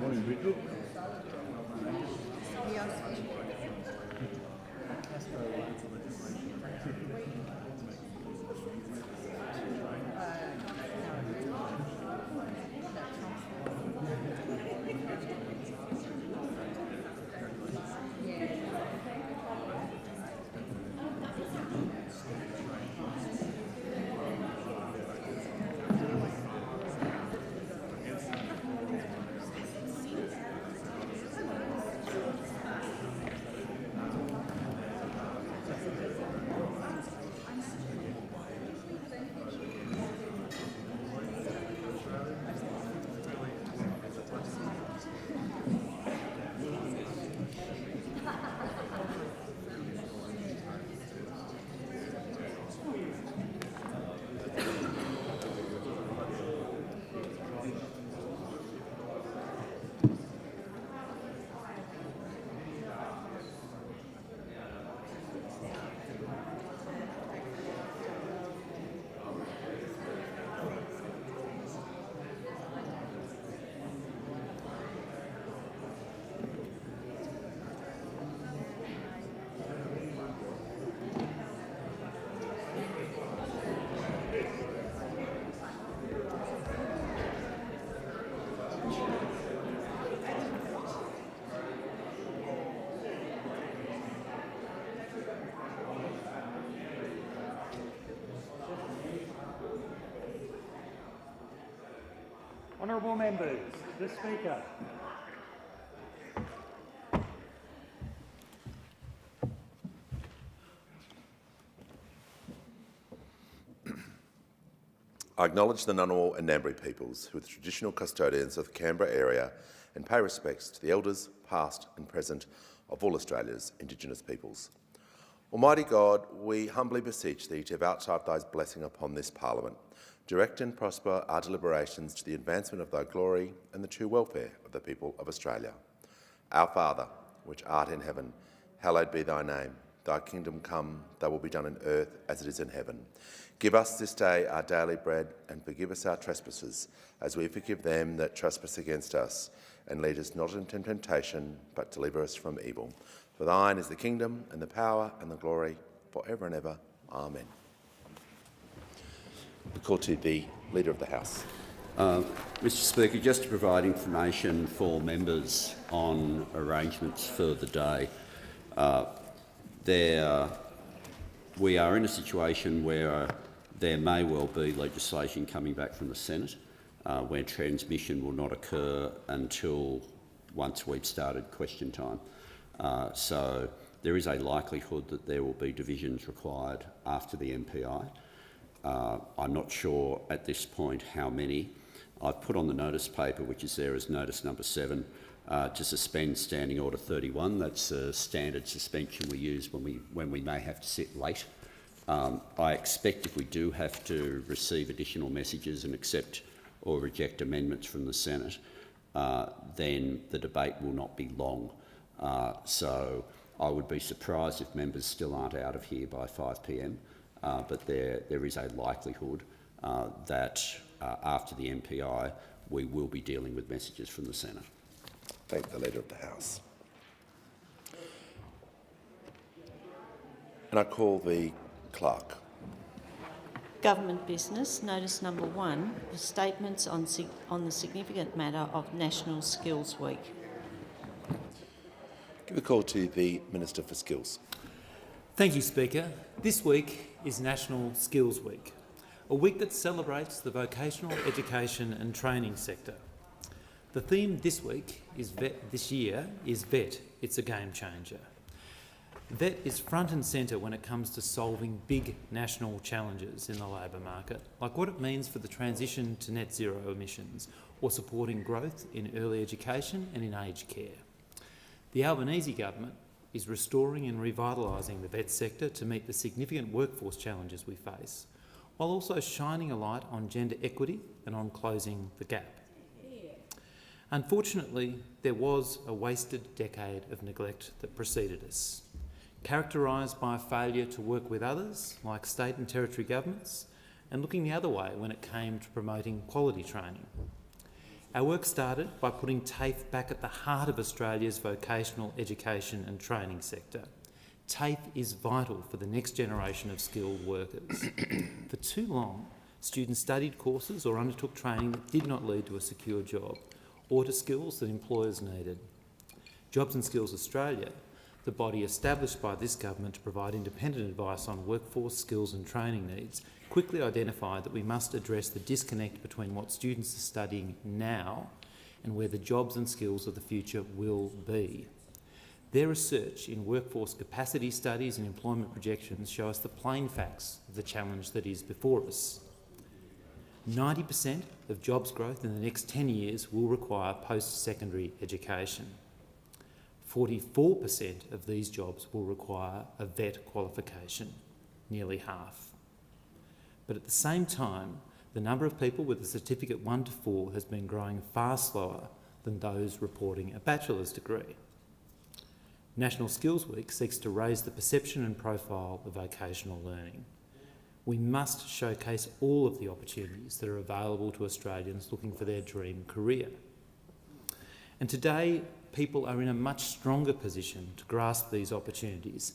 Morning, Bridget. Honourable members, the Speaker. I acknowledge the Ngunnawal and Ngambri peoples who are the traditional custodians of the Canberra area and pay respects to the elders, past and present, of all Australia's Indigenous peoples. Almighty God, we humbly beseech Thee to vouchsafe Thy blessing upon this Parliament. Direct and prosper our deliberations to the advancement of Thy glory and the true welfare of the people of Australia. Our Father, which art in heaven, hallowed be Thy name. Thy kingdom come, Thy will be done in earth as it is in heaven. Give us this day our daily bread, and forgive us our trespasses, as we forgive them that trespass against us. And lead us not into temptation, but deliver us from evil. For Thine is the kingdom, and the power, and the glory, for ever and ever. Amen. The call to the Leader of the House. Mr Speaker, just to provide information for members on arrangements for the day, we are in a situation where there may well be legislation coming back from the Senate where transmission will not occur until once we've started question time. So there is a likelihood that there will be divisions required after the MPI. I'm not sure at this point how many. I've put on the notice paper, which is there as notice number 7, to suspend Standing Order 31. That's a standard suspension we use when we may have to sit late. I expect if we do have to receive additional messages and accept or reject amendments from the Senate, then the debate will not be long. So I would be surprised if members still aren't out of here by 5 p.m, but there is a likelihood that after the MPI we will be dealing with messages from the Senate. Thank the Leader of the House. And I call the Clerk. Government business, notice number 1, statements on the significant matter of National Skills Week. Give a call to the Minister for Skills. Thank you, Speaker. This week is National Skills Week, a week that celebrates the vocational education and training sector. The theme this year is VET. It's a game changer. VET is front and centre when it comes to solving big national challenges in the labour market, like what it means for the transition to net zero emissions or supporting growth in early education and in aged care. The Albanese government is restoring and revitalising the VET sector to meet the significant workforce challenges we face, while also shining a light on gender equity and on closing the gap. Unfortunately, there was a wasted decade of neglect that preceded us, characterised by a failure to work with others, like state and territory governments, and looking the other way when it came to promoting quality training. Our work started by putting TAFE back at the heart of Australia's vocational education and training sector. TAFE is vital for the next generation of skilled workers. For too long, students studied courses or undertook training that did not lead to a secure job or to skills that employers needed. Jobs and Skills Australia, the body established by this government to provide independent advice on workforce skills and training needs, quickly identified that we must address the disconnect between what students are studying now and where the jobs and skills of the future will be. Their research in workforce capacity studies and employment projections show us the plain facts of the challenge that is before us. 90% of jobs growth in the next 10 years will require post-secondary education. 44% of these jobs will require a VET qualification, nearly half. But at the same time, the number of people with a certificate 1 to 4 has been growing far slower than those reporting a bachelor's degree. National Skills Week seeks to raise the perception and profile of vocational learning. We must showcase all of the opportunities that are available to Australians looking for their dream career. And today, people are in a much stronger position to grasp these opportunities,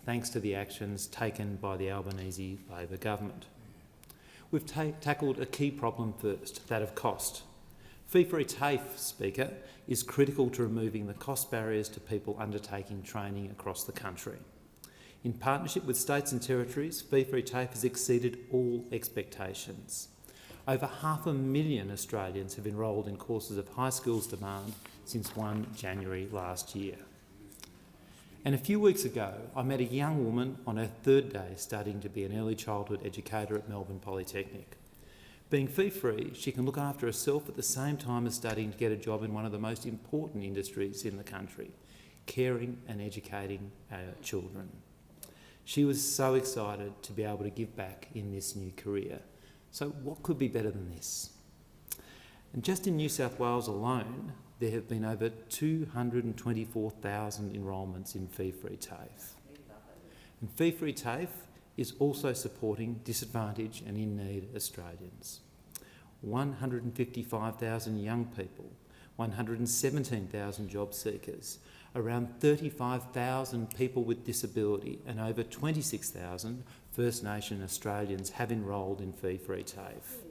thanks to the actions taken by the Albanese Labor government. We've tackled a key problem first, that of cost. Fee-free TAFE, Speaker, is critical to removing the cost barriers to people undertaking training across the country. In partnership with states and territories, fee-free TAFE has exceeded all expectations. Over 500,000 Australians have enrolled in courses of high skills demand since 1 January last year. And a few weeks ago, I met a young woman on her 3rd day studying to be an early childhood educator at Melbourne Polytechnic. Being fee-free, she can look after herself at the same time as studying to get a job in one of the most important industries in the country, caring and educating our children. She was so excited to be able to give back in this new career. So what could be better than this? And just in New South Wales alone, there have been over 224,000 enrolments in fee-free TAFE. And fee-free TAFE is also supporting disadvantaged and in-need Australians. 155,000 young people, 117,000 job seekers, around 35,000 people with disability and over 26,000 First Nation Australians have enrolled in fee-free TAFE.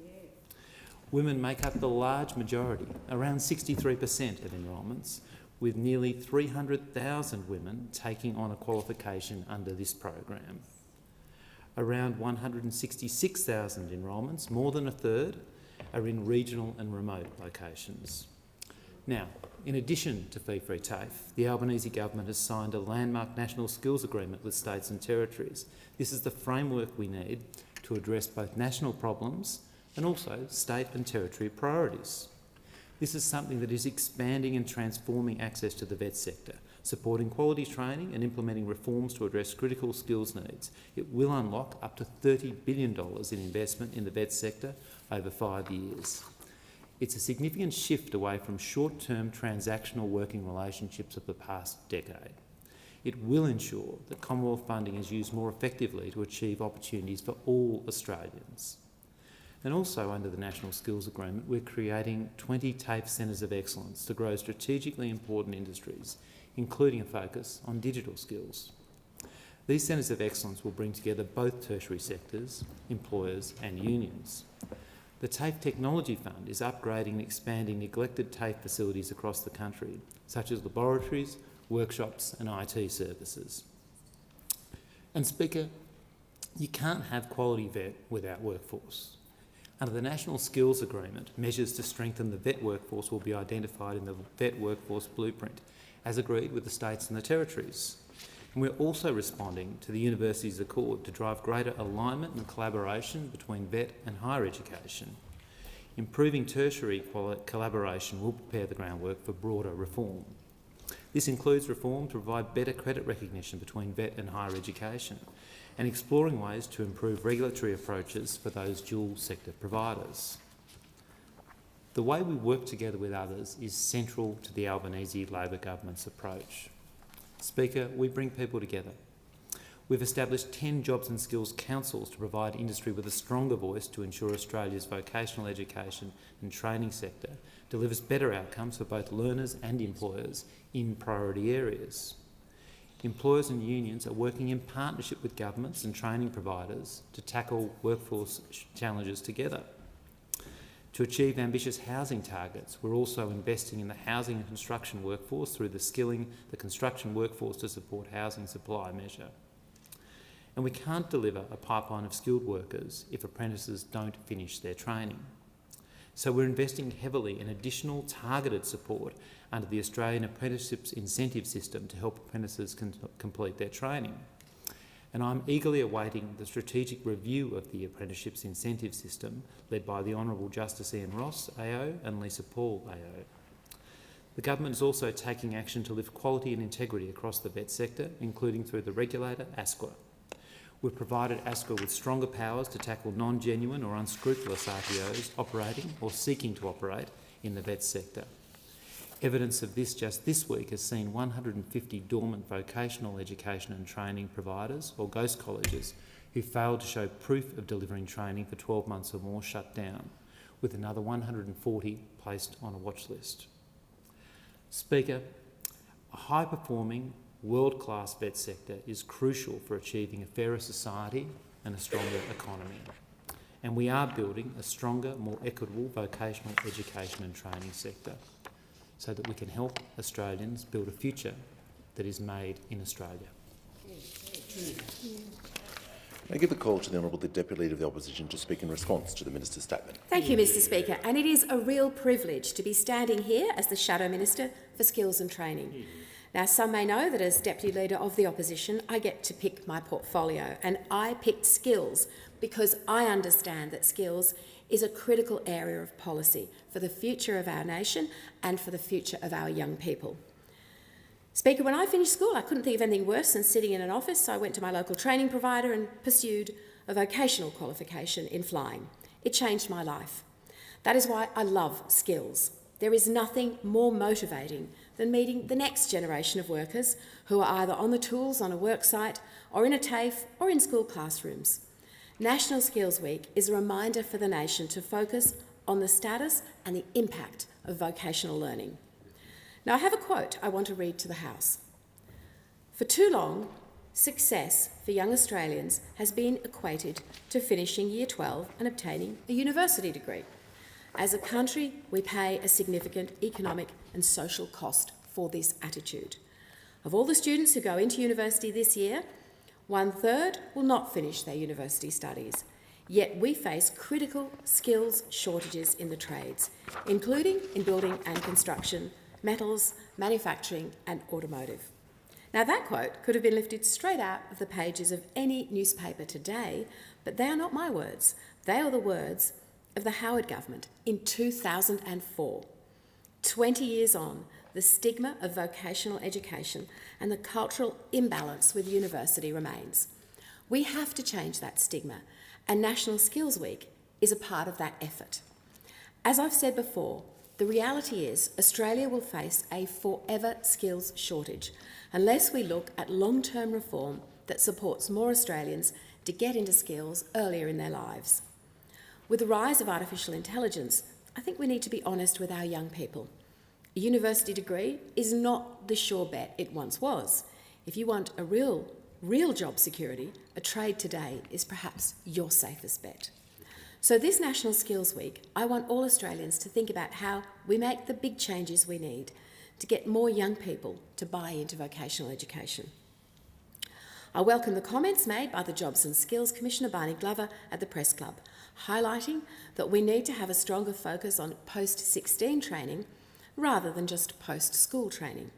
Women make up the large majority, around 63% of enrolments, with nearly 300,000 women taking on a qualification under this program. Around 166,000 enrolments, more than a third, are in regional and remote locations. Now, in addition to fee-free TAFE, the Albanese government has signed a landmark national skills agreement with states and territories. This is the framework we need to address both national problems and also state and territory priorities. This is something that is expanding and transforming access to the VET sector, supporting quality training and implementing reforms to address critical skills needs. It will unlock up to $30 billion in investment in the VET sector over 5 years. It's a significant shift away from short-term transactional working relationships of the past decade. It will ensure that Commonwealth funding is used more effectively to achieve opportunities for all Australians. And also under the National Skills Agreement, we're creating 20 TAFE Centres of Excellence to grow strategically important industries, including a focus on digital skills. These Centres of Excellence will bring together both tertiary sectors, employers and unions. The TAFE Technology Fund is upgrading and expanding neglected TAFE facilities across the country, such as laboratories, workshops and IT services. And Speaker, you can't have quality VET without workforce. Under the National Skills Agreement, measures to strengthen the VET workforce will be identified in the VET Workforce Blueprint, as agreed with the states and the territories. And we're also responding to the Universities Accord to drive greater alignment and collaboration between VET and higher education. Improving tertiary collaboration will prepare the groundwork for broader reform. This includes reform to provide better credit recognition between VET and higher education, and exploring ways to improve regulatory approaches for those dual sector providers. The way we work together with others is central to the Albanese Labor government's approach. Speaker, we bring people together. We've established 10 Jobs and Skills Councils to provide industry with a stronger voice to ensure Australia's vocational education and training sector delivers better outcomes for both learners and employers in priority areas. Employers and unions are working in partnership with governments and training providers to tackle workforce challenges together. To achieve ambitious housing targets, we're also investing in the housing and construction workforce through the Skilling the Construction Workforce to Support Housing Supply measure. And we can't deliver a pipeline of skilled workers if apprentices don't finish their training. So we're investing heavily in additional targeted support under the Australian Apprenticeships Incentive System to help apprentices complete their training. And I'm eagerly awaiting the strategic review of the Apprenticeships Incentive System led by the Honourable Justice Ian Ross, AO, and Lisa Paul, AO. The government is also taking action to lift quality and integrity across the vet sector, including through the regulator, ASQA. We've provided ASQA with stronger powers to tackle non-genuine or unscrupulous RTOs operating or seeking to operate in the vet sector. Evidence of this just this week has seen 150 dormant vocational education and training providers, or ghost colleges, who failed to show proof of delivering training for 12 months or more shut down, with another 140 placed on a watch list. Speaker, a high-performing, world-class vet sector is crucial for achieving a fairer society and a stronger economy. And we are building a stronger, more equitable vocational education and training sector so that we can help Australians build a future that is made in Australia. I give the call to the Honourable the Deputy Leader of the Opposition to speak in response to the Minister's statement. Thank you, Mr Speaker, and it is a real privilege to be standing here as the Shadow Minister for Skills and Training. Now, some may know that as Deputy Leader of the Opposition, I get to pick my portfolio, and I picked skills because I understand that skills is a critical area of policy for the future of our nation and for the future of our young people. Speaker, when I finished school, I couldn't think of anything worse than sitting in an office, so I went to my local training provider and pursued a vocational qualification in flying. It changed my life. That is why I love skills. There is nothing more motivating than meeting the next generation of workers who are either on the tools on a work site or in a TAFE or in school classrooms. National Skills Week is a reminder for the nation to focus on the status and the impact of vocational learning. Now, I have a quote I want to read to the House. For too long, success for young Australians has been equated to finishing Year 12 and obtaining a university degree. As a country, we pay a significant economic and social cost for this attitude. Of all the students who go into university this year, 1/3 will not finish their university studies. Yet we face critical skills shortages in the trades, including in building and construction, metals, manufacturing and automotive. Now, that quote could have been lifted straight out of the pages of any newspaper today, but they are not my words. They are the words of the Howard government in 2004. 20 years on, the stigma of vocational education and the cultural imbalance with university remains. We have to change that stigma, and National Skills Week is a part of that effort. As I've said before, the reality is Australia will face a forever skills shortage unless we look at long-term reform that supports more Australians to get into skills earlier in their lives. With the rise of artificial intelligence, I think we need to be honest with our young people. A university degree is not the sure bet it once was. If you want a real job security, a trade today is perhaps your safest bet. So this National Skills Week, I want all Australians to think about how we make the big changes we need to get more young people to buy into vocational education. I welcome the comments made by the Jobs and Skills Commissioner Barney Glover at the Press Club, highlighting that we need to have a stronger focus on post-16 training rather than just post-school training.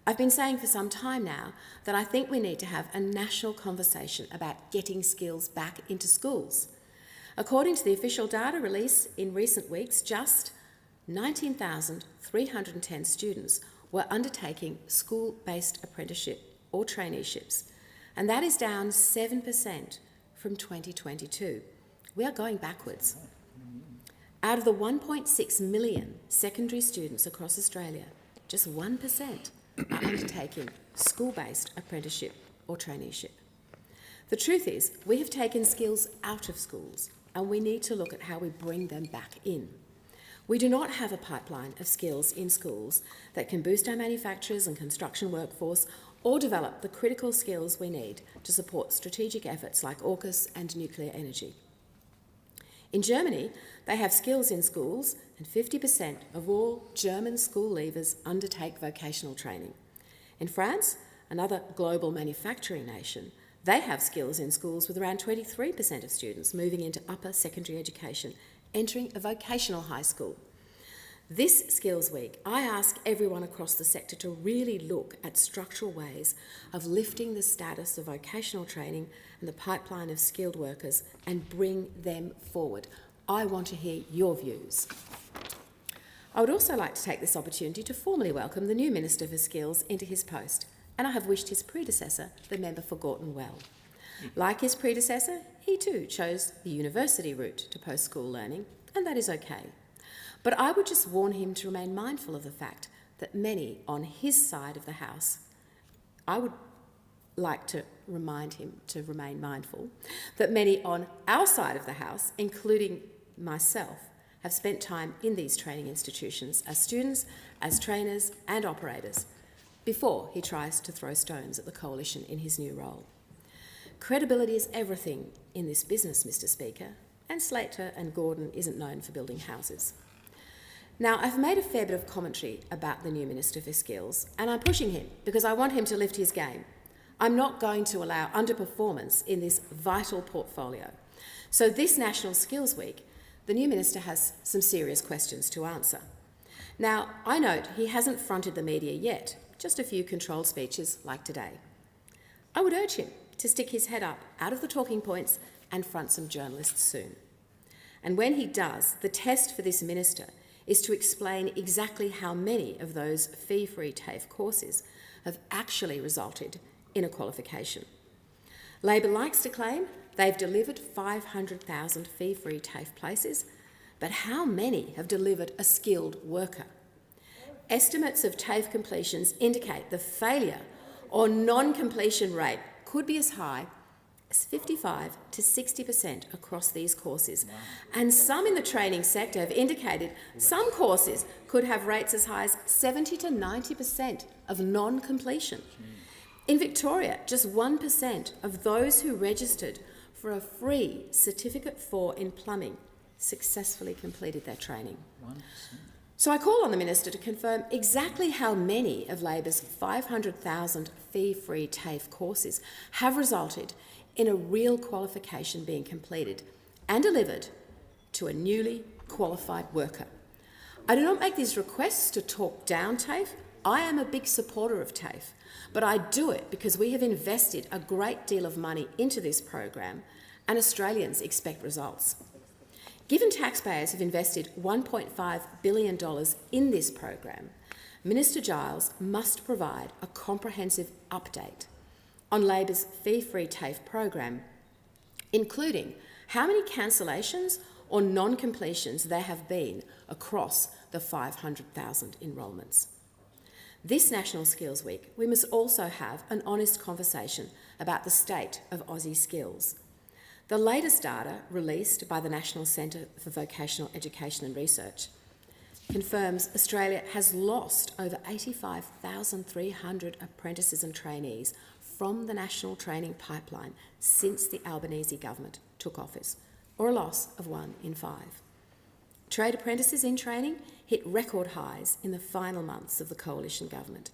I've been saying for some time now that I think we need to have a national conversation about getting skills back into schools. According to the official data released in recent weeks, just 19,310 students were undertaking school-based apprenticeship or traineeships, and that is down 7% from 2022. We are going backwards. Out of the 1.6 million secondary students across Australia, just 1% are undertaking school-based apprenticeship or traineeship. The truth is, we have taken skills out of schools and we need to look at how we bring them back in. We do not have a pipeline of skills in schools that can boost our manufacturers and construction workforce or develop the critical skills we need to support strategic efforts like AUKUS and nuclear energy. In Germany, they have skills in schools and 50% of all German school leavers undertake vocational training. In France, another global manufacturing nation, they have skills in schools with around 23% of students moving into upper secondary education, entering a vocational high school. This Skills Week, I ask everyone across the sector to really look at structural ways of lifting the status of vocational training and the pipeline of skilled workers and bring them forward. I want to hear your views. I would also like to take this opportunity to formally welcome the new Minister for Skills into his post, and I have wished his predecessor, the member for Gorton, well. Like his predecessor, he too chose the university route to post-school learning, and that is okay. But I would just warn him to remain mindful of the fact that many on his side of the House, I would like to remind him to remain mindful, that many on our side of the House, including myself, have spent time in these training institutions as students, as trainers and operators, before he tries to throw stones at the Coalition in his new role. Credibility is everything in this business, Mr Speaker, and Slater and Gordon isn't known for building houses. Now, I've made a fair bit of commentary about the new Minister for Skills, and I'm pushing him because I want him to lift his game. I'm not going to allow underperformance in this vital portfolio. So this National Skills Week, the new Minister has some serious questions to answer. Now, I note he hasn't fronted the media yet, just a few controlled speeches like today. I would urge him to stick his head up out of the talking points and front some journalists soon. And when he does, the test for this minister is to explain exactly how many of those fee-free TAFE courses have actually resulted in a qualification. Labor likes to claim they've delivered 500,000 fee-free TAFE places, but how many have delivered a skilled worker? Estimates of TAFE completions indicate the failure or non-completion rate could be as high as 55 to 60% across these courses. Wow. And some in the training sector have indicated some courses could have rates as high as 70 to 90% of non-completion. In Victoria, just 1% of those who registered for a free Certificate 4 in plumbing successfully completed their training. 1%. So I call on the Minister to confirm exactly how many of Labor's 500,000 fee-free TAFE courses have resulted in a real qualification being completed and delivered to a newly qualified worker. I do not make these requests to talk down TAFE. I am a big supporter of TAFE, but I do it because we have invested a great deal of money into this program and Australians expect results. Given taxpayers have invested $1.5 billion in this program, Minister Giles must provide a comprehensive update on Labor's fee-free TAFE program, including how many cancellations or non-completions there have been across the 500,000 enrolments. This National Skills Week, we must also have an honest conversation about the state of Aussie skills. The latest data released by the National Centre for Vocational Education and Research confirms Australia has lost over 85,300 apprentices and trainees from the national training pipeline since the Albanese government took office, or a loss of 1 in 5. Trade apprentices in training hit record highs in the final months of the Coalition government.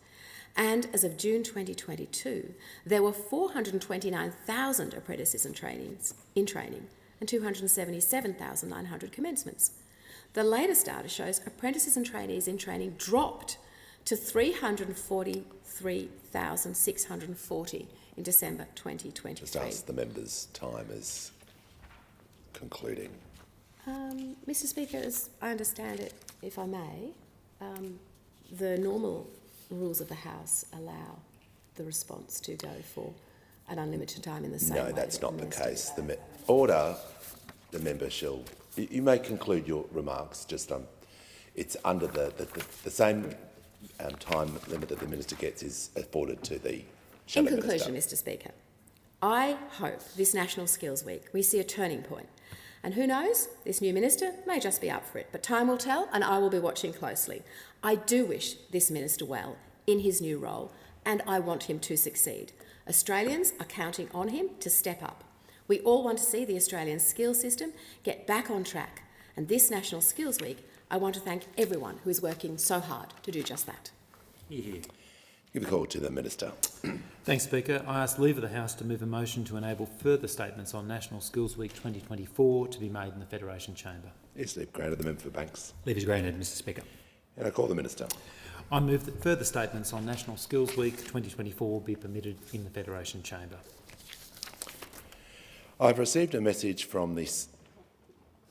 And as of June 2022, there were 429,000 apprentices and trainees in training and 277,900 commencements. The latest data shows apprentices and trainees in training dropped to 343,640 in December 2023. Just ask the members' time is concluding. Mr Speaker, as I understand it, if I may, the normal rules of the House allow the response to go for an unlimited time in the same way. No, that's not the case. Order, the member shall... You may conclude your remarks, just it's under the same time limit that the Minister gets is afforded to the Shadow In conclusion, Minister. Mr Speaker, I hope this National Skills Week we see a turning point. And who knows, this new minister may just be up for it, but time will tell and I will be watching closely. I do wish this minister well in his new role and I want him to succeed. Australians are counting on him to step up. We all want to see the Australian skills system get back on track. And this National Skills Week, I want to thank everyone who is working so hard to do just that. Give the call to the Minister. Thanks, Speaker. I ask leave of the House to move a motion to enable further statements on National Skills Week 2024 to be made in the Federation Chamber. Is leave granted? The member for Banks. Leave is granted, Mr Speaker. And I call the Minister. I move that further statements on National Skills Week 2024 be permitted in the Federation Chamber. I've received a message from this.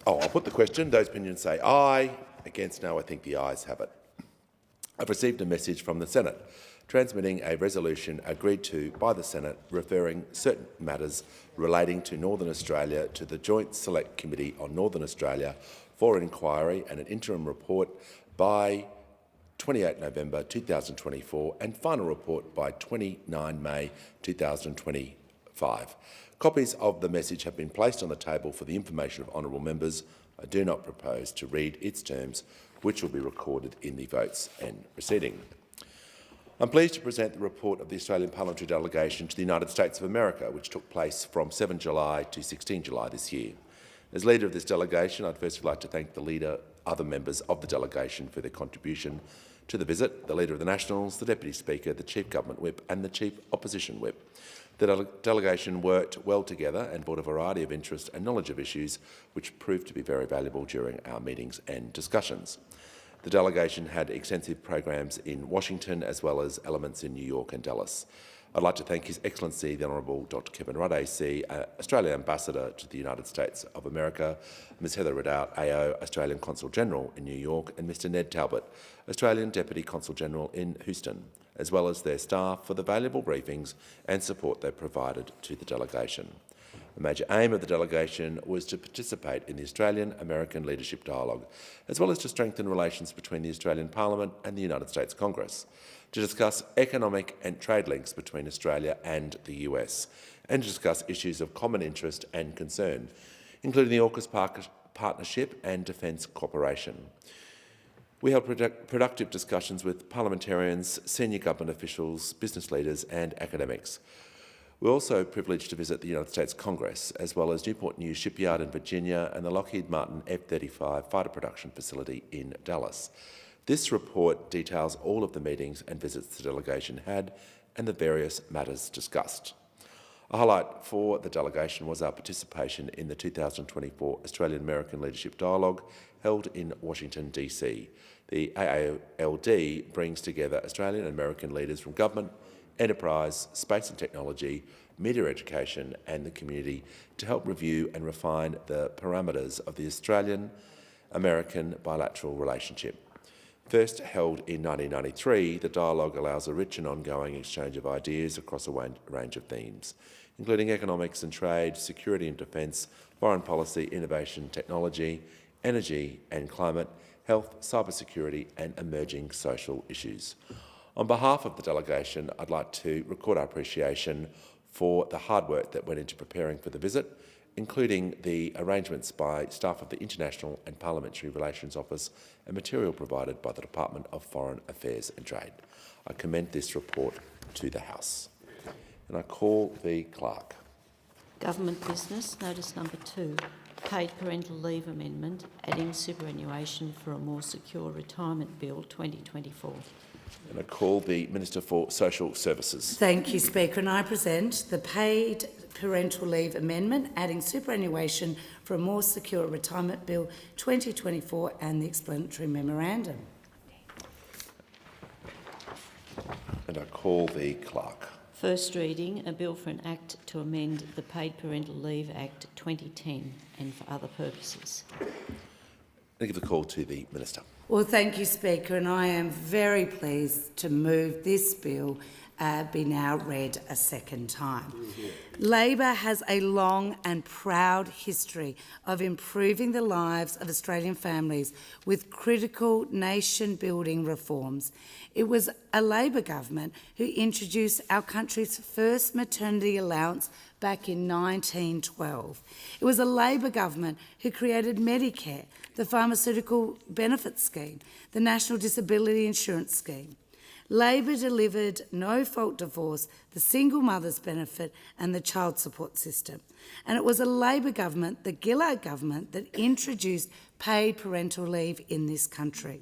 I'll put the question. Those opinions say aye. Against no, I think the ayes have it. I've received a message from the Senate transmitting a resolution agreed to by the Senate referring certain matters relating to Northern Australia to the Joint Select Committee on Northern Australia for inquiry and an interim report by 28 November 2024 and final report by 29 May 2025. Copies of the message have been placed on the table for the information of honourable members. I do not propose to read its terms, which will be recorded in the votes and proceeding. I'm pleased to present the report of the Australian Parliamentary Delegation to the United States of America, which took place from 7 July to 16 July this year. As leader of this delegation, I'd first like to thank other members of the delegation for their contribution to the visit, the Leader of the Nationals, the Deputy Speaker, the Chief Government Whip and the Chief Opposition Whip. The delegation worked well together and brought a variety of interest and knowledge of issues which proved to be very valuable during our meetings and discussions. The delegation had extensive programs in Washington as well as elements in New York and Dallas. I'd like to thank His Excellency the Honourable Dr Kevin Rudd AC, Australian Ambassador to the United States of America, Ms Heather Ridout AO, Australian Consul General in New York, and Mr Ned Talbot, Australian Deputy Consul General in Houston, as well as their staff for the valuable briefings and support they provided to the delegation. A major aim of the delegation was to participate in the Australian-American Leadership Dialogue, as well as to strengthen relations between the Australian Parliament and the United States Congress, to discuss economic and trade links between Australia and the US, and to discuss issues of common interest and concern, including the AUKUS partnership and defence cooperation. We held productive discussions with parliamentarians, senior government officials, business leaders and academics. We were also privileged to visit the United States Congress, as well as Newport News Shipyard in Virginia and the Lockheed Martin F-35 fighter production facility in Dallas. This report details all of the meetings and visits the delegation had and the various matters discussed. A highlight for the delegation was our participation in the 2024 Australian-American Leadership Dialogue held in Washington, DC. The AALD brings together Australian and American leaders from government, enterprise, space and technology, media education and the community to help review and refine the parameters of the Australian-American bilateral relationship. First held in 1993, the dialogue allows a rich and ongoing exchange of ideas across a range of themes, including economics and trade, security and defence, foreign policy, innovation, technology, energy and climate, health, cybersecurity and emerging social issues. On behalf of the delegation, I'd like to record our appreciation for the hard work that went into preparing for the visit, including the arrangements by staff of the International and Parliamentary Relations Office and material provided by the Department of Foreign Affairs and Trade. I commend this report to the House. And I call the Clerk. Government business, notice number 2, paid parental leave amendment, adding superannuation for a more secure retirement bill 2024. And I call the Minister for Social Services. Thank you, Speaker. And I present the paid parental leave amendment, adding superannuation for a more secure retirement bill 2024 and the explanatory memorandum. And I call the Clerk. First reading, a bill for an Act to amend the Paid Parental Leave Act 2010 and for other purposes. I give the call to the Minister. Well, thank you, Speaker, and I am very pleased to move this bill be now read a second time. Labor has a long and proud history of improving the lives of Australian families with critical nation-building reforms. It was a Labor government who introduced our country's first maternity allowance back in 1912. It was a Labor government who created Medicare, the Pharmaceutical Benefits Scheme, the National Disability Insurance Scheme. Labor delivered no-fault divorce, the single mother's benefit and the child support system. And it was a Labor government, the Gillard government, that introduced paid parental leave in this country.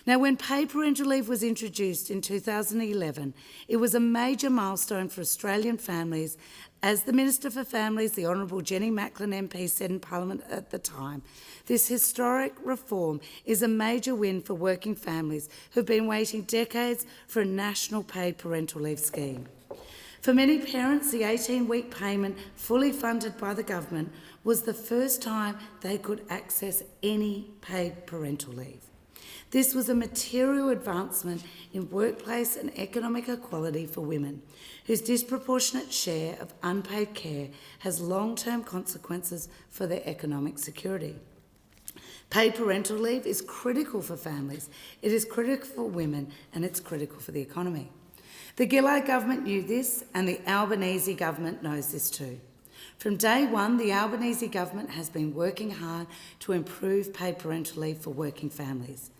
Now, when paid parental leave was introduced in 2011, it was a major milestone for Australian families. As the Minister for Families, the Honourable Jenny Macklin MP, said in Parliament at the time, this historic reform is a major win for working families who've been waiting decades for a national paid parental leave scheme. For many parents, the 18-week payment, fully funded by the government, was the first time they could access any paid parental leave. This was a material advancement in workplace and economic equality for women, whose disproportionate share of unpaid care has long-term consequences for their economic security. Paid parental leave is critical for families, it is critical for women, and it's critical for the economy. The Gillard government knew this, and the Albanese government knows this too. From day one, the Albanese government has been working hard to improve paid parental leave for working families.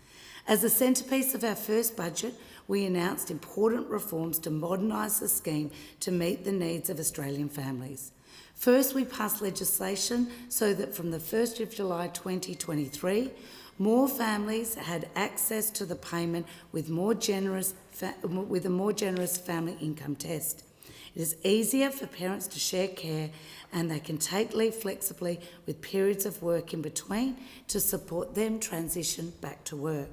As the centrepiece of our first budget, we announced important reforms to modernise the scheme to meet the needs of Australian families. First, we passed legislation so that from the 1st of July 2023, more families had access to the payment with a more generous family income test. It is easier for parents to share care, and they can take leave flexibly with periods of work in between to support them transition back to work.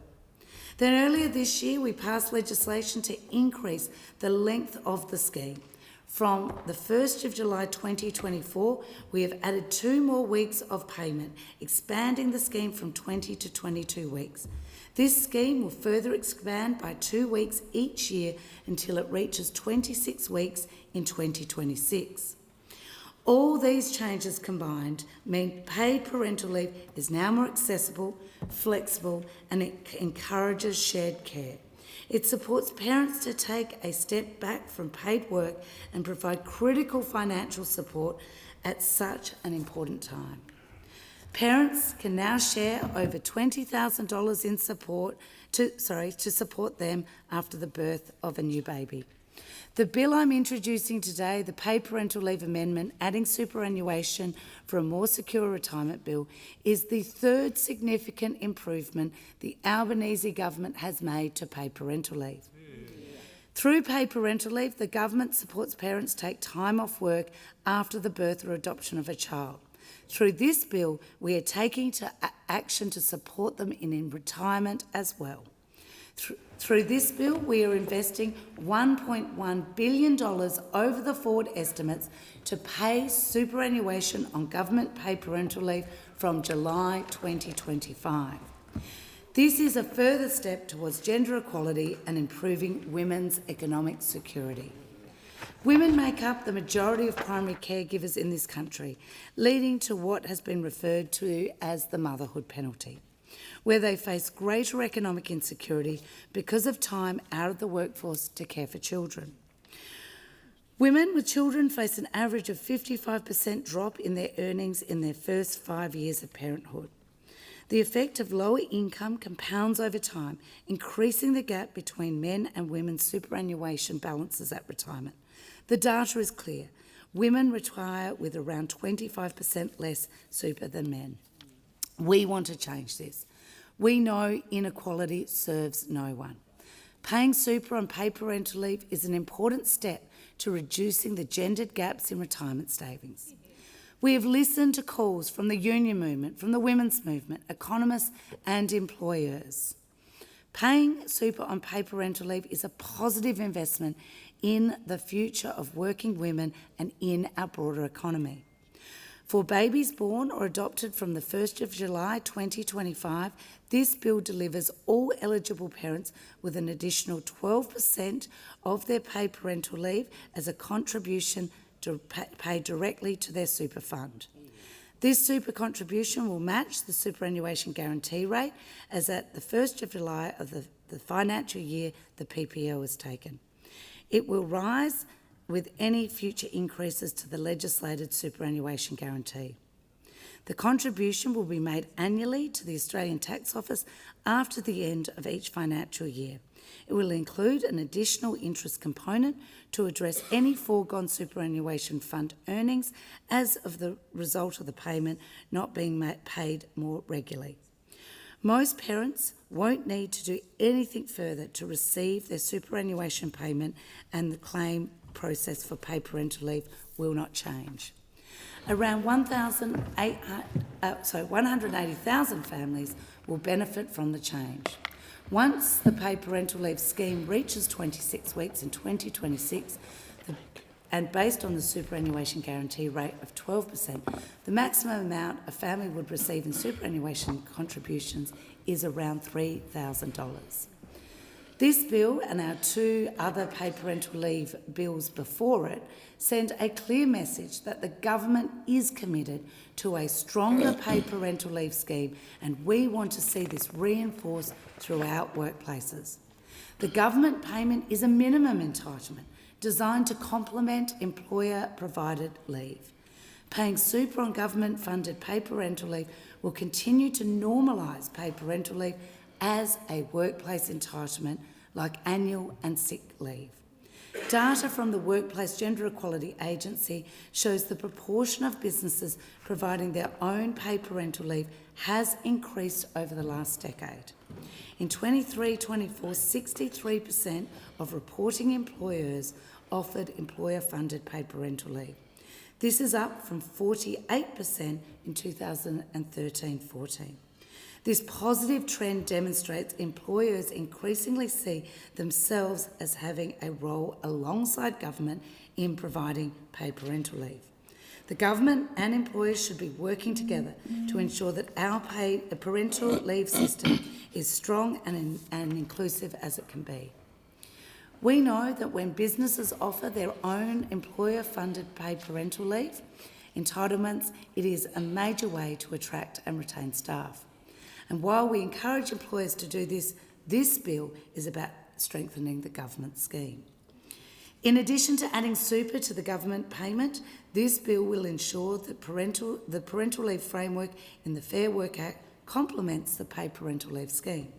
Then earlier this year, we passed legislation to increase the length of the scheme. From the 1st of July 2024, we have added 2 more weeks of payment, expanding the scheme from 20 to 22 weeks. This scheme will further expand by 2 weeks each year until it reaches 26 weeks in 2026. All these changes combined mean paid parental leave is now more accessible, flexible, and it encourages shared care. It supports parents to take a step back from paid work and provide critical financial support at such an important time. Parents can now share over $20,000 in support to support them after the birth of a new baby. The bill I'm introducing today, the Paid Parental Leave Amendment, adding superannuation for a more secure retirement bill, is the third significant improvement the Albanese government has made to paid parental leave. Through paid parental leave, the government supports parents take time off work after the birth or adoption of a child. Through this bill, we are taking action to support them in retirement as well. Through this bill, we are investing $1.1 billion over the forward estimates to pay superannuation on government paid parental leave from July 2025. This is a further step towards gender equality and improving women's economic security. Women make up the majority of primary caregivers in this country, leading to what has been referred to as the motherhood penalty, where they face greater economic insecurity because of time out of the workforce to care for children. Women with children face an average of 55% drop in their earnings in their first 5 years of parenthood. The effect of lower income compounds over time, increasing the gap between men and women's superannuation balances at retirement. The data is clear. Women retire with around 25% less super than men. We want to change this. We know inequality serves no one. Paying super on paid parental leave is an important step to reducing the gendered gaps in retirement savings. We have listened to calls from the union movement, from the women's movement, economists and employers. Paying super on paid parental leave is a positive investment in the future of working women and in our broader economy. For babies born or adopted from the 1st of July 2025, this bill delivers all eligible parents with an additional 12% of their paid parental leave as a contribution paid directly to their super fund. This super contribution will match the superannuation guarantee rate as at the 1st of July of the financial year the PPL is taken. It will rise with any future increases to the legislated superannuation guarantee. The contribution will be made annually to the Australian Tax Office after the end of each financial year. It will include an additional interest component to address any foregone superannuation fund earnings as of the result of the payment not being paid more regularly. Most parents won't need to do anything further to receive their superannuation payment, and the claim process for paid parental leave will not change. Around 180,000 families will benefit from the change. Once the paid parental leave scheme reaches 26 weeks in 2026, and based on the superannuation guarantee rate of 12%, the maximum amount a family would receive in superannuation contributions is around $3,000. This bill and our two other paid parental leave bills before it send a clear message that the government is committed to a stronger paid parental leave scheme, and we want to see this reinforced throughout workplaces. The government payment is a minimum entitlement designed to complement employer-provided leave. Paying super on government-funded paid parental leave will continue to normalise paid parental leave as a workplace entitlement like annual and sick leave. Data from the Workplace Gender Equality Agency shows the proportion of businesses providing their own paid parental leave has increased over the last decade. In 23-24, 63% of reporting employers offered employer-funded paid parental leave. This is up from 48% in 2013-14. This positive trend demonstrates employers increasingly see themselves as having a role alongside government in providing paid parental leave. The government and employers should be working together to ensure that our paid parental leave system is strong and inclusive as it can be. We know that when businesses offer their own employer-funded paid parental leave entitlements, it is a major way to attract and retain staff. And while we encourage employers to do this, this bill is about strengthening the government scheme. In addition to adding super to the government payment, this bill will ensure that the parental leave framework in the Fair Work Act complements the paid parental leave scheme.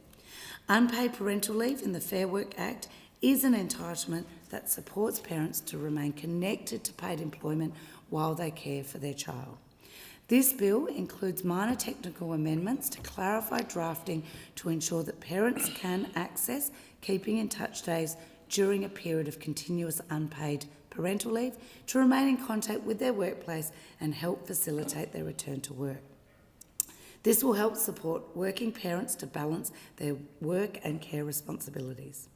Unpaid parental leave in the Fair Work Act is an entitlement that supports parents to remain connected to paid employment while they care for their child. This bill includes minor technical amendments to clarify drafting to ensure that parents can access keeping in touch days during a period of continuous unpaid parental leave to remain in contact with their workplace and help facilitate their return to work. This will help support working parents to balance their work and care responsibilities.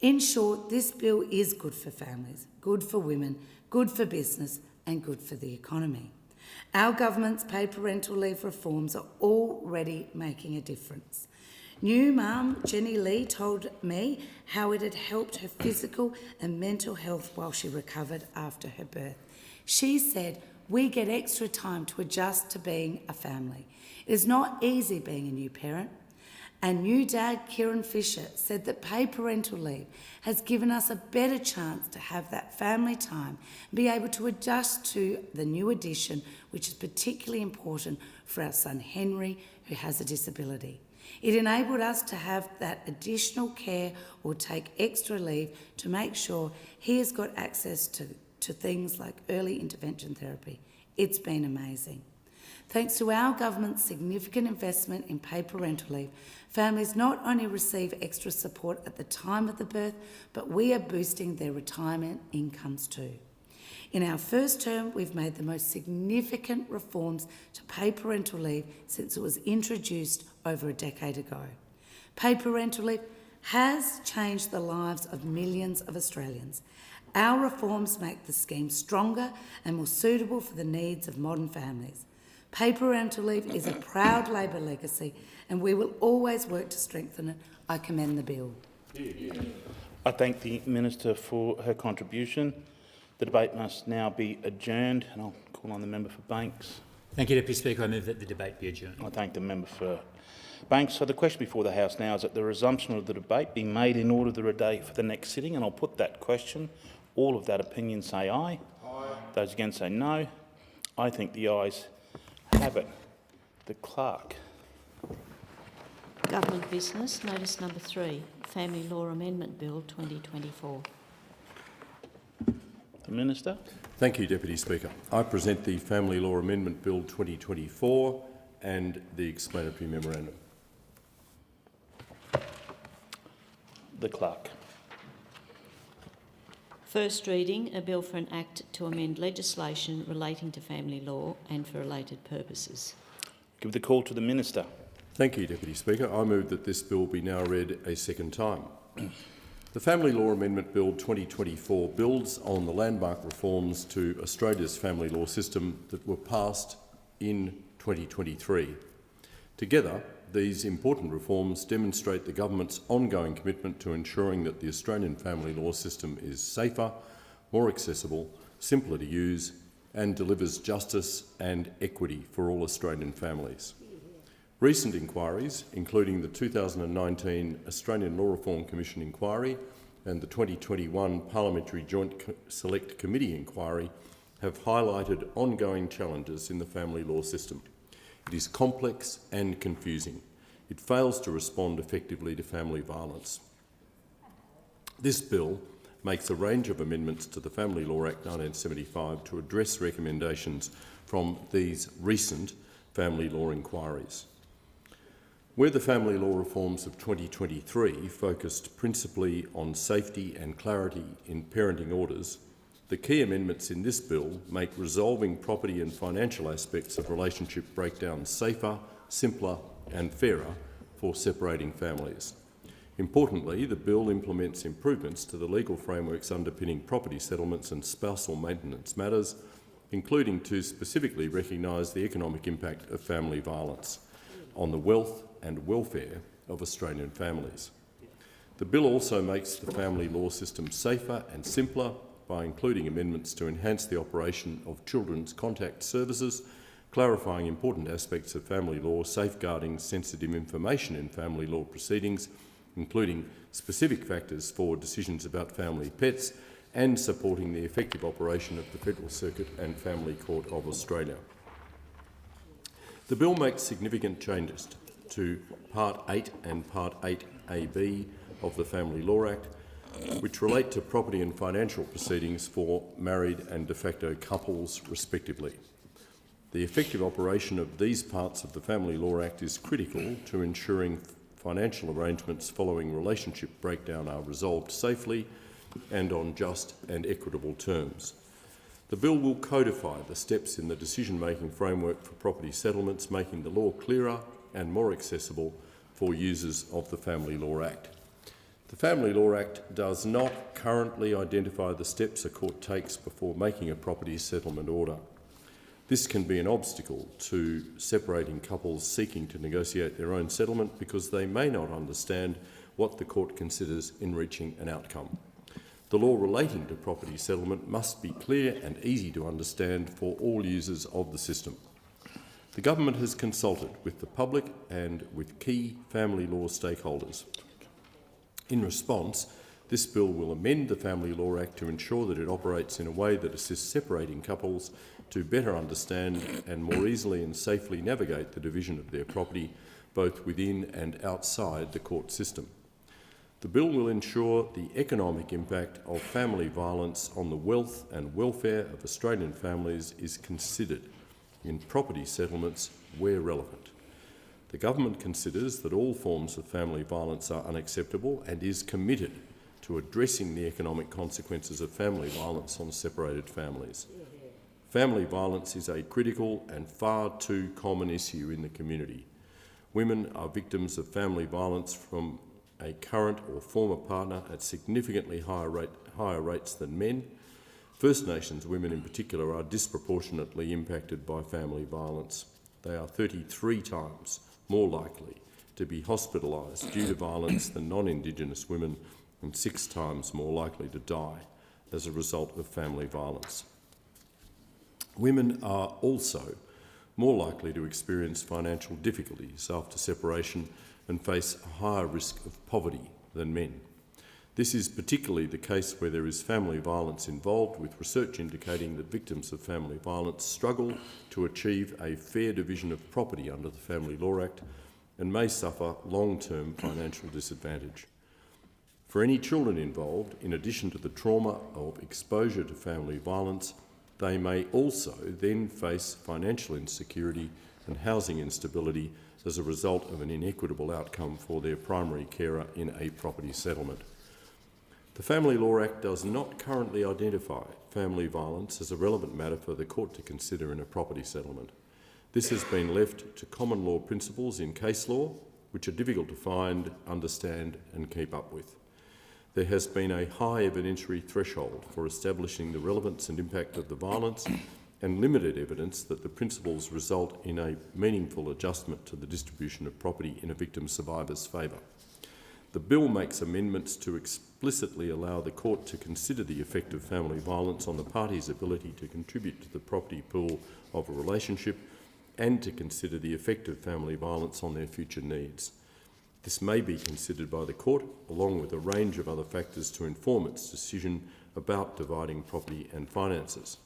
In short, this bill is good for families, good for women, good for business and good for the economy. Our government's paid parental leave reforms are already making a difference. New mum Jenny Lee told me how it had helped her physical and mental health while she recovered after her birth. She said, "We get extra time to adjust to being a family. It is not easy being a new parent." And new dad Kieran Fisher said that paid parental leave has given us a better chance to have that family time and be able to adjust to the new addition, which is particularly important for our son Henry, who has a disability. It enabled us to have that additional care or take extra leave to make sure he has got access to things like early intervention therapy. It's been amazing. Thanks to our government's significant investment in paid parental leave, families not only receive extra support at the time of the birth, but we are boosting their retirement incomes too. In our first term, we've made the most significant reforms to paid parental leave since it was introduced over a decade ago. Paid parental leave has changed the lives of millions of Australians. Our reforms make the scheme stronger and more suitable for the needs of modern families. Paid parental leave is a proud Labor legacy, and we will always work to strengthen it. I commend the bill. I thank the Minister for her contribution. The debate must now be adjourned, and I'll call on the member for Banks. Thank you, Deputy Speaker. I move that the debate be adjourned. I thank the member for Banks. So the question before the House now is that the resumption of the debate be made in order to the date for the next sitting, and I'll put that question. All of that opinion say aye. Aye. Those against say no. I think the ayes have it. The Clerk. Government business, notice number 3, Family Law Amendment Bill 2024. The Minister. Thank you, Deputy Speaker. I present the Family Law Amendment Bill 2024 and the explanatory memorandum. The Clerk. First reading, a bill for an act to amend legislation relating to family law and for related purposes. Give the call to the Minister. Thank you, Deputy Speaker. I move that this bill be now read a second time. The Family Law Amendment Bill 2024 builds on the landmark reforms to Australia's family law system that were passed in 2023. Together, these important reforms demonstrate the government's ongoing commitment to ensuring that the Australian family law system is safer, more accessible, simpler to use, and delivers justice and equity for all Australian families. Recent inquiries, including the 2019 Australian Law Reform Commission inquiry and the 2021 Parliamentary Joint Select Committee inquiry, have highlighted ongoing challenges in the family law system. It is complex and confusing. It fails to respond effectively to family violence. This bill makes a range of amendments to the Family Law Act 1975 to address recommendations from these recent family law inquiries. Where the family law reforms of 2023 focused principally on safety and clarity in parenting orders, the key amendments in this bill make resolving property and financial aspects of relationship breakdowns safer, simpler and fairer for separating families. Importantly, the bill implements improvements to the legal frameworks underpinning property settlements and spousal maintenance matters, including to specifically recognise the economic impact of family violence on the wealth and welfare of Australian families. The bill also makes the family law system safer and simpler by including amendments to enhance the operation of children's contact services, clarifying important aspects of family law, safeguarding sensitive information in family law proceedings, including specific factors for decisions about family pets, and supporting the effective operation of the Federal Circuit and Family Court of Australia. The bill makes significant changes to Part 8 and Part 8AB of the Family Law Act, which relate to property and financial proceedings for married and de facto couples, respectively. The effective operation of these parts of the Family Law Act is critical to ensuring financial arrangements following relationship breakdown are resolved safely and on just and equitable terms. The bill will codify the steps in the decision-making framework for property settlements, making the law clearer and more accessible for users of the Family Law Act. The Family Law Act does not currently identify the steps a court takes before making a property settlement order. This can be an obstacle to separating couples seeking to negotiate their own settlement because they may not understand what the court considers in reaching an outcome. The law relating to property settlement must be clear and easy to understand for all users of the system. The government has consulted with the public and with key family law stakeholders. In response, this bill will amend the Family Law Act to ensure that it operates in a way that assists separating couples to better understand and more easily and safely navigate the division of their property, both within and outside the court system. The bill will ensure the economic impact of family violence on the wealth and welfare of Australian families is considered in property settlements where relevant. The government considers that all forms of family violence are unacceptable and is committed to addressing the economic consequences of family violence on separated families. Family violence is a critical and far too common issue in the community. Women are victims of family violence from a current or former partner at significantly higher rates than men. First Nations women in particular are disproportionately impacted by family violence. They are 33 times more likely to be hospitalised due to violence than non-Indigenous women, and 6 times more likely to die as a result of family violence. Women are also more likely to experience financial difficulties after separation and face a higher risk of poverty than men. This is particularly the case where there is family violence involved, with research indicating that victims of family violence struggle to achieve a fair division of property under the Family Law Act and may suffer long-term financial disadvantage. For any children involved, in addition to the trauma of exposure to family violence, they may also then face financial insecurity and housing instability as a result of an inequitable outcome for their primary carer in a property settlement. The Family Law Act does not currently identify family violence as a relevant matter for the court to consider in a property settlement. This has been left to common law principles in case law, which are difficult to find, understand and keep up with. There has been a high evidentiary threshold for establishing the relevance and impact of the violence, and limited evidence that the principles result in a meaningful adjustment to the distribution of property in a victim survivor's favour. The bill makes amendments to explicitly allow the court to consider the effect of family violence on the parties' ability to contribute to the property pool of a relationship, and to consider the effect of family violence on their future needs. This may be considered by the court, along with a range of other factors, to inform its decision about dividing property and finances.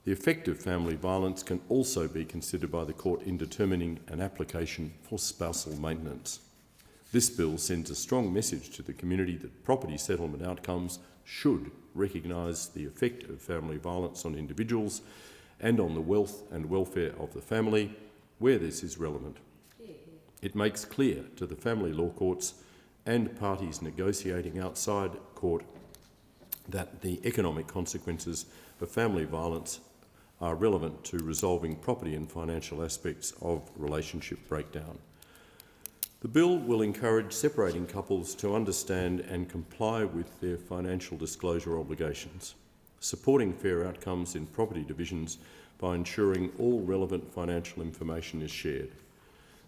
The effect of family violence can also be considered by the court in determining an application for spousal maintenance. This bill sends a strong message to the community that property settlement outcomes should recognise the effect of family violence on individuals and on the wealth and welfare of the family, where this is relevant. It makes clear to the family law courts and parties negotiating outside court that the economic consequences of family violence are relevant to resolving property and financial aspects of relationship breakdown. The bill will encourage separating couples to understand and comply with their financial disclosure obligations, supporting fair outcomes in property divisions by ensuring all relevant financial information is shared.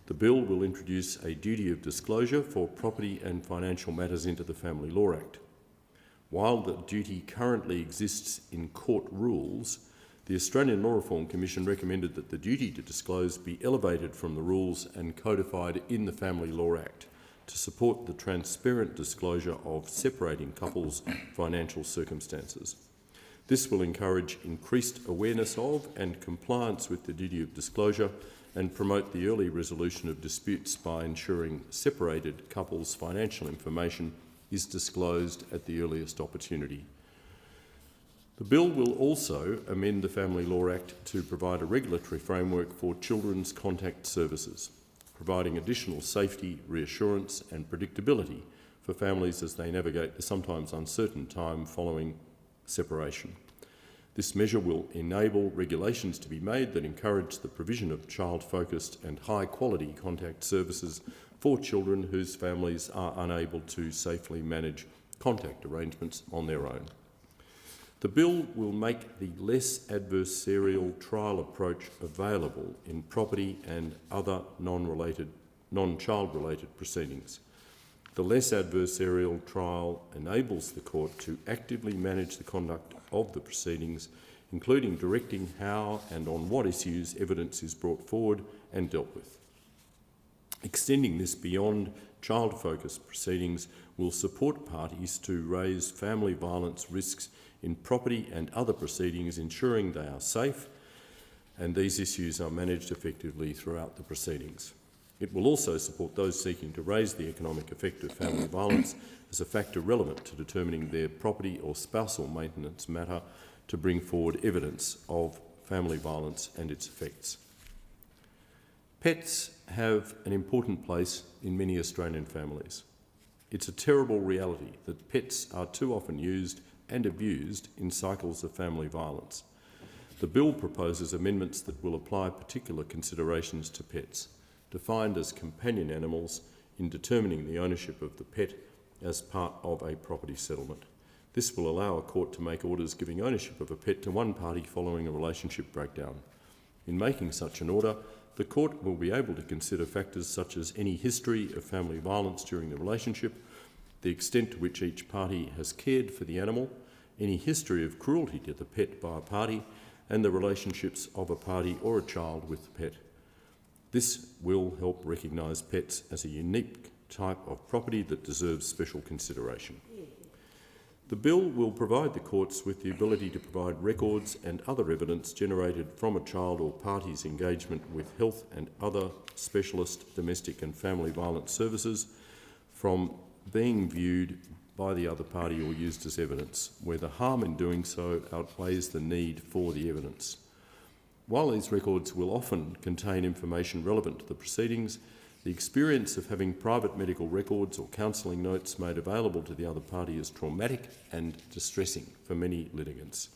The bill will introduce a duty of disclosure for property and financial matters into the Family Law Act. While the duty currently exists in court rules, the Australian Law Reform Commission recommended that the duty to disclose be elevated from the rules and codified in the Family Law Act to support the transparent disclosure of separating couples' financial circumstances. This will encourage increased awareness of and compliance with the duty of disclosure and promote the early resolution of disputes by ensuring separated couples' financial information is disclosed at the earliest opportunity. The bill will also amend the Family Law Act to provide a regulatory framework for children's contact services, providing additional safety, reassurance and predictability for families as they navigate the sometimes uncertain time following separation. This measure will enable regulations to be made that encourage the provision of child-focused and high-quality contact services for children whose families are unable to safely manage contact arrangements on their own. The bill will make the less adversarial trial approach available in property and other non-child-related proceedings. The less adversarial trial enables the court to actively manage the conduct of the proceedings, including directing how and on what issues evidence is brought forward and dealt with. Extending this beyond child-focused proceedings will support parties to raise family violence risks in property and other proceedings, ensuring they are safe and these issues are managed effectively throughout the proceedings. It will also support those seeking to raise the economic effect of family violence as a factor relevant to determining their property or spousal maintenance matter to bring forward evidence of family violence and its effects. Pets have an important place in many Australian families. It's a terrible reality that pets are too often used and abused in cycles of family violence. The bill proposes amendments that will apply particular considerations to pets, defined as companion animals in determining the ownership of the pet as part of a property settlement. This will allow a court to make orders giving ownership of a pet to one party following a relationship breakdown. In making such an order, the court will be able to consider factors such as any history of family violence during the relationship, the extent to which each party has cared for the animal, any history of cruelty to the pet by a party, and the relationships of a party or a child with the pet. This will help recognise pets as a unique type of property that deserves special consideration. The bill will provide the courts with the ability to provide records and other evidence generated from a child or party's engagement with health and other specialist domestic and family violence services from being viewed by the other party or used as evidence, where the harm in doing so outweighs the need for the evidence. While these records will often contain information relevant to the proceedings, the experience of having private medical records or counselling notes made available to the other party is traumatic and distressing for many litigants.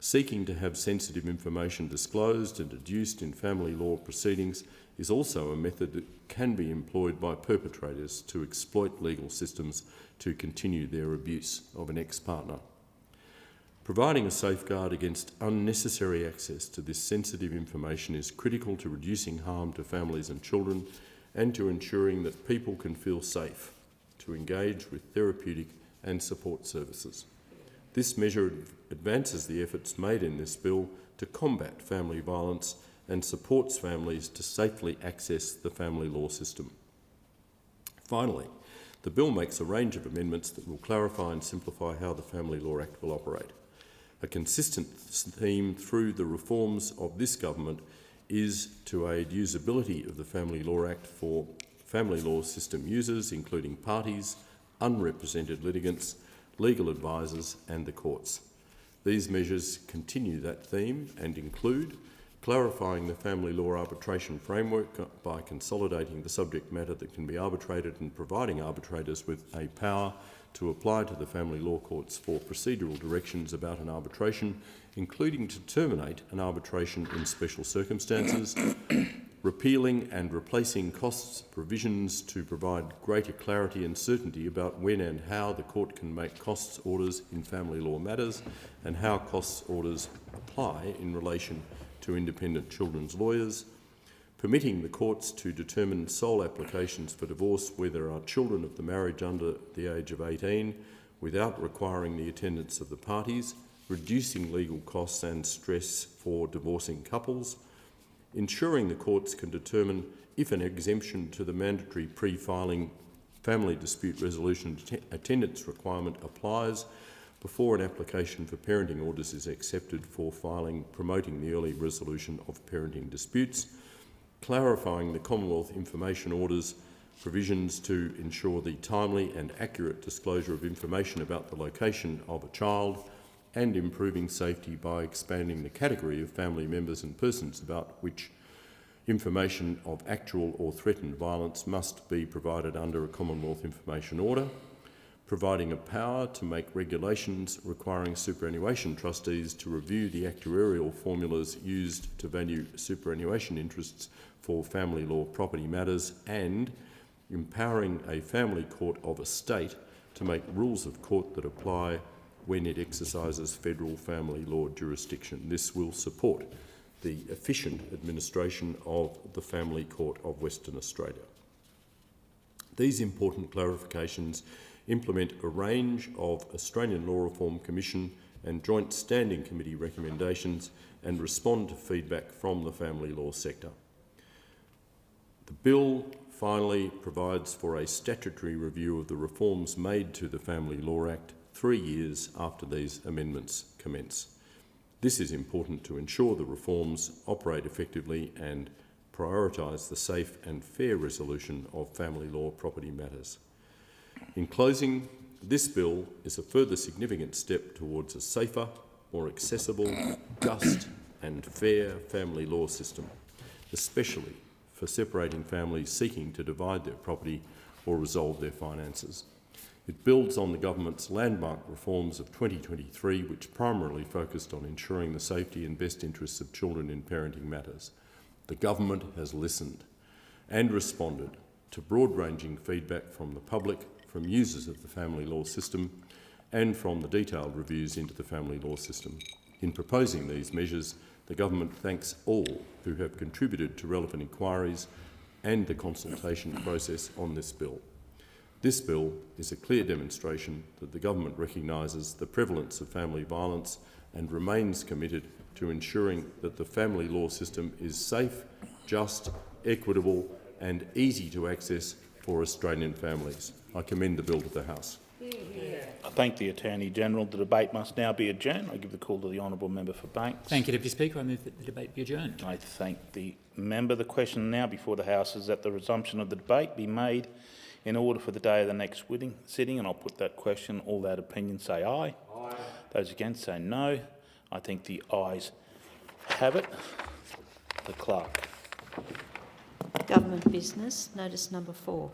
Seeking to have sensitive information disclosed and deduced in family law proceedings is also a method that can be employed by perpetrators to exploit legal systems to continue their abuse of an ex-partner. Providing a safeguard against unnecessary access to this sensitive information is critical to reducing harm to families and children and to ensuring that people can feel safe to engage with therapeutic and support services. This measure advances the efforts made in this bill to combat family violence and supports families to safely access the family law system. Finally, the bill makes a range of amendments that will clarify and simplify how the Family Law Act will operate. A consistent theme through the reforms of this government is to aid usability of the Family Law Act for family law system users, including parties, unrepresented litigants, legal advisors and the courts. These measures continue that theme and include clarifying the family law arbitration framework by consolidating the subject matter that can be arbitrated and providing arbitrators with a power to apply to the family law courts for procedural directions about an arbitration, including to terminate an arbitration in special circumstances, repealing and replacing costs provisions to provide greater clarity and certainty about when and how the court can make costs orders in family law matters and how costs orders apply in relation to independent children's lawyers, permitting the courts to determine sole applications for divorce where there are children of the marriage under the age of 18 without requiring the attendance of the parties, reducing legal costs and stress for divorcing couples, ensuring the courts can determine if an exemption to the mandatory pre-filing family dispute resolution attendance requirement applies before an application for parenting orders is accepted for filing promoting the early resolution of parenting disputes, clarifying the Commonwealth Information Orders provisions to ensure the timely and accurate disclosure of information about the location of a child, and improving safety by expanding the category of family members and persons about which information of actual or threatened violence must be provided under a Commonwealth Information Order, providing a power to make regulations requiring superannuation trustees to review the actuarial formulas used to value superannuation interests for family law property matters, and empowering a family court of a state to make rules of court that apply when it exercises federal family law jurisdiction. This will support the efficient administration of the Family Court of Western Australia. These important clarifications implement a range of Australian Law Reform Commission and Joint Standing Committee recommendations and respond to feedback from the family law sector. The bill finally provides for a statutory review of the reforms made to the Family Law Act 3 years after these amendments commence. This is important to ensure the reforms operate effectively and prioritise the safe and fair resolution of family law property matters. In closing, this bill is a further significant step towards a safer, more accessible, just and fair family law system, especially for separating families seeking to divide their property or resolve their finances. It builds on the government's landmark reforms of 2023, which primarily focused on ensuring the safety and best interests of children in parenting matters. The government has listened and responded to broad-ranging feedback from the public, from users of the family law system, and from the detailed reviews into the family law system. In proposing these measures, the Government thanks all who have contributed to relevant inquiries and the consultation process on this bill. This bill is a clear demonstration that the Government recognises the prevalence of family violence and remains committed to ensuring that the family law system is safe, just, equitable and easy to access for Australian families. I commend the bill to the House. I thank the Attorney-General. The debate must now be adjourned. I give the call to the honourable member for Banks. Thank you, Deputy Speaker. I move that the debate be adjourned. I thank the member. The question now before the House is that the resumption of the debate be made in order for the day of the next sitting, and I'll put that question. All that opinion say aye. Aye. Those against say no. I think the ayes have it. The Clerk. Government business, notice number 4.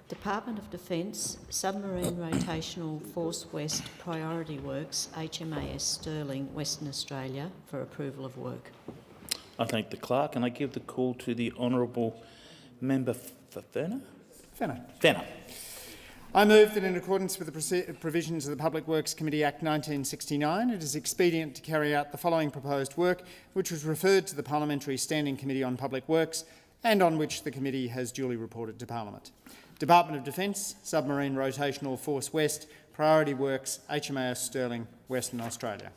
Department of Defence, Submarine Rotational Force West Priority Works, HMAS Stirling, Western Australia, for approval of work. I thank the Clerk, and I give the call to the honourable member for Fenner. Fenner. I move that in accordance with the provisions of the Public Works Committee Act 1969, it is expedient to carry out the following proposed work, which was referred to the Parliamentary Standing Committee on Public Works and on which the committee has duly reported to Parliament. Department of Defence, Submarine Rotational Force West, Priority Works, HMAS Stirling, Western Australia.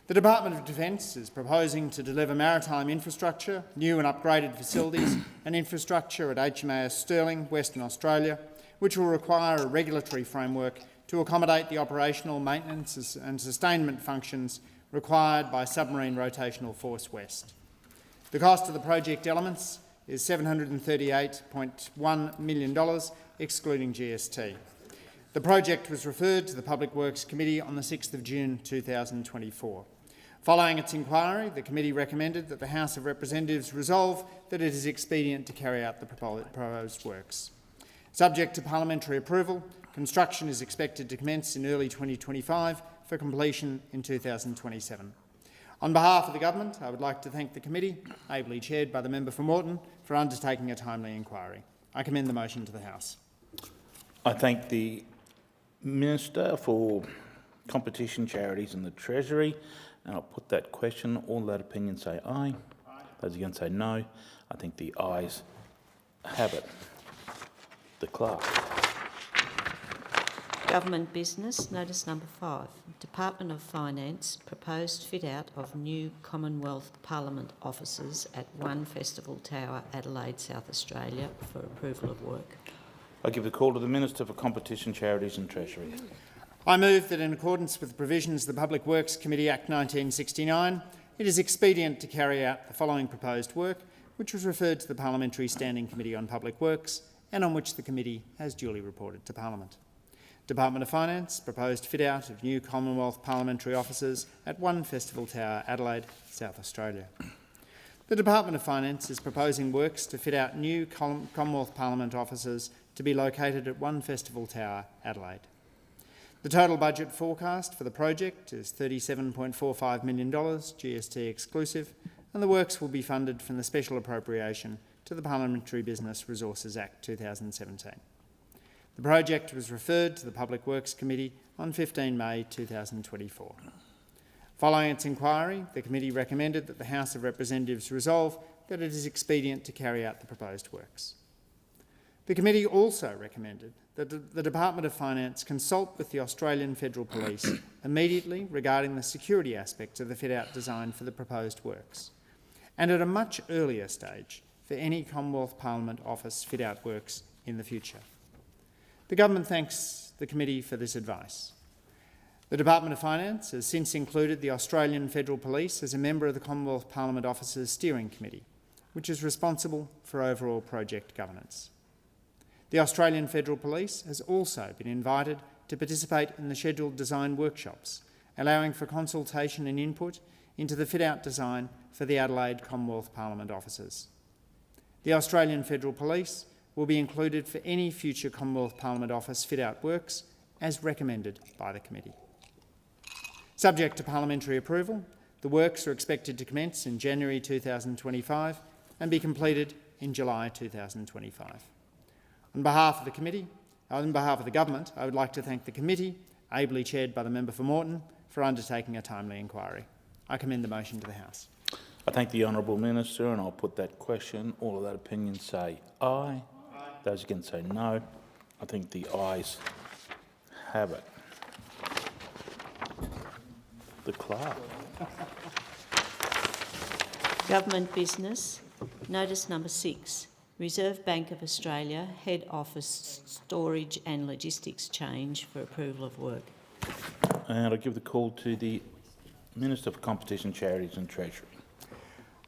The Department of Defence is proposing to deliver maritime infrastructure, new and upgraded facilities and infrastructure at HMAS Stirling, Western Australia, which will require a regulatory framework to accommodate the operational, maintenance and sustainment functions required by Submarine Rotational Force West. The cost of the project elements is $738.1 million, excluding GST. The project was referred to the Public Works Committee on the 6th of June 2024. Following its inquiry, the committee recommended that the House of Representatives resolve that it is expedient to carry out the proposed works. Subject to parliamentary approval, construction is expected to commence in early 2025 for completion in 2027. On behalf of the Government, I would like to thank the committee, ably chaired by the member for Moreton, for undertaking a timely inquiry. I commend the motion to the House. I thank the Minister for Competition, Charities and the Treasury, and I'll put that question. All that opinion say aye. Aye. Those against say no. I think the ayes have it. The Clerk. Government business, notice number 5. Department of Finance, proposed fit-out of new Commonwealth Parliament offices at One Festival Tower, Adelaide, South Australia, for approval of work. I give the call to the Minister for Competition, Charities and Treasury. I move that in accordance with the provisions of the Public Works Committee Act 1969, it is expedient to carry out the following proposed work, which was referred to the Parliamentary Standing Committee on Public Works and on which the committee has duly reported to Parliament. Department of Finance, proposed fit-out of new Commonwealth Parliamentary offices at One Festival Tower, Adelaide, South Australia. The Department of Finance is proposing works to fit out new Commonwealth Parliament offices to be located at One Festival Tower, Adelaide. The total budget forecast for the project is $37.45 million, GST exclusive, and the works will be funded from the special appropriation to the Parliamentary Business Resources Act 2017. The project was referred to the Public Works Committee on 15 May 2024. Following its inquiry, the committee recommended that the House of Representatives resolve that it is expedient to carry out the proposed works. The committee also recommended that the Department of Finance consult with the Australian Federal Police immediately regarding the security aspects of the fit-out design for the proposed works, and at a much earlier stage for any Commonwealth Parliament office fit-out works in the future. The Government thanks the committee for this advice. The Department of Finance has since included the Australian Federal Police as a member of the Commonwealth Parliament Officers Steering Committee, which is responsible for overall project governance. The Australian Federal Police has also been invited to participate in the scheduled design workshops, allowing for consultation and input into the fit-out design for the Adelaide Commonwealth Parliament offices. The Australian Federal Police will be included for any future Commonwealth Parliament office fit-out works as recommended by the committee. Subject to parliamentary approval, the works are expected to commence in January 2025 and be completed in July 2025. On behalf of the government, I would like to thank the committee, ably chaired by the member for Moreton, for undertaking a timely inquiry. I commend the motion to the House. I thank the Honourable Minister, and I'll put that question. All of that opinion say aye. Those against say no. I think the ayes have it. The clerk. Government business. Notice number 6. Reserve Bank of Australia Head Office Storage and Logistics change for approval of work. And I give the call to the Minister for Competition, Charities and Treasury.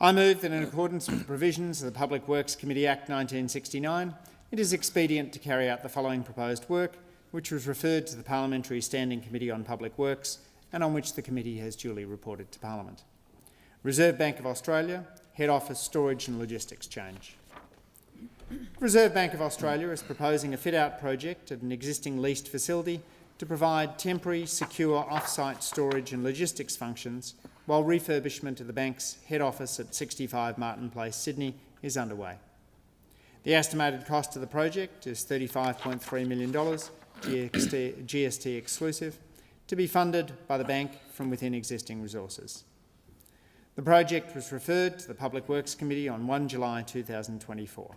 I move that in accordance with the provisions of the Public Works Committee Act 1969, it is expedient to carry out the following proposed work, which was referred to the Parliamentary Standing Committee on Public Works and on which the committee has duly reported to Parliament. Reserve Bank of Australia Head Office Storage and Logistics change. Reserve Bank of Australia is proposing a fit-out project at an existing leased facility to provide temporary, secure off-site storage and logistics functions while refurbishment of the bank's head office at 65 Martin Place, Sydney is underway. The estimated cost of the project is $35.3 million, GST exclusive, to be funded by the bank from within existing resources. The project was referred to the Public Works Committee on 1 July 2024.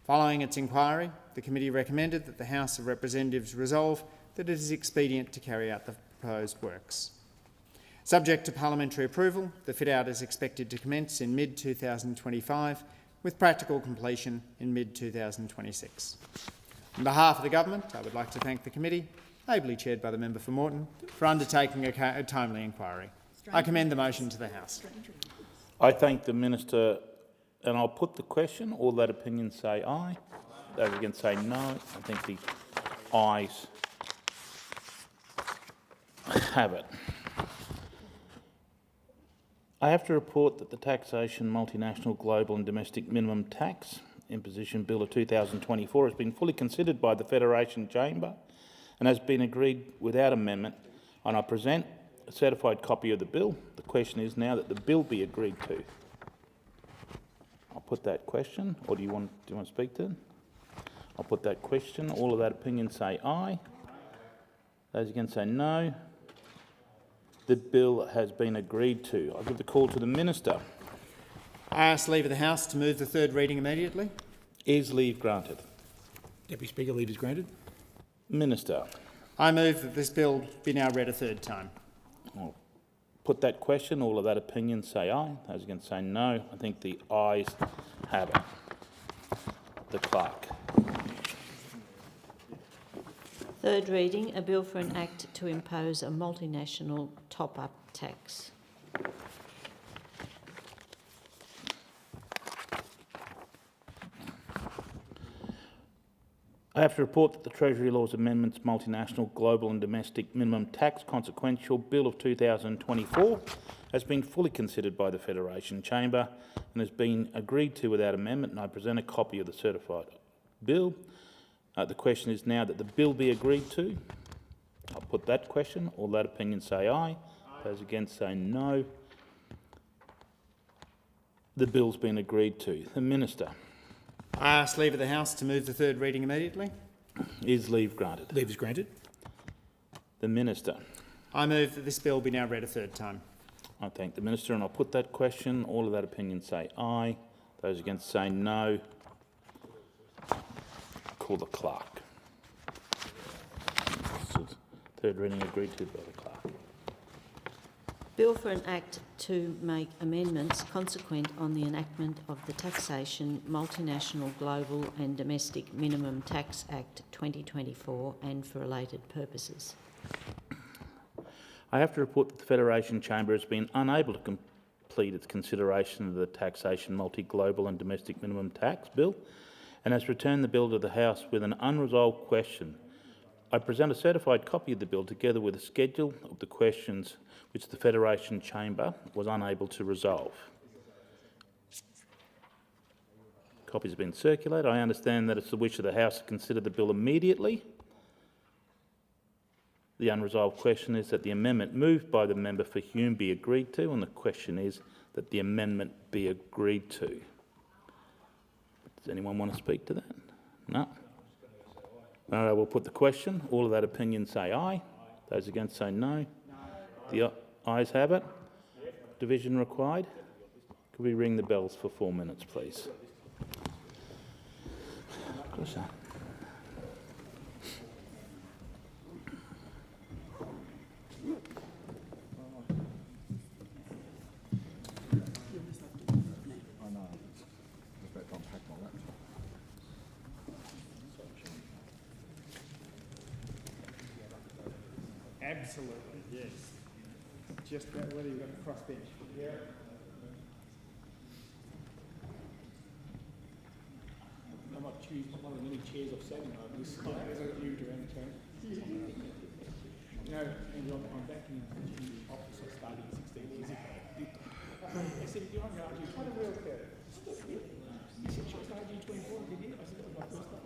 Following its inquiry, the committee recommended that the House of Representatives resolve that it is expedient to carry out the proposed works. Subject to parliamentary approval, the fit-out is expected to commence in mid-2025, with practical completion in mid-2026. On behalf of the government, I would like to thank the committee, ably chaired by the member for Moreton, for undertaking a timely inquiry. I commend the motion to the House. I thank the Minister, and I'll put the question. All that opinion say aye. Those against say no. I think the ayes have it. I have to report that the Taxation, Multinational, Global and Domestic Minimum Tax Imposition Bill of 2024 has been fully considered by the Federation Chamber and has been agreed without amendment, and I present a certified copy of the bill. The question is now that the bill be agreed to. I'll put that question, or do you want to speak to it? I'll put that question. All of that opinion say aye. Those against say no. The bill has been agreed to. I'll give the call to the Minister. I ask leave of the House to move the third reading immediately. Is leave granted? Deputy Speaker, leave is granted. Minister. I move that this bill be now read a third time. I'll put that question. All of that opinion say aye. Those against say no. I think the ayes have it. The clerk. Third reading, a bill for an act to impose a multinational top-up tax. I have to report that the Treasury Laws Amendments Multinational, Global and Domestic Minimum Tax Consequential Bill of 2024 has been fully considered by the Federation Chamber and has been agreed to without amendment, and I present a copy of the certified bill. The question is now that the bill be agreed to. I'll put that question. All that opinion say aye. Those against say no. The bill's been agreed to. The Minister. I ask leave of the House to move the third reading immediately. Is leave granted? Leave is granted. The Minister. I move that this bill be now read a third time. I thank the Minister, and I'll put that question. All of that opinion say aye. Those against say no. Call the clerk. Third reading agreed to by the clerk. Bill for an act to make amendments consequent on the enactment of the Taxation, Multinational, Global and Domestic Minimum Tax Act 2024 and for related purposes. I have to report that the Federation Chamber has been unable to complete its consideration of the Taxation, Multi-Global and Domestic Minimum Tax Bill and has returned the bill to the House with an unresolved question. I present a certified copy of the bill together with a schedule of the questions which the Federation Chamber was unable to resolve. Copies have been circulated. I understand that it's the wish of the House to consider the bill immediately. The unresolved question is that the amendment moved by the member for Hume be agreed to, and the question is that the amendment be agreed to. Does anyone want to speak to that? No? We'll put the question. All of that opinion say aye. Those against say no. The ayes have it. Division required. Could we ring the bells for 4 minutes, please? Of course, sir. Absolutely, yes. Just about whether you've got a crossbench. Yeah. I might choose one of the many chairs I've sat in over this time as I moved around the town. You know, Andrew, I'm back in the office I started 16 years ago. I said, you're on your RG24. What a real curve. He said, should I RG24? Did you? I said, that's my first time.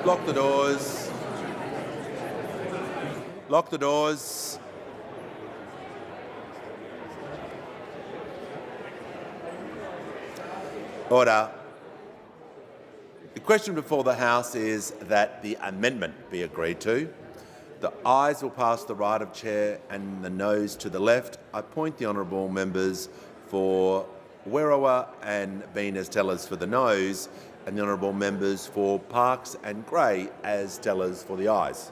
Lock the doors. Lock the doors. Order. The question before the House is that the amendment be agreed to. The ayes will pass to the right of chair and the noes to the left. I point the honourable members for Werriwa and Bean as tellers for the noes, and the honourable members for Parkes and Gray as tellers for the ayes.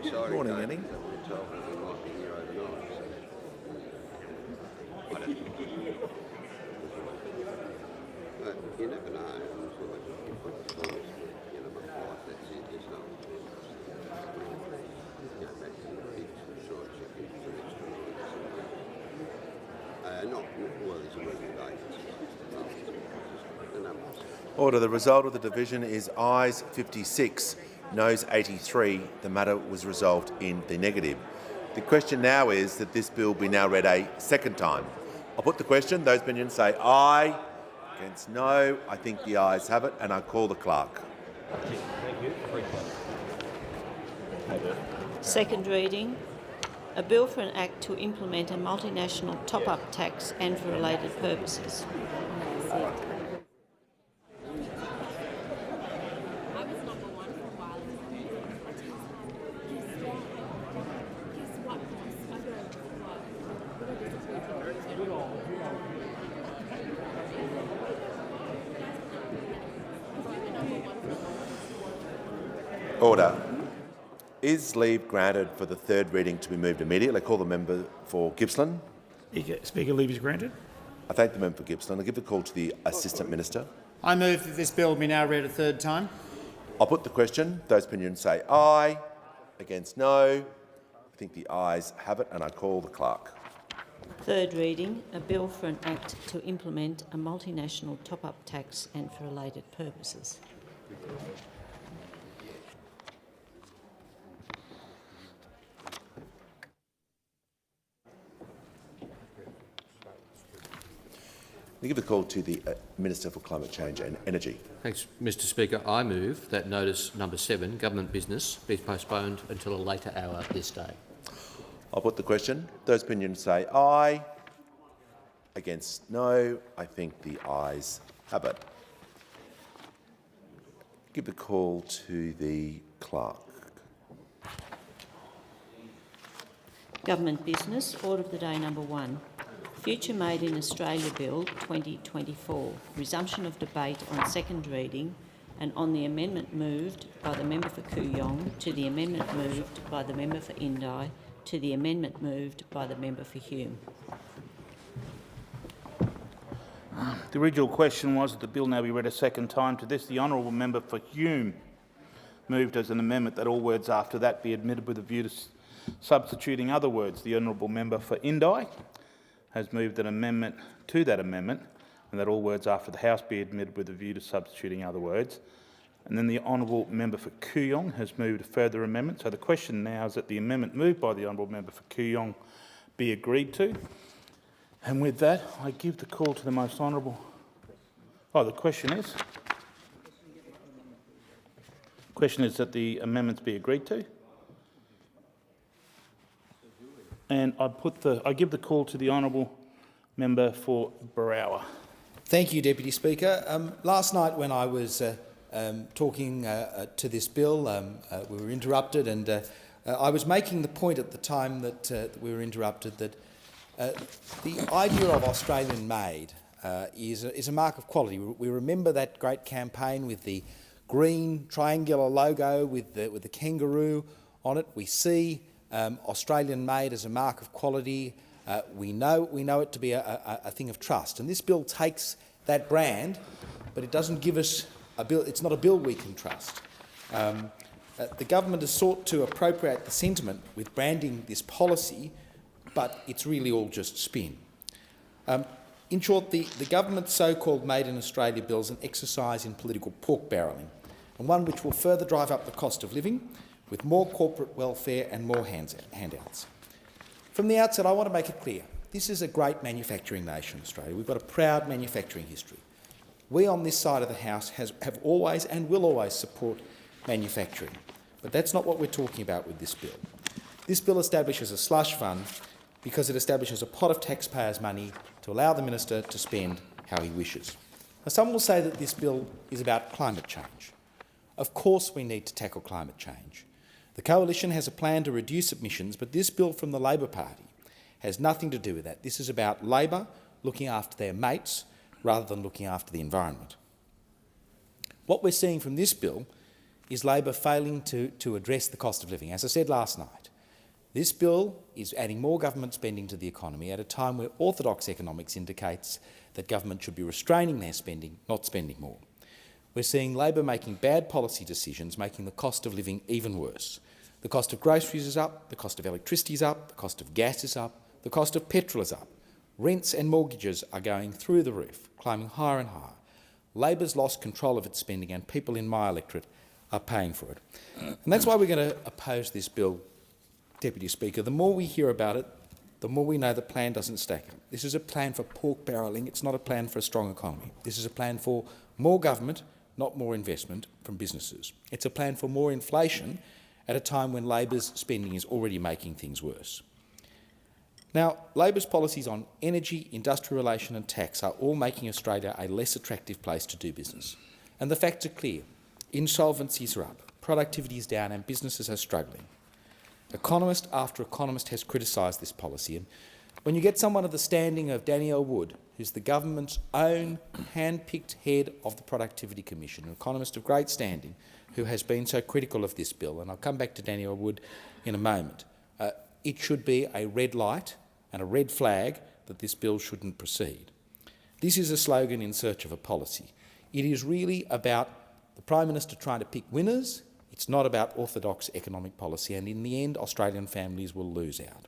Good morning, Annie. You never know. Order. The result of the division is ayes 56, noes 83. The matter was resolved in the negative. The question now is that this bill be now read a second time. I'll put the question. Those opinions say aye. Against no. I think the ayes have it, and I call the clerk. Second reading. A bill for an act to implement a multinational top-up tax and for related purposes. Order. Is leave granted for the third reading to be moved immediately? I call the member for Gippsland. Speaker, leave is granted. I thank the member for Gippsland. I give the call to the Assistant Minister. I move that this bill be now read a third time. I'll put the question. Those opinions say aye. Against no. I think the ayes have it, and I call the clerk. Third reading. A bill for an act to implement a multinational top-up tax and for related purposes. I give the call to the Minister for Climate Change and Energy. Thanks, Mr Speaker. I move that notice number 7, government business, be postponed until a later hour this day. I'll put the question. Those opinions say aye. Against no. I think the ayes have it. Give the call to the clerk. Government business. Order of the day number 1. Future Made in Australia Bill 2024. Resumption of debate on second reading and on the amendment moved by the member for Kooyong to the amendment moved by the member for Indi to the amendment moved by the member for Hume. The original question was that the bill now be read a second time. To this, the honourable member for Hume moved as an amendment that all words after that be admitted with a view to substituting other words. The honourable member for Indi has moved an amendment to that amendment and that all words after the House be admitted with a view to substituting other words. And then the honourable member for Kooyong has moved a further amendment. So the question now is that the amendment moved by the honourable member for Kooyong be agreed to. And with that, I give the call to the most honourable... Oh, the question is? The question is that the amendments be agreed to. And I give the call to the honourable member for Berowra. Thank you, Deputy Speaker. Last night when I was talking to this bill, we were interrupted and I was making the point at the time that we were interrupted that the idea of Australian-made is a mark of quality. We remember that great campaign with the green triangular logo with the kangaroo on it. We see Australian-made as a mark of quality. We know it to be a thing of trust. And this bill takes that brand, but it doesn't give us a bill. It's not a bill we can trust. The government has sought to appropriate the sentiment with branding this policy, but it's really all just spin. In short, the government's so-called Made in Australia bill is an exercise in political pork barrelling, and one which will further drive up the cost of living with more corporate welfare and more handouts. From the outset, I want to make it clear, this is a great manufacturing nation, Australia. We've got a proud manufacturing history. We on this side of the House have always and will always support manufacturing. But that's not what we're talking about with this bill. This bill establishes a slush fund because it establishes a pot of taxpayers' money to allow the minister to spend how he wishes. Now, some will say that this bill is about climate change. Of course we need to tackle climate change. The Coalition has a plan to reduce emissions, but this bill from the Labor Party has nothing to do with that. This is about Labor looking after their mates rather than looking after the environment. What we're seeing from this bill is Labor failing to address the cost of living. As I said last night, this bill is adding more government spending to the economy at a time where orthodox economics indicates that government should be restraining their spending, not spending more. We're seeing Labor making bad policy decisions, making the cost of living even worse. The cost of groceries is up, the cost of electricity is up, the cost of gas is up, the cost of petrol is up. Rents and mortgages are going through the roof, climbing higher and higher. Labor's lost control of its spending and people in my electorate are paying for it. And that's why we're going to oppose this bill, Deputy Speaker. The more we hear about it, the more we know the plan doesn't stack up. This is a plan for pork barrelling. It's not a plan for a strong economy. This is a plan for more government, not more investment from businesses. It's a plan for more inflation at a time when Labor's spending is already making things worse. Now, Labor's policies on energy, industrial relation and tax are all making Australia a less attractive place to do business. And the facts are clear. Insolvencies are up, productivity is down and businesses are struggling. Economist after economist has criticised this policy, and when you get someone of the standing of Danielle Wood, who's the government's own hand-picked head of the Productivity Commission, an economist of great standing, who has been so critical of this bill, and I'll come back to Danielle Wood in a moment, it should be a red light and a red flag that this bill shouldn't proceed. This is a slogan in search of a policy. It is really about the Prime Minister trying to pick winners. It's not about orthodox economic policy, and in the end, Australian families will lose out.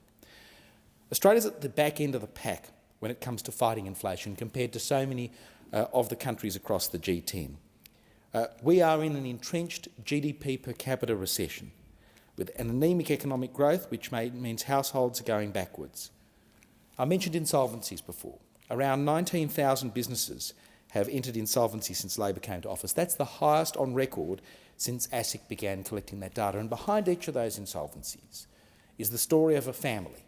Australia's at the back end of the pack when it comes to fighting inflation compared to so many of the countries across the G10. We are in an entrenched GDP per capita recession with an anaemic economic growth which means households are going backwards. I mentioned insolvencies before. Around 19,000 businesses have entered insolvency since Labor came to office. That's the highest on record since ASIC began collecting that data. And behind each of those insolvencies is the story of a family.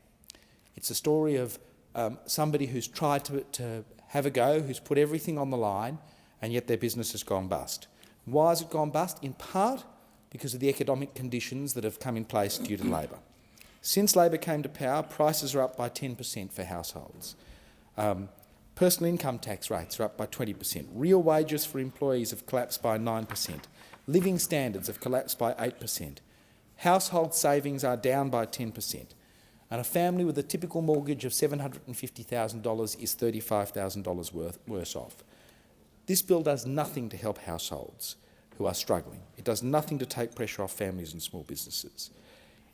It's a story of somebody who's tried to have a go, who's put everything on the line, and yet their business has gone bust. Why has it gone bust? In part because of the economic conditions that have come in place due to Labor. Since Labor came to power, prices are up by 10% for households. Personal income tax rates are up by 20%. Real wages for employees have collapsed by 9%. Living standards have collapsed by 8%. Household savings are down by 10%. And a family with a typical mortgage of $750,000 is $35,000 worse off. This bill does nothing to help households who are struggling. It does nothing to take pressure off families and small businesses.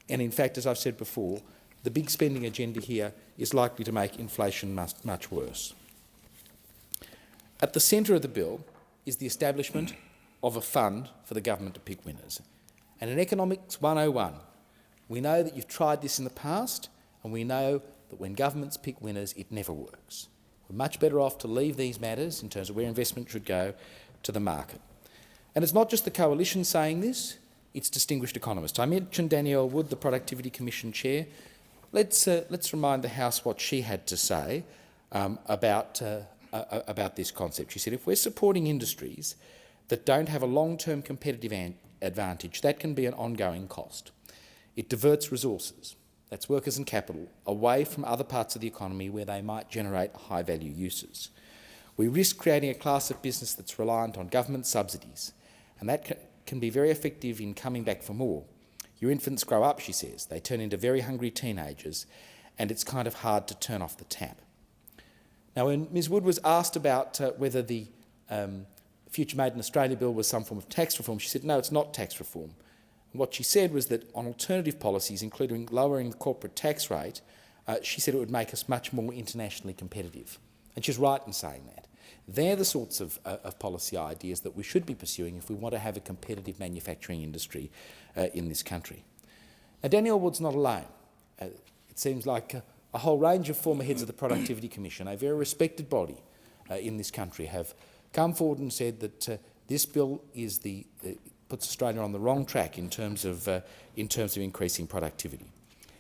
And in fact, as I've said before, the big spending agenda here is likely to make inflation much worse. At the centre of the bill is the establishment of a fund for the government to pick winners. And in Economics 101, we know that you've tried this in the past, and we know that when governments pick winners, it never works. We're much better off to leave these matters, in terms of where investment should go, to the market. And it's not just the Coalition saying this, it's distinguished economists. I mentioned Danielle Wood, the Productivity Commission Chair. Let's remind the House what she had to say about this concept. She said, if we're supporting industries that don't have a long-term competitive advantage, that can be an ongoing cost. It diverts resources, that's workers and capital, away from other parts of the economy where they might generate high-value uses. We risk creating a class of business that's reliant on government subsidies, and that can be very effective in coming back for more. Your infants grow up, she says. They turn into very hungry teenagers, and it's kind of hard to turn off the tap. Now, when Ms Wood was asked about whether the Future Made in Australia bill was some form of tax reform, she said, no, it's not tax reform. And what she said was that on alternative policies, including lowering the corporate tax rate, she said it would make us much more internationally competitive. And she's right in saying that. They're the sorts of policy ideas that we should be pursuing if we want to have a competitive manufacturing industry in this country. Now, Danielle Wood's not alone. It seems like a whole range of former heads of the Productivity Commission, a very respected body in this country, have come forward and said that this bill is puts Australia on the wrong track in terms of increasing productivity.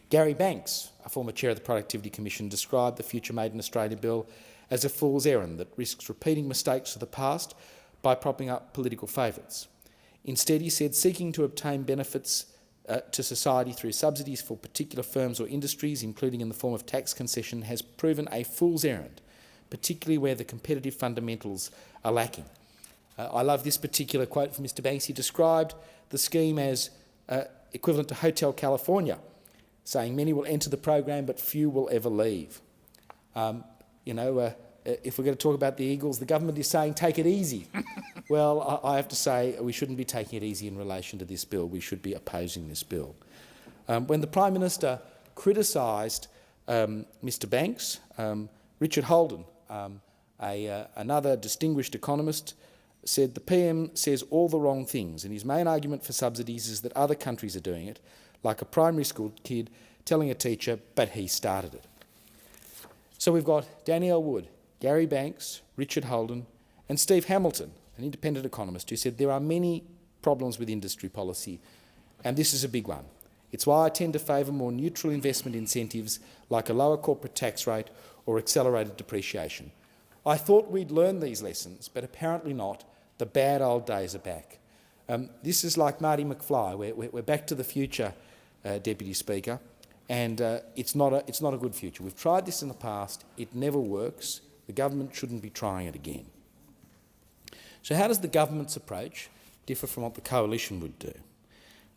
Gary Banks, a former chair of the Productivity Commission, described the Future Made in Australia bill as a fool's errand that risks repeating mistakes of the past by propping up political favourites. Instead, he said, seeking to obtain benefits to society through subsidies for particular firms or industries, including in the form of tax concession, has proven a fool's errand, particularly where the competitive fundamentals are lacking. I love this particular quote from Mr Banks. He described the scheme as equivalent to Hotel California, saying many will enter the program but few will ever leave. If we're going to talk about the Eagles, the government is saying take it easy. Well, I have to say we shouldn't be taking it easy in relation to this bill. We should be opposing this bill. When the Prime Minister criticised Mr Banks, Richard Holden, another distinguished economist, said the PM says all the wrong things, and his main argument for subsidies is that other countries are doing it, like a primary school kid telling a teacher, but he started it. So we've got Danielle Wood, Gary Banks, Richard Holden and Steve Hamilton, an independent economist, who said there are many problems with industry policy, and this is a big one. It's why I tend to favour more neutral investment incentives like a lower corporate tax rate or accelerated depreciation. I thought we'd learned these lessons, but apparently not. The bad old days are back. This is like Marty McFly. We're back to the future, Deputy Speaker, and it's not a good future. We've tried this in the past. It never works. The government shouldn't be trying it again. So how does the government's approach differ from what the coalition would do?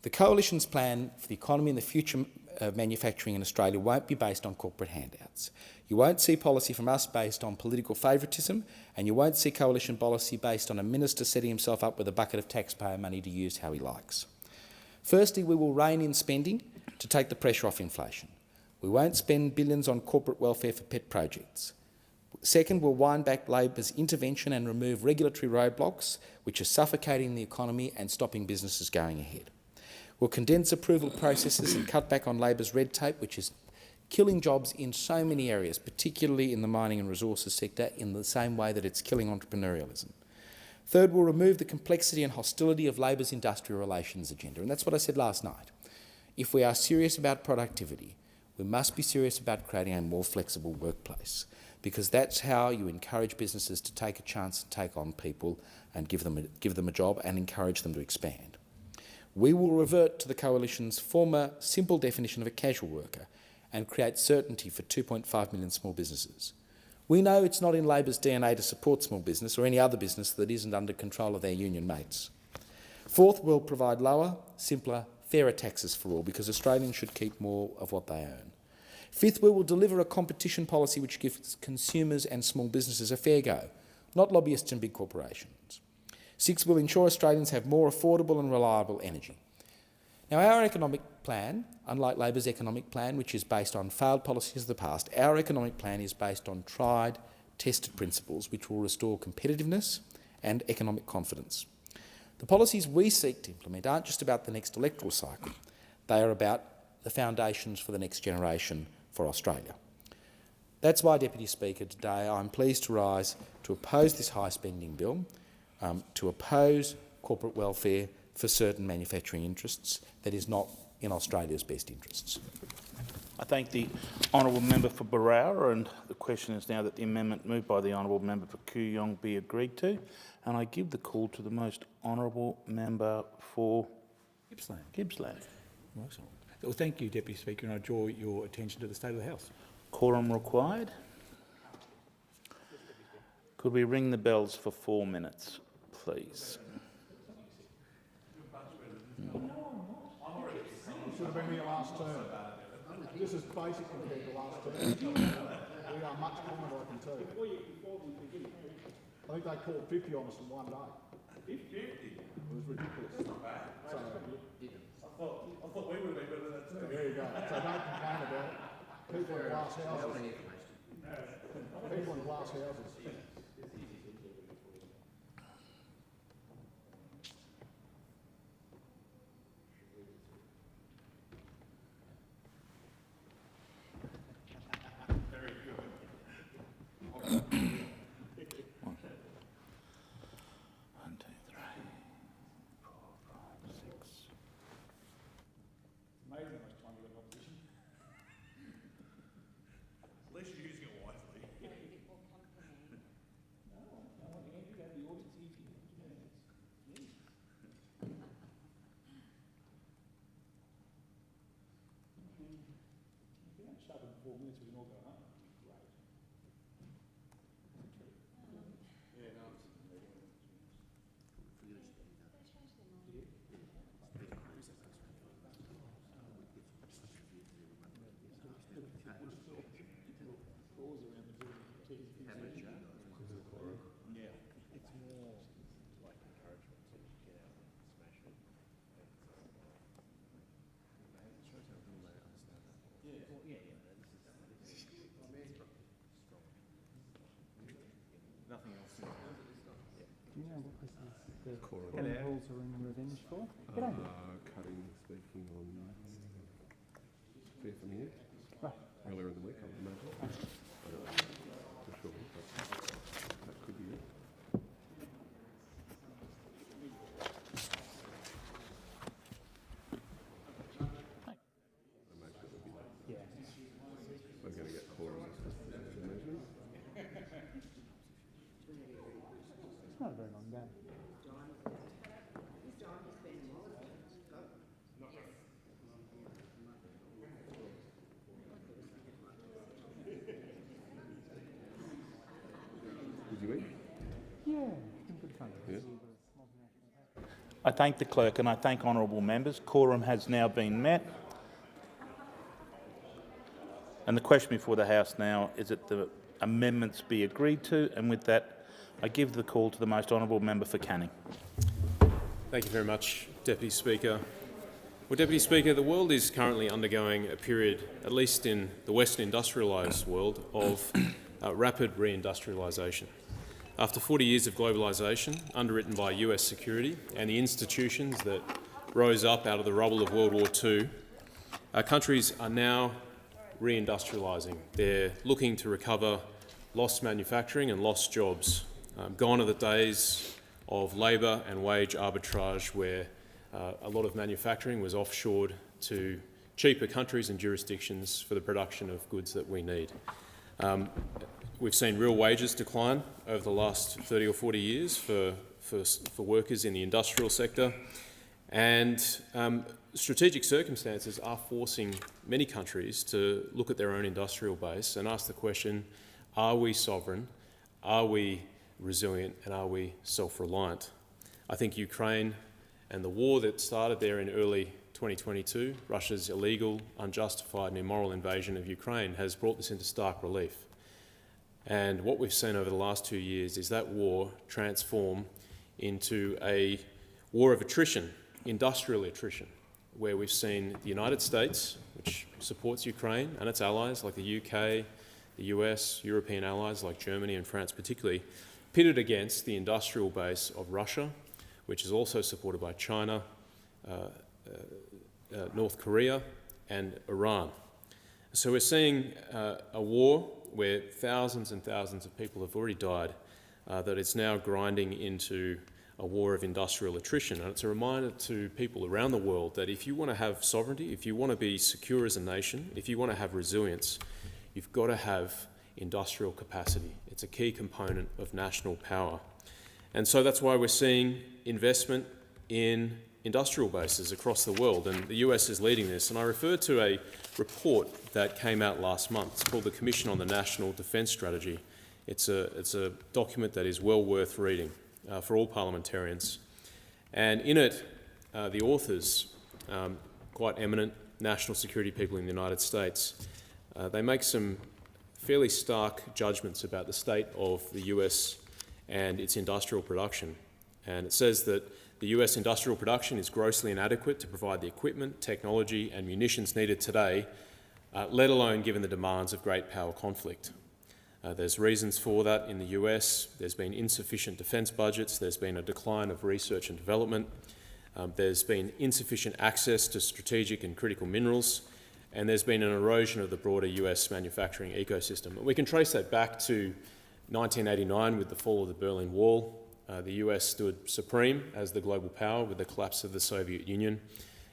The coalition's plan for the economy and the future of manufacturing in Australia won't be based on corporate handouts. You won't see policy from us based on political favouritism, and you won't see coalition policy based on a minister setting himself up with a bucket of taxpayer money to use how he likes. Firstly, we will rein in spending to take the pressure off inflation. We won't spend billions on corporate welfare for pet projects. Second, we'll wind back Labor's intervention and remove regulatory roadblocks which are suffocating the economy and stopping businesses going ahead. We'll condense approval processes and cut back on Labor's red tape, which is killing jobs in so many areas, particularly in the mining and resources sector, in the same way that it's killing entrepreneurialism. Third, we'll remove the complexity and hostility of Labor's industrial relations agenda, and that's what I said last night. If we are serious about productivity, we must be serious about creating a more flexible workplace, because that's how you encourage businesses to take a chance and take on people and give them a job and encourage them to expand. We will revert to the Coalition's former simple definition of a casual worker and create certainty for 2.5 million small businesses. We know it's not in Labor's DNA to support small business or any other business that isn't under control of their union mates. Fourth, we'll provide lower, simpler, fairer taxes for all, because Australians should keep more of what they own. Fifth, we will deliver a competition policy which gives consumers and small businesses a fair go, not lobbyists and big corporations. Sixth, we'll ensure Australians have more affordable and reliable energy. Now, our economic plan, unlike Labor's economic plan, which is based on failed policies of the past, our economic plan is based on tried, tested principles which will restore competitiveness and economic confidence. The policies we seek to implement aren't just about the next electoral cycle. They are about the foundations for the next generation for Australia. That's why, Deputy Speaker, today I'm pleased to rise to oppose this high spending bill, to oppose corporate welfare for certain manufacturing interests that is not in Australia's best interests. I thank the honourable member for Barrow, and the question is now that the amendment moved by the honourable member for Kooyong be agreed to, and I give the call to the most honourable member for Gippsland. Gippsland. Well, thank you, Deputy Speaker, and I draw your attention to the state of the House. Quorum required. Could we ring the bells for 4 minutes, please? Should have been here last term. This is basic compared to last term. We are much kinder, I can tell you. I think they called 50 on us in one day. 50? It was ridiculous. That's not bad. So, I thought we would have been better than that too. There you go. So don't complain about it. People in glass houses. People in glass houses. Do you know what this is? The rules are in revenge for? Cutting, speaking on fair from here. Right. Earlier in the week, I would imagine. I don't know for sure, but that could be it. We're going to get quorum. It's not a very long day. Did you eat? Yeah, it's been good fun. Yeah. I thank the clerk and I thank honourable members. Quorum has now been met. And the question before the House now is that the amendments be agreed to, and with that I give the call to the most honourable member for Canning. Thank you very much, Deputy Speaker. Well, Deputy Speaker, the world is currently undergoing a period, at least in the Western industrialised world, of rapid reindustrialisation. After 40 years of globalisation, underwritten by US security and the institutions that rose up out of the rubble of World War II, our countries are now reindustrialising. They're looking to recover lost manufacturing and lost jobs. Gone are the days of labour and wage arbitrage where a lot of manufacturing was offshored to cheaper countries and jurisdictions for the production of goods that we need. We've seen real wages decline over the last 30 or 40 years for workers in the industrial sector, and strategic circumstances are forcing many countries to look at their own industrial base and ask the question, are we sovereign, are we resilient, and are we self-reliant? I think Ukraine and the war that started there in early 2022, Russia's illegal, unjustified and immoral invasion of Ukraine, has brought this into stark relief. And what we've seen over the last 2 years is that war transform into a war of attrition, industrial attrition, where we've seen the United States, which supports Ukraine and its allies like the UK, the US, European allies like Germany and France particularly, pitted against the industrial base of Russia, which is also supported by China, North Korea and Iran. So we're seeing a war where thousands and thousands of people have already died, that it's now grinding into a war of industrial attrition. And it's a reminder to people around the world that if you want to have sovereignty, if you want to be secure as a nation, if you want to have resilience, you've got to have industrial capacity. It's a key component of national power. And so that's why we're seeing investment in industrial bases across the world, and the US is leading this. And I refer to a report that came out last month. It's called the Commission on the National Defence Strategy. It's a document that is well worth reading for all parliamentarians. And in it, the authors, quite eminent national security people in the United States, they make some fairly stark judgments about the state of the US and its industrial production. And it says that the US industrial production is grossly inadequate to provide the equipment, technology and munitions needed today, let alone given the demands of great power conflict. There's reasons for that in the US. There's been insufficient defence budgets, there's been a decline of research and development, there's been insufficient access to strategic and critical minerals, and there's been an erosion of the broader US manufacturing ecosystem. We can trace that back to 1989 with the fall of the Berlin Wall. The US stood supreme as the global power with the collapse of the Soviet Union,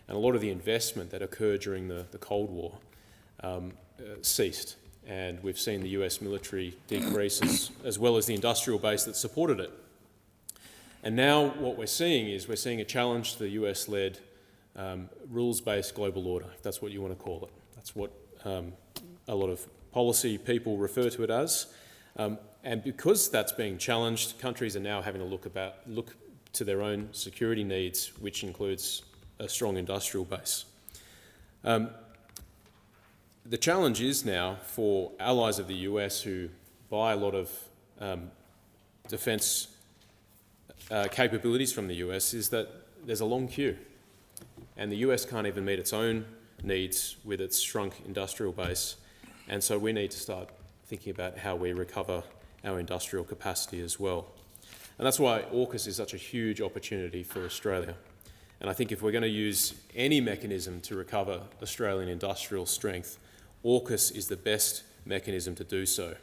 and a lot of the investment that occurred during the Cold War ceased. And we've seen the US military decrease as well as the industrial base that supported it. And now what we're seeing a challenge to the US-led rules-based global order, if that's what you want to call it. That's what a lot of policy people refer to it as. And because that's being challenged, countries are now having to look to their own security needs, which includes a strong industrial base. The challenge is now for allies of the US who buy a lot of defence capabilities from the US is that there's a long queue, and the US can't even meet its own needs with its shrunk industrial base, and so we need to start thinking about how we recover our industrial capacity as well. And that's why AUKUS is such a huge opportunity for Australia. And I think if we're going to use any mechanism to recover Australian industrial strength, AUKUS is the best mechanism to do so.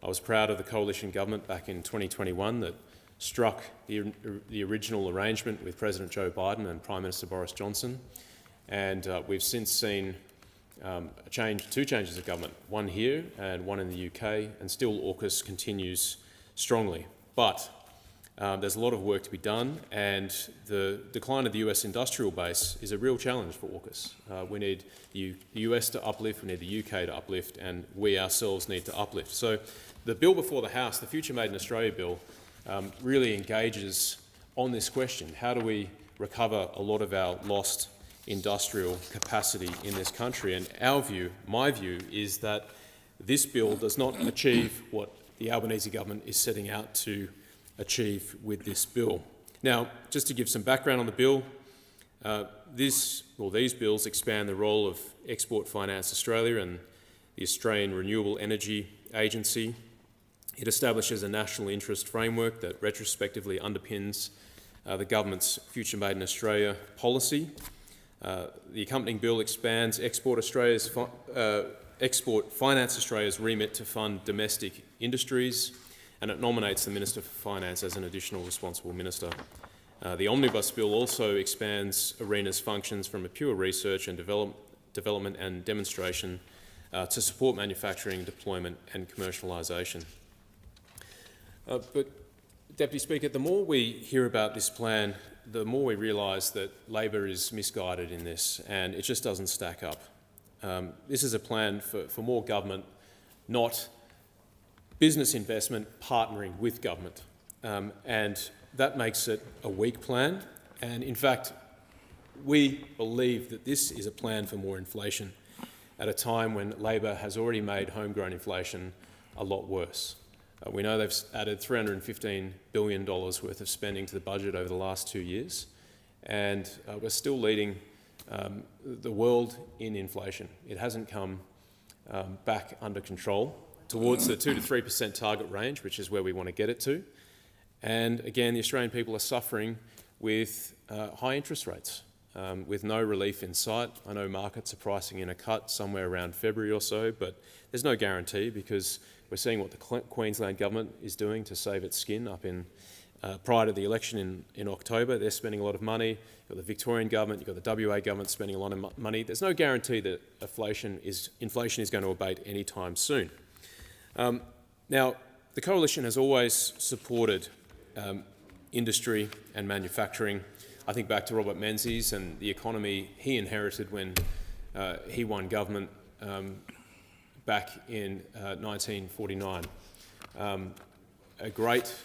I was proud of the coalition government back in 2021 that struck the original arrangement with President Joe Biden and Prime Minister Boris Johnson, and we've since seen two changes of government, one here and one in the UK, and still AUKUS continues strongly. But there's a lot of work to be done, and the decline of the US industrial base is a real challenge for AUKUS. We need the US to uplift, we need the UK to uplift, and we ourselves need to uplift. So the bill before the House, the Future Made in Australia bill, really engages on this question. How do we recover a lot of our lost industrial capacity in this country? And our view, my view, is that this bill does not achieve what the Albanese government is setting out to achieve with this bill. Now, just to give some background on the bill, these bills expand the role of Export Finance Australia and the Australian Renewable Energy Agency. It establishes a national interest framework that retrospectively underpins the government's Future Made in Australia policy. The accompanying bill expands Export Finance Australia's remit to fund domestic industries, and it nominates the Minister for Finance as an additional responsible minister. The Omnibus Bill also expands ARENA's functions from a pure research and development and demonstration to support manufacturing, deployment and commercialisation. But, Deputy Speaker, the more we hear about this plan, the more we realise that Labor is misguided in this, and it just doesn't stack up. This is a plan for more government, not business investment partnering with government. And that makes it a weak plan. And in fact, we believe that this is a plan for more inflation at a time when Labor has already made homegrown inflation a lot worse. We know they've added $315 billion worth of spending to the budget over the last 2 years, and we're still leading the world in inflation. It hasn't come back under control towards the 2 to 3% target range, which is where we want to get it to. And again, the Australian people are suffering with high interest rates, with no relief in sight. I know markets are pricing in a cut somewhere around February or so, but there's no guarantee because we're seeing what the Queensland government is doing to save its skin up in prior to the election in October. They're spending a lot of money. You've got the Victorian government, you've got the WA government spending a lot of money. There's no guarantee that inflation is going to abate anytime soon. Now, the Coalition has always supported industry and manufacturing. I think back to Robert Menzies and the economy he inherited when he won government back in 1949. A great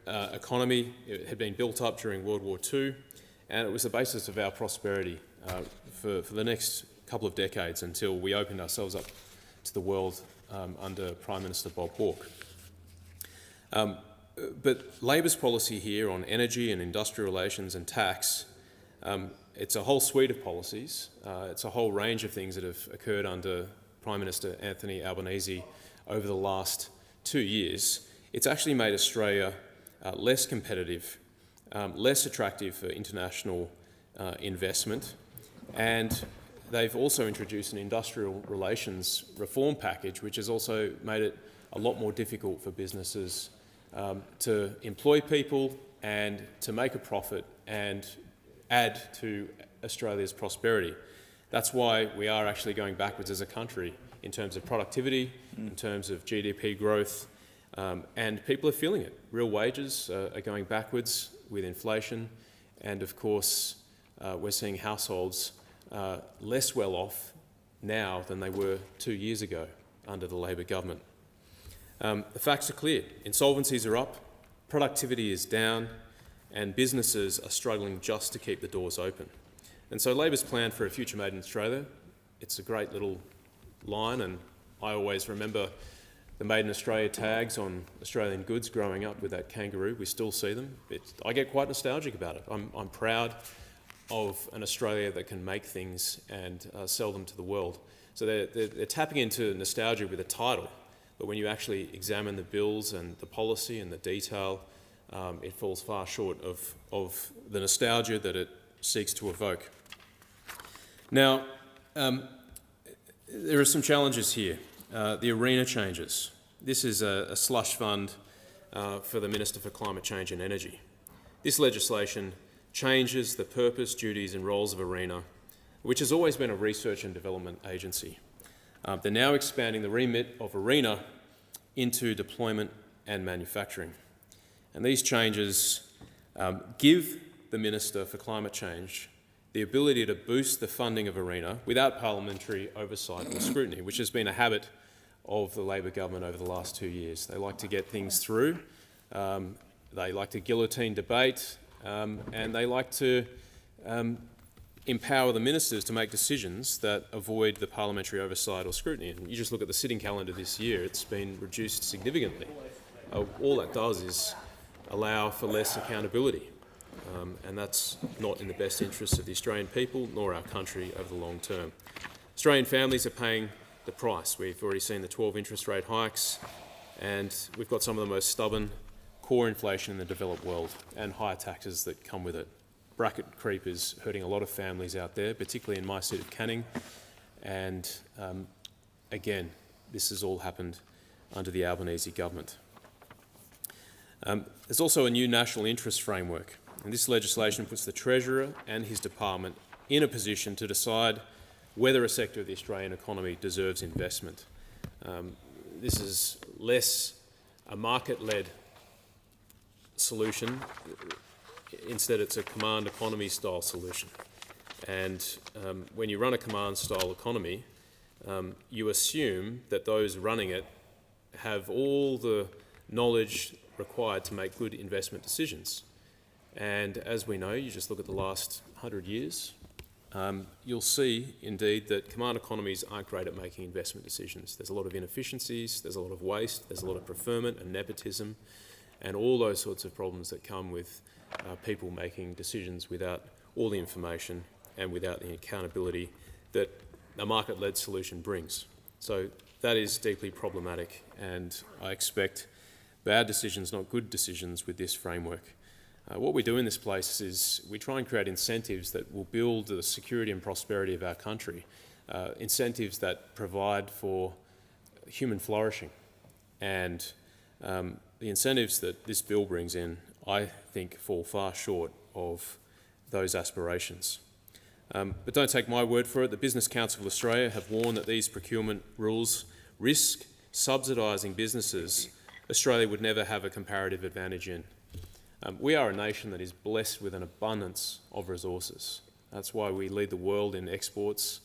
economy. It had been built up during World War II, and it was the basis of our prosperity for the next couple of decades until we opened ourselves up to the world under Prime Minister Bob Hawke. But Labor's policy here on energy and industrial relations and tax, it's a whole suite of policies. It's a whole range of things that have occurred under Prime Minister Anthony Albanese over the last 2 years. It's actually made Australia less competitive, less attractive for international investment, and they've also introduced an industrial relations reform package, which has also made it a lot more difficult for businesses to employ people and to make a profit and add to Australia's prosperity. That's why we are actually going backwards as a country in terms of productivity, in terms of GDP growth, and people are feeling it. Real wages are going backwards with inflation, and of course we're seeing households less well off now than they were 2 years ago under the Labor government. The facts are clear. Insolvencies are up, productivity is down, and businesses are struggling just to keep the doors open. And so Labor's plan for a future made in Australia, it's a great little line, and I always remember the Made in Australia tags on Australian goods growing up with that kangaroo. We still see them. I get quite nostalgic about it. I'm proud of an Australia that can make things and sell them to the world. So they're tapping into nostalgia with a title, but when you actually examine the bills and the policy and the detail, it falls far short of the nostalgia that it seeks to evoke. Now, there are some challenges here. The arena changes. This is a slush fund for the Minister for Climate Change and Energy. This legislation changes the purpose, duties and roles of ARENA, which has always been a research and development agency. They're now expanding the remit of ARENA into deployment and manufacturing. And these changes give the Minister for Climate Change the ability to boost the funding of ARENA without parliamentary oversight or scrutiny, which has been a habit of the Labor government over the last 2 years. They like to get things through, they like to guillotine debate, and they like to empower the ministers to make decisions that avoid the parliamentary oversight or scrutiny. And you just look at the sitting calendar this year, it's been reduced significantly. All that does is allow for less accountability. And that's not in the best interests of the Australian people nor our country over the long term. Australian families are paying the price. We've already seen the 12 interest rate hikes, and we've got some of the most stubborn core inflation in the developed world and higher taxes that come with it. Bracket creep is hurting a lot of families out there, particularly in my seat of Canning, and again, this has all happened under the Albanese government. There's also a new national interest framework. And this legislation puts the Treasurer and his department in a position to decide whether a sector of the Australian economy deserves investment. This is less a market-led solution. Instead, it's a command economy style solution. And when you run a command style economy, you assume that those running it have all the knowledge required to make good investment decisions. And as we know, you just look at the last 100 years, you'll see indeed that command economies aren't great at making investment decisions. There's a lot of inefficiencies, there's a lot of waste, there's a lot of preferment and nepotism, and all those sorts of problems that come with people making decisions without all the information and without the accountability that a market-led solution brings. So that is deeply problematic, and I expect bad decisions, not good decisions, with this framework. What we do in this place is we try and create incentives that will build the security and prosperity of our country, incentives that provide for human flourishing. And the incentives that this bill brings in, I think, fall far short of those aspirations. But don't take my word for it. The Business Council of Australia have warned that these procurement rules risk subsidising businesses Australia would never have a comparative advantage in. We are a nation that is blessed with an abundance of resources. That's why we lead the world in exports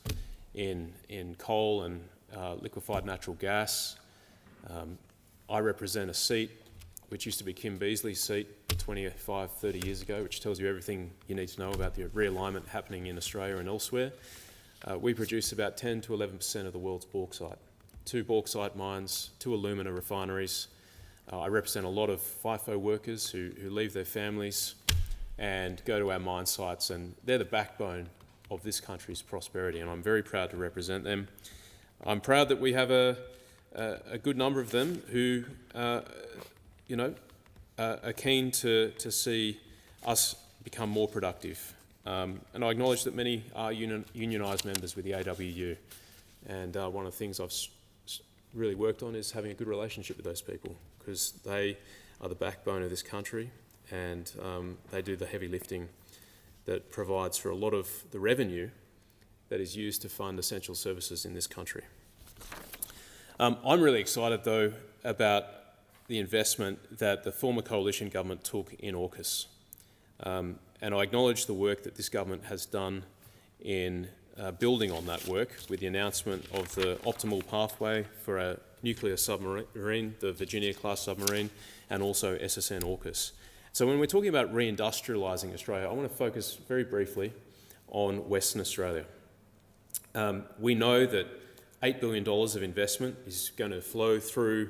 in coal and liquefied natural gas. I represent a seat which used to be Kim Beazley's seat 25, 30 years ago, which tells you everything you need to know about the realignment happening in Australia and elsewhere. We produce about 10 to 11% of the world's bauxite. 2 bauxite mines, 2 alumina refineries. I represent a lot of FIFO workers who leave their families and go to our mine sites, and they're the backbone of this country's prosperity, and I'm very proud to represent them. I'm proud that we have a good number of them who are keen to see us become more productive. And I acknowledge that many are unionised members with the AWU, and one of the things I've really worked on is having a good relationship with those people, because they are the backbone of this country, and they do the heavy lifting that provides for a lot of the revenue that is used to fund essential services in this country. I'm really excited, though, about the investment that the former coalition government took in AUKUS. And I acknowledge the work that this government has done in building on that work with the announcement of the optimal pathway for a nuclear submarine, the Virginia-class submarine, and also SSN AUKUS. So when we're talking about reindustrialising Australia, I want to focus very briefly on Western Australia. We know that $8 billion of investment is going to flow through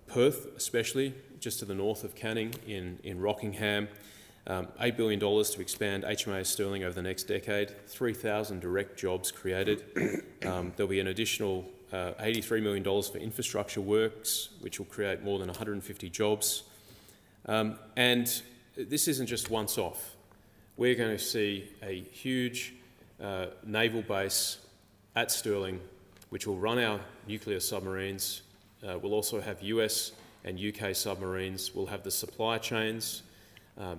Perth, especially just to the north of Canning in Rockingham. $8 billion to expand HMAS Stirling over the next decade, 3,000 direct jobs created. There'll be an additional $83 million for infrastructure works, which will create more than 150 jobs. And this isn't just once off. We're going to see a huge naval base at Stirling, which will run our nuclear submarines. We'll also have US and UK submarines. We'll have the supply chains,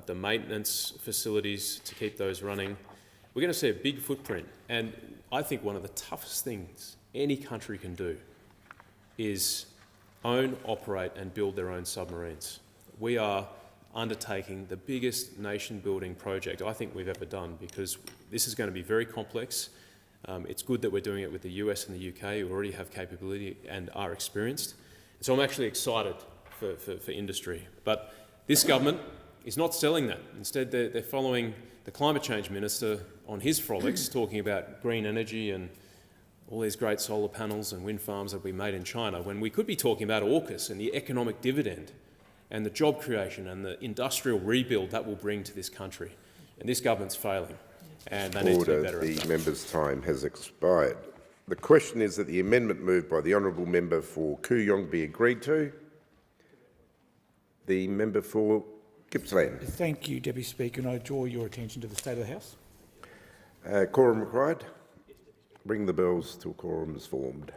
the maintenance facilities to keep those running. We're going to see a big footprint, and I think one of the toughest things any country can do is own, operate and build their own submarines. We are undertaking the biggest nation-building project I think we've ever done, because this is going to be very complex. It's good that we're doing it with the US and the UK, who already have capability and are experienced. So I'm actually excited for industry. But this government is not selling that. Instead, they're following the Climate Change Minister on his frolics, talking about green energy and all these great solar panels and wind farms that we made in China, when we could be talking about AUKUS and the economic dividend and the job creation and the industrial rebuild that will bring to this country. And this government's failing, and they need to do better at that. The member's time has expired. The question is that the amendment moved by the honourable member for Kooyong be agreed to. The member for Gippsland. Thank you, Deputy Speaker, and I draw your attention to the state of the House. Quorum required. Ring the bells till quorum is formed.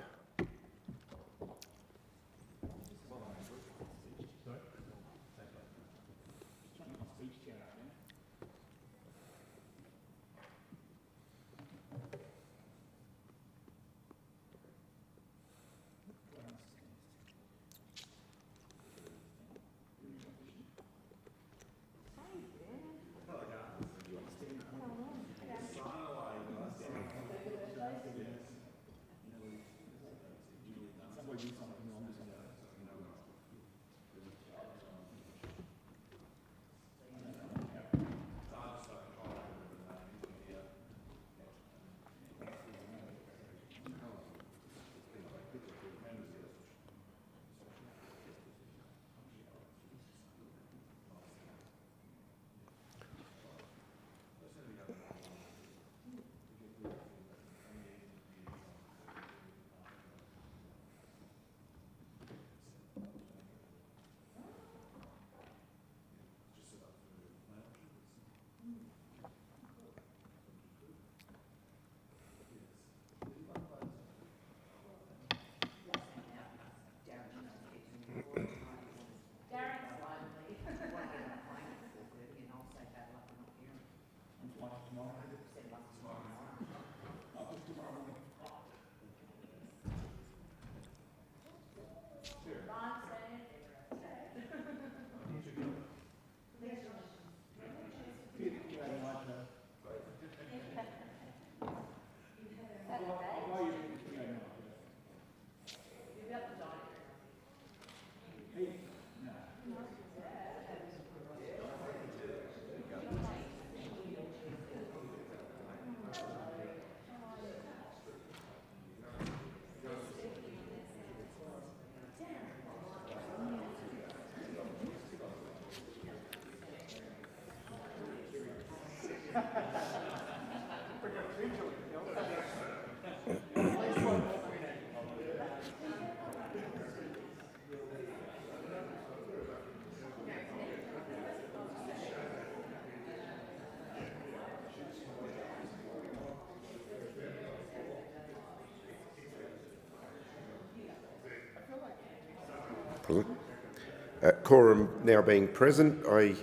Quorum now being present, I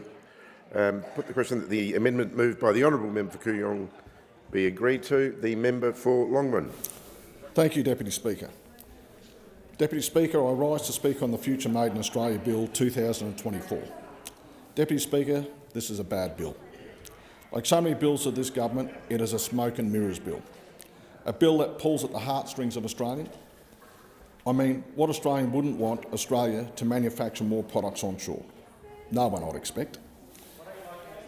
put the question that the amendment moved by the honourable member for Kooyong be agreed to. The member for Longman. Thank you, Deputy Speaker. Deputy Speaker, I rise to speak on the Future Made in Australia Bill 2024. Deputy Speaker, this is a bad bill. Like so many bills of this government, it is a smoke and mirrors bill. A bill that pulls at the heartstrings of Australians. I mean, what Australian wouldn't want Australia to manufacture more products onshore? No one, I'd expect.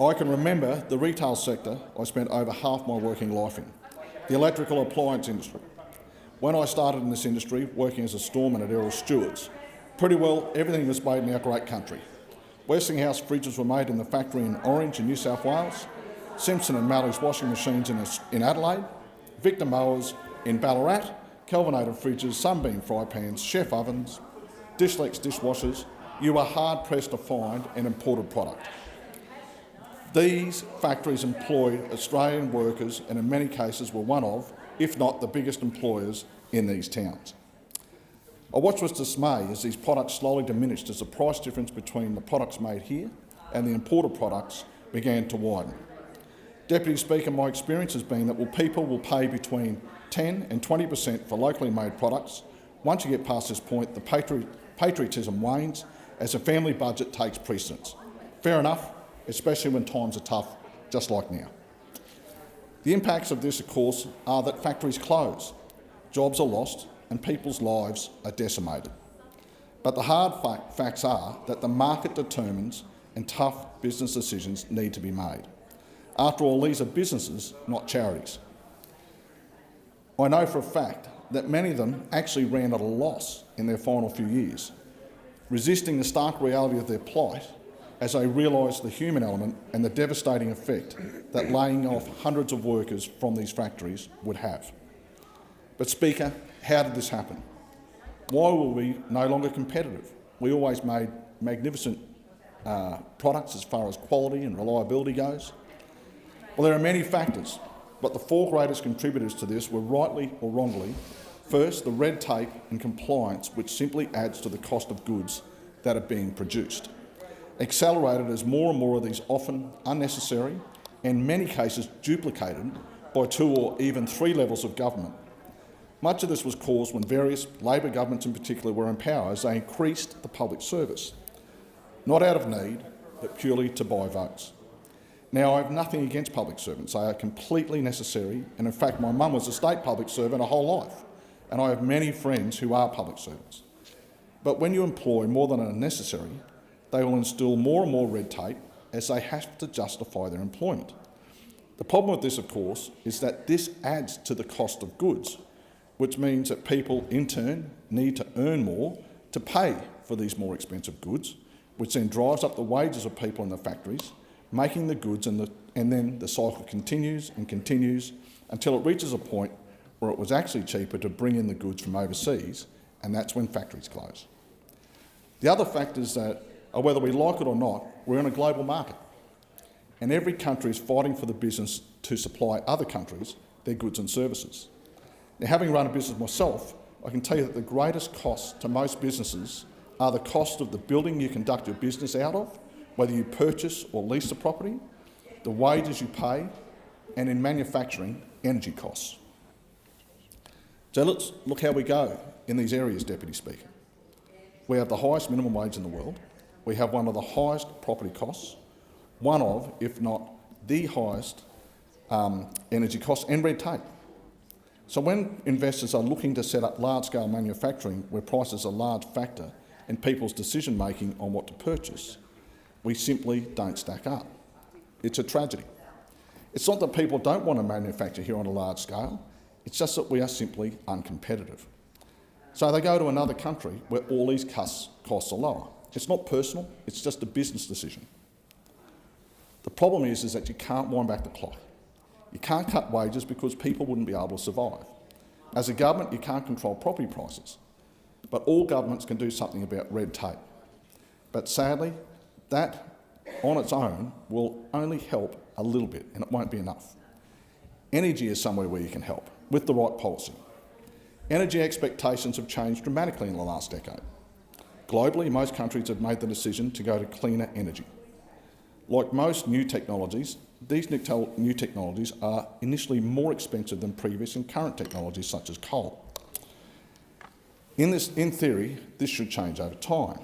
I can remember the retail sector I spent over half my working life in, the electrical appliance industry. When I started in this industry, working as a storeman at Errol Stewart's, pretty well everything was made in our great country. Westinghouse fridges were made in the factory in Orange in New South Wales, Simpson and Mally's washing machines in Adelaide, Victor mowers in Ballarat, Kelvinator fridges, Sunbeam fry pans, chef ovens, Dishlex dishwashers. You are hard-pressed to find an imported product. These factories employed Australian workers and in many cases were one of, if not the biggest employers in these towns. I watched with dismay as these products slowly diminished as the price difference between the products made here and the imported products began to widen. Deputy Speaker, my experience has been that people will pay between 10 and 20% for locally made products. Once you get past this point, the patriotism wanes as the family budget takes precedence. Fair enough, especially when times are tough, just like now. The impacts of this, of course, are that factories close, jobs are lost, and people's lives are decimated. But the hard facts are that the market determines and tough business decisions need to be made. After all, these are businesses, not charities. I know for a fact that many of them actually ran at a loss in their final few years, resisting the stark reality of their plight as they realised the human element and the devastating effect that laying off hundreds of workers from these factories would have. But Speaker, how did this happen? Why were we no longer competitive? We always made magnificent products as far as quality and reliability goes. Well, there are many factors, but the four greatest contributors to this were, rightly or wrongly, first, the red tape and compliance, which simply adds to the cost of goods that are being produced. Accelerated as more and more of these often unnecessary and in many cases duplicated by 2 or even 3 levels of government. Much of this was caused when various Labor governments in particular were in power as they increased the public service, not out of need, but purely to buy votes. Now, I have nothing against public servants. They are completely necessary, and in fact my mum was a state public servant her whole life, and I have many friends who are public servants. But when you employ more than are necessary, they will instil more and more red tape as they have to justify their employment. The problem with this, of course, is that this adds to the cost of goods, which means that people in turn need to earn more to pay for these more expensive goods, which then drives up the wages of people in the factories, making the goods, and then the cycle continues and continues until it reaches a point where it was actually cheaper to bring in the goods from overseas, and that's when factories close. The other factors that are, whether we like it or not, we're in a global market, and every country is fighting for the business to supply other countries their goods and services. Now, having run a business myself, I can tell you that the greatest costs to most businesses are the cost of the building you conduct your business out of, whether you purchase or lease the property, the wages you pay, and in manufacturing, energy costs. So let's look how we go in these areas, Deputy Speaker. We have the highest minimum wage in the world. We have one of the highest property costs, one of, if not the highest, energy costs and red tape. So when investors are looking to set up large-scale manufacturing where prices are a large factor in people's decision-making on what to purchase, we simply don't stack up. It's a tragedy. It's not that people don't want to manufacture here on a large scale, it's just that we are simply uncompetitive. So they go to another country where all these costs are lower. It's not personal, it's just a business decision. The problem is that you can't wind back the clock. You can't cut wages because people wouldn't be able to survive. As a government, you can't control property prices, but all governments can do something about red tape. But sadly, that on its own will only help a little bit, and it won't be enough. Energy is somewhere where you can help, with the right policy. Energy expectations have changed dramatically in the last decade. Globally, most countries have made the decision to go to cleaner energy. Like most new technologies, these new technologies are initially more expensive than previous and current technologies such as coal. In theory, this should change over time,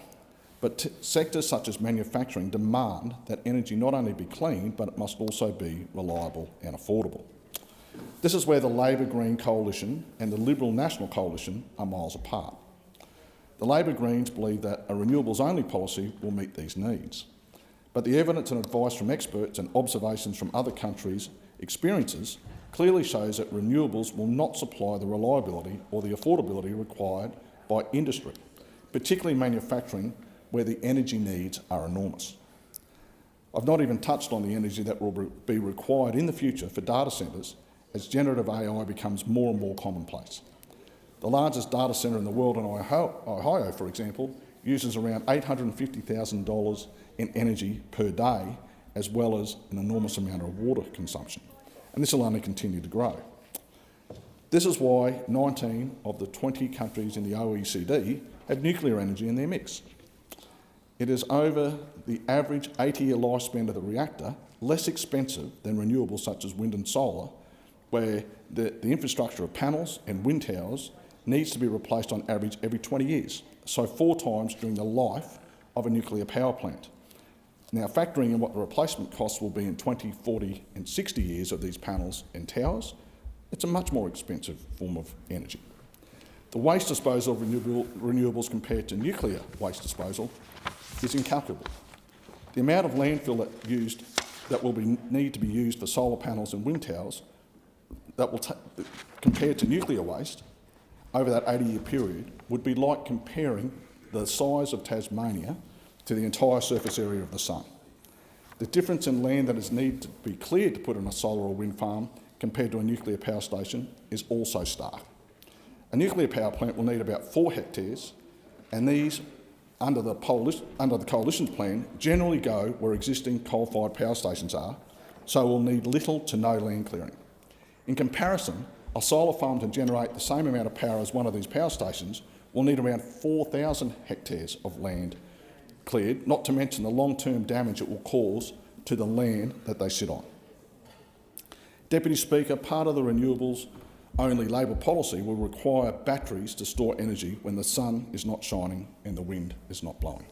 but sectors such as manufacturing demand that energy not only be clean, but it must also be reliable and affordable. This is where the Labor Green Coalition and the Liberal National Coalition are miles apart. The Labor Greens believe that a renewables-only policy will meet these needs. But the evidence and advice from experts and observations from other countries' experiences clearly shows that renewables will not supply the reliability or the affordability required by industry, particularly manufacturing, where the energy needs are enormous. I've not even touched on the energy that will be required in the future for data centres as generative AI becomes more and more commonplace. The largest data centre in the world in Ohio, for example, uses around $850,000 in energy per day, as well as an enormous amount of water consumption. And this will only continue to grow. This is why 19 of the 20 countries in the OECD have nuclear energy in their mix. It is over the average 80-year lifespan of the reactor, less expensive than renewables such as wind and solar, where the infrastructure of panels and wind towers needs to be replaced on average every 20 years, so 4 times during the life of a nuclear power plant. Now, factoring in what the replacement costs will be in 20, 40 and 60 years of these panels and towers, it's a much more expensive form of energy. The waste disposal of renewables compared to nuclear waste disposal is incalculable. The amount of landfill that will need to be used for solar panels and wind towers compared to nuclear waste over that 80-year period would be like comparing the size of Tasmania to the entire surface area of the sun. The difference in land that is needed to be cleared to put in a solar or wind farm compared to a nuclear power station is also stark. A nuclear power plant will need about 4 hectares, and these, under the Coalition's plan, generally go where existing coal-fired power stations are, so will need little to no land clearing. In comparison, a solar farm to generate the same amount of power as one of these power stations will need around 4,000 hectares of land cleared, not to mention the long-term damage it will cause to the land that they sit on. Deputy Speaker, part of the renewables-only Labor policy will require batteries to store energy when the sun is not shining and the wind is not blowing.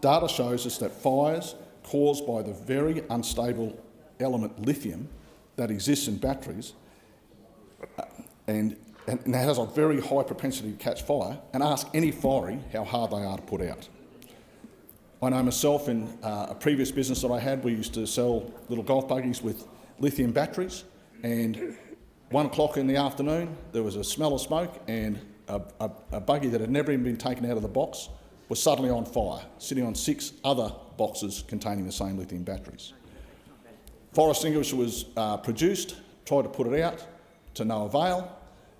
Data shows us that fires caused by the very unstable element lithium that exists in batteries and has a very high propensity to catch fire, and ask any fiery how hard they are to put out. I know myself, in a previous business that I had, we used to sell little golf buggies with lithium batteries, and 1 o'clock in the afternoon there was a smell of smoke, and a buggy that had never even been taken out of the box was suddenly on fire, sitting on 6 other boxes containing the same lithium batteries. Fire extinguisher was produced, tried to put it out, to no avail,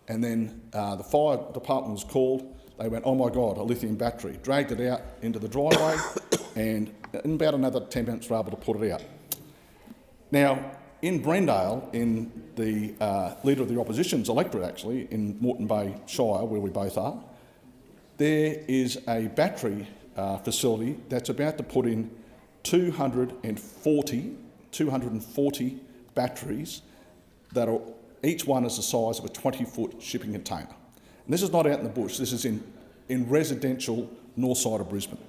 and then the fire department was called. They went, "Oh my God, a lithium battery," dragged it out into the driveway, and in about another 10 minutes were able to put it out. Now, in Brendale, in the Leader of the Opposition's electorate actually, in Moreton Bay Shire, where we both are, there is a battery facility that's about to put in 240 batteries that are, each one is the size of a 20-foot shipping container. And this is not out in the bush, this is in residential north side of Brisbane.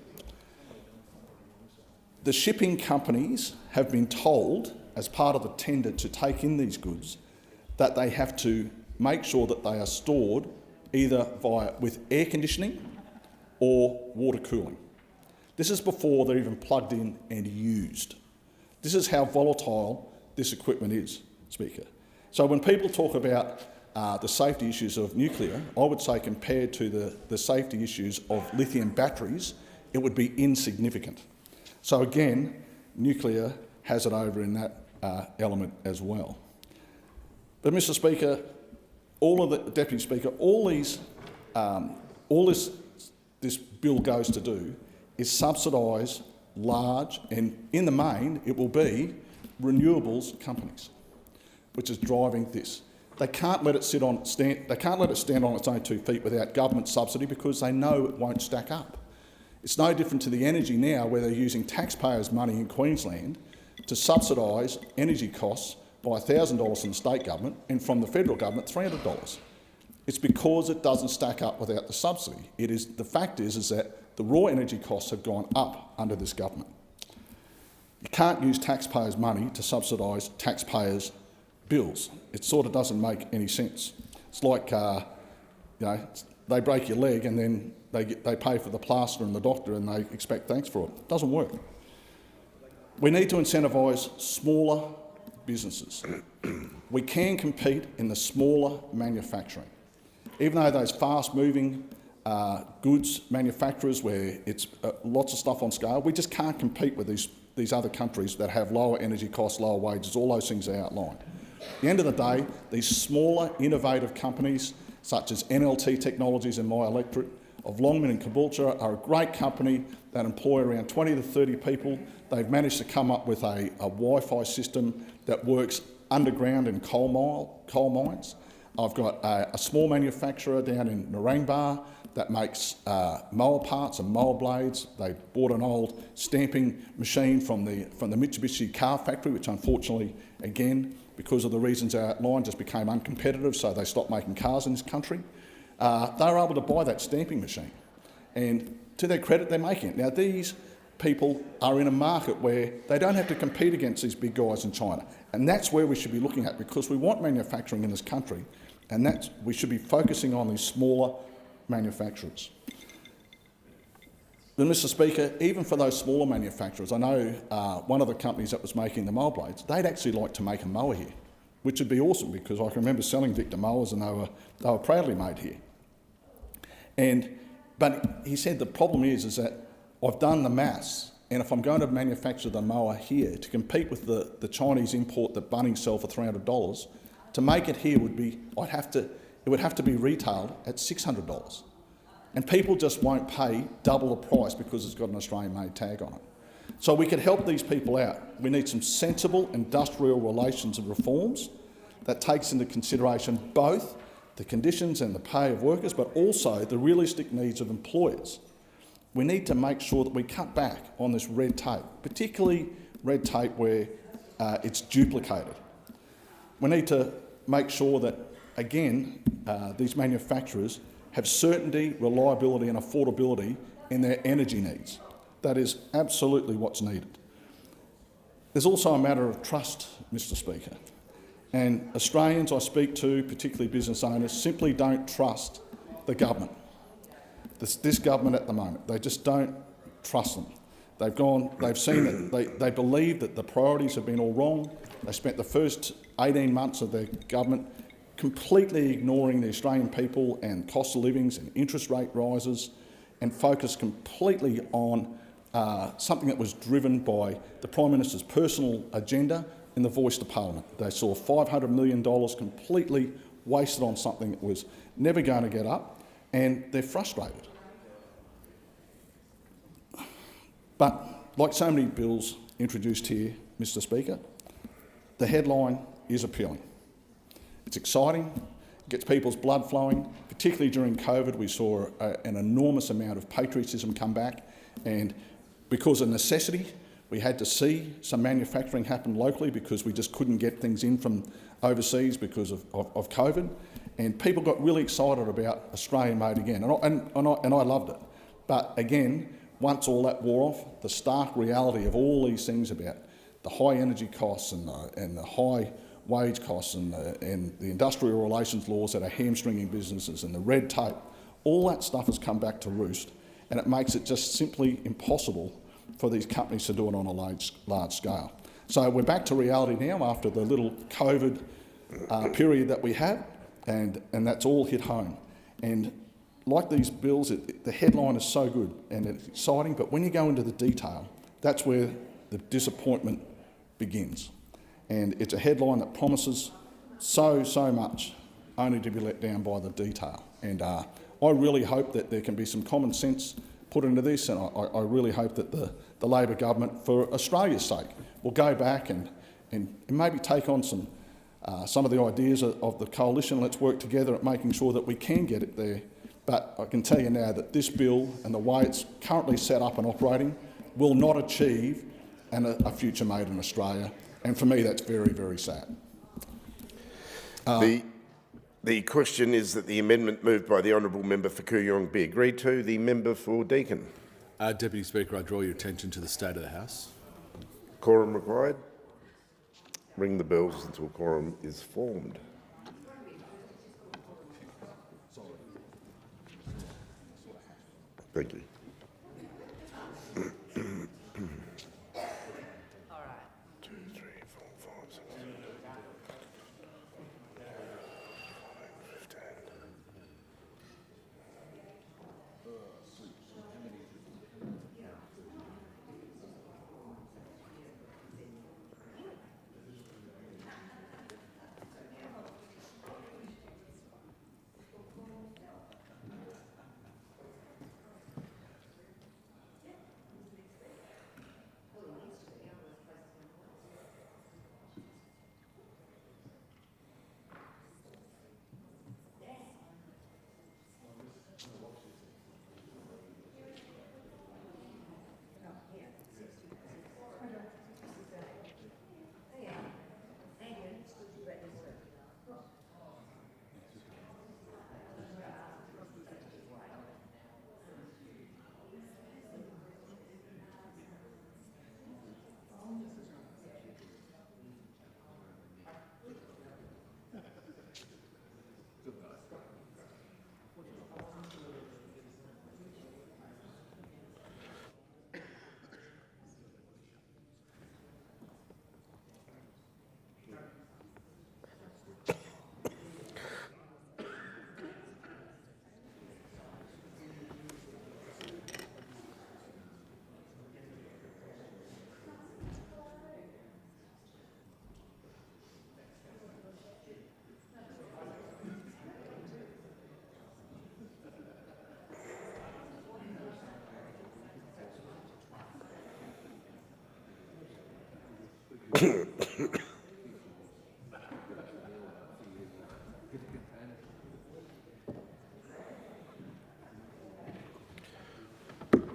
The shipping companies have been told, as part of the tender to take in these goods, that they have to make sure that they are stored either with air conditioning or water cooling. This is before they're even plugged in and used. This is how volatile this equipment is, Speaker. So when people talk about the safety issues of nuclear, I would say compared to the safety issues of lithium batteries, it would be insignificant. So again, nuclear has it over in that element as well. But, Mr Speaker, Deputy Speaker, all this bill goes to do is subsidise large, and in the main it will be renewables companies, which is driving this. They can't let it stand on its own 2 feet without government subsidy because they know it won't stack up. It's no different to the energy now, where they're using taxpayers' money in Queensland to subsidise energy costs by $1,000 from the state government and from the federal government $300. It's because it doesn't stack up without the subsidy. The fact is that the raw energy costs have gone up under this government. You can't use taxpayers' money to subsidise taxpayers' bills. It sort of doesn't make any sense. It's like, they break your leg and then they pay for the plaster and the doctor and they expect thanks for it. It doesn't work. We need to incentivise smaller businesses. We can compete in the smaller manufacturing. Even though those fast-moving goods manufacturers where it's lots of stuff on scale, we just can't compete with these other countries that have lower energy costs, lower wages, all those things are outlined. At the end of the day, these smaller, innovative companies such as NLT Technologies and My Electric of Longman and Caboolture are a great company that employ around 20 to 30 people. They've managed to come up with a Wi-Fi system that works underground in coal mines. I've got a small manufacturer down in Narangba that makes mower parts and mower blades. They bought an old stamping machine from the Mitsubishi car factory, which unfortunately, again, because of the reasons I outlined, just became uncompetitive, so they stopped making cars in this country. They were able to buy that stamping machine, and to their credit, they're making it. Now, these people are in a market where they don't have to compete against these big guys in China, and that's where we should be looking at, because we want manufacturing in this country, and we should be focusing on these smaller manufacturers. But, Mr Speaker, even for those smaller manufacturers, I know one of the companies that was making the mower blades, they'd actually like to make a mower here, which would be awesome, because I can remember selling Victor mowers and they were proudly made here. But he said the problem is that I've done the maths, and if I'm going to manufacture the mower here to compete with the Chinese import that Bunnings sell for $300, to make it here it would have to be retailed at $600. And people just won't pay double the price because it's got an Australian-made tag on it. So we could help these people out. We need some sensible industrial relations and reforms that takes into consideration both the conditions and the pay of workers, but also the realistic needs of employers. We need to make sure that we cut back on this red tape, particularly red tape where it's duplicated. We need to make sure that, again, these manufacturers have certainty, reliability and affordability in their energy needs. That is absolutely what's needed. There's also a matter of trust, Mr Speaker. And Australians I speak to, particularly business owners, simply don't trust the government. This government at the moment, they just don't trust them. They've seen that they believe that the priorities have been all wrong. They spent the first 18 months of their government completely ignoring the Australian people and cost of livings and interest rate rises, and focused completely on something that was driven by the Prime Minister's personal agenda in the voice to Parliament. They saw $500 million completely wasted on something that was never going to get up, and they're frustrated. But like so many bills introduced here, Mr Speaker, the headline is appealing. It's exciting, it gets people's blood flowing. Particularly during COVID, we saw an enormous amount of patriotism come back, and because of necessity, we had to see some manufacturing happen locally because we just couldn't get things in from overseas because of COVID, and people got really excited about Australian-made again, and I loved it. But again, once all that wore off, the stark reality of all these things about the high energy costs and the high wage costs and the industrial relations laws that are hamstringing businesses and the red tape, all that stuff has come back to roost, and it makes it just simply impossible for these companies to do it on a large scale. So we're back to reality now after the little COVID period that we had, and that's all hit home. And like these bills, the headline is so good and it's exciting, but when you go into the detail, that's where the disappointment begins. And it's a headline that promises so much, only to be let down by the detail. And I really hope that there can be some common sense put into this, and I really hope that the Labor government, for Australia's sake, will go back and maybe take on some of the ideas of the coalition. Let's work together at making sure that we can get it there. But I can tell you now that this bill and the way it's currently set up and operating will not achieve a future made in Australia. And for me, that's very sad. The question is that the amendment moved by the honourable member for Kooyong be agreed to. The member for Deakin. Deputy Speaker, I draw your attention to the state of the House. Quorum required. Ring the bells until quorum is formed. Thank you.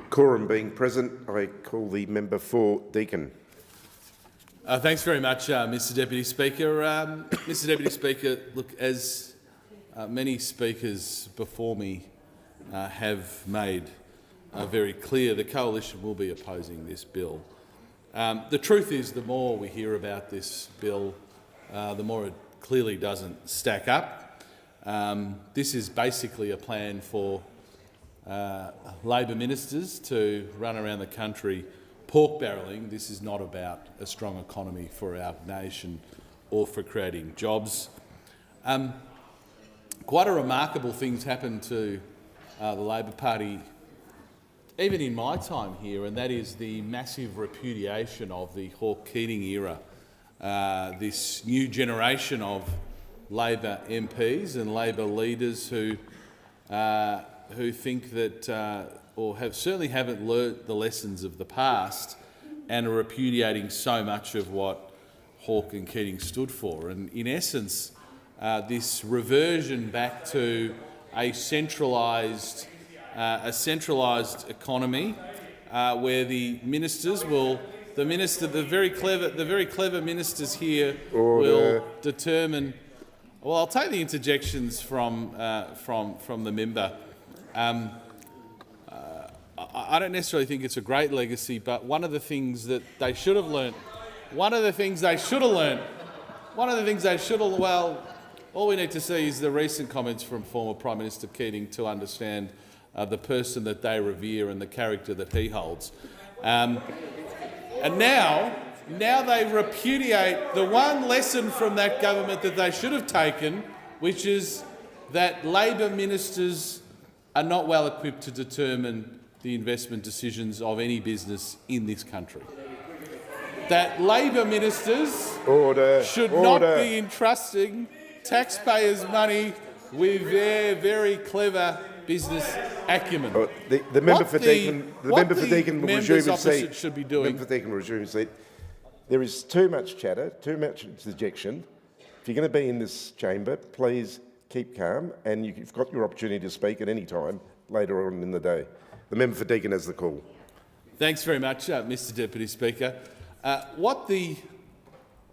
Quorum being present, I call the member for Deakin. Thanks very much, Mr Deputy Speaker. Mr Deputy Speaker, look, as many speakers before me have made very clear, the Coalition will be opposing this bill. The truth is, the more we hear about this bill, the more it clearly doesn't stack up. This is basically a plan for Labor ministers to run around the country pork barrelling. This is not about a strong economy for our nation or for creating jobs. Quite a remarkable thing's happened to the Labor Party even in my time here, and that is the massive repudiation of the Hawke-Keating era. This new generation of Labor MPs and Labor leaders who think that, or certainly haven't learnt the lessons of the past, and are repudiating so much of what Hawke and Keating stood for. And in essence, this reversion back to a centralised economy, where the ministers will, the very clever ministers here will determine. Well, I'll take the interjections from the member. I don't necessarily think it's a great legacy, but one of the things that they should have learnt, well, all we need to see is the recent comments from former Prime Minister Keating to understand the person that they revere and the character that he holds. And now they repudiate the one lesson from that government that they should have taken, which is that Labor ministers are not well equipped to determine the investment decisions of any business in this country. that Labor ministers should not be entrusting taxpayers' money with their very clever business acumen. The member for Deakin will resume his seat. Should be doing. Member for Deakin will resume his seat. There is too much chatter, too much dejection. If you're going to be in this chamber, please keep calm, and you've got your opportunity to speak at any time later on in the day. The member for Deakin has the call. Thanks very much, Mr Deputy Speaker. What the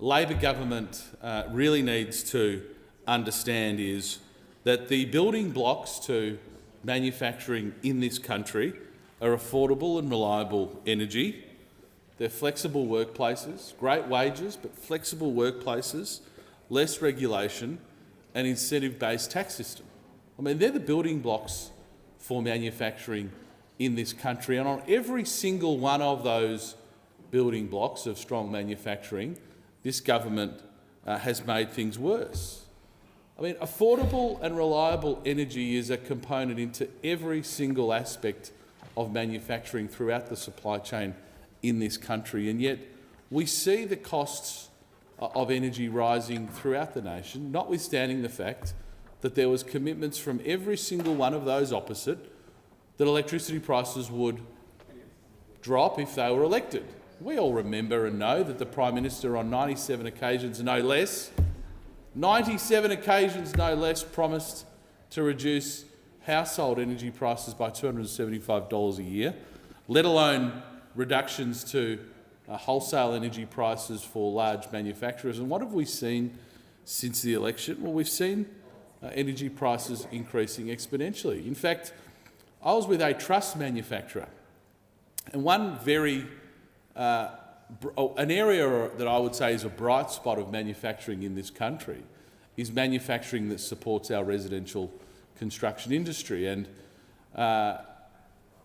Labor government really needs to understand is that the building blocks to manufacturing in this country are affordable and reliable energy. They're flexible workplaces, great wages, but flexible workplaces, less regulation and incentive-based tax system. I mean, they're the building blocks for manufacturing in this country, and on every single one of those building blocks of strong manufacturing, this government has made things worse. I mean, affordable and reliable energy is a component into every single aspect of manufacturing throughout the supply chain in this country, and yet we see the costs of energy rising throughout the nation, notwithstanding the fact that there was commitments from every single one of those opposite that electricity prices would drop if they were elected. We all remember and know that the Prime Minister on 97 occasions, no less, 97 occasions no less, promised to reduce household energy prices by $275 a year, let alone reductions to wholesale energy prices for large manufacturers. And what have we seen since the election? Well, we've seen energy prices increasing exponentially. In fact, I was with a truss manufacturer, and one very an area that I would say is a bright spot of manufacturing in this country is manufacturing that supports our residential construction industry. And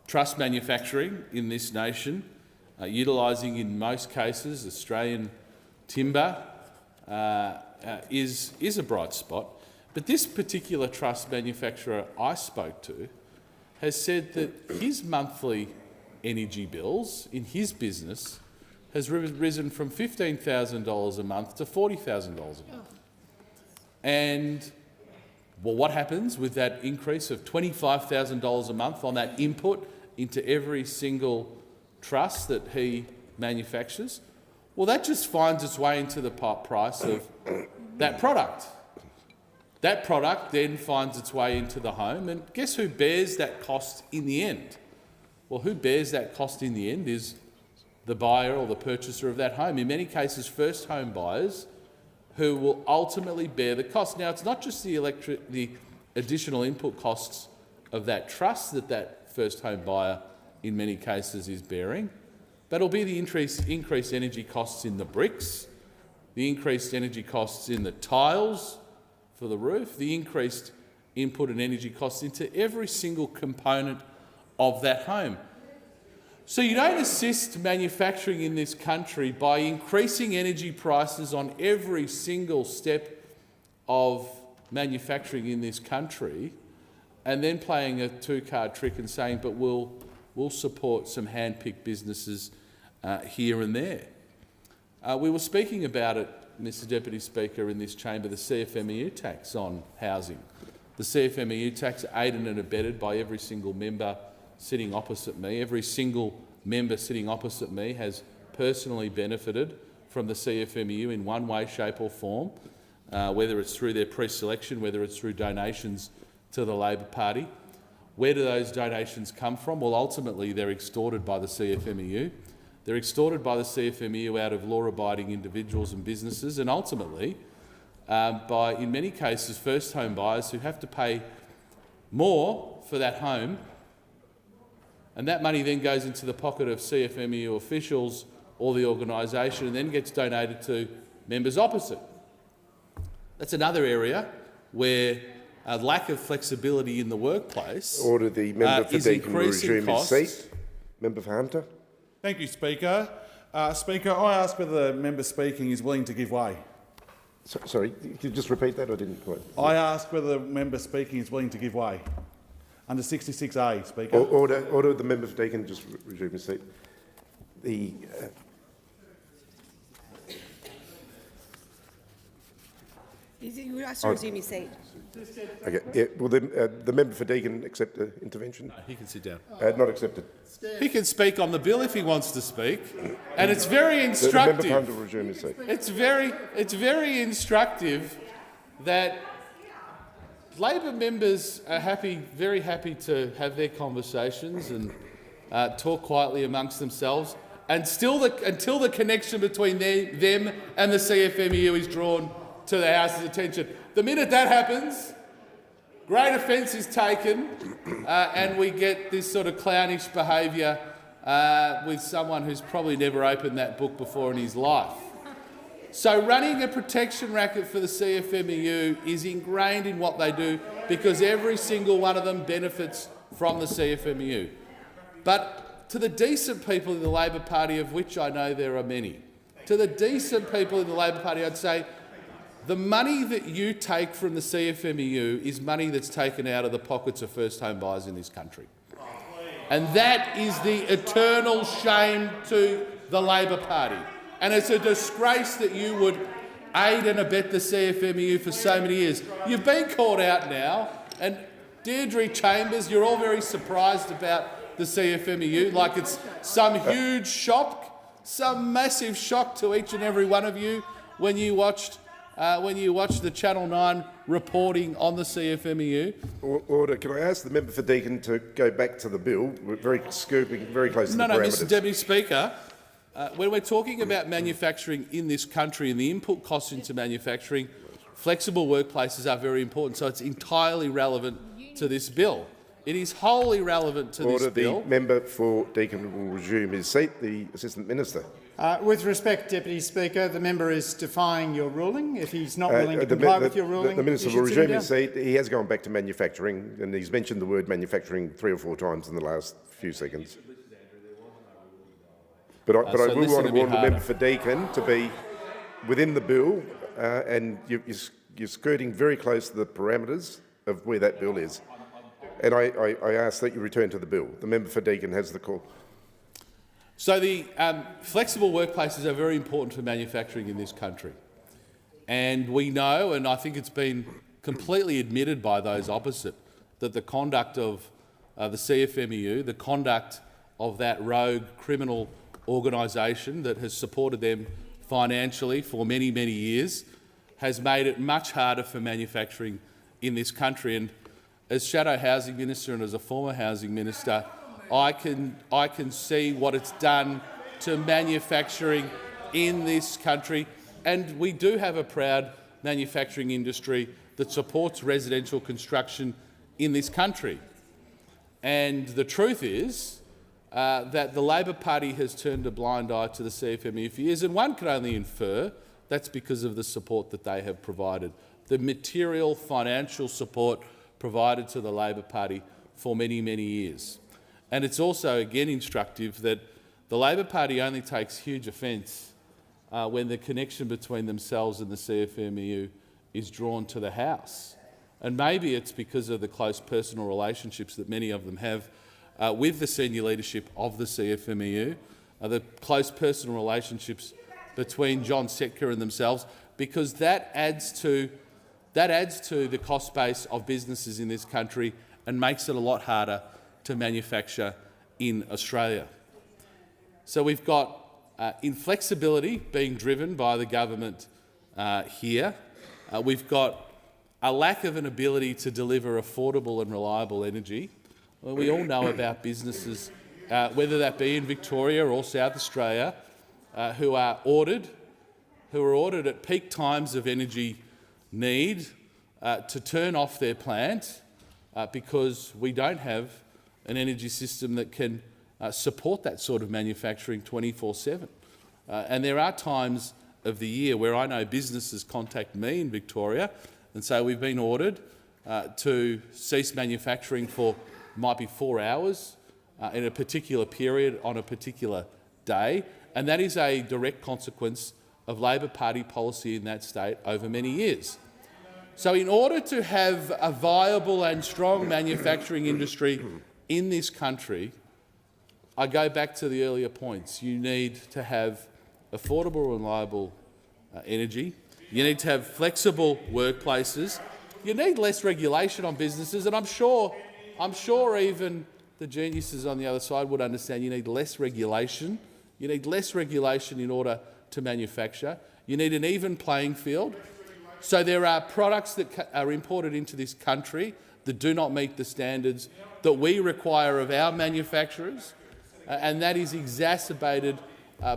truss manufacturing in this nation, utilising in most cases Australian timber, is a bright spot. But this particular truss manufacturer I spoke to has said that his monthly energy bills in his business has risen from $15,000 a month to $40,000 a month. And well, what happens with that increase of $25,000 a month on that input into every single truss that he manufactures? Well, that just finds its way into the price of that product. That product then finds its way into the home, and guess who bears that cost in the end? Well, who bears that cost in the end is the buyer or the purchaser of that home. In many cases, first home buyers who will ultimately bear the cost. Now, it's not just the additional input costs of that truss that first home buyer in many cases is bearing, but it'll be the increased energy costs in the bricks, the increased energy costs in the tiles for the roof, the increased input and energy costs into every single component of that home. So you don't assist manufacturing in this country by increasing energy prices on every single step of manufacturing in this country and then playing a two-card trick and saying, but we'll support some hand-picked businesses here and there. We were speaking about it, Mr Deputy Speaker, in this chamber, the CFMEU tax on housing. The CFMEU tax, aided and abetted by every single member sitting opposite me. Every single member sitting opposite me has personally benefited from the CFMEU in one way, shape or form, whether it's through their pre-selection, whether it's through donations to the Labor Party. Where do those donations come from? Well, ultimately they're extorted by the CFMEU. They're extorted by the CFMEU out of law-abiding individuals and businesses, and ultimately by, in many cases, first home buyers who have to pay more for that home, and that money then goes into the pocket of CFMEU officials or the organisation and then gets donated to members opposite. That's another area where a lack of flexibility in the workplace Order the member for Deakin will resume his seat. Member for Hunter. Thank you, Speaker. Speaker, I ask whether the member speaking is willing to give way. Sorry, can you just repeat that? I didn't quite. I ask whether the member speaking is willing to give way. Under 66A, Speaker. Order the member for Deakin just resume his seat. You asked to resume your seat. Okay. Yeah. Will the member for Deakin accept the intervention? No, he can sit down. Not accepted. He can speak on the bill if he wants to speak, and it's very instructive. The member to resume his seat. It's very instructive that Labor members are very happy to have their conversations and talk quietly amongst themselves, and until the connection between them and the CFMEU is drawn to the House's attention. The minute that happens, great offence is taken, and we get this sort of clownish behaviour with someone who's probably never opened that book before in his life. So running a protection racket for the CFMEU is ingrained in what they do because every single one of them benefits from the CFMEU. But to the decent people in the Labor Party, of which I know there are many, to the decent people in the Labor Party, I'd say the money that you take from the CFMEU is money that's taken out of the pockets of first home buyers in this country. And that is the eternal shame to the Labor Party. And it's a disgrace that you would aid and abet the CFMEU for so many years. You've been called out now, and Deirdre Chambers, you're all very surprised about the CFMEU, like it's some huge shock, some massive shock to each and every one of you when you watched the Channel 9 reporting on the CFMEU. Order. Can I ask the member for Deakin to go back to the bill? We're very close to the parameters. No, Mr Deputy Speaker. When we're talking about manufacturing in this country and the input costs into manufacturing, flexible workplaces are very important, so it's entirely relevant to this bill. It is wholly relevant to this bill. The member for Deakin will resume his seat. The Assistant Minister. With respect, Deputy Speaker, the member is defying your ruling. If he's not willing to comply with your ruling, the Minister will resume his seat. He has gone back to manufacturing, and he's mentioned the word manufacturing 3 or 4 times in the last few seconds. But I will want to warn the member for Deakin to be within the bill, and you're skirting very close to the parameters of where that bill is. And I ask that you return to the bill. The member for Deakin has the call. So the flexible workplaces are very important for manufacturing in this country. And we know, and I think it's been completely admitted by those opposite, that the conduct of the CFMEU, the conduct of that rogue criminal organisation that has supported them financially for many, many years, has made it much harder for manufacturing in this country. And as Shadow Housing Minister and as a former Housing Minister, I can see what it's done to manufacturing in this country. And we do have a proud manufacturing industry that supports residential construction in this country. And the truth is that the Labor Party has turned a blind eye to the CFMEU for years, and one can only infer that's because of the support that they have provided, the material financial support provided to the Labor Party for many, many years. And it's also, again, instructive that the Labor Party only takes huge offence when the connection between themselves and the CFMEU is drawn to the House. And maybe it's because of the close personal relationships that many of them have with the senior leadership of the CFMEU, the close personal relationships between John Setka and themselves, because that adds to the cost base of businesses in this country and makes it a lot harder to manufacture in Australia. So we've got inflexibility being driven by the government here. We've got a lack of an ability to deliver affordable and reliable energy. Well, we all know about businesses, whether that be in Victoria or South Australia, who are ordered at peak times of energy need to turn off their plant because we don't have an energy system that can support that sort of manufacturing 24/7. And there are times of the year where I know businesses contact me in Victoria and say we've been ordered to cease manufacturing for, might be 4 hours in a particular period on a particular day, and that is a direct consequence of Labor Party policy in that state over many years. So in order to have a viable and strong manufacturing industry in this country, I go back to the earlier points. You need to have affordable, reliable energy. You need to have flexible workplaces. You need less regulation on businesses, and I'm sure even the geniuses on the other side would understand you need less regulation. You need less regulation in order to manufacture. You need an even playing field. So there are products that are imported into this country that do not meet the standards that we require of our manufacturers, and that is exacerbated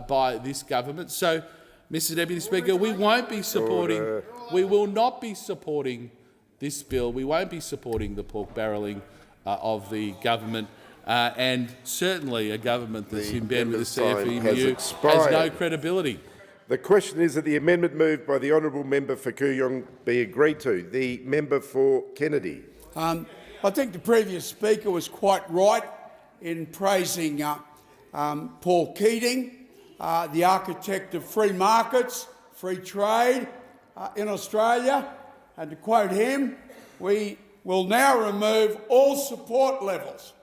by this government. So, Mr Deputy Speaker, we won't be supporting, we will not be supporting this bill. We won't be supporting the pork barrelling of the government, and certainly a government that's in bed with the CFMEU has no credibility. The question is that the amendment moved by the honourable member for Kooyong be agreed to. The member for Kennedy. I think the previous speaker was quite right in praising Paul Keating, the architect of free markets, free trade in Australia. And to quote him, we will now remove all support levels.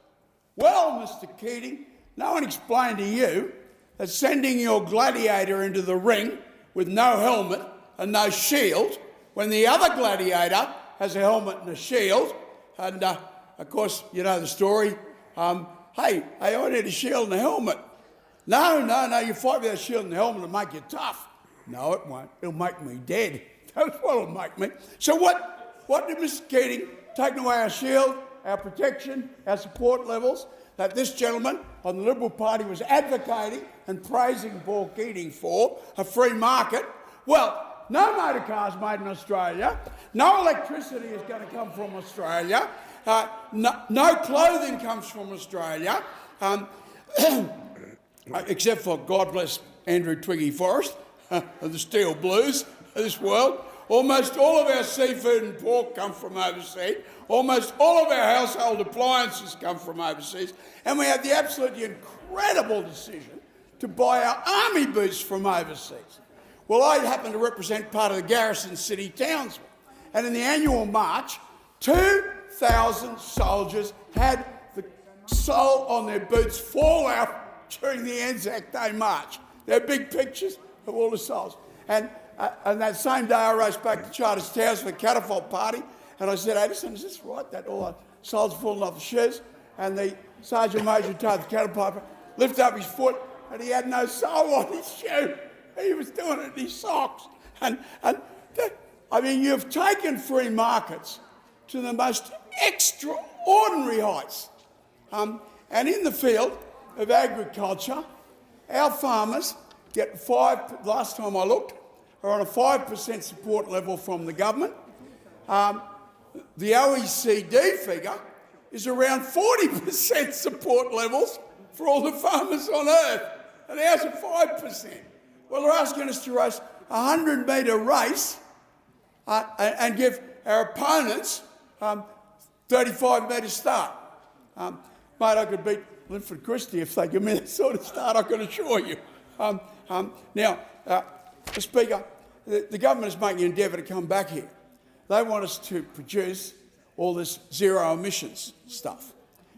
Well, Mr Keating, no one explained to you that sending your gladiator into the ring with no helmet and no shield, when the other gladiator has a helmet and a shield, and of course, you know the story, hey, I need a shield and a helmet. No, you fight with a shield and a helmet to make you tough. No, it won't. It'll make me dead. That's what it'll make me. So what did Mr Keating, taking away our shield, our protection, our support levels, that this gentleman on the Liberal Party was advocating and praising Paul Keating for, a free market? Well, no motor cars made in Australia, no electricity is going to come from Australia, no clothing comes from Australia, except for, God bless Andrew Twiggy Forrest, and the steel blues of this world. Almost all of our seafood and pork come from overseas. Almost all of our household appliances come from overseas. And we had the absolutely incredible decision to buy our army boots from overseas. Well, I happen to represent part of the garrison city Townsville. And in the annual march, 2,000 soldiers had the sole on their boots fall out during the Anzac Day march. They're big pictures of all the soles. And that same day I raced back to Charters Towers for the catapult party, and I said, Addison, is this right, that all the soles are falling off the shoes? And the Sergeant Major told the catapult, lift up his foot, and he had no sole on his shoe. He was doing it in his socks. I mean, you've taken free markets to the most extraordinary heights. And in the field of agriculture, our farmers get last time I looked, are on a 5% support level from the government. The OECD figure is around 40% support levels for all the farmers on earth, and ours are 5%. Well, they're asking us to race a 100-metre race and give our opponents 35-metre start. Mate, I could beat Linford Christie if they give me that sort of start, I can assure you. Now, Speaker, the government is making an endeavour to come back here. They want us to produce all this zero emissions stuff.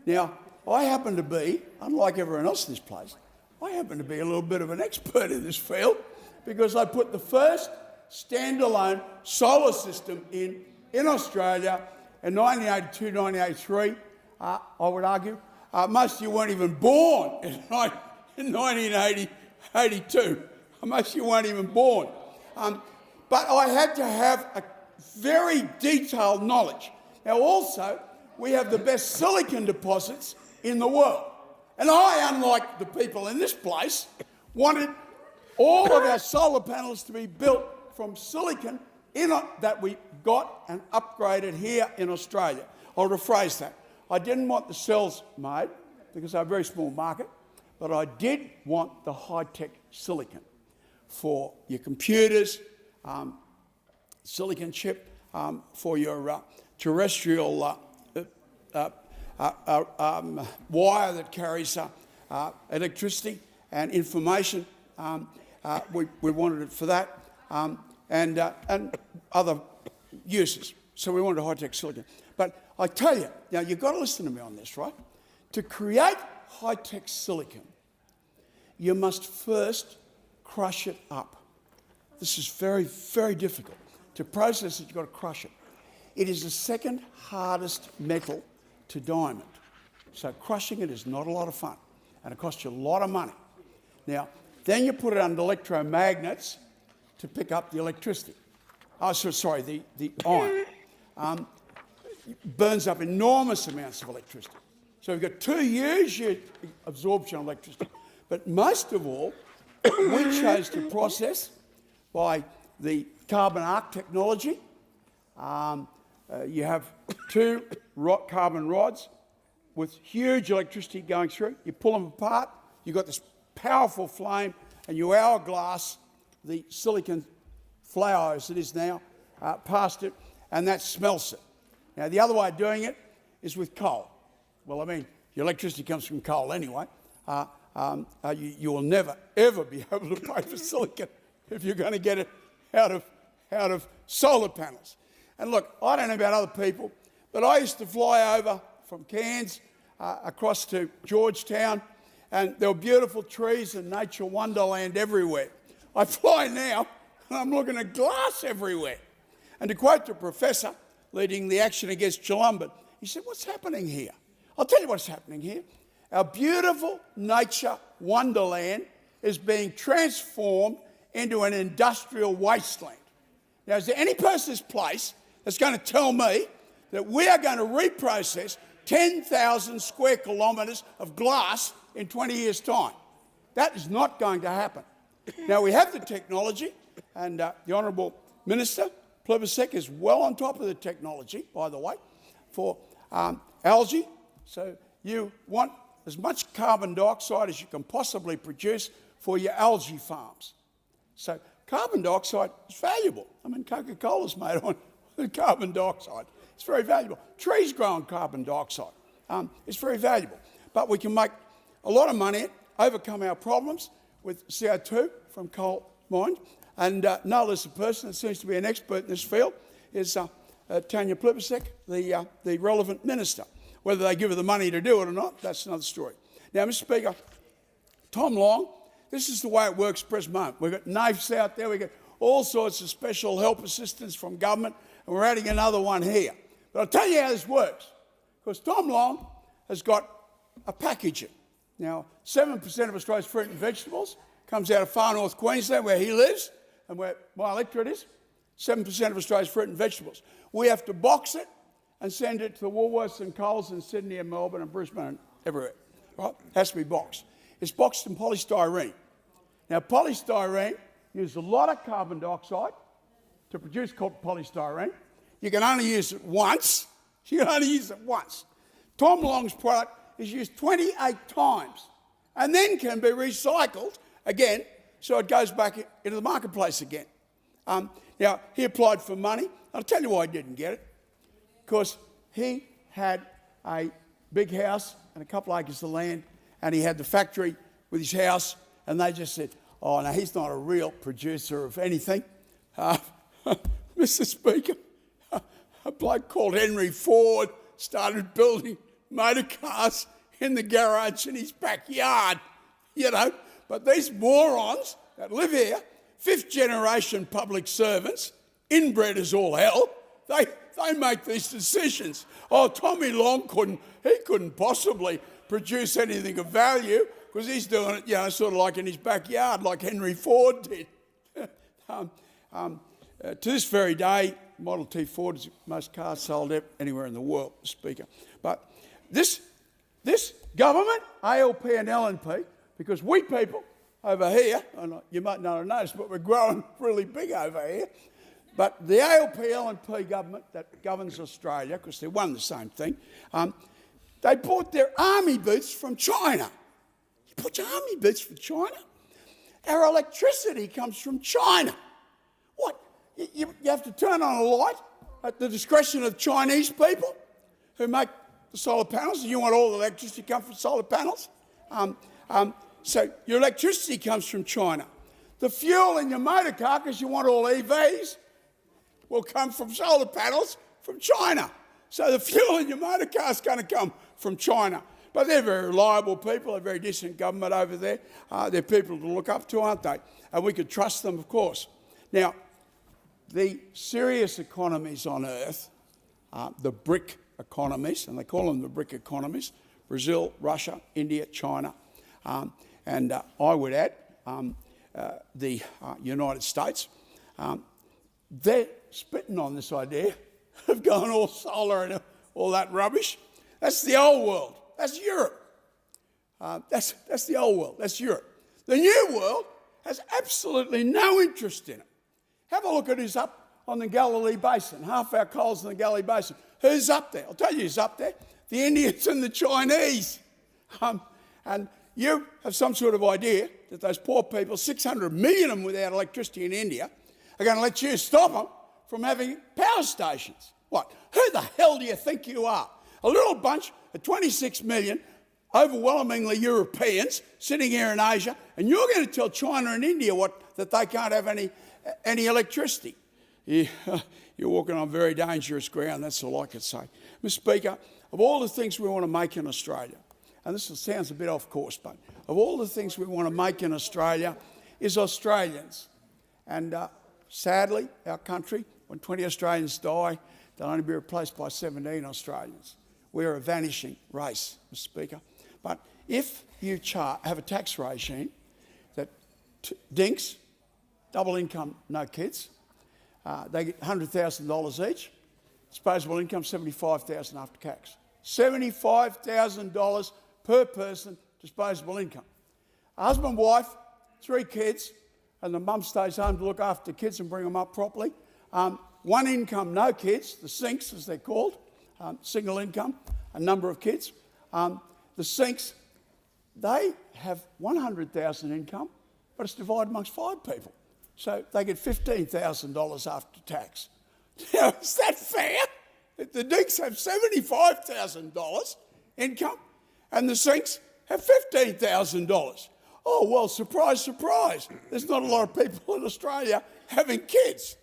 Now, I happen to be, unlike everyone else in this place, I happen to be a little bit of an expert in this field because I put the first standalone solar system in Australia in 1982, 1983, I would argue. Most of you weren't even born in 1982. Most of you weren't even born. But I had to have a very detailed knowledge. Now also, we have the best silicon deposits in the world. And I, unlike the people in this place, wanted all of our solar panels to be built from silicon that we got and upgraded here in Australia. I'll rephrase that. I didn't want the cells made because they're a very small market, but I did want the high-tech silicon for your computers, silicon chip for your terrestrial wire that carries electricity and information. We wanted it for that and other uses. So we wanted high-tech silicon. But I tell you, now you've got to listen to me on this, right? To create high-tech silicon, you must first crush it up. This is very, very difficult. To process it, you've got to crush it. It is the second hardest metal to diamond. So crushing it is not a lot of fun, and it costs you a lot of money. Now, then you put it under electromagnets to pick up the electricity. Oh, sorry, the iron. Burns up enormous amounts of electricity. So we've got 2 years absorption of electricity. But most of all, we chose to process by the carbon arc technology. You have 2 carbon rods with huge electricity going through. You pull them apart, you've got this powerful flame, and you hourglass the silicon flour, as it is now, past it, and that smelts it. Now, the other way of doing it is with coal. Well, I mean, your electricity comes from coal anyway. You will never, ever be able to pay for silicon if you're going to get it out of solar panels. And look, I don't know about other people, but I used to fly over from Cairns across to Georgetown, and there were beautiful trees and nature wonderland everywhere. I fly now, and I'm looking at glass everywhere. And to quote the professor leading the action against Cholumba, he said, "What's happening here?" I'll tell you what's happening here. Our beautiful nature wonderland is being transformed into an industrial wasteland. Now, is there any person in this place that's going to tell me that we are going to reprocess 10,000 square kilometres of glass in 20 years' time? That is not going to happen. Now, we have the technology, and the Honourable Minister, Plibersek, is well on top of the technology, by the way, for algae. So you want as much carbon dioxide as you can possibly produce for your algae farms. So carbon dioxide is valuable. I mean, Coca-Cola's made on carbon dioxide. It's very valuable. Trees grow on carbon dioxide. It's very valuable. But we can make a lot of money, overcome our problems with CO2 from coal mines. And no less a person that seems to be an expert in this field is Tanya Plibersek, the relevant minister. Whether they give her the money to do it or not, that's another story. Now, Mr. Speaker, Tom Long, this is the way it works at present moment. We've got NAIFs out there, we've got all sorts of special help assistance from government, and we're adding another one here. But I'll tell you how this works, because Tom Long has got a packaging. Now, 7% of Australia's fruit and vegetables comes out of far north Queensland, where he lives, and where my electorate is. 7% of Australia's fruit and vegetables. We have to box it and send it to the Woolworths and Coles in Sydney and Melbourne and Brisbane and everywhere. Right? It has to be boxed. It's boxed in polystyrene. Now, polystyrene uses a lot of carbon dioxide to produce polystyrene. You can only use it once. You can only use it once. Tom Long's product is used 28 times and then can be recycled again, so it goes back into the marketplace again. Now, he applied for money. I'll tell you why he didn't get it. Because he had a big house and a couple of acres of land, and he had the factory with his house, and they just said, "Oh, no, he's not a real producer of anything." Mr. Speaker, a bloke called Henry Ford started building motor cars in the garage in his backyard, you know. But these morons that live here, fifth-generation public servants, inbred as all hell, they make these decisions. Oh, Tommy Long couldn't possibly produce anything of value because he's doing it, you know, sort of like in his backyard, like Henry Ford did. To this very day, Model T Ford is the most cars sold anywhere in the world, Mr. Speaker. But this government, ALP and LNP, because we people over here, and you might not have noticed, but we're growing really big over here, but the ALP-LNP government that governs Australia, because they're one and the same thing, they bought their army boots from China. You bought your army boots from China? Our electricity comes from China. What? You have to turn on a light at the discretion of Chinese people who make the solar panels, and you want all the electricity to come from solar panels? So your electricity comes from China. The fuel in your motor car, because you want all EVs, will come from solar panels from China. So the fuel in your motor car is going to come from China. But they're very reliable people, a very decent government over there. They're people to look up to, aren't they? And we could trust them, of course. Now, the serious economies on earth, the BRIC economies, and they call them the BRIC economies, Brazil, Russia, India, China, and I would add the United States, they're spitting on this idea of going all solar and all that rubbish. That's the old world. That's Europe. That's the old world. That's Europe. The new world has absolutely no interest in it. Have a look at who's up on the Galilee Basin, half our coal's in the Galilee Basin. Who's up there? I'll tell you who's up there. The Indians and the Chinese. And you have some sort of idea that those poor people, 600 million of them without electricity in India, are going to let you stop them from having power stations. What? Who the hell do you think you are? A little bunch of 26 million, overwhelmingly Europeans, sitting here in Asia, and you're going to tell China and India that they can't have any electricity. You're walking on very dangerous ground, that's all I could say. Mr. Speaker, of all the things we want to make in Australia, and this sounds a bit off course, but of all the things we want to make in Australia is Australians. And sadly, our country, when 20 Australians die, they'll only be replaced by 17 Australians. We're a vanishing race, Mr. Speaker. But if you have a tax regime that dinks, double income, no kids, they get $100,000 each, disposable income $75,000 after tax. $75,000 per person, disposable income. A husband, wife, 3 kids, and the mum stays home to look after the kids and bring them up properly. One income, no kids, the sinks as they're called, single income, a number of kids. The sinks, they have $100,000 income, but it's divided amongst 5 people. So they get $15,000 after tax. Now, is that fair? The dinks have $75,000 income and the sinks have $15,000. Oh, well, surprise, surprise. There's not a lot of people in Australia having kids.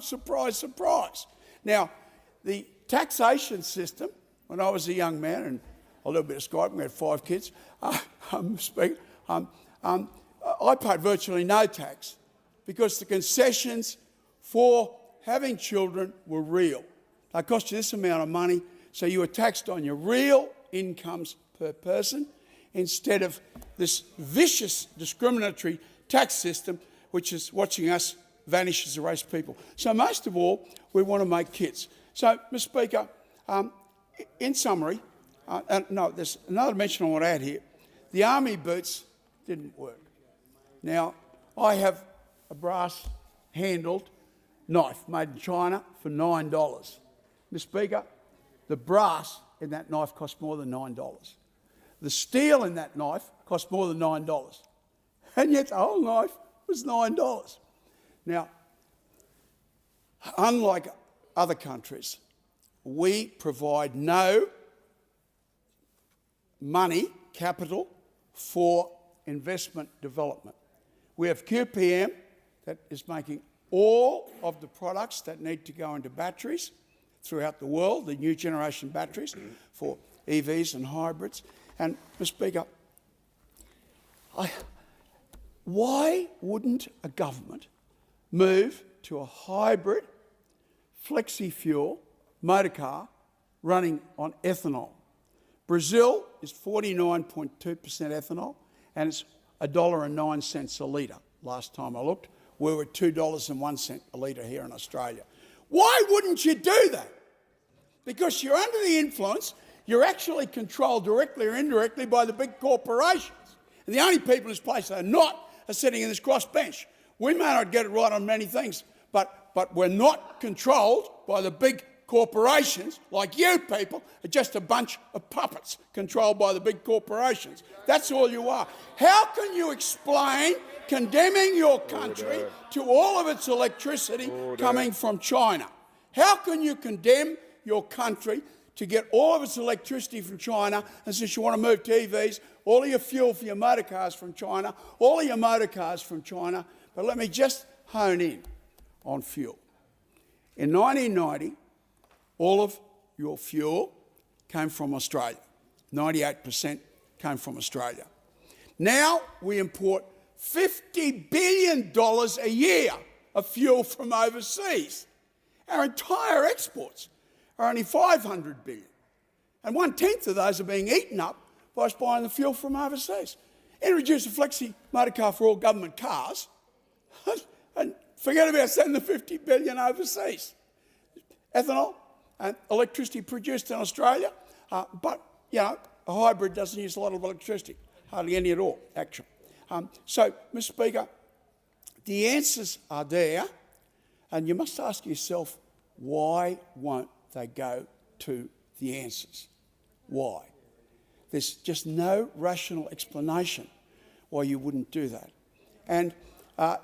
Surprise, surprise. Now, the taxation system, when I was a young man, and a little bit of Skype, we had 5 kids, I paid virtually no tax because the concessions for having children were real. They cost you this amount of money, so you were taxed on your real incomes per person instead of this vicious discriminatory tax system which is watching us vanish as a race of people. So most of all, we want to make kids. So, Mr. Speaker, in summary, there's another mention I want to add here. The army boots didn't work. Now, I have a brass-handled knife made in China for $9. Mr. Speaker, the brass in that knife cost more than $9. The steel in that knife cost more than $9. And yet the whole knife was $9. Now, unlike other countries, we provide no money, capital, for investment development. We have QPM that is making all of the products that need to go into batteries throughout the world, the new generation batteries for EVs and hybrids. And, Mr. Speaker, why wouldn't a government move to a hybrid, flexi-fuel motorcar running on ethanol? Brazil is 49.2% ethanol, and it's $1.09 a litre. Last time I looked, we were $2.01 a litre here in Australia. Why wouldn't you do that? Because you're under the influence, you're actually controlled directly or indirectly by the big corporations. And the only people in this place that are not are sitting in this crossbench. We may not get it right on many things, but we're not controlled by the big corporations like you people are just a bunch of puppets controlled by the big corporations. That's all you are. How can you explain condemning your country to all of its electricity coming from China? How can you condemn your country to get all of its electricity from China, and since you want to move to EVs, all of your fuel for your motor cars from China, all of your motor cars from China? But let me just hone in on fuel. In 1990, all of your fuel came from Australia. 98% came from Australia. Now we import $50 billion a year of fuel from overseas. Our entire exports are only 500 billion, and 1/10 of those are being eaten up by us buying the fuel from overseas. Introduce a flexi motor car for all government cars and forget about sending the 50 billion overseas. Ethanol and electricity produced in Australia, but you know, a hybrid doesn't use a lot of electricity, hardly any at all, actually. So, Mr. Speaker, the answers are there, and you must ask yourself, why won't they go to the answers? Why? There's just no rational explanation why you wouldn't do that. And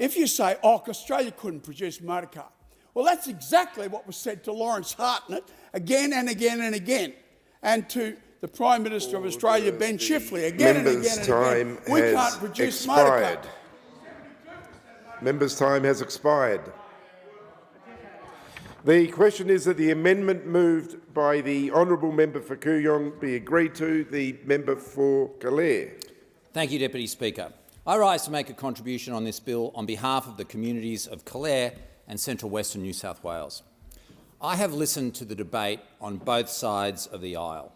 if you say, oh, Australia couldn't produce a motor car, well, that's exactly what was said to Lawrence Hartnett again and again and again, and to the Prime Minister of Australia, Ben Chifley, again and again and again. We can't produce motor cars. Members' time has expired. The question is that the amendment moved by the honourable member for Kooyong be agreed to. The member for Calare. Thank you, Deputy Speaker. I rise to make a contribution on this bill on behalf of the communities of Calare and Central Western New South Wales. I have listened to the debate on both sides of the aisle.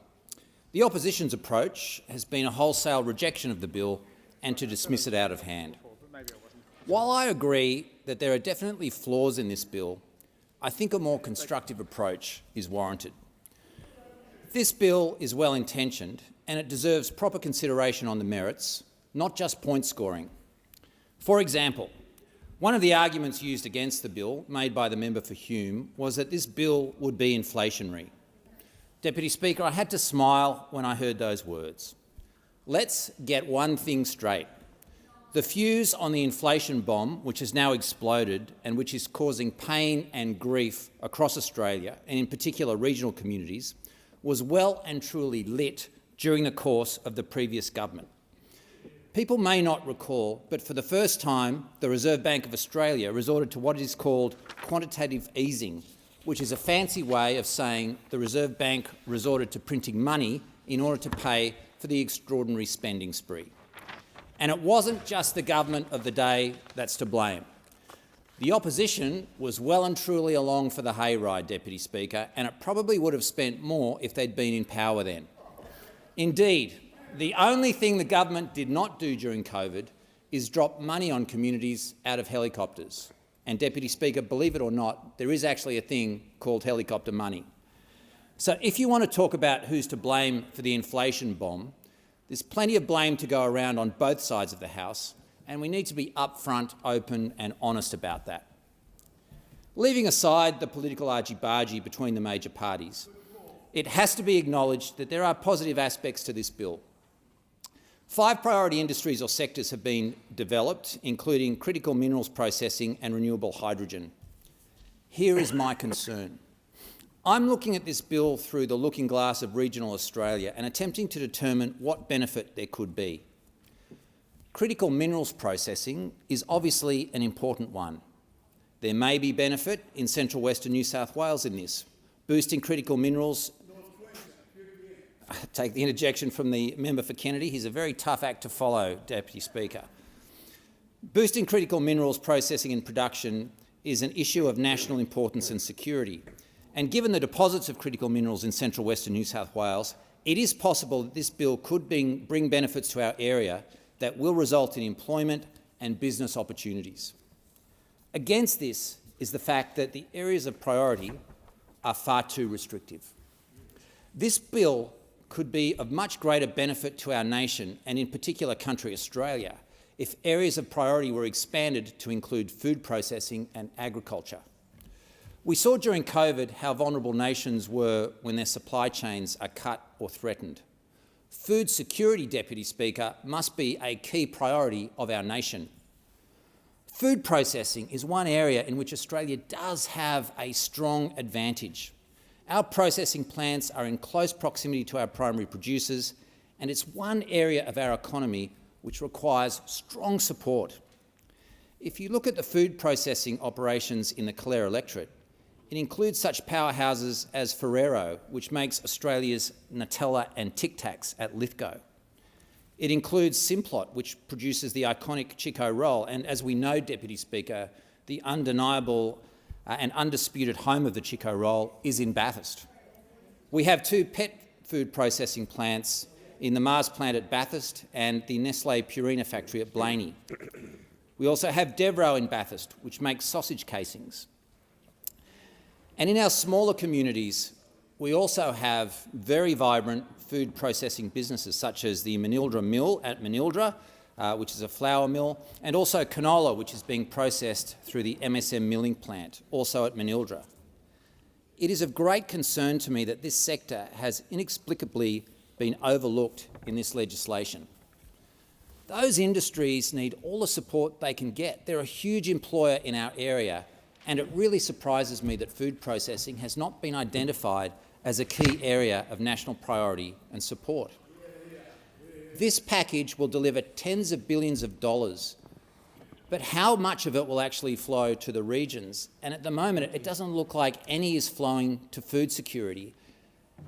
The opposition's approach has been a wholesale rejection of the bill and to dismiss it out of hand. While I agree that there are definitely flaws in this bill, I think a more constructive approach is warranted. This bill is well-intentioned and it deserves proper consideration on the merits, not just point scoring. For example, one of the arguments used against the bill, made by the member for Hume, was that this bill would be inflationary. Deputy Speaker, I had to smile when I heard those words. Let's get one thing straight. The fuse on the inflation bomb, which has now exploded and which is causing pain and grief across Australia, and in particular regional communities, was well and truly lit during the course of the previous government. People may not recall, but for the first time, the Reserve Bank of Australia resorted to what is called quantitative easing, which is a fancy way of saying the Reserve Bank resorted to printing money in order to pay for the extraordinary spending spree. And it wasn't just the government of the day that's to blame. The opposition was well and truly along for the hayride, Deputy Speaker, and it probably would have spent more if they'd been in power then. Indeed, the only thing the government did not do during COVID is drop money on communities out of helicopters. And, Deputy Speaker, believe it or not, there is actually a thing called helicopter money. So if you want to talk about who's to blame for the inflation bomb, there's plenty of blame to go around on both sides of the House, and we need to be upfront, open and honest about that. Leaving aside the political argy-bargy between the major parties, it has to be acknowledged that there are positive aspects to this bill. 5 priority industries or sectors have been developed, including critical minerals processing and renewable hydrogen. Here is my concern. I'm looking at this bill through the looking glass of regional Australia and attempting to determine what benefit there could be. Critical minerals processing is obviously an important one. There may be benefit in Central Western New South Wales in this. Boosting critical minerals, take the interjection from the member for Kennedy, he's a very tough act to follow, Deputy Speaker. Boosting critical minerals processing and production is an issue of national importance and security. And given the deposits of critical minerals in Central Western New South Wales, it is possible that this bill could bring benefits to our area that will result in employment and business opportunities. Against this is the fact that the areas of priority are far too restrictive. This bill could be of much greater benefit to our nation, and in particular country Australia, if areas of priority were expanded to include food processing and agriculture. We saw during COVID how vulnerable nations were when their supply chains are cut or threatened. Food security, Deputy Speaker, must be a key priority of our nation. Food processing is one area in which Australia does have a strong advantage. Our processing plants are in close proximity to our primary producers, and it's one area of our economy which requires strong support. If you look at the food processing operations in the Calare electorate, it includes such powerhouses as Ferrero, which makes Australia's Nutella and Tic Tacs at Lithgow. It includes Simplot, which produces the iconic Chico roll, and as we know, Deputy Speaker, the undeniable and undisputed home of the Chico roll, is in Bathurst. We have 2 pet food processing plants in the Mars plant at Bathurst and the Nestlé Purina factory at Blaney. We also have Devro in Bathurst, which makes sausage casings. And in our smaller communities, we also have very vibrant food processing businesses such as the Manildra Mill at Manildra, which is a flour mill, and also canola, which is being processed through the MSM milling plant, also at Manildra. It is of great concern to me that this sector has inexplicably been overlooked in this legislation. Those industries need all the support they can get. They're a huge employer in our area, and it really surprises me that food processing has not been identified as a key area of national priority and support. This package will deliver tens of billions of dollars, but how much of it will actually flow to the regions? And at the moment, it doesn't look like any is flowing to food security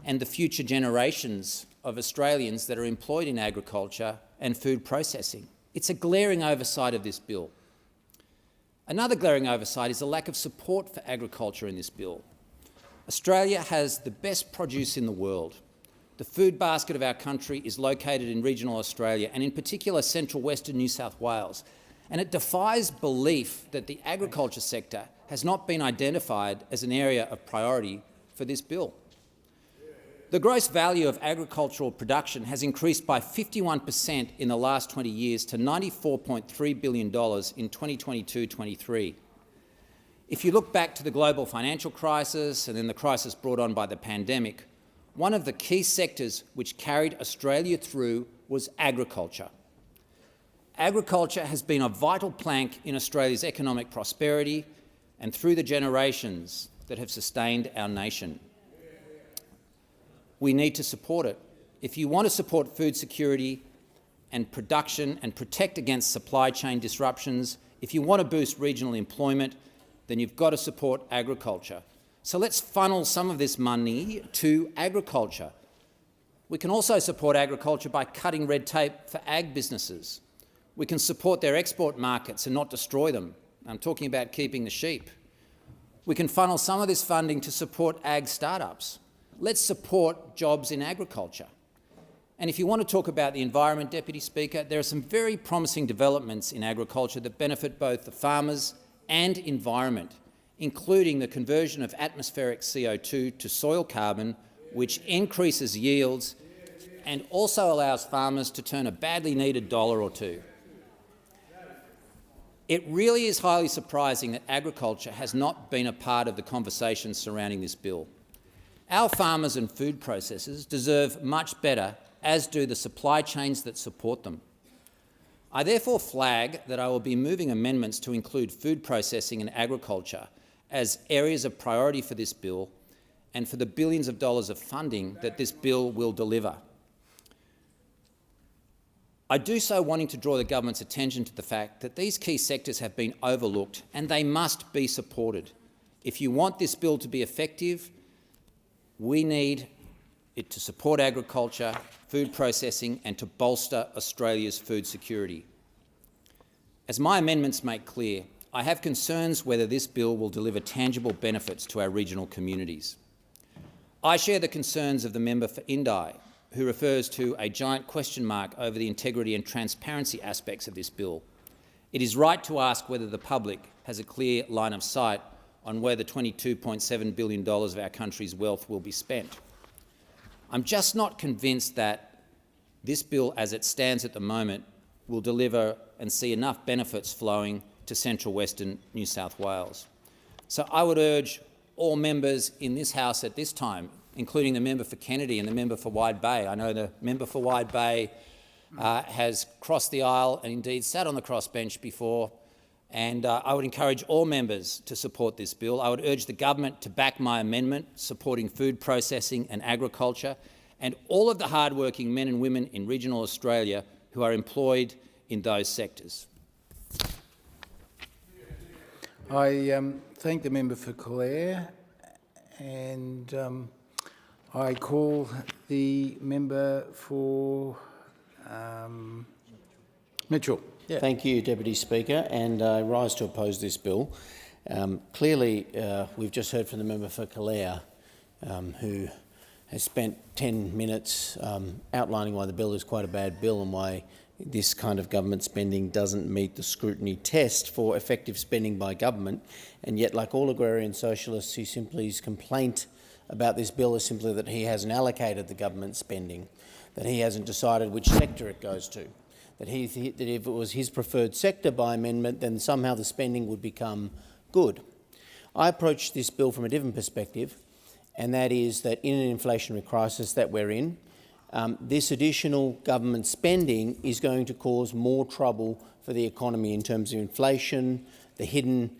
and the future generations of Australians that are employed in agriculture and food processing. It's a glaring oversight of this bill. Another glaring oversight is the lack of support for agriculture in this bill. Australia has the best produce in the world. The food basket of our country is located in regional Australia and in particular central western New South Wales. And it defies belief that the agriculture sector has not been identified as an area of priority for this bill. The gross value of agricultural production has increased by 51% in the last 20 years to $94.3 billion in 2022-23. If you look back to the global financial crisis and then the crisis brought on by the pandemic, one of the key sectors which carried Australia through was agriculture. Agriculture has been a vital plank in Australia's economic prosperity and through the generations that have sustained our nation. We need to support it. If you want to support food security and production and protect against supply chain disruptions, if you want to boost regional employment, then you've got to support agriculture. So let's funnel some of this money to agriculture. We can also support agriculture by cutting red tape for ag businesses. We can support their export markets and not destroy them. I'm talking about keeping the sheep. We can funnel some of this funding to support ag startups. Let's support jobs in agriculture. And if you want to talk about the environment, Deputy Speaker, there are some very promising developments in agriculture that benefit both the farmers and environment, including the conversion of atmospheric CO2 to soil carbon, which increases yields and also allows farmers to turn a badly needed dollar or two. It really is highly surprising that agriculture has not been a part of the conversation surrounding this bill. Our farmers and food processors deserve much better, as do the supply chains that support them. I therefore flag that I will be moving amendments to include food processing and agriculture as areas of priority for this bill and for the billions of dollars of funding that this bill will deliver. I do so wanting to draw the government's attention to the fact that these key sectors have been overlooked and they must be supported. If you want this bill to be effective, we need it to support agriculture, food processing and to bolster Australia's food security. As my amendments make clear, I have concerns whether this bill will deliver tangible benefits to our regional communities. I share the concerns of the member for Indi, who refers to a giant question mark over the integrity and transparency aspects of this bill. It is right to ask whether the public has a clear line of sight on where the $22.7 billion of our country's wealth will be spent. I'm just not convinced that this bill, as it stands at the moment, will deliver and see enough benefits flowing to central western New South Wales. So I would urge all members in this House at this time, including the member for Kennedy and the member for Wide Bay. I know the member for Wide Bay has crossed the aisle and indeed sat on the crossbench before, and I would encourage all members to support this bill. I would urge the government to back my amendment supporting food processing and agriculture and all of the hard-working men and women in regional Australia who are employed in those sectors. I thank the member for Clare, and I call the member for Mitchell. Thank you, Deputy Speaker, and I rise to oppose this bill. Clearly, we've just heard from the member for Calare, who has spent 10 minutes outlining why the bill is quite a bad bill and why this kind of government spending doesn't meet the scrutiny test for effective spending by government. And yet, like all agrarian socialists, his complaint about this bill is simply that he hasn't allocated the government spending, that he hasn't decided which sector it goes to, that if it was his preferred sector by amendment, then somehow the spending would become good. I approach this bill from a different perspective, and that is that in an inflationary crisis that we're in, this additional government spending is going to cause more trouble for the economy in terms of inflation, the hidden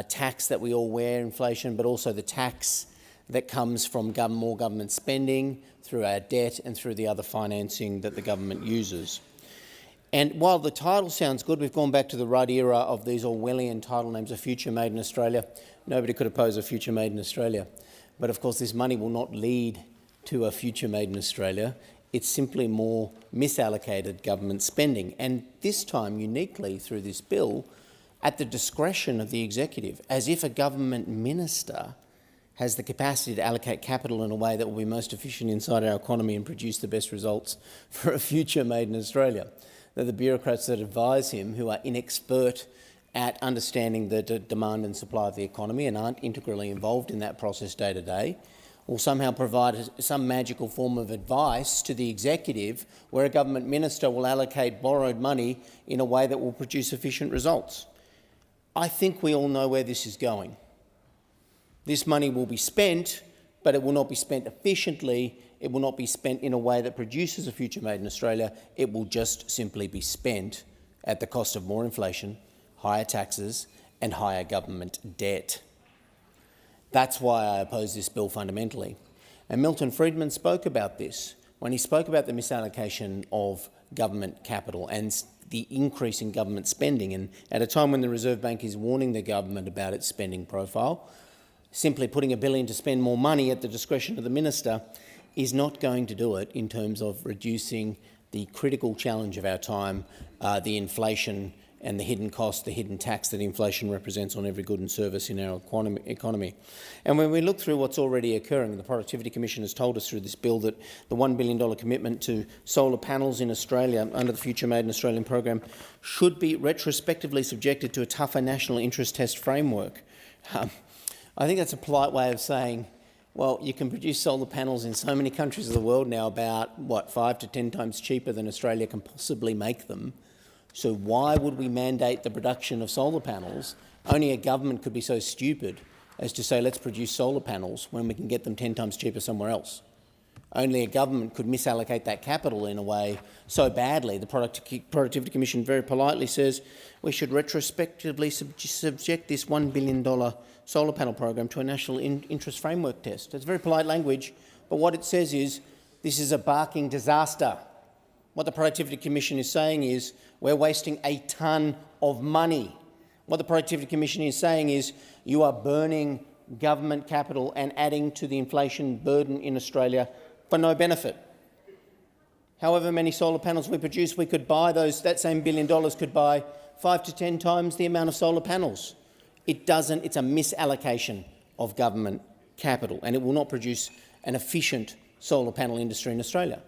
tax that we all wear, inflation, but also the tax that comes from more government spending through our debt and through the other financing that the government uses. And while the title sounds good, we've gone back to the Rudd era of these Orwellian title names, A Future Made in Australia. Nobody could oppose A Future Made in Australia. But of course, this money will not lead to a future made in Australia. It's simply more misallocated government spending. And this time, uniquely through this bill, at the discretion of the executive, as if a government minister has the capacity to allocate capital in a way that will be most efficient inside our economy and produce the best results for a future made in Australia. That the bureaucrats that advise him, who are inexpert at understanding the demand and supply of the economy and aren't integrally involved in that process day to day, will somehow provide some magical form of advice to the executive where a government minister will allocate borrowed money in a way that will produce efficient results. I think we all know where this is going. This money will be spent, but it will not be spent efficiently. It will not be spent in a way that produces a future made in Australia. It will just simply be spent at the cost of more inflation, higher taxes and higher government debt. That's why I oppose this bill fundamentally. And Milton Friedman spoke about this when he spoke about the misallocation of government capital and the increase in government spending. And at a time when the Reserve Bank is warning the government about its spending profile, simply putting $1 billion to spend more money at the discretion of the minister is not going to do it in terms of reducing the critical challenge of our time, the inflation and the hidden cost, the hidden tax that inflation represents on every good and service in our economy. And when we look through what's already occurring, the Productivity Commission has told us through this bill that the $1 billion commitment to solar panels in Australia under the Future Made in Australia program should be retrospectively subjected to a tougher national interest test framework. I think that's a polite way of saying, well, you can produce solar panels in so many countries of the world now about, 5 to 10 times cheaper than Australia can possibly make them. So why would we mandate the production of solar panels? Only a government could be so stupid as to say, let's produce solar panels when we can get them 10 times cheaper somewhere else. Only a government could misallocate that capital in a way so badly. The Productivity Commission very politely says we should retrospectively subject this $1 billion solar panel program to a national interest framework test. That's very polite language, but what it says is this is a barking disaster. What the Productivity Commission is saying is we're wasting a tonne of money. What the Productivity Commission is saying is you are burning government capital and adding to the inflation burden in Australia for no benefit. However many solar panels we produce, we could buy that same $1 billion could buy 5 to 10 times the amount of solar panels. It doesn't. It's a misallocation of government capital, and it will not produce an efficient solar panel industry in Australia.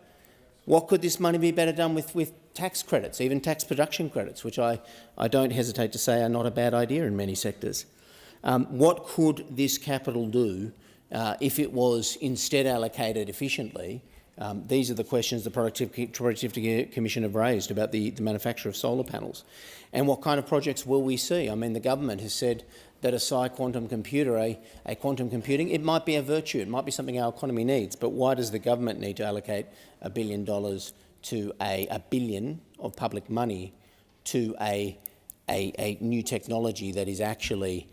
What could this money be better done with tax credits, even tax production credits, which I don't hesitate to say are not a bad idea in many sectors? What could this capital do if it was instead allocated efficiently? These are the questions the Productivity Commission have raised about the manufacture of solar panels. And what kind of projects will we see? I mean, the government has said that a quantum computer, a quantum computing, it might be a virtue, it might be something our economy needs, but why does the government need to allocate $1 billion to a billion of public money to a new technology that is actually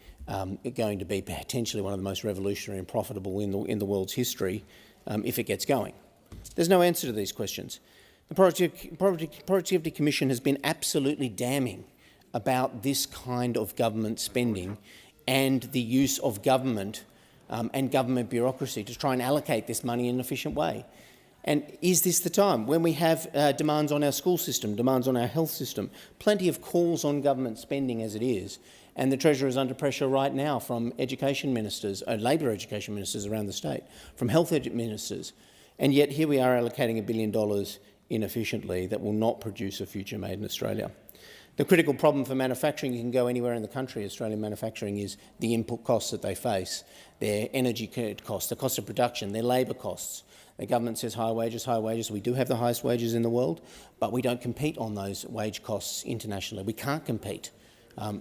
going to be potentially one of the most revolutionary and profitable in the world's history if it gets going? There's no answer to these questions. The Productivity Commission has been absolutely damning about this kind of government spending and the use of government and government bureaucracy to try and allocate this money in an efficient way. And is this the time when we have demands on our school system, demands on our health system, plenty of calls on government spending as it is, and the Treasurer is under pressure right now from education ministers, Labor education ministers around the state, from health ministers, and yet here we are allocating $1 billion inefficiently that will not produce a future made in Australia. The critical problem for manufacturing, you can go anywhere in the country, Australian manufacturing, is the input costs that they face, their energy costs, the cost of production, their labour costs. The government says higher wages, higher wages. We do have the highest wages in the world, but we don't compete on those wage costs internationally. We can't compete.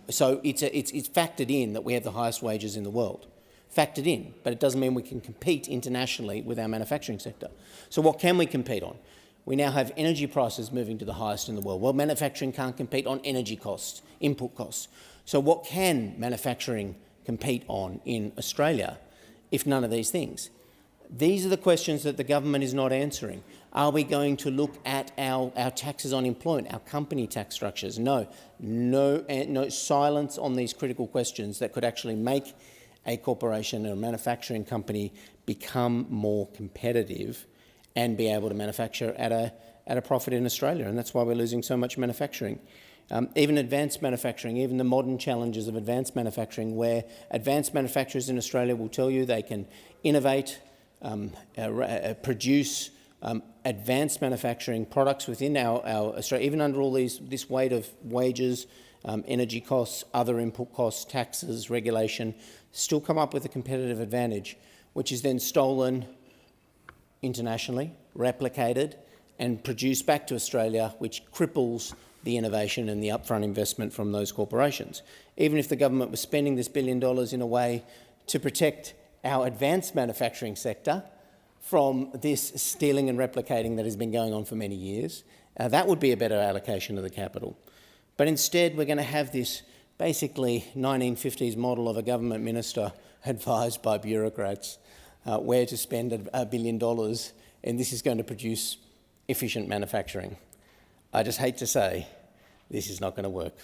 So it's factored in that we have the highest wages in the world. Factored in, but it doesn't mean we can compete internationally with our manufacturing sector. So what can we compete on? We now have energy prices moving to the highest in the world. Well, manufacturing can't compete on energy costs, input costs. So what can manufacturing compete on in Australia if none of these things? These are the questions that the government is not answering. Are we going to look at our taxes on employment, our company tax structures? No, silence on these critical questions that could actually make a corporation or a manufacturing company become more competitive and be able to manufacture at a profit in Australia, and that's why we're losing so much manufacturing. Even advanced manufacturing, even the modern challenges of advanced manufacturing, where advanced manufacturers in Australia will tell you they can innovate, produce advanced manufacturing products within our Australia, even under all this weight of wages, energy costs, other input costs, taxes, regulation, still come up with a competitive advantage, which is then stolen internationally, replicated and produced back to Australia, which cripples the innovation and the upfront investment from those corporations. Even if the government was spending this $1 billion in a way to protect our advanced manufacturing sector from this stealing and replicating that has been going on for many years, that would be a better allocation of the capital. But instead, we're going to have this basically 1950s model of a government minister advised by bureaucrats where to spend $1 billion, and this is going to produce efficient manufacturing. I just hate to say this is not going to work,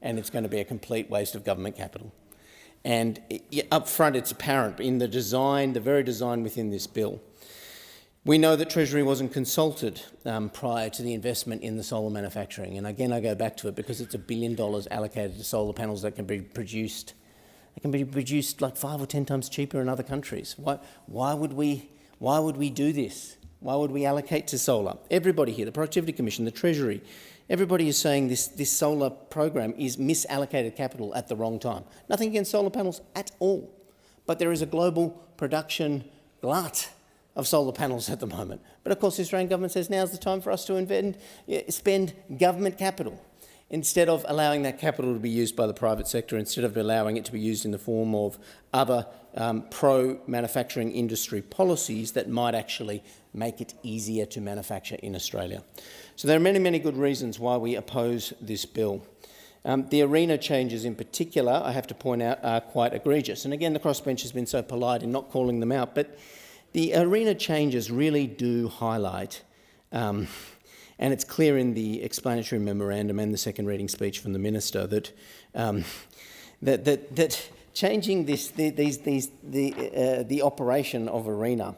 and it's going to be a complete waste of government capital. And up front, it's apparent in the design, the very design within this bill. We know that Treasury wasn't consulted prior to the investment in the solar manufacturing. And again, I go back to it because it's $1 billion allocated to solar panels that can be produced. They can be produced like 5 or 10 times cheaper in other countries. Why would we do this? Why would we allocate to solar? Everybody here, the Productivity Commission, the Treasury, everybody is saying this solar program is misallocated capital at the wrong time. Nothing against solar panels at all. But there is a global production glut of solar panels at the moment. But of course, the Australian government says now's the time for us to spend government capital instead of allowing that capital to be used by the private sector, instead of allowing it to be used in the form of other pro-manufacturing industry policies that might actually make it easier to manufacture in Australia. So there are many, many good reasons why we oppose this bill. The arena changes in particular, I have to point out, are quite egregious. And again, the crossbench has been so polite in not calling them out, but the arena changes really do highlight, and it's clear in the explanatory memorandum and the second reading speech from the minister that that changing the operation of arena.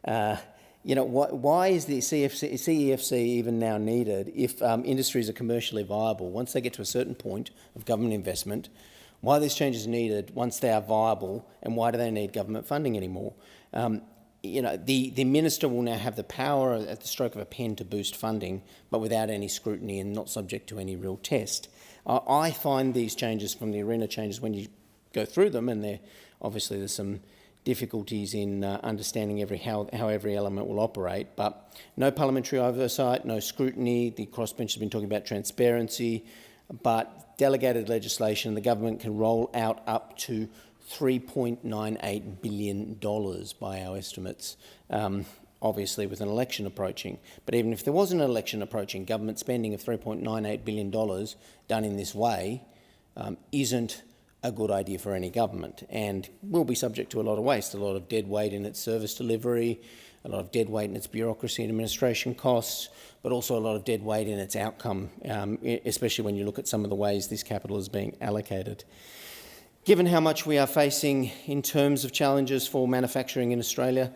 Why is the CEFC even now needed if industries are commercially viable? Once they get to a certain point of government investment, why are these changes needed once they are viable, and why do they need government funding anymore? The minister will now have the power at the stroke of a pen to boost funding, but without any scrutiny and not subject to any real test. I find these changes from the arena changes, when you go through them, and obviously there's some difficulties in understanding how every element will operate, but no parliamentary oversight, no scrutiny. The crossbench has been talking about transparency, but delegated legislation, the government can roll out up to $3.98 billion by our estimates, obviously with an election approaching. But even if there was an election approaching, government spending of $3.98 billion done in this way isn't a good idea for any government, and will be subject to a lot of waste, a lot of dead weight in its service delivery, a lot of dead weight in its bureaucracy and administration costs, but also a lot of dead weight in its outcome, especially when you look at some of the ways this capital is being allocated. Given how much we are facing in terms of challenges for manufacturing in Australia,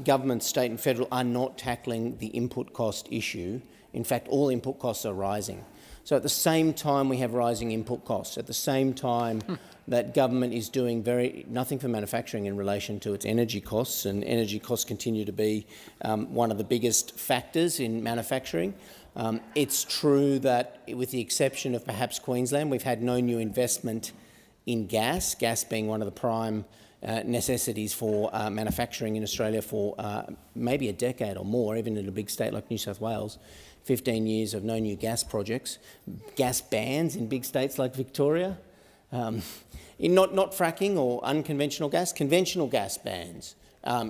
government, state and federal, are not tackling the input cost issue. In fact, all input costs are rising. So at the same time we have rising input costs, at the same time that government is doing nothing for manufacturing in relation to its energy costs, and energy costs continue to be one of the biggest factors in manufacturing. It's true that, with the exception of perhaps Queensland, we've had no new investment in gas being one of the prime necessities for manufacturing in Australia for maybe a decade or more, even in a big state like New South Wales. 15 years of no new gas projects, gas bans in big states like Victoria, not fracking or unconventional gas, conventional gas bans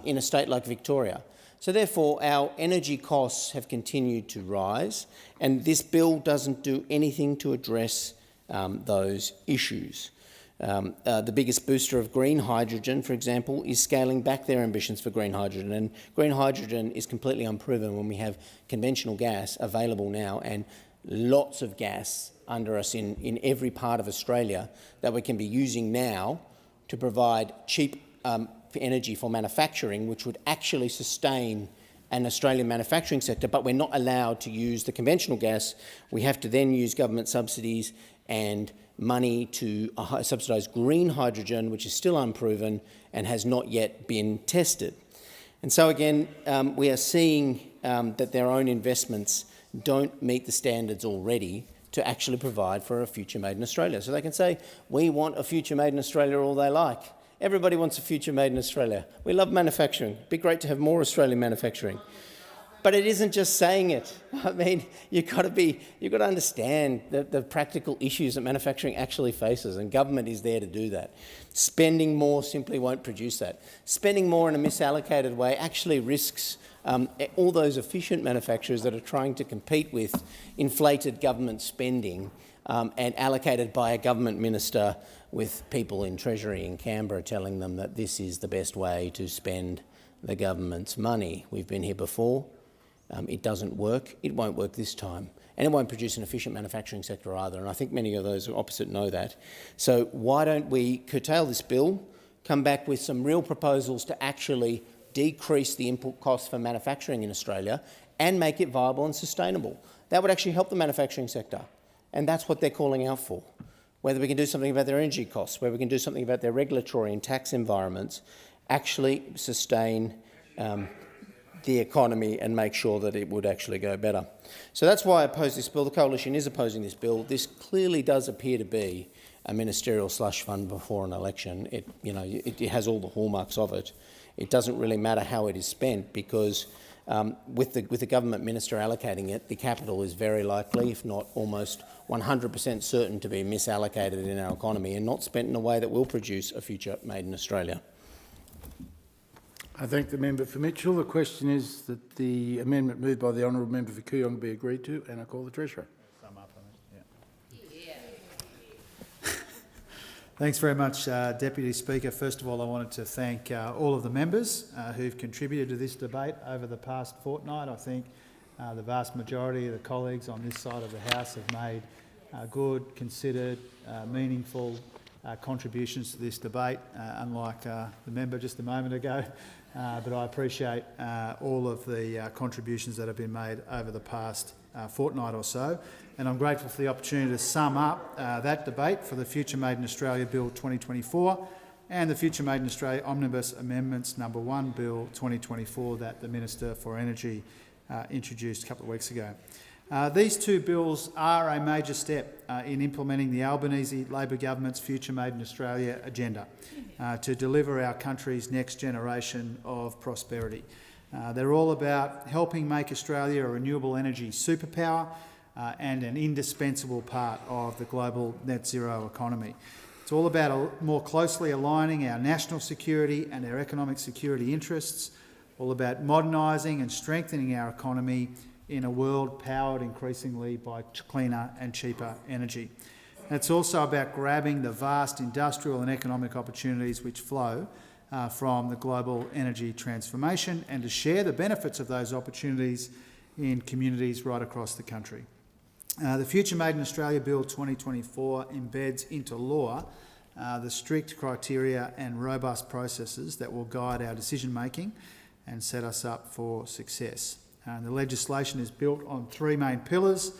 in a state like Victoria. So therefore our energy costs have continued to rise, and this bill doesn't do anything to address those issues. The biggest booster of green hydrogen, for example, is scaling back their ambitions for green hydrogen. And green hydrogen is completely unproven when we have conventional gas available now and lots of gas under us in every part of Australia that we can be using now to provide cheap energy for manufacturing, which would actually sustain an Australian manufacturing sector, but we're not allowed to use the conventional gas. We have to then use government subsidies and money to subsidise green hydrogen, which is still unproven and has not yet been tested. And so again, we are seeing that their own investments don't meet the standards already to actually provide for a future made in Australia. So they can say, we want a future made in Australia all they like. Everybody wants a future made in Australia. We love manufacturing. It'd be great to have more Australian manufacturing. But it isn't just saying it. I mean, you've got to understand the practical issues that manufacturing actually faces, and government is there to do that. Spending more simply won't produce that. Spending more in a misallocated way actually risks all those efficient manufacturers that are trying to compete with inflated government spending and allocated by a government minister with people in Treasury in Canberra telling them that this is the best way to spend the government's money. We've been here before. It doesn't work. It won't work this time. And it won't produce an efficient manufacturing sector either. And I think many of those opposite know that. So why don't we curtail this bill, come back with some real proposals to actually decrease the input costs for manufacturing in Australia and make it viable and sustainable? That would actually help the manufacturing sector. And that's what they're calling out for. Whether we can do something about their energy costs, whether we can do something about their regulatory and tax environments, actually sustain the economy and make sure that it would actually go better. So that's why I oppose this bill. The Coalition is opposing this bill. This clearly does appear to be a ministerial slush fund before an election. It has all the hallmarks of it. It doesn't really matter how it is spent because with the government minister allocating it, the capital is very likely, if not almost 100% certain, to be misallocated in our economy and not spent in a way that will produce a future made in Australia. I thank the member for Mitchell. The question is that the amendment moved by the honourable member for Kooyong be agreed to, and I call the Treasurer. Thanks very much, Deputy Speaker. First of all, I wanted to thank all of the members who've contributed to this debate over the past fortnight. I think the vast majority of the colleagues on this side of the House have made good, considered, meaningful contributions to this debate, unlike the member just a moment ago. But I appreciate all of the contributions that have been made over the past fortnight or so, and I'm grateful for the opportunity to sum up that debate for the Future Made in Australia Bill 2024 and the Future Made in Australia Omnibus Amendments No. 1 Bill 2024 that the Minister for Energy introduced a couple of weeks ago. These two bills are a major step in implementing the Albanese Labor government's Future Made in Australia agenda to deliver our country's next generation of prosperity. They're all about helping make Australia a renewable energy superpower and an indispensable part of the global net zero economy. It's all about more closely aligning our national security and our economic security interests, all about modernising and strengthening our economy in a world powered increasingly by cleaner and cheaper energy. And it's also about grabbing the vast industrial and economic opportunities which flow from the global energy transformation and to share the benefits of those opportunities in communities right across the country. The Future Made in Australia Bill 2024 embeds into law the strict criteria and robust processes that will guide our decision-making and set us up for success. The legislation is built on three main pillars.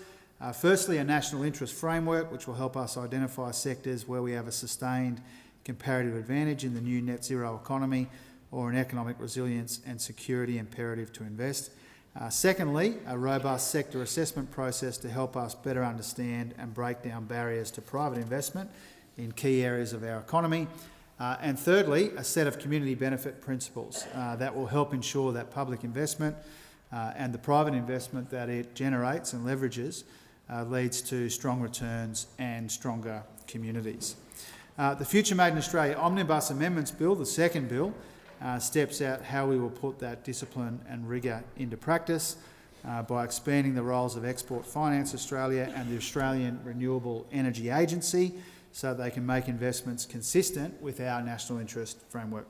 Firstly, a national interest framework, which will help us identify sectors where we have a sustained comparative advantage in the new net zero economy or an economic resilience and security imperative to invest. Secondly, a robust sector assessment process to help us better understand and break down barriers to private investment in key areas of our economy. And thirdly, a set of community benefit principles that will help ensure that public investment and the private investment that it generates and leverages leads to strong returns and stronger communities. The Future Made in Australia Omnibus Amendments Bill, the second bill, steps out how we will put that discipline and rigour into practice by expanding the roles of Export Finance Australia and the Australian Renewable Energy Agency so they can make investments consistent with our national interest framework.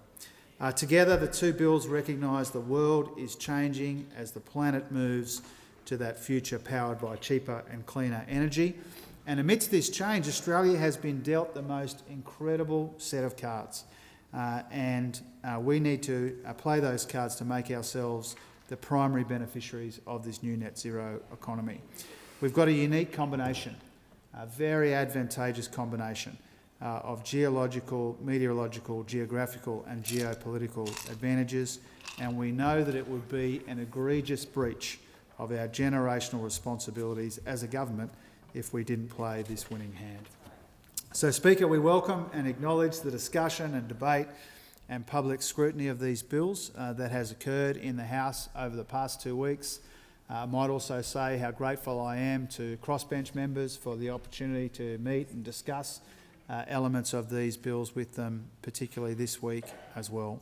Together, the two bills recognise the world is changing as the planet moves to that future powered by cheaper and cleaner energy. And amidst this change, Australia has been dealt the most incredible set of cards. And we need to play those cards to make ourselves the primary beneficiaries of this new net zero economy. We've got a unique combination, a very advantageous combination of geological, meteorological, geographical and geopolitical advantages, and we know that it would be an egregious breach of our generational responsibilities as a government if we didn't play this winning hand. So, Speaker, we welcome and acknowledge the discussion and debate and public scrutiny of these bills that has occurred in the House over the past 2 weeks. I might also say how grateful I am to crossbench members for the opportunity to meet and discuss elements of these bills with them, particularly this week as well.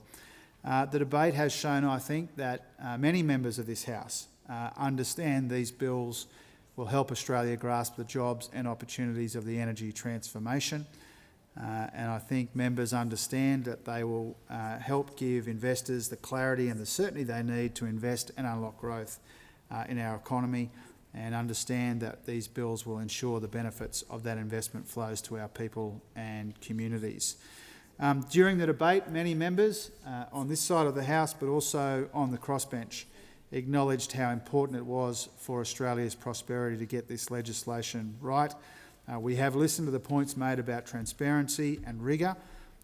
The debate has shown, I think, that many members of this House understand these bills will help Australia grasp the jobs and opportunities of the energy transformation. And I think members understand that they will help give investors the clarity and the certainty they need to invest and unlock growth in our economy, and understand that these bills will ensure the benefits of that investment flows to our people and communities. During the debate, many members on this side of the House, but also on the crossbench, acknowledged how important it was for Australia's prosperity to get this legislation right. We have listened to the points made about transparency and rigour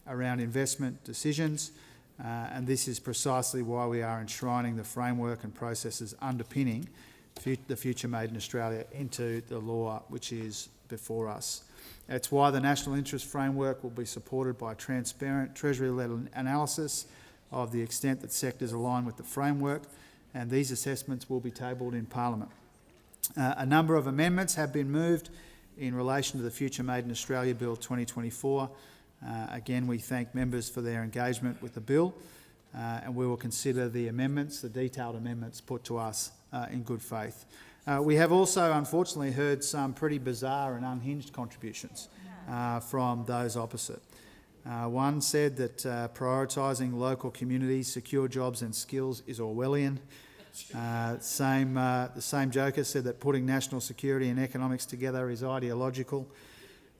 around investment decisions, and this is precisely why we are enshrining the framework and processes underpinning the Future Made in Australia into the law which is before us. It's why the National Interest Framework will be supported by transparent Treasury-led analysis of the extent that sectors align with the framework, and these assessments will be tabled in Parliament. A number of amendments have been moved in relation to the Future Made in Australia Bill 2024. Again, we thank members for their engagement with the bill, and we will consider the amendments, the detailed amendments put to us in good faith. We have also, unfortunately, heard some pretty bizarre and unhinged contributions from those opposite. One said that prioritising local communities, secure jobs and skills is Orwellian. The same joker said that putting national security and economics together is ideological.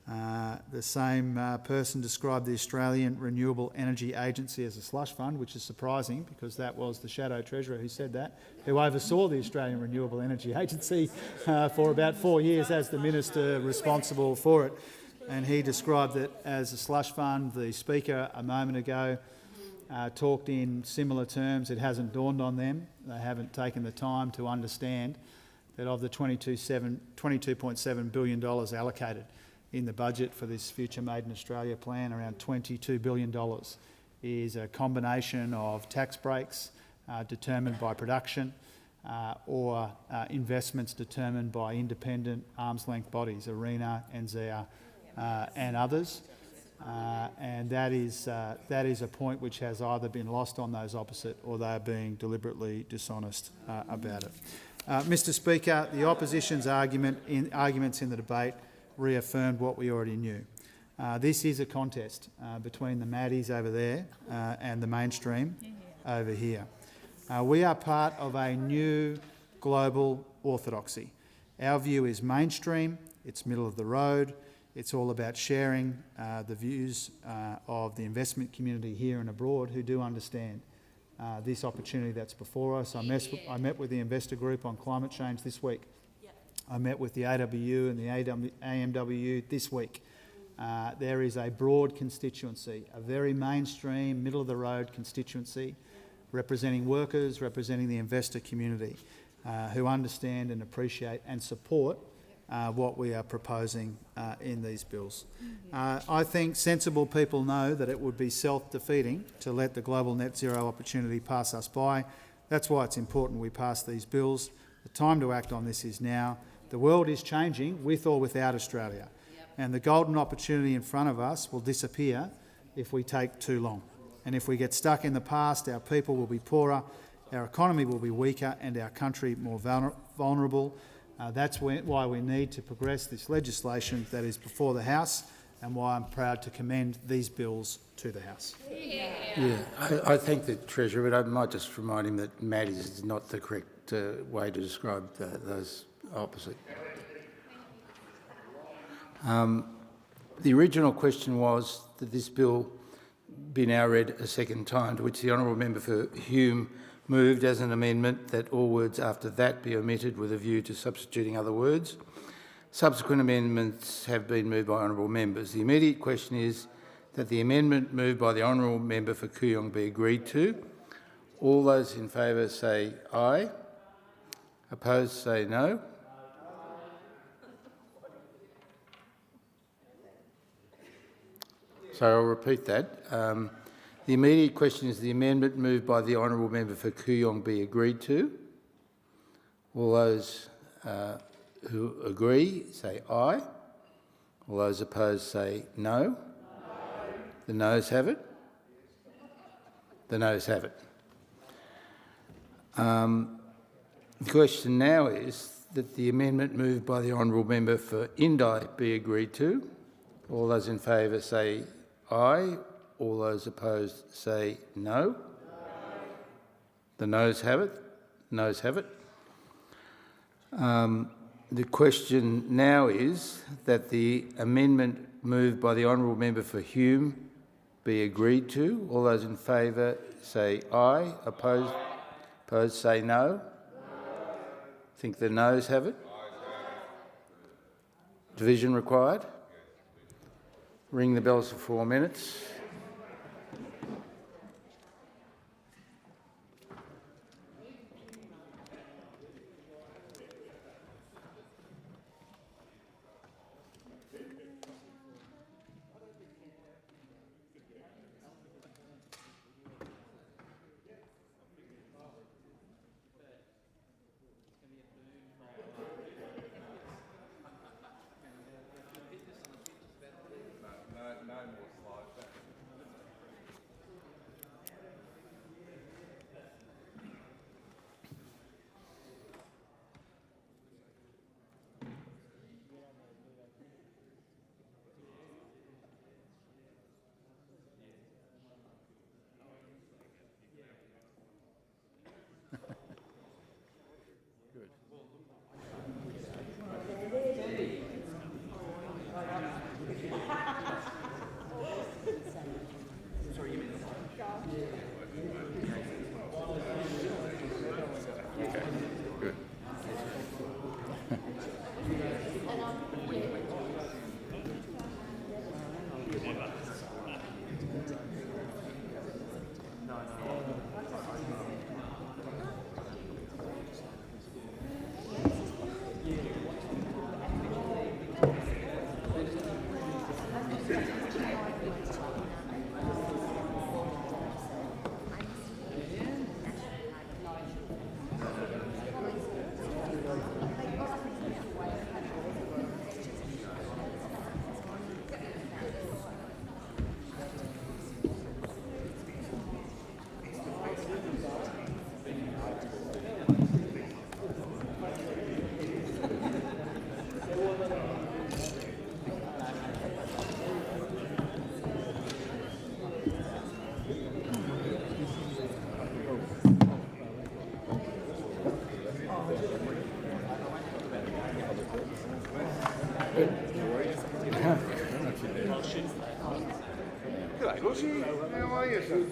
The same person described the Australian Renewable Energy Agency as a slush fund, which is surprising because that was the Shadow Treasurer who said that, who oversaw the Australian Renewable Energy Agency for about 4 years as the minister responsible for it. And he described it as a slush fund. The Speaker a moment ago talked in similar terms. It hasn't dawned on them. They haven't taken the time to understand that of the $22.7 billion allocated in the budget for this Future Made in Australia plan, around $22 billion is a combination of tax breaks determined by production or investments determined by independent arm's-length bodies, ARENA, NZEA and others. And that is a point which has either been lost on those opposite or they are being deliberately dishonest about it. Mr Speaker, the opposition's arguments in the debate reaffirmed what we already knew. This is a contest between the Maddies over there and the mainstream over here. We are part of a new global orthodoxy. Our view is mainstream, it's middle of the road, it's all about sharing the views of the investment community here and abroad who do understand this opportunity that's before us. I met with the investor group on climate change this week. I met with the AWU and the AMWU this week. There is a broad constituency, a very mainstream, middle-of-the-road constituency, representing workers, representing the investor community, who understand and appreciate and support what we are proposing in these bills. I think sensible people know that it would be self-defeating to let the global net zero opportunity pass us by. That's why it's important we pass these bills. The time to act on this is now. The world is changing, with or without Australia, and the golden opportunity in front of us will disappear if we take too long. And if we get stuck in the past, our people will be poorer, our economy will be weaker, and our country more vulnerable. That's why we need to progress this legislation that is before the House, and why I'm proud to commend these bills to the House. Yeah, I thank the Treasurer, but I might just remind him that mad is not the correct way to describe those opposite. The original question was that this bill be now read a second time, to which the Honourable Member for Hume moved as an amendment that all words after that be omitted with a view to substituting other words. Subsequent amendments have been moved by honourable members. The immediate question is that the amendment moved by the honourable member for Kooyong be agreed to. All those in favour say aye. Opposed say no. So I'll repeat that. The immediate question is the amendment moved by the honourable member for Kooyong be agreed to. All those who agree say aye. All those opposed say no. The noes have it. The noes have it. The question now is that the amendment moved by the honourable member for Indi be agreed to. All those in favour say aye. All those opposed say no. The noes have it. Noes have it. The question now is that the amendment moved by the honourable member for Hume be agreed to. All those in favour say aye. Opposed say no. I think the noes have it. Division required. Ring the bells for 4 minutes. G'day, Lucy. How are you, son?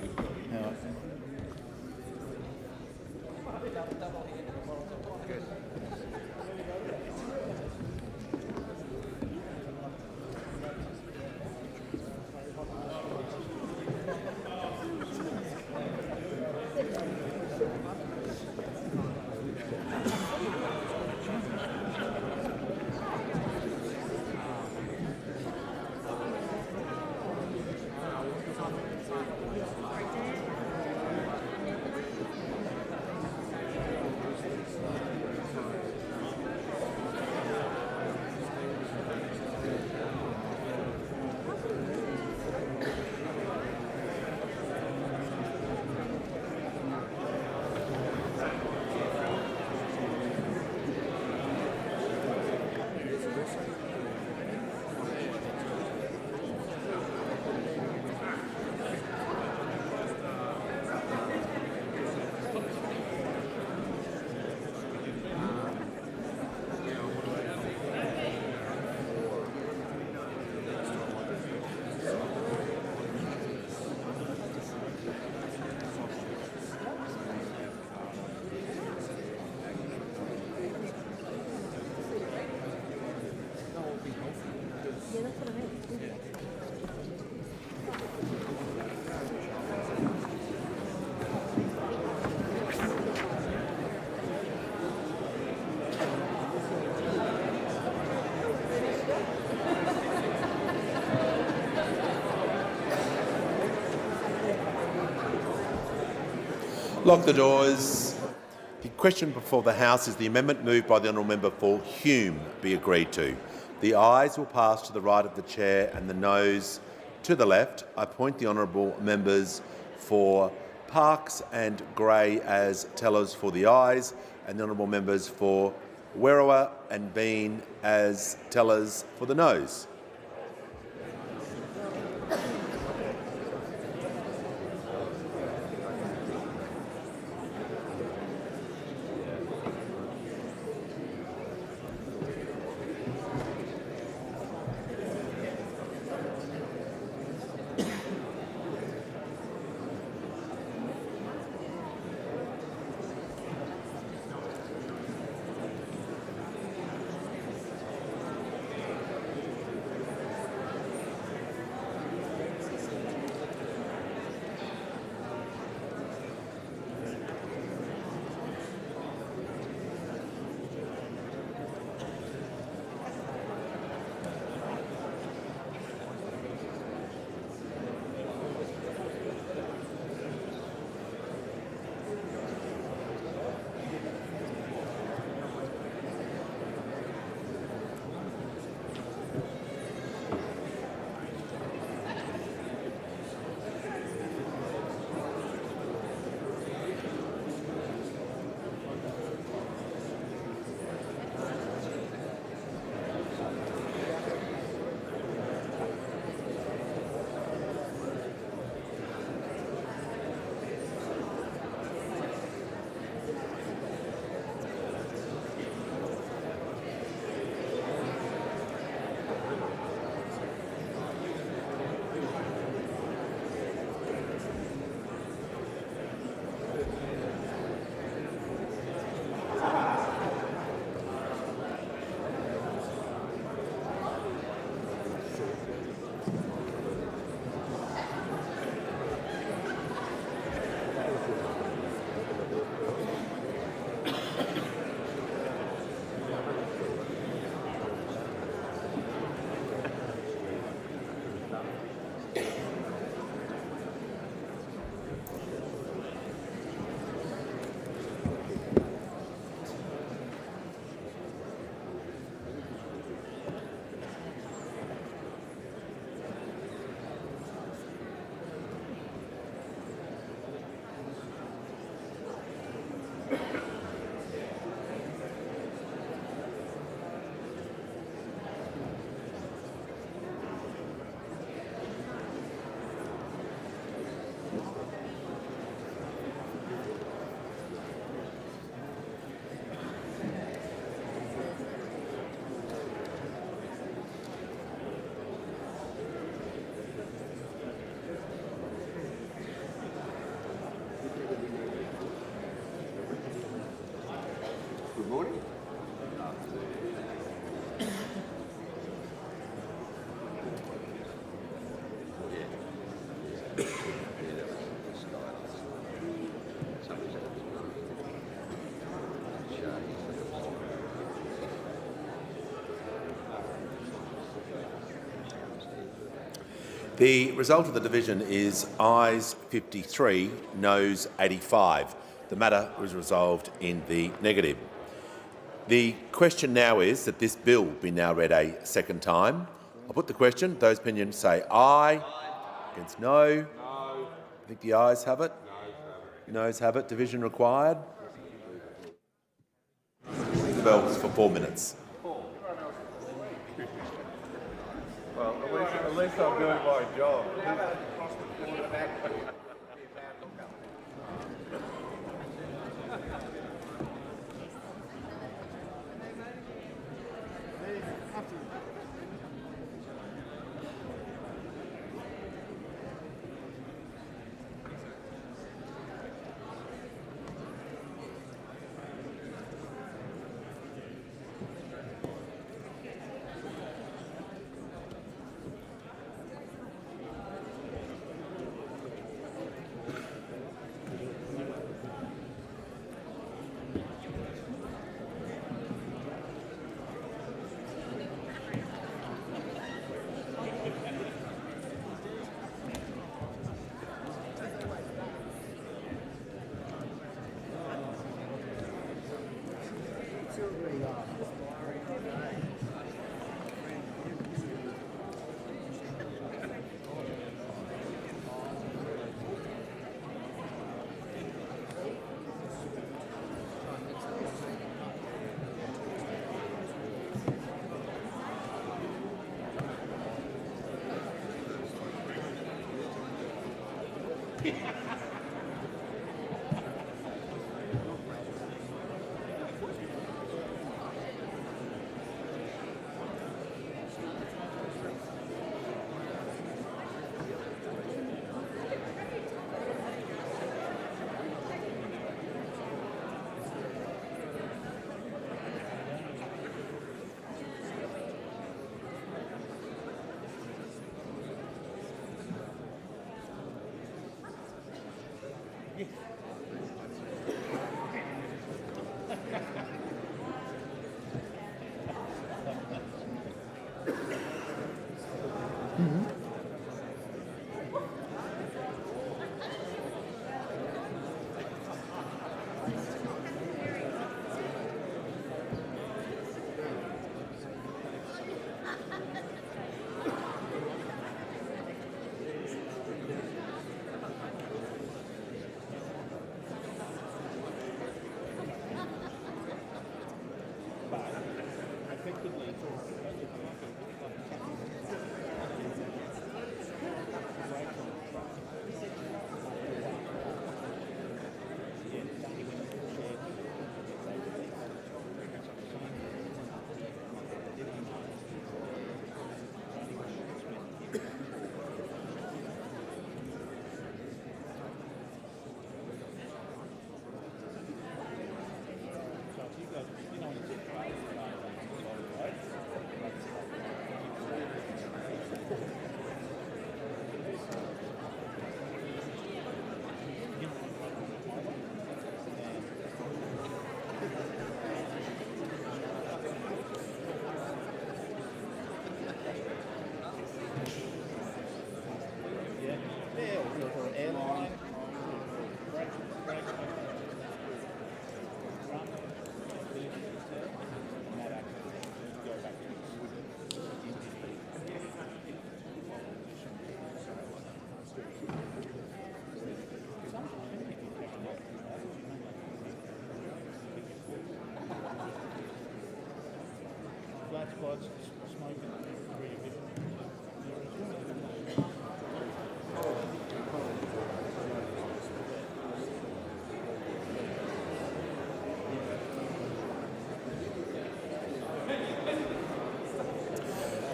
Lock the doors. The question before the House is the amendment moved by the honourable member for Hume be agreed to. The ayes will pass to the right of the chair and the noes to the left. I appoint the honourable members for Parkes and Gray as tellers for the ayes, and the honourable members for Werriwa and Bean as tellers for the noes. The result of the division is ayes 53, noes 85. The matter was resolved in the negative. The question now is that this bill be now read a second time. I'll put the question. Those opinions say aye. Against no. No. I think the ayes have it. Noes have it. Division required. The bell's for 4 minutes. Well, at least I'm doing my job.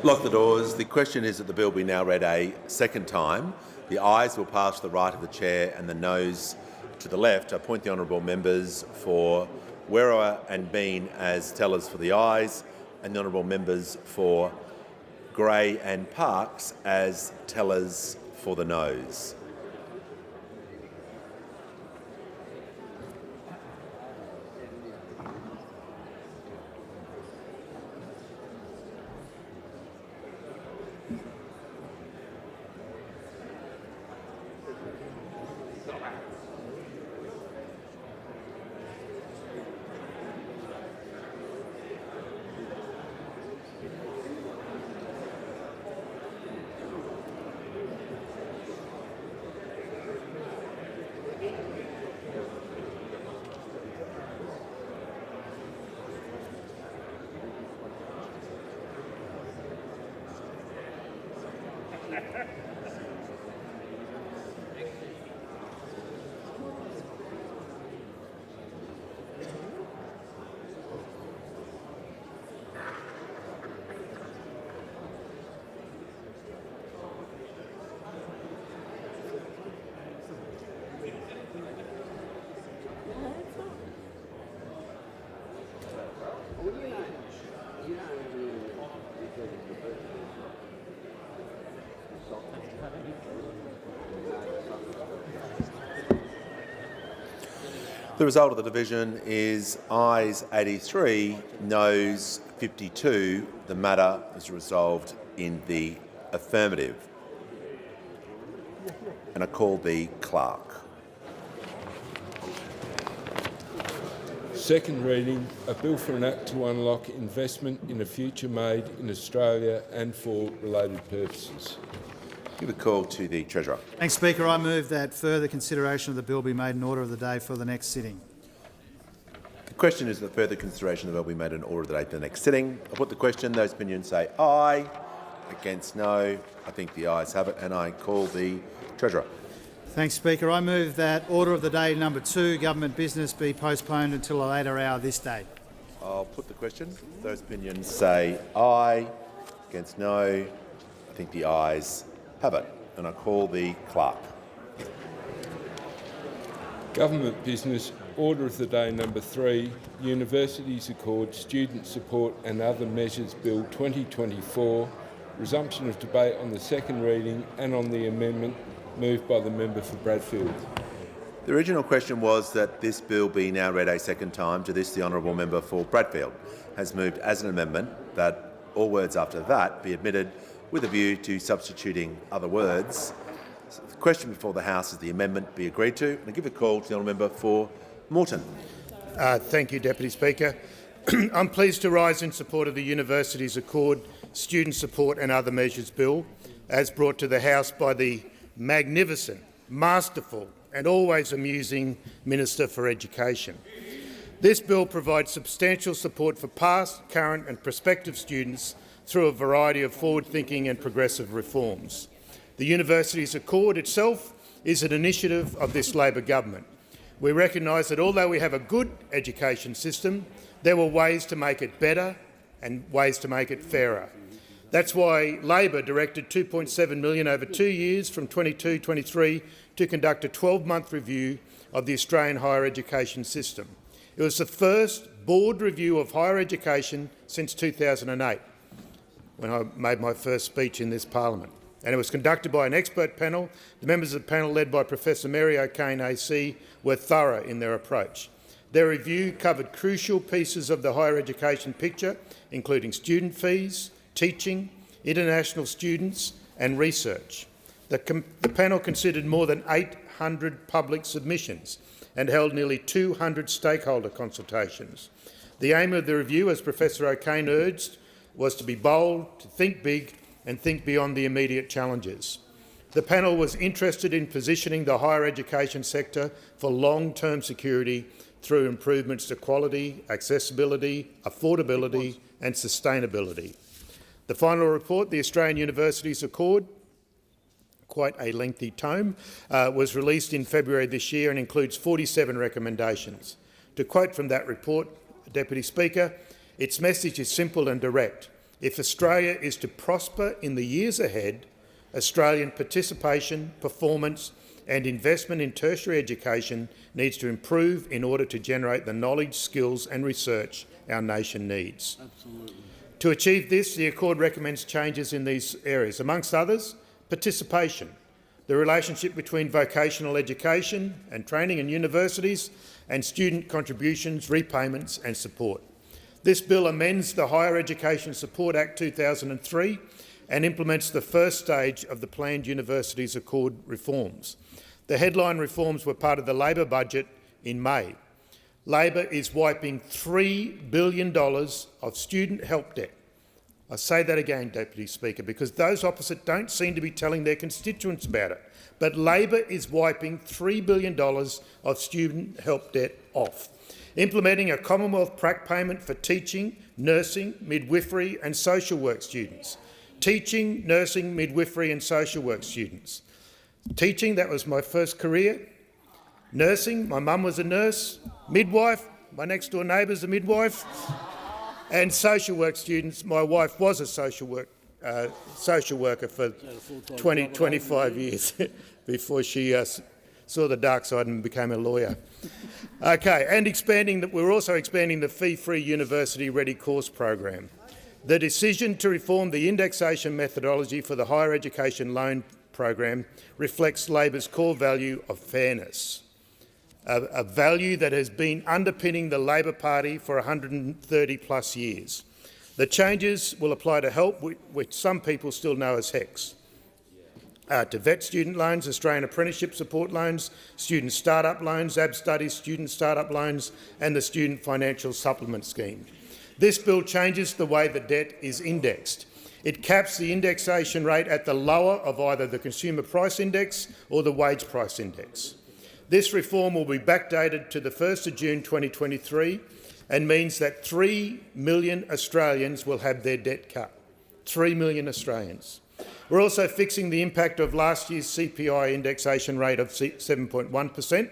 Lock the doors. The question is that the bill be now read a second time. The ayes will pass to the right of the chair and the noes to the left. I appoint the honourable members for Werriwa and Bean as tellers for the ayes and the honourable members for Grey and Parkes as tellers for the noes. The result of the division is ayes 83, noes 52. The matter is resolved in the affirmative. And I call the clerk. Second reading, a bill for an act to unlock investment in a future made in Australia and for related purposes. Give a call to the Treasurer. Thanks, Speaker. I move that further consideration of the bill be made in order of the day for the next sitting. The question is that further consideration of the bill be made in order of the day for the next sitting. I put the question. Those opinions say aye. Against no. I think the ayes have it, and I call the Treasurer. Thanks, Speaker. I move that order of the day number 2, government business, be postponed until a later hour this day. I'll put the question. Those opinions say aye. Against no. I think the ayes have it, and I call the clerk. Government business, order of the day number 3, Universities Accord Student Support and Other Measures Bill 2024, resumption of debate on the second reading and on the amendment, moved by the member for Bradfield. The original question was that this bill be now read a second time. To this, the honourable member for Bradfield has moved as an amendment that all words after that be admitted with a view to substituting other words. So the question before the House is the amendment be agreed to. And I give a call to the honourable member for Moreton. Thank you, Deputy Speaker. I'm pleased to rise in support of the Universities Accord Student Support and Other Measures Bill, as brought to the House by the magnificent, masterful and always amusing Minister for Education. This bill provides substantial support for past, current and prospective students through a variety of forward-thinking and progressive reforms. The Universities Accord itself is an initiative of this Labor government. We recognise that although we have a good education system, there were ways to make it better and ways to make it fairer. That's why Labor directed $2.7 million over 2 years from 22-23 to conduct a 12-month review of the Australian higher education system. It was the first board review of higher education since 2008, when I made my first speech in this parliament. And it was conducted by an expert panel. The members of the panel, led by Professor Mary O'Kane AC, were thorough in their approach. Their review covered crucial pieces of the higher education picture, including student fees, teaching, international students and research. The panel considered more than 800 public submissions and held nearly 200 stakeholder consultations. The aim of the review, as Professor O'Kane urged, was to be bold, to think big and think beyond the immediate challenges. The panel was interested in positioning the higher education sector for long-term security through improvements to quality, accessibility, affordability and sustainability. The final report, the Australian Universities Accord, quite a lengthy tome, was released in February this year and includes 47 recommendations. To quote from that report, Deputy Speaker, its message is simple and direct. If Australia is to prosper in the years ahead, Australian participation, performance and investment in tertiary education needs to improve in order to generate the knowledge, skills and research our nation needs. Absolutely. To achieve this, the Accord recommends changes in these areas, amongst others, participation, the relationship between vocational education and training in universities and student contributions, repayments and support. This bill amends the Higher Education Support Act 2003 and implements the first stage of the planned Universities Accord reforms. The headline reforms were part of the Labor budget in May. Labor is wiping $3 billion of student help debt. I say that again, Deputy Speaker, because those opposite don't seem to be telling their constituents about it. But Labor is wiping $3 billion of student help debt off, implementing a Commonwealth prac payment for teaching, nursing, midwifery and social work students, Teaching, nursing, midwifery and social work students. Teaching, that was my first career. Nursing, my mum was a nurse. Midwife, my next door neighbour's a midwife. And social work students, my wife was a social worker for 25 years before she saw the dark side and became a lawyer. Okay, and we're also expanding the fee-free university-ready course program. The decision to reform the indexation methodology for the higher education loan program reflects Labor's core value of fairness, a value that has been underpinning the Labor Party for 130 plus years. The changes will apply to help, which some people still know as HECS, to vet student loans, Australian apprenticeship support loans, student start-up loans, AB Studies student start-up loans and the Student Financial Supplement Scheme. This bill changes the way the debt is indexed. It caps the indexation rate at the lower of either the Consumer Price Index or the Wage Price Index. This reform will be backdated to the 1st of June 2023 and means that 3 million Australians will have their debt cut. 3 million Australians. We're also fixing the impact of last year's CPI indexation rate of 7.1%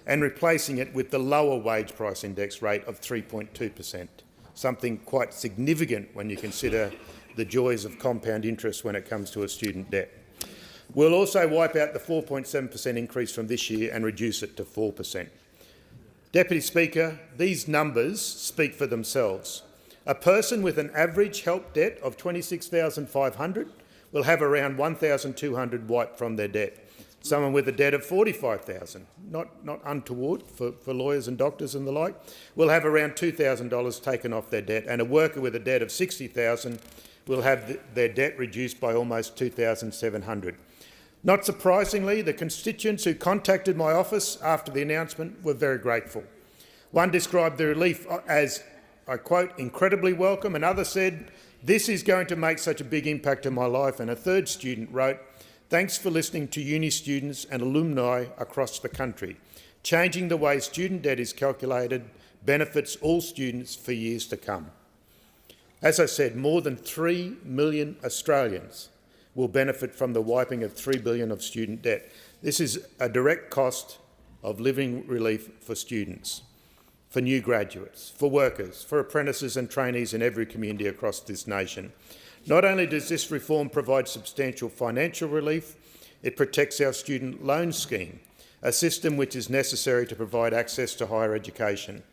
and replacing it with the lower wage price index rate of 3.2%, something quite significant when you consider the joys of compound interest when it comes to a student debt. We'll also wipe out the 4.7% increase from this year and reduce it to 4%. Deputy Speaker, these numbers speak for themselves. A person with an average help debt of $26,500 will have around $1,200 wiped from their debt. Someone with a debt of $45,000, not untoward for lawyers and doctors and the like, will have around $2,000 taken off their debt, and a worker with a debt of $60,000 will have their debt reduced by almost $2,700. Not surprisingly, the constituents who contacted my office after the announcement were very grateful. One described the relief as, I quote, incredibly welcome. Another said, this is going to make such a big impact in my life. And a third student wrote, thanks for listening to uni students and alumni across the country. Changing the way student debt is calculated benefits all students for years to come. As I said, more than 3 million Australians will benefit from the wiping of $3 billion of student debt. This is a direct cost of living relief for students, for new graduates, for workers, for apprentices and trainees in every community across this nation. Not only does this reform provide substantial financial relief, it protects our student loan scheme, a system which is necessary to provide access to higher education.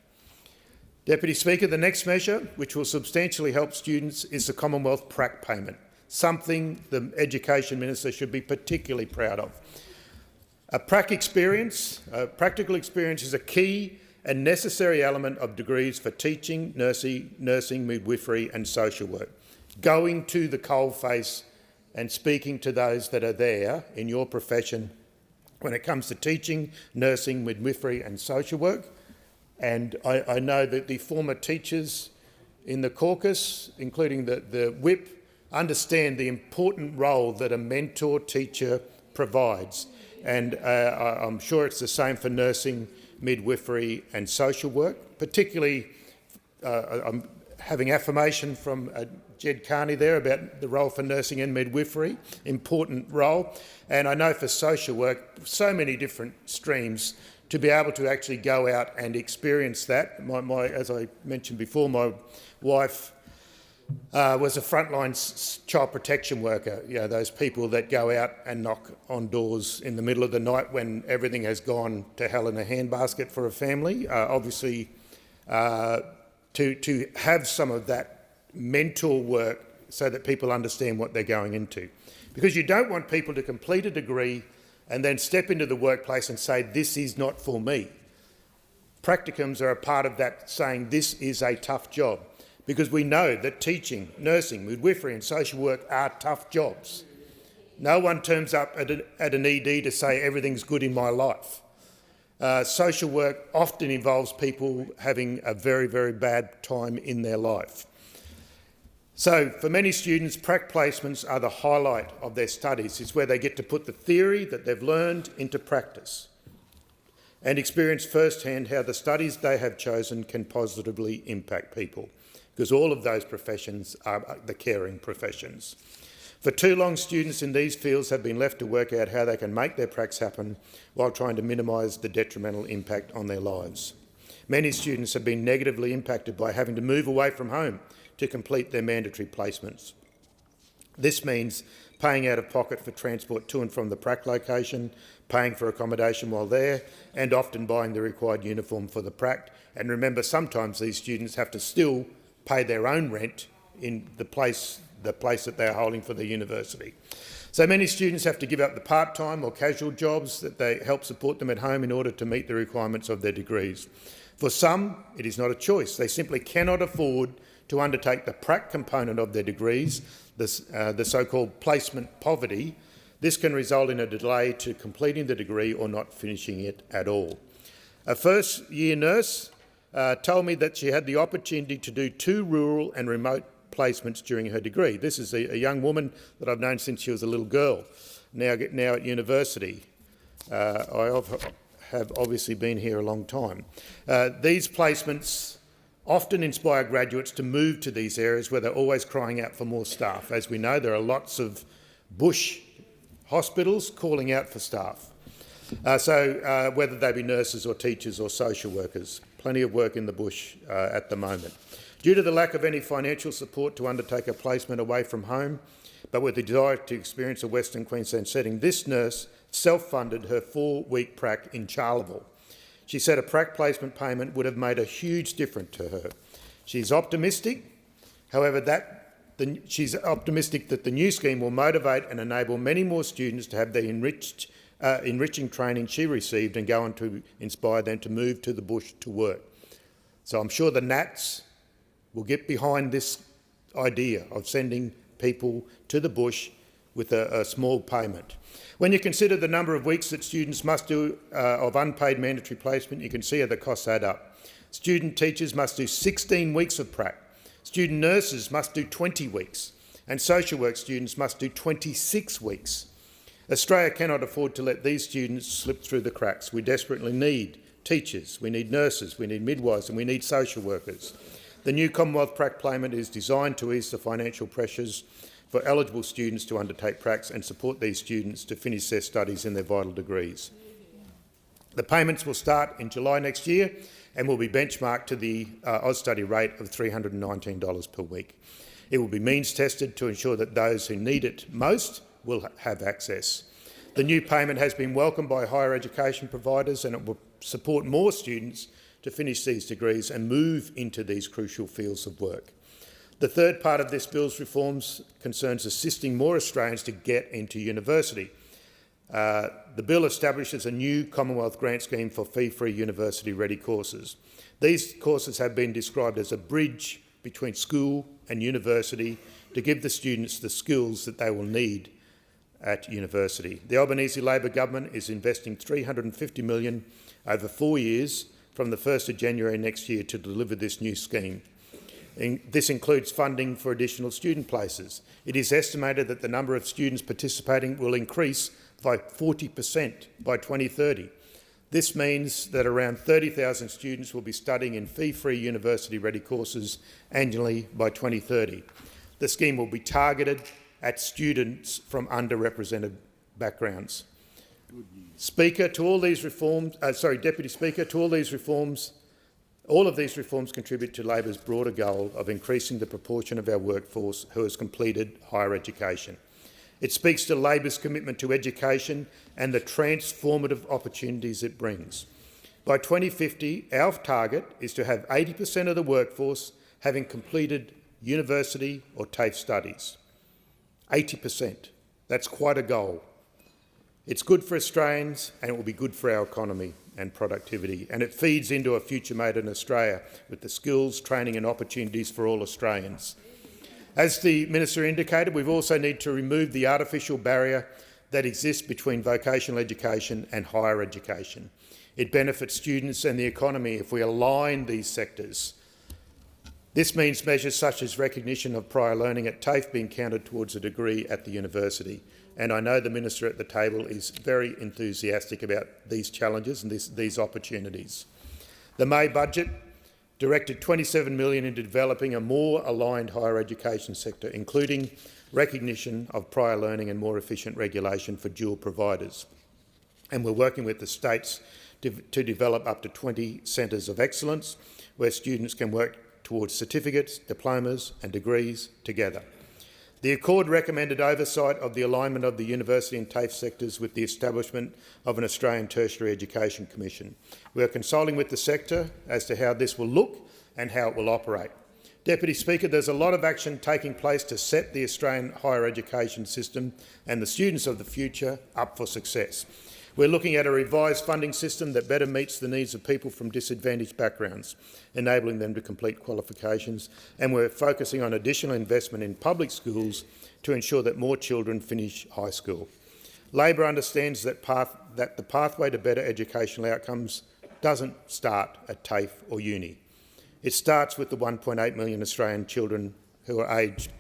Deputy Speaker, the next measure, which will substantially help students, is the Commonwealth PRAC payment, something the Education Minister should be particularly proud of. A PRAC experience, practical experience, is a key and necessary element of degrees for teaching, nursing, midwifery and social work. Going to the coalface and speaking to those that are there in your profession when it comes to teaching, nursing, midwifery and social work. And I know that the former teachers in the caucus, including the whip, understand the important role that a mentor teacher provides. And I'm sure it's the same for nursing, midwifery and social work. Particularly, I'm having affirmation from Jed Carney there about the role for nursing and midwifery, important role. And I know for social work, so many different streams to be able to actually go out and experience that. As I mentioned before, my wife was a frontline child protection worker, those people that go out and knock on doors in the middle of the night when everything has gone to hell in a handbasket for a family. Obviously, to have some of that mentor work so that people understand what they're going into. Because you don't want people to complete a degree and then step into the workplace and say, this is not for me. Practicums are a part of that, saying this is a tough job, because we know that teaching, nursing, midwifery and social work are tough jobs. No one turns up at an ED to say everything's good in my life. Social work often involves people having a very, very bad time in their life. So for many students, prac placements are the highlight of their studies. It's where they get to put the theory that they've learned into practice and experience firsthand how the studies they have chosen can positively impact people, because all of those professions are the caring professions. For too long, students in these fields have been left to work out how they can make their pracs happen while trying to minimise the detrimental impact on their lives. Many students have been negatively impacted by having to move away from home to complete their mandatory placements. This means paying out of pocket for transport to and from the prac location, paying for accommodation while there, and often buying the required uniform for the prac. And remember, sometimes these students have to still pay their own rent in the place that they're holding for the university. So many students have to give up the part-time or casual jobs that they help support them at home in order to meet the requirements of their degrees. For some, it is not a choice. They simply cannot afford to undertake the prac component of their degrees, the so-called placement poverty. This can result in a delay to completing the degree or not finishing it at all. A first-year nurse told me that she had the opportunity to do 2 rural and remote placements during her degree. This is a young woman that I've known since she was a little girl, now at university. I have obviously been here a long time. These placements often inspire graduates to move to these areas where they're always crying out for more staff. As we know, there are lots of bush hospitals calling out for staff. Whether they be nurses or teachers or social workers, plenty of work in the bush at the moment. Due to the lack of any financial support to undertake a placement away from home, but with the desire to experience a Western Queensland setting, this nurse self-funded her 4-week prac in Charleville. She said a prac placement payment would have made a huge difference to her. She's optimistic, however, she's optimistic that the new scheme will motivate and enable many more students to have the enriching training she received and go on to inspire them to move to the bush to work. So I'm sure the Nats will get behind this idea of sending people to the bush with a small payment. When you consider the number of weeks that students must do of unpaid mandatory placement, you can see how the costs add up. Student teachers must do 16 weeks of prac. Student nurses must do 20 weeks. And social work students must do 26 weeks. Australia cannot afford to let these students slip through the cracks. We desperately need teachers, we need nurses, we need midwives, and we need social workers. The new Commonwealth prac payment is designed to ease the financial pressures for eligible students to undertake pracs and support these students to finish their studies in their vital degrees. The payments will start in July next year and will be benchmarked to the Austudy rate of $319 per week. It will be means tested to ensure that those who need it most will have access. The new payment has been welcomed by higher education providers, and it will support more students to finish these degrees and move into these crucial fields of work. The third part of this bill's reforms concerns assisting more Australians to get into university. The bill establishes a new Commonwealth grant scheme for fee-free university-ready courses. These courses have been described as a bridge between school and university to give the students the skills that they will need at university. The Albanese Labor government is investing $350 million over 4 years from the 1st of January next year to deliver this new scheme. This includes funding for additional student places. It is estimated that the number of students participating will increase by 40% by 2030. This means that around 30,000 students will be studying in fee-free university-ready courses annually by 2030. The scheme will be targeted at students from underrepresented backgrounds. Speaker, to all these reforms, Deputy Speaker, to all these reforms, all of these reforms contribute to Labor's broader goal of increasing the proportion of our workforce who has completed higher education. It speaks to Labor's commitment to education and the transformative opportunities it brings. By 2050, our target is to have 80% of the workforce having completed university or TAFE studies. 80%. That's quite a goal. It's good for Australians and it will be good for our economy and productivity, and it feeds into a future made in Australia with the skills, training and opportunities for all Australians. As the Minister indicated, we also need to remove the artificial barrier that exists between vocational education and higher education. It benefits students and the economy if we align these sectors. This means measures such as recognition of prior learning at TAFE being counted towards a degree at the university. And I know the Minister at the table is very enthusiastic about these challenges and these opportunities. The May budget directed $27 million into developing a more aligned higher education sector, including recognition of prior learning and more efficient regulation for dual providers. And we're working with the states to develop up to 20 centres of excellence where students can work towards certificates, diplomas and degrees together. The Accord recommended oversight of the alignment of the university and TAFE sectors with the establishment of an Australian Tertiary Education Commission. We are consulting with the sector as to how this will look and how it will operate. Deputy Speaker, there's a lot of action taking place to set the Australian higher education system and the students of the future up for success. We're looking at a revised funding system that better meets the needs of people from disadvantaged backgrounds, enabling them to complete qualifications, and we're focusing on additional investment in public schools to ensure that more children finish high school. Labor understands that the pathway to better educational outcomes doesn't start at TAFE or uni. It starts with the 1.8 million Australian children who are aged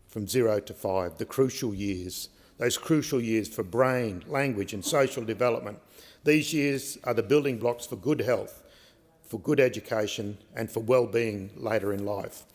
from 0 to 5, the crucial years, those crucial years for brain, language and social development. These years are the building blocks for good health, for good education and for well-being later in life.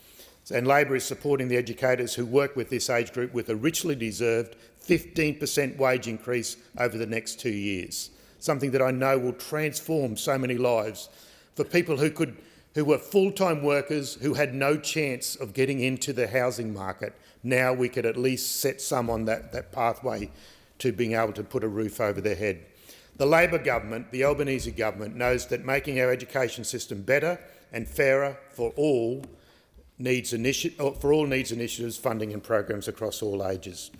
And Labor is supporting the educators who work with this age group with a richly deserved 15% wage increase over the next 2 years, something that I know will transform so many lives for people who were full-time workers who had no chance of getting into the housing market. Now we could at least set some on that pathway to being able to put a roof over their head. The Labor government, the Albanese government, knows that making our education system better and fairer for all needs initiatives, funding and programs across all ages.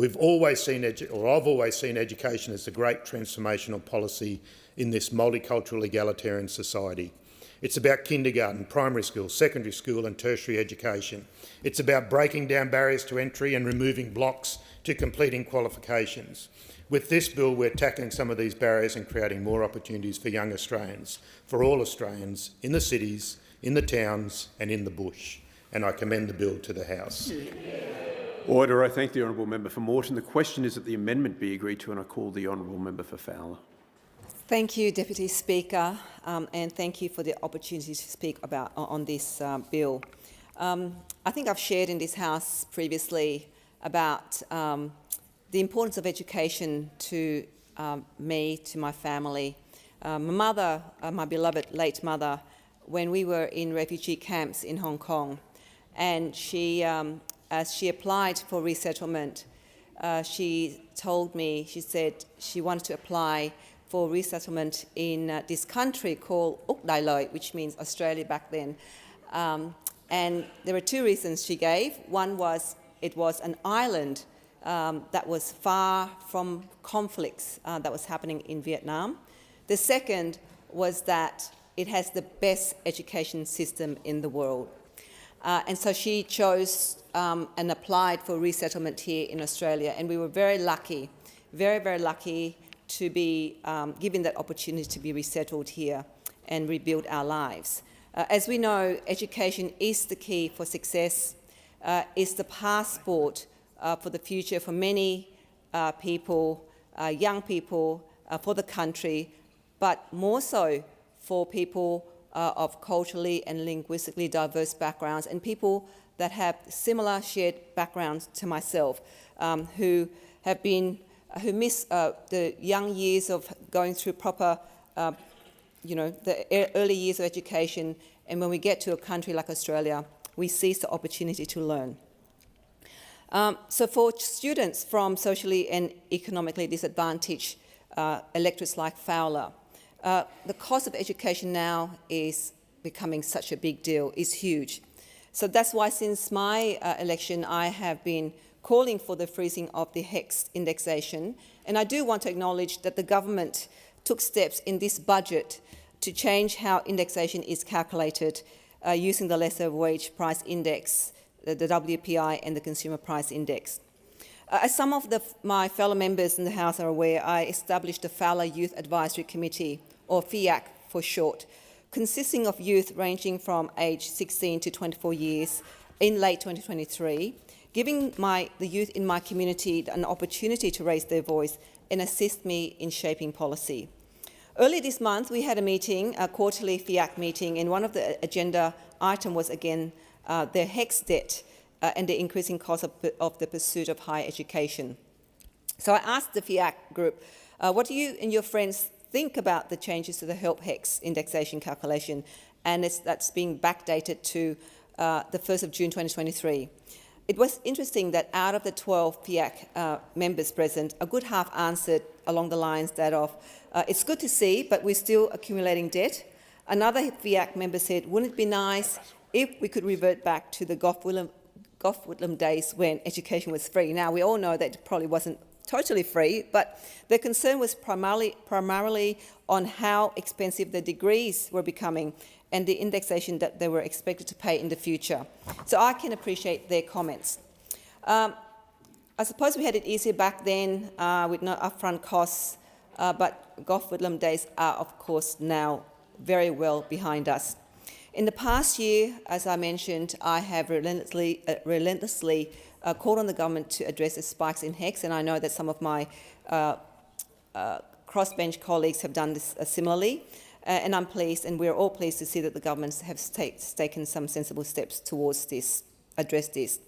I've always seen education as a great transformational policy in this multicultural egalitarian society. It's about kindergarten, primary school, secondary school and tertiary education. It's about breaking down barriers to entry and removing blocks to completing qualifications. With this bill, we're tackling some of these barriers and creating more opportunities for young Australians, for all Australians, in the cities, in the towns and in the bush. And I commend the bill to the House. Order. I thank the honourable member for Moreton. The question is that the amendment be agreed to, and I call the honourable member for Fowler. Thank you, Deputy Speaker, and thank you for the opportunity to speak on this bill. I think I've shared in this House previously about the importance of education to me, to my family. My mother, my beloved late mother, when we were in refugee camps in Hong Kong, and as she applied for resettlement, she told me, she said she wanted to apply for resettlement in this country called Uk Dai Loi, which means Australia back then. And there were two reasons she gave. One was it was an island that was far from conflicts that was happening in Vietnam. The second was that it has the best education system in the world. And so she chose and applied for resettlement here in Australia, and we were very lucky, very, very lucky to be given that opportunity to be resettled here and rebuild our lives. As we know, education is the key for success, is the passport for the future for many people, young people, for the country, but more so for people of culturally and linguistically diverse backgrounds and people that have similar shared backgrounds to myself, who miss the young years of going through proper, the early years of education, and when we get to a country like Australia, we seize the opportunity to learn. So for students from socially and economically disadvantaged electorates like Fowler, the cost of education now is becoming such a big deal, is huge. So that's why since my election, I have been calling for the freezing of the HECS indexation. And I do want to acknowledge that the government took steps in this budget to change how indexation is calculated using the Lesser Wage Price Index, the WPI and the Consumer Price Index. As some of my fellow members in the House are aware, I established the Fowler Youth Advisory Committee, or FIAC for short, consisting of youth ranging from age 16 to 24 years in late 2023, giving the youth in my community an opportunity to raise their voice and assist me in shaping policy. Early this month, we had a meeting, a quarterly FIAC meeting, and one of the agenda items was again the HECS debt and the increasing cost of the pursuit of higher education. So I asked the FIAC group, what do you and your friends think about the changes to the HELP HECS indexation calculation, and that's being backdated to the 1st of June 2023. It was interesting that out of the 12 FIAC members present, a good half answered along the lines that of, it's good to see, but we're still accumulating debt. Another FIAC member said, wouldn't it be nice if we could revert back to the Gough Whitlam days when education was free? Now, we all know that it probably wasn't totally free, but the concern was primarily on how expensive the degrees were becoming and the indexation that they were expected to pay in the future. So I can appreciate their comments. I suppose we had it easier back then with no upfront costs, but Gough Whitlam days are, of course, now very well behind us. In the past year, as I mentioned, I have relentlessly called on the government to address the spikes in HECS, and I know that some of my crossbench colleagues have done this similarly. And I'm pleased, and we're all pleased to see that the government has taken some sensible steps towards this, address this.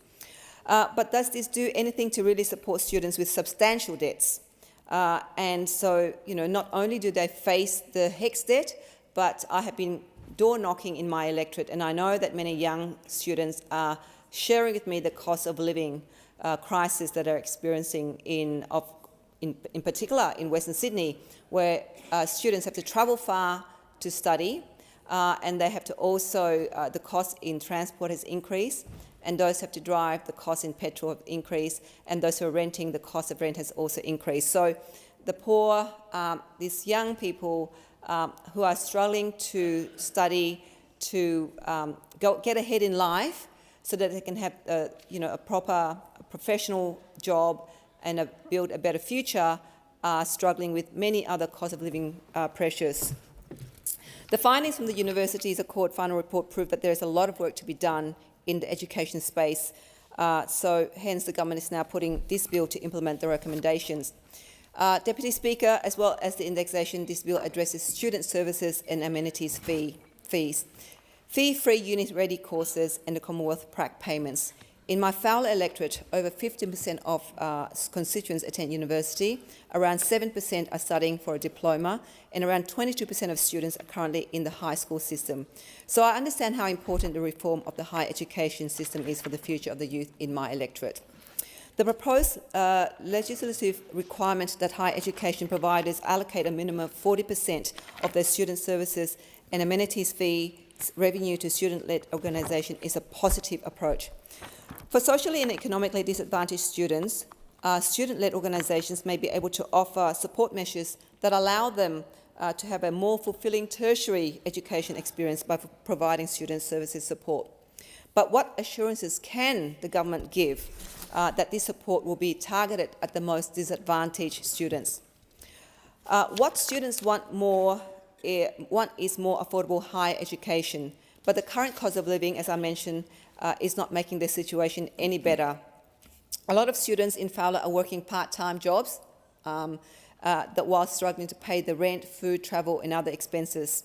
But does this do anything to really support students with substantial debts? And so, not only do they face the HECS debt, but I have been door knocking in my electorate, and I know that many young students are sharing with me the cost of living crisis that they're experiencing in particular in Western Sydney, where students have to travel far to study, and they have to also, the cost in transport has increased, and those who have to drive, the cost in petrol have increased, and those who are renting, the cost of rent has also increased. So the poor, these young people who are struggling to study, to get ahead in life so that they can have a proper professional job and build a better future, are struggling with many other cost of living pressures. The findings from the Universities Accord final report prove that there is a lot of work to be done in the education space, so hence the government is now putting this bill to implement the recommendations. Deputy Speaker, as well as the indexation, this bill addresses student services and amenities fees, fee-free unit-ready courses and the Commonwealth prac payments. In my Fowler electorate, over 15% of constituents attend university, around 7% are studying for a diploma, and around 22% of students are currently in the high school system. So I understand how important the reform of the higher education system is for the future of the youth in my electorate. The proposed legislative requirement that higher education providers allocate a minimum of 40% of their student services and amenities fee revenue to student-led organisation is a positive approach. For socially and economically disadvantaged students, student-led organisations may be able to offer support measures that allow them to have a more fulfilling tertiary education experience by providing student services support. But what assurances can the government give that this support will be targeted at the most disadvantaged students? What students want is more affordable higher education, but the current cost of living, as I mentioned, is not making their situation any better. A lot of students in Fowler are working part-time jobs while struggling to pay the rent, food, travel and other expenses.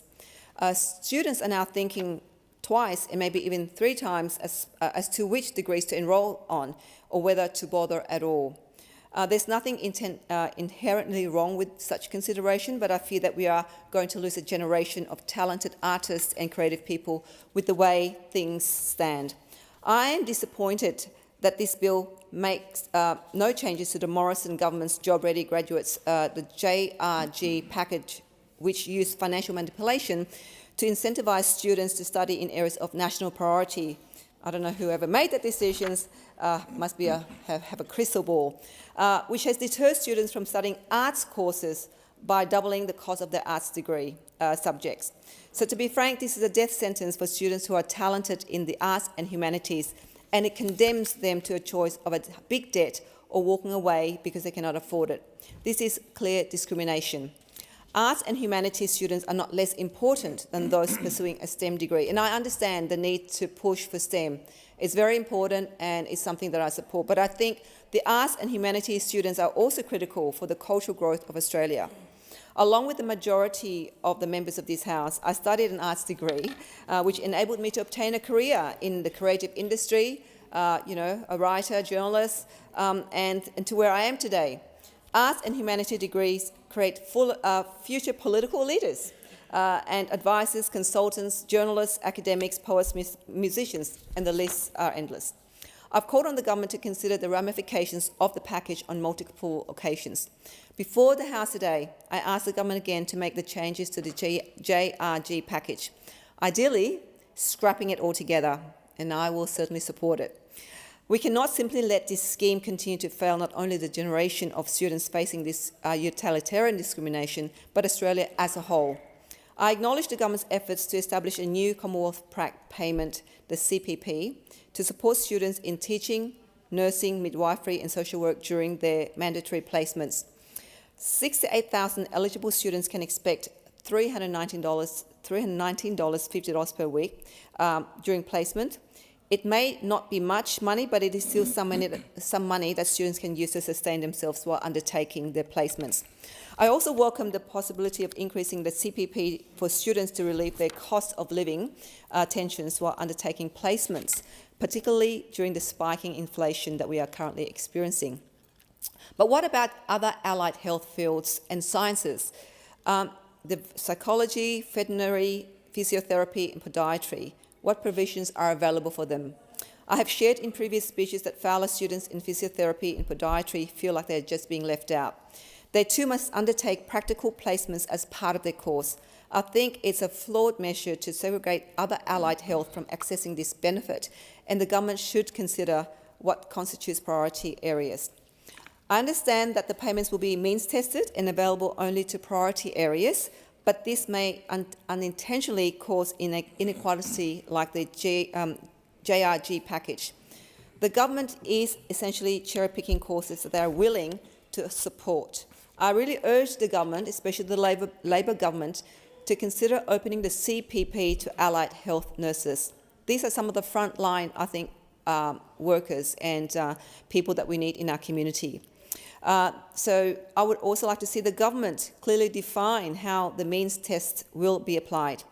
Students are now thinking twice and maybe even 3 times as to which degrees to enrol on or whether to bother at all. There's nothing inherently wrong with such consideration, but I fear that we are going to lose a generation of talented artists and creative people with the way things stand. I am disappointed that this bill makes no changes to the Morrison government's job-ready graduates, the JRG package, which used financial manipulation to incentivise students to study in areas of national priority. I don't know whoever made that decisions, must be have a crystal ball, which has deterred students from studying arts courses by doubling the cost of their arts degree subjects. So to be frank, this is a death sentence for students who are talented in the arts and humanities, and it condemns them to a choice of a big debt or walking away because they cannot afford it. This is clear discrimination. Arts and humanities students are not less important than those pursuing a STEM degree, and I understand the need to push for STEM. It's very important and it's something that I support, but I think the arts and humanities students are also critical for the cultural growth of Australia. Along with the majority of the members of this House, I studied an arts degree, which enabled me to obtain a career in the creative industry, a writer, journalist, and to where I am today. Arts and humanities degrees create future political leaders and advisors, consultants, journalists, academics, poets, musicians, and the lists are endless. I've called on the government to consider the ramifications of the package on multiple occasions. Before the House today, I asked the government again to make the changes to the JRG package, ideally scrapping it altogether, and I will certainly support it. We cannot simply let this scheme continue to fail not only the generation of students facing this utilitarian discrimination, but Australia as a whole. I acknowledge the government's efforts to establish a new Commonwealth payment, the CPP, to support students in teaching, nursing, midwifery and social work during their mandatory placements. 68,000 eligible students can expect $319.50 per week during placement. It may not be much money, but it is still some money that students can use to sustain themselves while undertaking their placements. I also welcome the possibility of increasing the CPP for students to relieve their cost of living tensions while undertaking placements, particularly during the spiking inflation that we are currently experiencing. But what about other allied health fields and sciences? The psychology, veterinary, physiotherapy and podiatry. What provisions are available for them? I have shared in previous speeches that Fowler students in physiotherapy and podiatry feel like they're just being left out. They too must undertake practical placements as part of their course. I think it's a flawed measure to segregate other allied health from accessing this benefit, and the government should consider what constitutes priority areas. I understand that the payments will be means-tested and available only to priority areas, but this may unintentionally cause inequality like the JRG package. The government is essentially cherry-picking courses that they are willing to support. I really urge the government, especially the Labor government, to consider opening the CPP to allied health nurses. These are some of the frontline, I think, workers and people that we need in our community. So I would also like to see the government clearly define how the means test will be applied.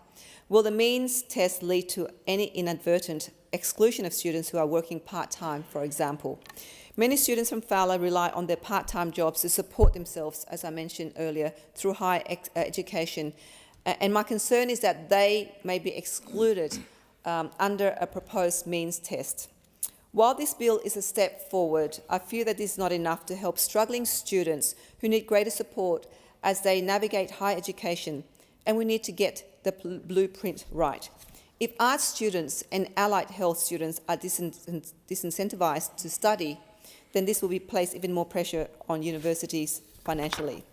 Will the means test lead to any inadvertent exclusion of students who are working part-time, for example? Many students from Fowler rely on their part-time jobs to support themselves, as I mentioned earlier, through higher education. And my concern is that they may be excluded under a proposed means test. While this bill is a step forward, I fear that this is not enough to help struggling students who need greater support as they navigate higher education, and we need to get the blueprint right. If arts students and allied health students are disincentivised to study, then this will place even more pressure on universities financially.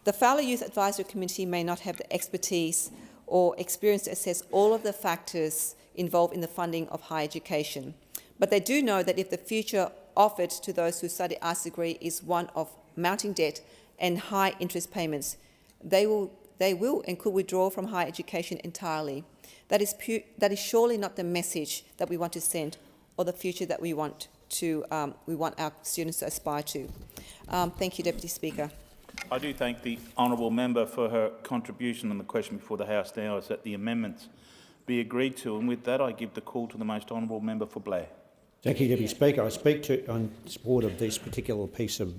The Fowler Youth Advisory Committee may not have the expertise or experience to assess all of the factors involved in the funding of higher education. But they do know that if the future offered to those who study arts degree is one of mounting debt and high interest payments, they will and could withdraw from higher education entirely. That is surely not the message that we want to send or the future that we want our students to aspire to. Thank you, Deputy Speaker. I do thank the honourable member for her contribution on the question before the House now is that the amendments be agreed to, and with that I give the call to the most honourable member for Blair. Thank you, Deputy Speaker. I speak on support of this particular piece of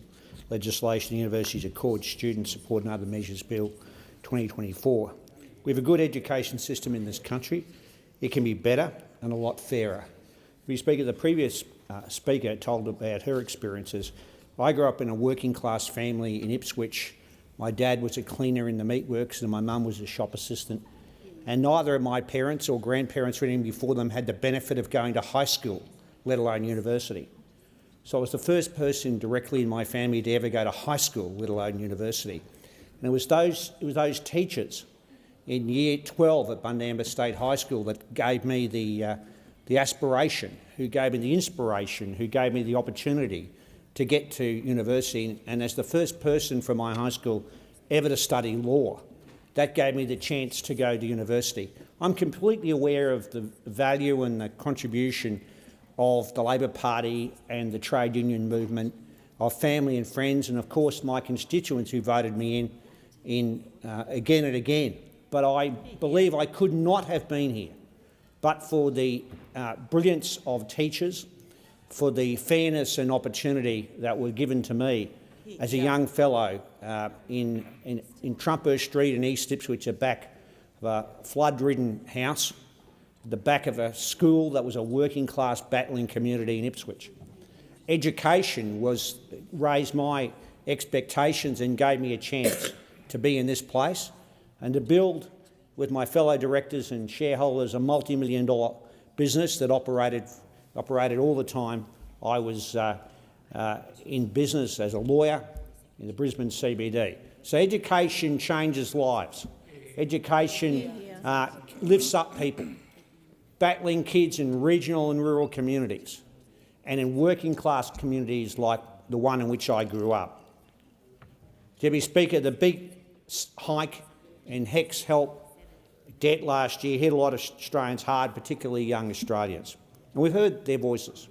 legislation, the Universities Accord Student Support and Other Measures Bill 2024. We have a good education system in this country. It can be better and a lot fairer. Deputy Speaker, the previous speaker told about her experiences. I grew up in a working class family in Ipswich. My dad was a cleaner in the meatworks and my mum was a shop assistant. And neither of my parents or grandparents or anything before them had the benefit of going to high school, let alone university. So I was the first person directly in my family to ever go to high school, let alone university. And it was those teachers in year 12 at Bundamba State High School that gave me the aspiration, who gave me the inspiration, who gave me the opportunity to get to university. And as the first person from my high school ever to study law, that gave me the chance to go to university. I'm completely aware of the value and the contribution of the Labor Party and the trade union movement, of family and friends, and of course my constituents who voted me in again and again. But I believe I could not have been here but for the brilliance of teachers, for the fairness and opportunity that were given to me as a young fellow in Trumphurst Street in East Ipswich, at the back of a flood-ridden house, the back of a school that was a working-class battling community in Ipswich. Education raised my expectations and gave me a chance to be in this place and to build, with my fellow directors and shareholders, a multi-million-dollar business that operated all the time. I was in business as a lawyer in the Brisbane CBD. So education changes lives. Education lifts up people, battling kids in regional and rural communities and in working class communities like the one in which I grew up. Deputy Speaker, the big hike in HECS help debt last year hit a lot of Australians hard, particularly young Australians. And we've heard their voices.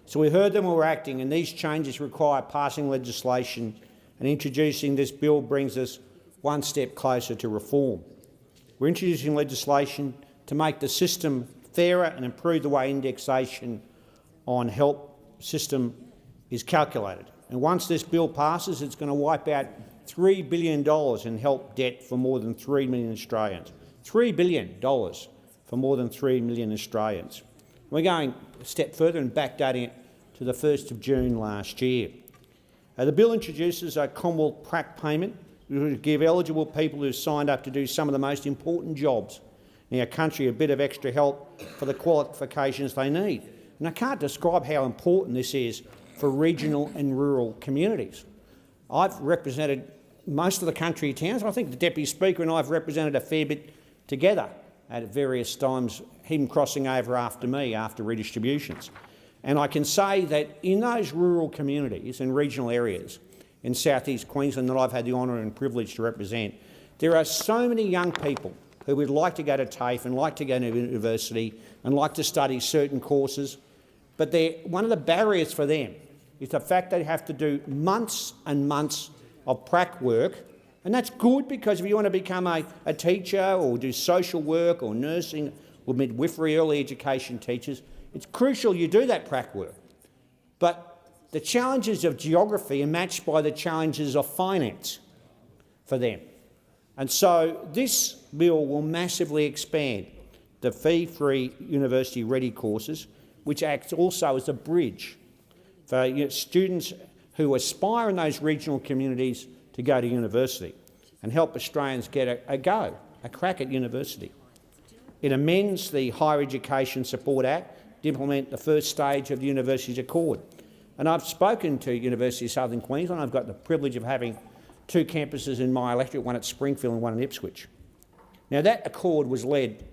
So we heard them, we're acting, and these changes require passing legislation, and introducing this bill brings us one step closer to reform. We're introducing legislation to make the system fairer and improve the way indexation on help system is calculated. And once this bill passes, it's going to wipe out $3 billion in help debt for more than 3 million Australians. $3 billion for more than 3 million Australians. We're going a step further and backdating it to the 1st of June last year. The bill introduces a Commonwealth prac payment, which will give eligible people who signed up to do some of the most important jobs in our country a bit of extra help for the qualifications they need. And I can't describe how important this is for regional and rural communities. I've represented most of the country towns. I think the Deputy Speaker and I have represented a fair bit together at various times, him crossing over after me after redistributions. And I can say that in those rural communities and regional areas in South East Queensland that I've had the honour and privilege to represent, there are so many young people who would like to go to TAFE and like to go to university and like to study certain courses, but one of the barriers for them is the fact they have to do months and months of prac work. And that's good, because if you want to become a teacher or do social work or nursing or midwifery, early education teachers, it's crucial you do that prac work. But the challenges of geography are matched by the challenges of finance for them. And so this bill will massively expand the fee-free university-ready courses, which acts also as a bridge for students who aspire in those regional communities to go to university and help Australians get a crack at university. It amends the Higher Education Support Act to implement the first stage of the Universities Accord. And I've spoken to University of Southern Queensland. I've got the privilege of having 2 campuses in my electorate, one at Springfield and one in Ipswich. Now, that accord was led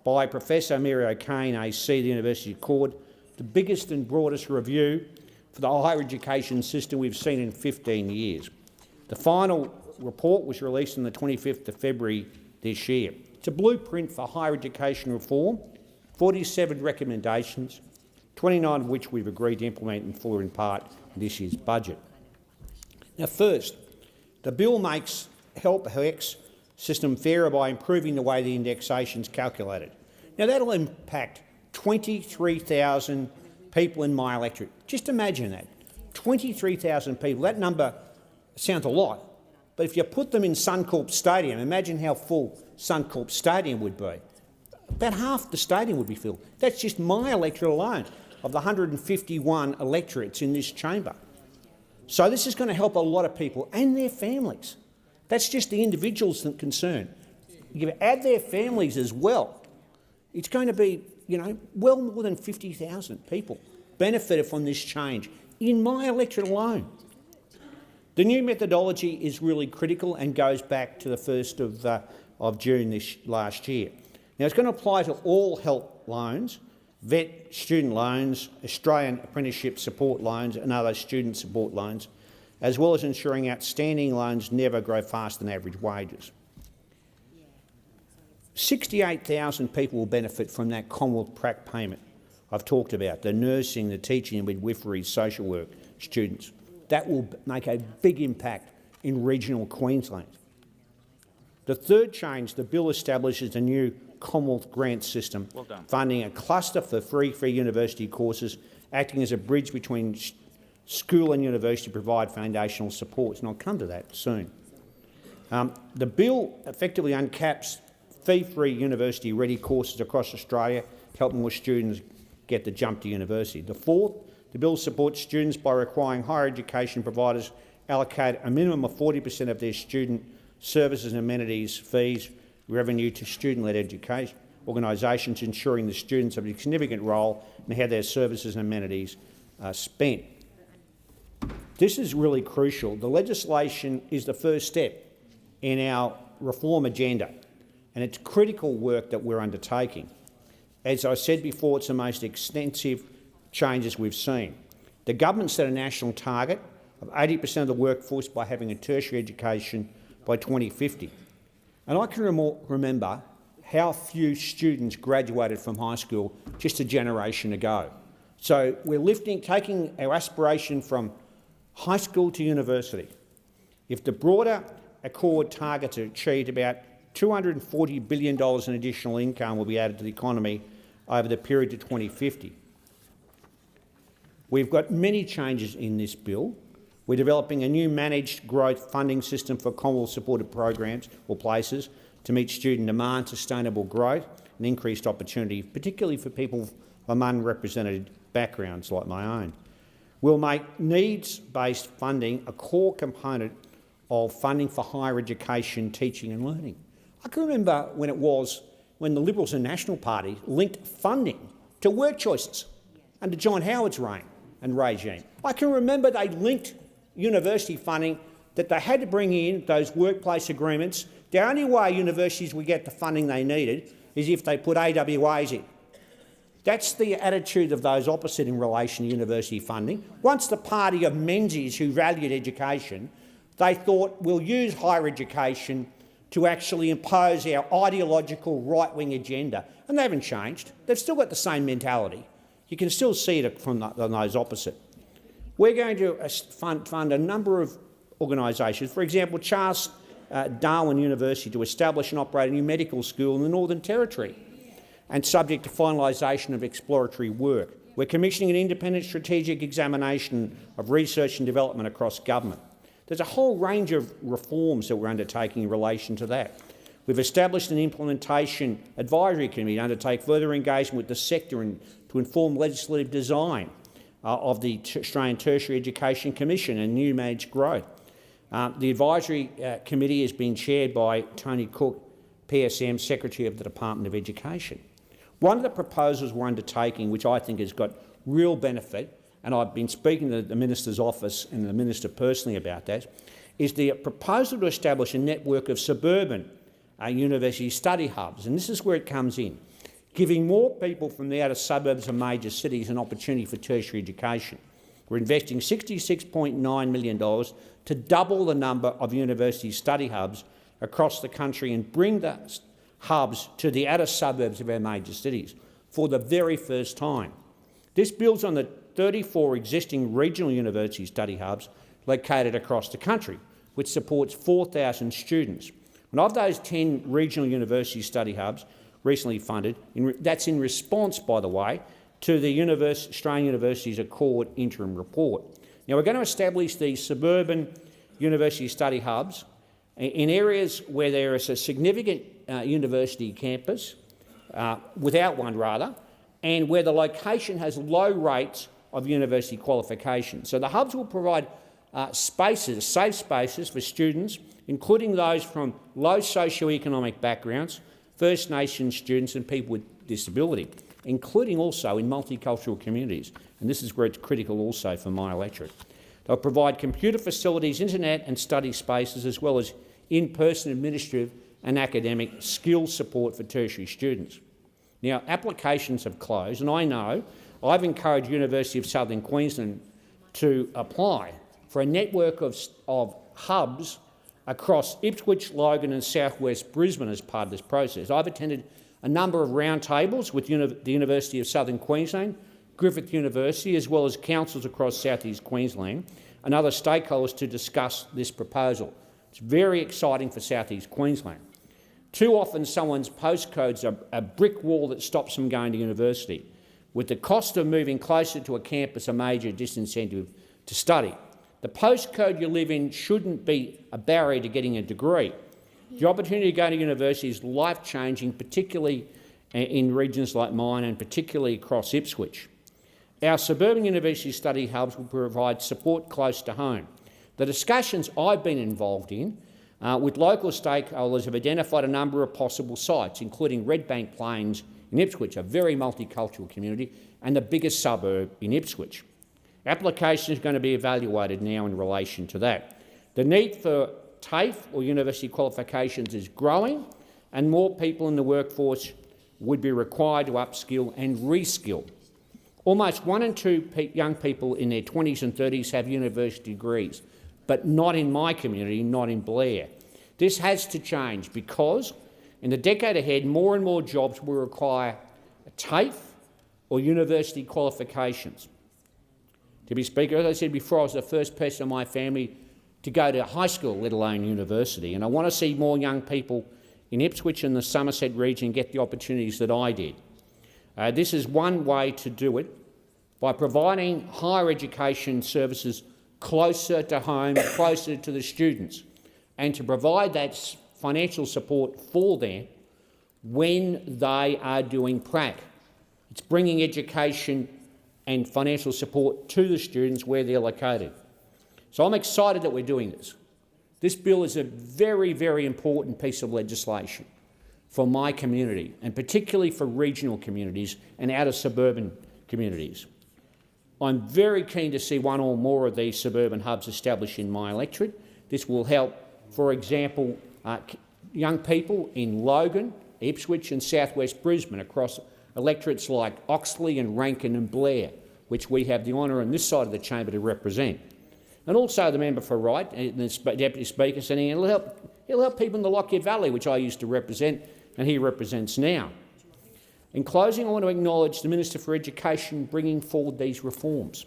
by Professor Mary O'Kane, AC, the University Accord, the biggest and broadest review for the higher education system we've seen in 15 years. The final report was released on the 25th of February this year. It's a blueprint for higher education reform, 47 recommendations, 29 of which we've agreed to implement in full or in part in this year's budget. Now, first, the bill makes help HECS system fairer by improving the way the indexation is calculated. Now, that'll impact 23,000 people in my electorate. Just imagine that, 23,000 people. That number sounds a lot, but if you put them in Suncorp Stadium, imagine how full Suncorp Stadium would be. About half the stadium would be filled. That's just my electorate alone, of the 151 electorates in this chamber. So this is going to help a lot of people and their families. That's just the individuals concerned. You add their families as well. It's going to be, well more than 50,000 people benefited from this change in my electorate alone. The new methodology is really critical and goes back to the 1st of June last year. Now, it's going to apply to all help loans, VET student loans, Australian apprenticeship support loans and other student support loans, as well as ensuring outstanding loans never grow faster than average wages. 68,000 people will benefit from that Commonwealth prac payment I've talked about, the nursing, the teaching and midwifery, social work students. That will make a big impact in regional Queensland. The third change, the bill establishes a new Commonwealth grant system, funding a cluster for free university courses acting as a bridge between school and university to provide foundational supports, and I'll come to that soon. The bill effectively uncaps fee-free university-ready courses across Australia to help more students get the jump to university. The fourth, the bill supports students by requiring higher education providers allocate a minimum of 40% of their student services and amenities fees revenue to student-led education organisations, ensuring the students have a significant role in how their services and amenities are spent. This is really crucial. The legislation is the first step in our reform agenda, and it's critical work that we're undertaking. As I said before, it's the most extensive changes we've seen. The government set a national target of 80% of the workforce by having a tertiary education by 2050. And I can remember how few students graduated from high school just a generation ago. So we're taking our aspiration from high school to university. If the broader Accord targets are achieved, about $240 billion in additional income will be added to the economy over the period to 2050. We've got many changes in this bill. We're developing a new managed growth funding system for Commonwealth-supported programs or places to meet student demand, sustainable growth and increased opportunity, particularly for people from unrepresented backgrounds like my own. We'll make needs-based funding a core component of funding for higher education, teaching and learning. I can remember when the Liberals and National Party linked funding to work choices under John Howard's reign and regime. I can remember they linked university funding, that they had to bring in those workplace agreements. The only way universities would get the funding they needed is if they put AWAs in. That's the attitude of those opposite in relation to university funding. Once the party of Menzies, who valued education, they thought we'll use higher education to actually impose our ideological right-wing agenda. And they haven't changed. They've still got the same mentality. You can still see it from those opposite. We're going to fund a number of organisations, for example, Charles Darwin University, to establish and operate a new medical school in the Northern Territory, and subject to finalisation of exploratory work. We're commissioning an independent strategic examination of research and development across government. There's a whole range of reforms that we're undertaking in relation to that. We've established an implementation advisory committee to undertake further engagement with the sector and to inform legislative design of the Australian Tertiary Education Commission and new managed growth. The advisory committee is being chaired by Tony Cook, PSM, Secretary of the Department of Education. One of the proposals we're undertaking, which I think has got real benefit, and I've been speaking to the Minister's office and the Minister personally about that, is the proposal to establish a network of suburban university study hubs. And this is where it comes in, giving more people from the outer suburbs of major cities an opportunity for tertiary education. We're investing $66.9 million to double the number of university study hubs across the country and bring the hubs to the outer suburbs of our major cities for the very first time. This builds on the 34 existing regional university study hubs located across the country, which supports 4,000 students. And of those 10 regional university study hubs recently funded, that's in response, by the way, to the Australian Universities Accord interim report. Now, we're going to establish these suburban university study hubs in areas where there is a significant university campus, without one rather, and where the location has low rates of university qualification. So the hubs will provide safe spaces for students, including those from low socioeconomic backgrounds, First Nations students and people with disability, including also in multicultural communities. And this is where it's critical also for my electorate. They'll provide computer facilities, internet and study spaces, as well as in-person administrative and academic skill support for tertiary students. Now, applications have closed, and I know I've encouraged University of Southern Queensland to apply for a network of hubs across Ipswich, Logan and southwest Brisbane as part of this process. I've attended a number of roundtables with the University of Southern Queensland, Griffith University, as well as councils across southeast Queensland and other stakeholders to discuss this proposal. It's very exciting for southeast Queensland. Too often someone's postcode's a brick wall that stops them going to university. with the cost of moving closer to a campus a major disincentive to study. The postcode you live in shouldn't be a barrier to getting a degree. The opportunity to go to university is life-changing, particularly in regions like mine and particularly across Ipswich. Our suburban university study hubs will provide support close to home. The discussions I've been involved in with local stakeholders have identified a number of possible sites, including Redbank Plains in Ipswich, a very multicultural community, and the biggest suburb in Ipswich. Application is going to be evaluated now in relation to that. The need for TAFE or university qualifications is growing, and more people in the workforce would be required to upskill and reskill. Almost 1 in 2 young people in their 20s and 30s have university degrees, but not in my community, not in Blair. This has to change because in the decade ahead, more and more jobs will require a TAFE or university qualifications. Deputy Speaker, as I said before, I was the first person in my family to go to high school, let alone university, and I want to see more young people in Ipswich and the Somerset region get the opportunities that I did. This is one way to do it, by providing higher education services closer to home, closer to the students, and to provide that financial support for them when they are doing prac. It's bringing education and financial support to the students where they're located. So I'm excited that we're doing this. This bill is a very, very important piece of legislation for my community, and particularly for regional communities and outer suburban communities. I'm very keen to see one or more of these suburban hubs established in my electorate. This will help, for example, young people in Logan, Ipswich and southwest Brisbane, across electorates like Oxley and Rankin and Blair, which we have the honour on this side of the chamber to represent. And also the member for Wright, the Deputy Speaker, saying he'll help people in the Lockyer Valley, which I used to represent and he represents now. In closing, I want to acknowledge the Minister for Education bringing forward these reforms.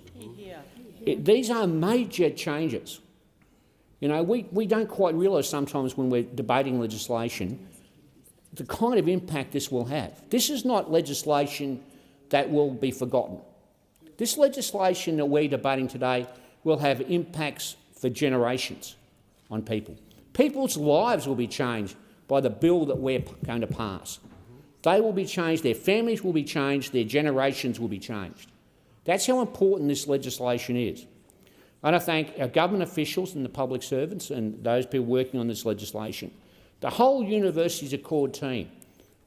These are major changes. You know, we don't quite realise sometimes when we're debating legislation the kind of impact this will have. This is not legislation that will be forgotten. This legislation that we're debating today will have impacts for generations on people. People's lives will be changed by the bill that we're going to pass. They will be changed, their families will be changed, their generations will be changed. That's how important this legislation is. I want to thank our government officials and the public servants and those people working on this legislation. The whole Universities Accord team.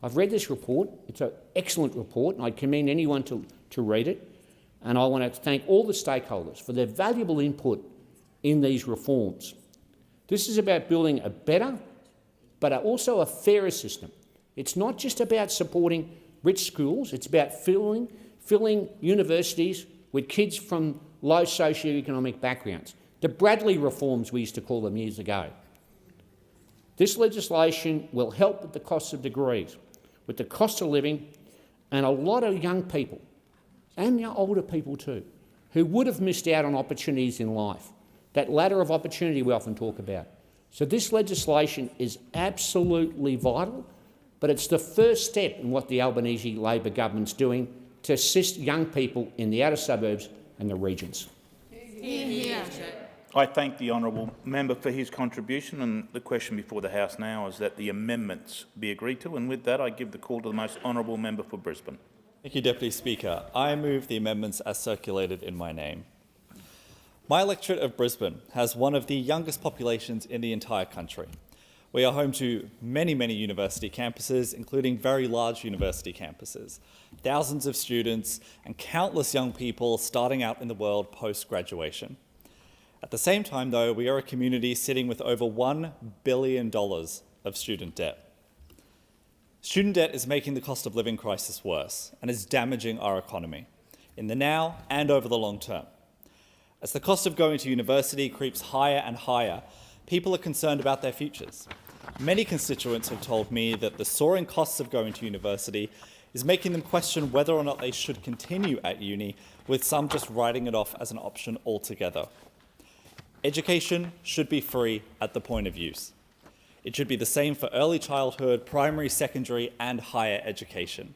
I've read this report. It's an excellent report, and I commend anyone to read it. And I want to thank all the stakeholders for their valuable input in these reforms. This is about building a better, but also a fairer system. It's not just about supporting rich schools. It's about filling universities with kids from low socioeconomic backgrounds. The Bradley reforms, we used to call them years ago. This legislation will help with the cost of degrees, with the cost of living, and a lot of young people, and older people too, who would have missed out on opportunities in life, that ladder of opportunity we often talk about. So this legislation is absolutely vital, but it's the first step in what the Albanese Labor government's doing to assist young people in the outer suburbs and the regions. I thank the honourable member for his contribution, and the question before the House now is that the amendments be agreed to, and with that I give the call to the most honourable member for Brisbane. Thank you, Deputy Speaker. I move the amendments as circulated in my name. My electorate of Brisbane has one of the youngest populations in the entire country. We are home to many, many university campuses, including very large university campuses, thousands of students and countless young people starting out in the world post-graduation. At the same time, though, we are a community sitting with over $1 billion of student debt. Student debt is making the cost of living crisis worse and is damaging our economy in the now and over the long term. As the cost of going to university creeps higher and higher, people are concerned about their futures. Many constituents have told me that the soaring costs of going to university is making them question whether or not they should continue at uni, with some just writing it off as an option altogether. Education should be free at the point of use. It should be the same for early childhood, primary, secondary and higher education.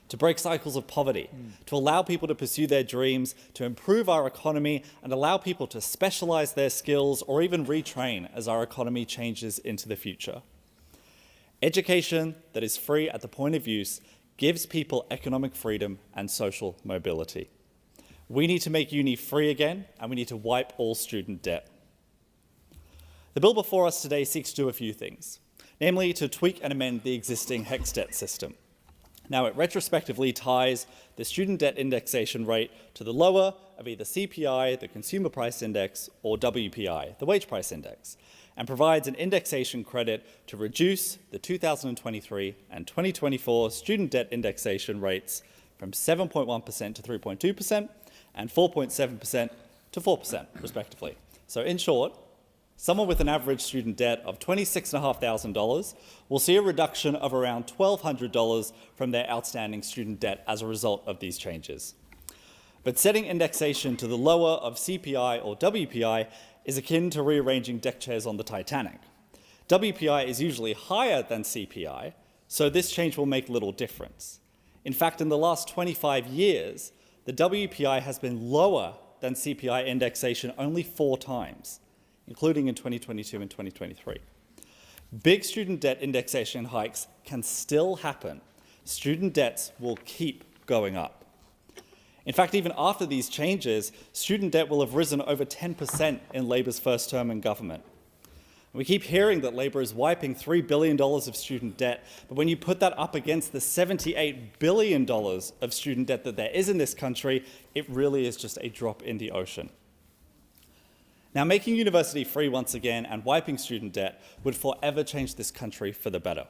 to break cycles of poverty, to allow people to pursue their dreams, to improve our economy and allow people to specialise their skills or even retrain as our economy changes into the future. Education that is free at the point of use gives people economic freedom and social mobility. We need to make uni free again, and we need to wipe all student debt. The bill before us today seeks to do a few things, namely to tweak and amend the existing HECS debt system. Now, it retrospectively ties the student debt indexation rate to the lower of either CPI, the Consumer Price Index, or WPI, the Wage Price Index, and provides an indexation credit to reduce the 2023 and 2024 student debt indexation rates from 7.1% to 3.2% and 4.7% to 4%, respectively. So in short, someone with an average student debt of $26,500 will see a reduction of around $1,200 from their outstanding student debt as a result of these changes. But setting indexation to the lower of CPI or WPI is akin to rearranging deck chairs on the Titanic. WPI is usually higher than CPI, so this change will make little difference. In fact, in the last 25 years, the WPI has been lower than CPI indexation only 4 times, including in 2022 and 2023. Big student debt indexation hikes can still happen. Student debts will keep going up. In fact, even after these changes, student debt will have risen over 10% in Labor's first term in government. We keep hearing that Labor is wiping $3 billion of student debt, but when you put that up against the $78 billion of student debt that there is in this country, it really is just a drop in the ocean. Now, making university free once again and wiping student debt would forever change this country for the better.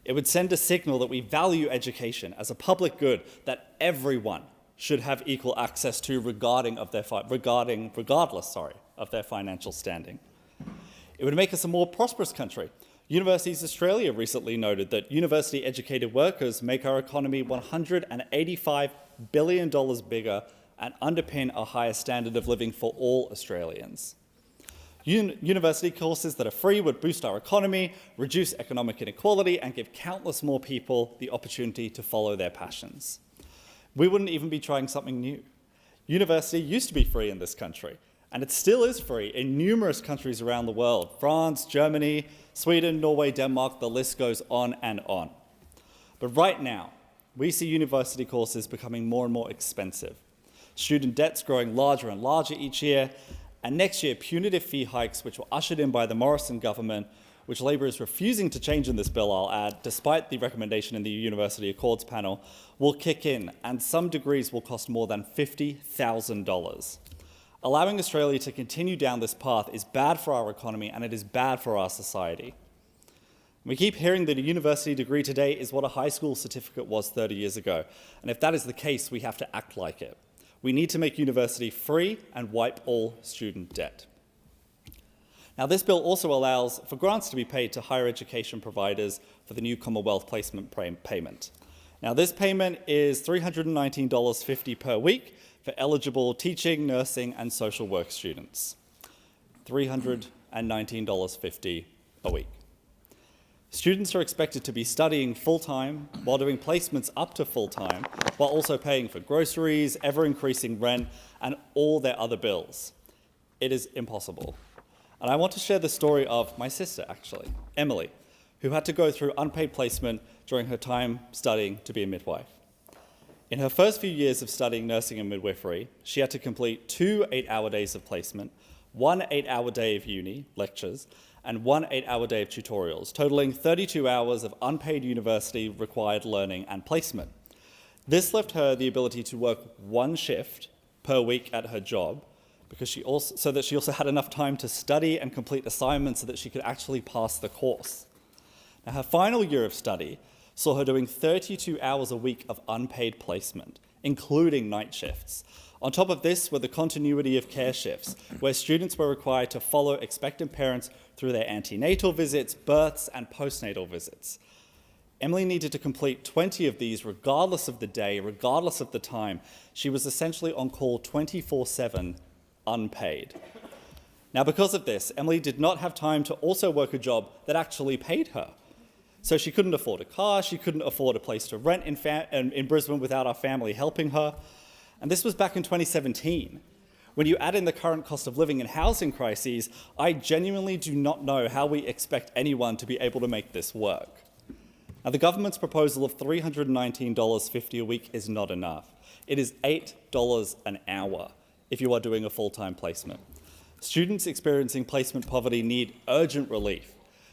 It would send a signal that we value education as a public good that everyone should have equal access to regardless of their financial standing. It would make us a more prosperous country. Universities Australia recently noted that university-educated workers make our economy $185 billion bigger and underpin a higher standard of living for all Australians. University courses that are free would boost our economy, reduce economic inequality, and give countless more people the opportunity to follow their passions. We wouldn't even be trying something new. University used to be free in this country, and it still is free in numerous countries around the world: France, Germany, Sweden, Norway, Denmark, the list goes on and on. But right now, we see university courses becoming more and more expensive. Student debt's growing larger and larger each year, and next year, punitive fee hikes, which were ushered in by the Morrison government, which Labor is refusing to change in this bill, I'll add, despite the recommendation in the University Accords panel, will kick in, and some degrees will cost more than $50,000. Allowing Australia to continue down this path is bad for our economy, and it is bad for our society. We keep hearing that a university degree today is what a high school certificate was 30 years ago, and if that is the case, we have to act like it. We need to make university free and wipe all student debt. Now, this bill also allows for grants to be paid to higher education providers for the new Commonwealth placement payment. Now, this payment is $319.50 per week for eligible teaching, nursing and social work students. $319.50 a week. Students are expected to be studying full-time while doing placements up to full-time, while also paying for groceries, ever-increasing rent, and all their other bills. It is impossible. And I want to share the story of my sister, actually, Emily, who had to go through unpaid placement during her time studying to be a midwife. In her first few years of studying nursing and midwifery, she had to complete 2 8-hour days of placement, 1 8-hour day of uni, lectures, and 1 8-hour day of tutorials, totaling 32 hours of unpaid university-required learning and placement. This left her the ability to work 1 shift per week at her job, so that she also had enough time to study and complete assignments so that she could actually pass the course. Now, her final year of study saw her doing 32 hours a week of unpaid placement, including night shifts. On top of this were the continuity of care shifts, where students were required to follow expectant parents through their antenatal visits, births, and postnatal visits. Emily needed to complete 20 of these regardless of the day, regardless of the time. She was essentially on call 24/7, unpaid. Now, because of this, Emily did not have time to also work a job that actually paid her. So she couldn't afford a car, she couldn't afford a place to rent in Brisbane without our family helping her. And this was back in 2017. When you add in the current cost of living and housing crises, I genuinely do not know how we expect anyone to be able to make this work. Now, the government's proposal of $319.50 a week is not enough. It is $8 an hour if you are doing a full-time placement. Students experiencing placement poverty need urgent relief.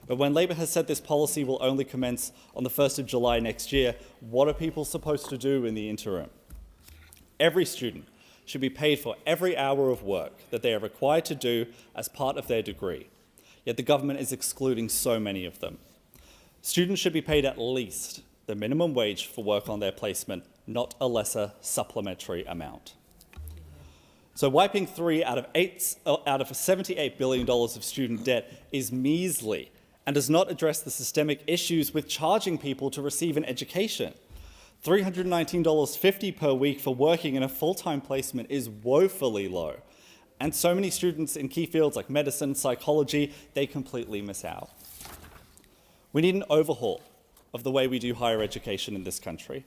But when Labor has said this policy will only commence on the 1st of July next year, what are people supposed to do in the interim? Every student should be paid for every hour of work that they are required to do as part of their degree. Yet the government is excluding so many of them. Students should be paid at least the minimum wage for work on their placement, not a lesser supplementary amount. So wiping 3 out of $78 billion of student debt is measly and does not address the systemic issues with charging people to receive an education. $319.50 per week for working in a full-time placement is woefully low. And so many students in key fields like medicine, psychology, they completely miss out. We need an overhaul of the way we do higher education in this country.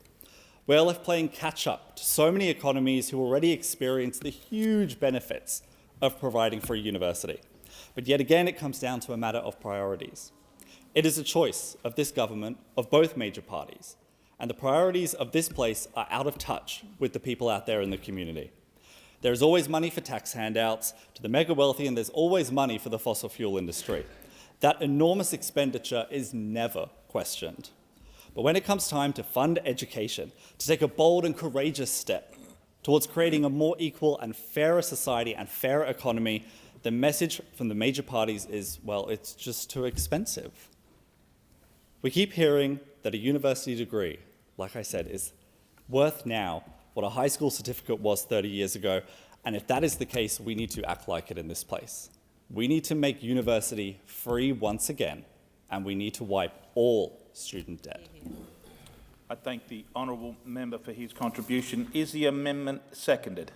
We're left playing catch-up to so many economies who already experience the huge benefits of providing free university. But yet again, it comes down to a matter of priorities. It is a choice of this government, of both major parties, and the priorities of this place are out of touch with the people out there in the community. There is always money for tax handouts to the mega wealthy, and there's always money for the fossil fuel industry. That enormous expenditure is never questioned. But when it comes time to fund education, to take a bold and courageous step towards creating a more equal and fairer society and fairer economy, the message from the major parties is, well, it's just too expensive. We keep hearing that a university degree, like I said, is worth now what a high school certificate was 30 years ago, and if that is the case, we need to act like it in this place. We need to make university free once again, and we need to wipe all student debt. I thank the honourable member for his contribution. Is the amendment seconded?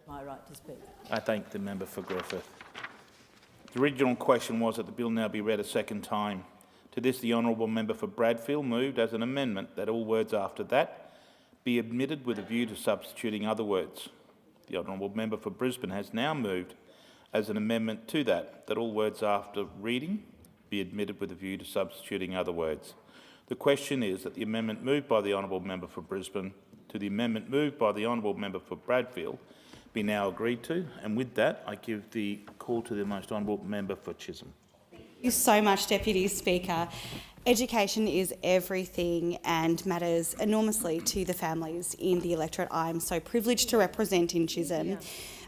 My right to speak. I thank the member for Griffith. The original question was that the bill now be read a second time. To this, the honourable member for Bradfield moved as an amendment that all words after that be admitted with a view to substituting other words. The honourable member for Brisbane has now moved as an amendment to that all words after reading be admitted with a view to substituting other words. The question is that the amendment moved by the honourable member for Brisbane to the amendment moved by the honourable member for Bradfield be now agreed to, and with that I give the call to the most honourable member for Chisholm. Thank you so much, Deputy Speaker. Education is everything and matters enormously to the families in the electorate I'm so privileged to represent in Chisholm.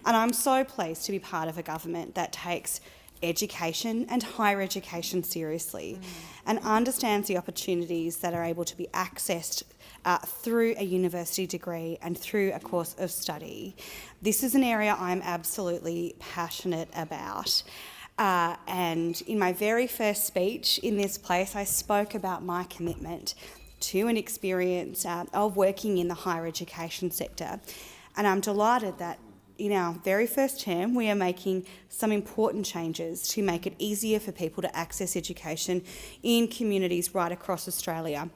And I'm so pleased to be part of a government that takes education and higher education seriously and understands the opportunities that are able to be accessed through a university degree and through a course of study. This is an area I'm absolutely passionate about. And in my very first speech in this place, I spoke about my commitment to an experience of working in the higher education sector. And I'm delighted that in our very first term, we are making some important changes to make it easier for people to access education in communities right across Australia,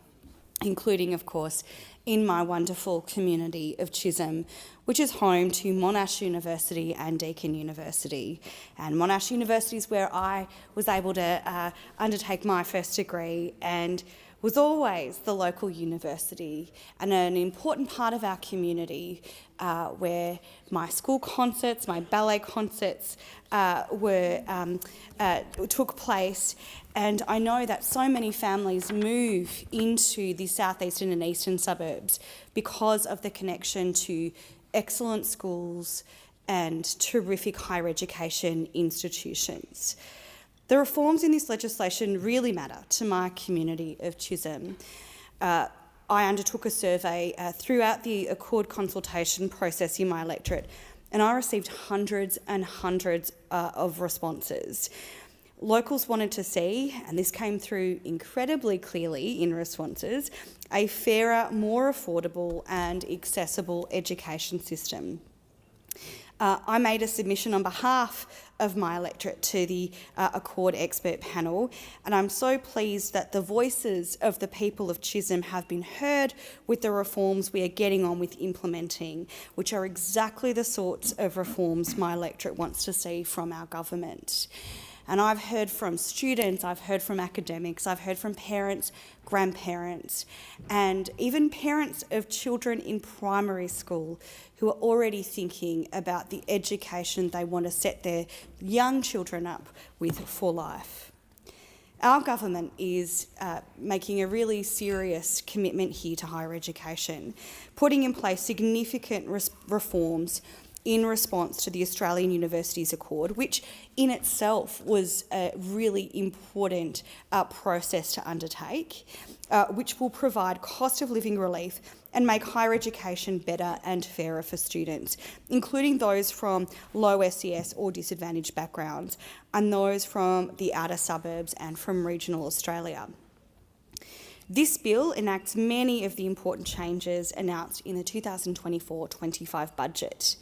including, of course, in my wonderful community of Chisholm, which is home to Monash University and Deakin University. And Monash University is where I was able to undertake my first degree and was always the local university and an important part of our community where my school concerts, my ballet concerts took place. And I know that so many families move into the southeastern and eastern suburbs because of the connection to excellent schools and terrific higher education institutions. The reforms in this legislation really matter to my community of Chisholm. I undertook a survey throughout the Accord consultation process in my electorate, and I received hundreds and hundreds of responses. Locals wanted to see, and this came through incredibly clearly in responses, a fairer, more affordable and accessible education system. I made a submission on behalf of my electorate to the Accord expert panel, and I'm so pleased that the voices of the people of Chisholm have been heard with the reforms we are getting on with implementing, which are exactly the sorts of reforms my electorate wants to see from our government. And I've heard from students, I've heard from academics, I've heard from parents, grandparents, and even parents of children in primary school who are already thinking about the education they want to set their young children up with for life. Our government is making a really serious commitment here to higher education, putting in place significant reforms in response to the Australian Universities Accord, which in itself was a really important process to undertake, which will provide cost of living relief and make higher education better and fairer for students, including those from low SES or disadvantaged backgrounds and those from the outer suburbs and from regional Australia. This bill enacts many of the important changes announced in the 2024-25 budget.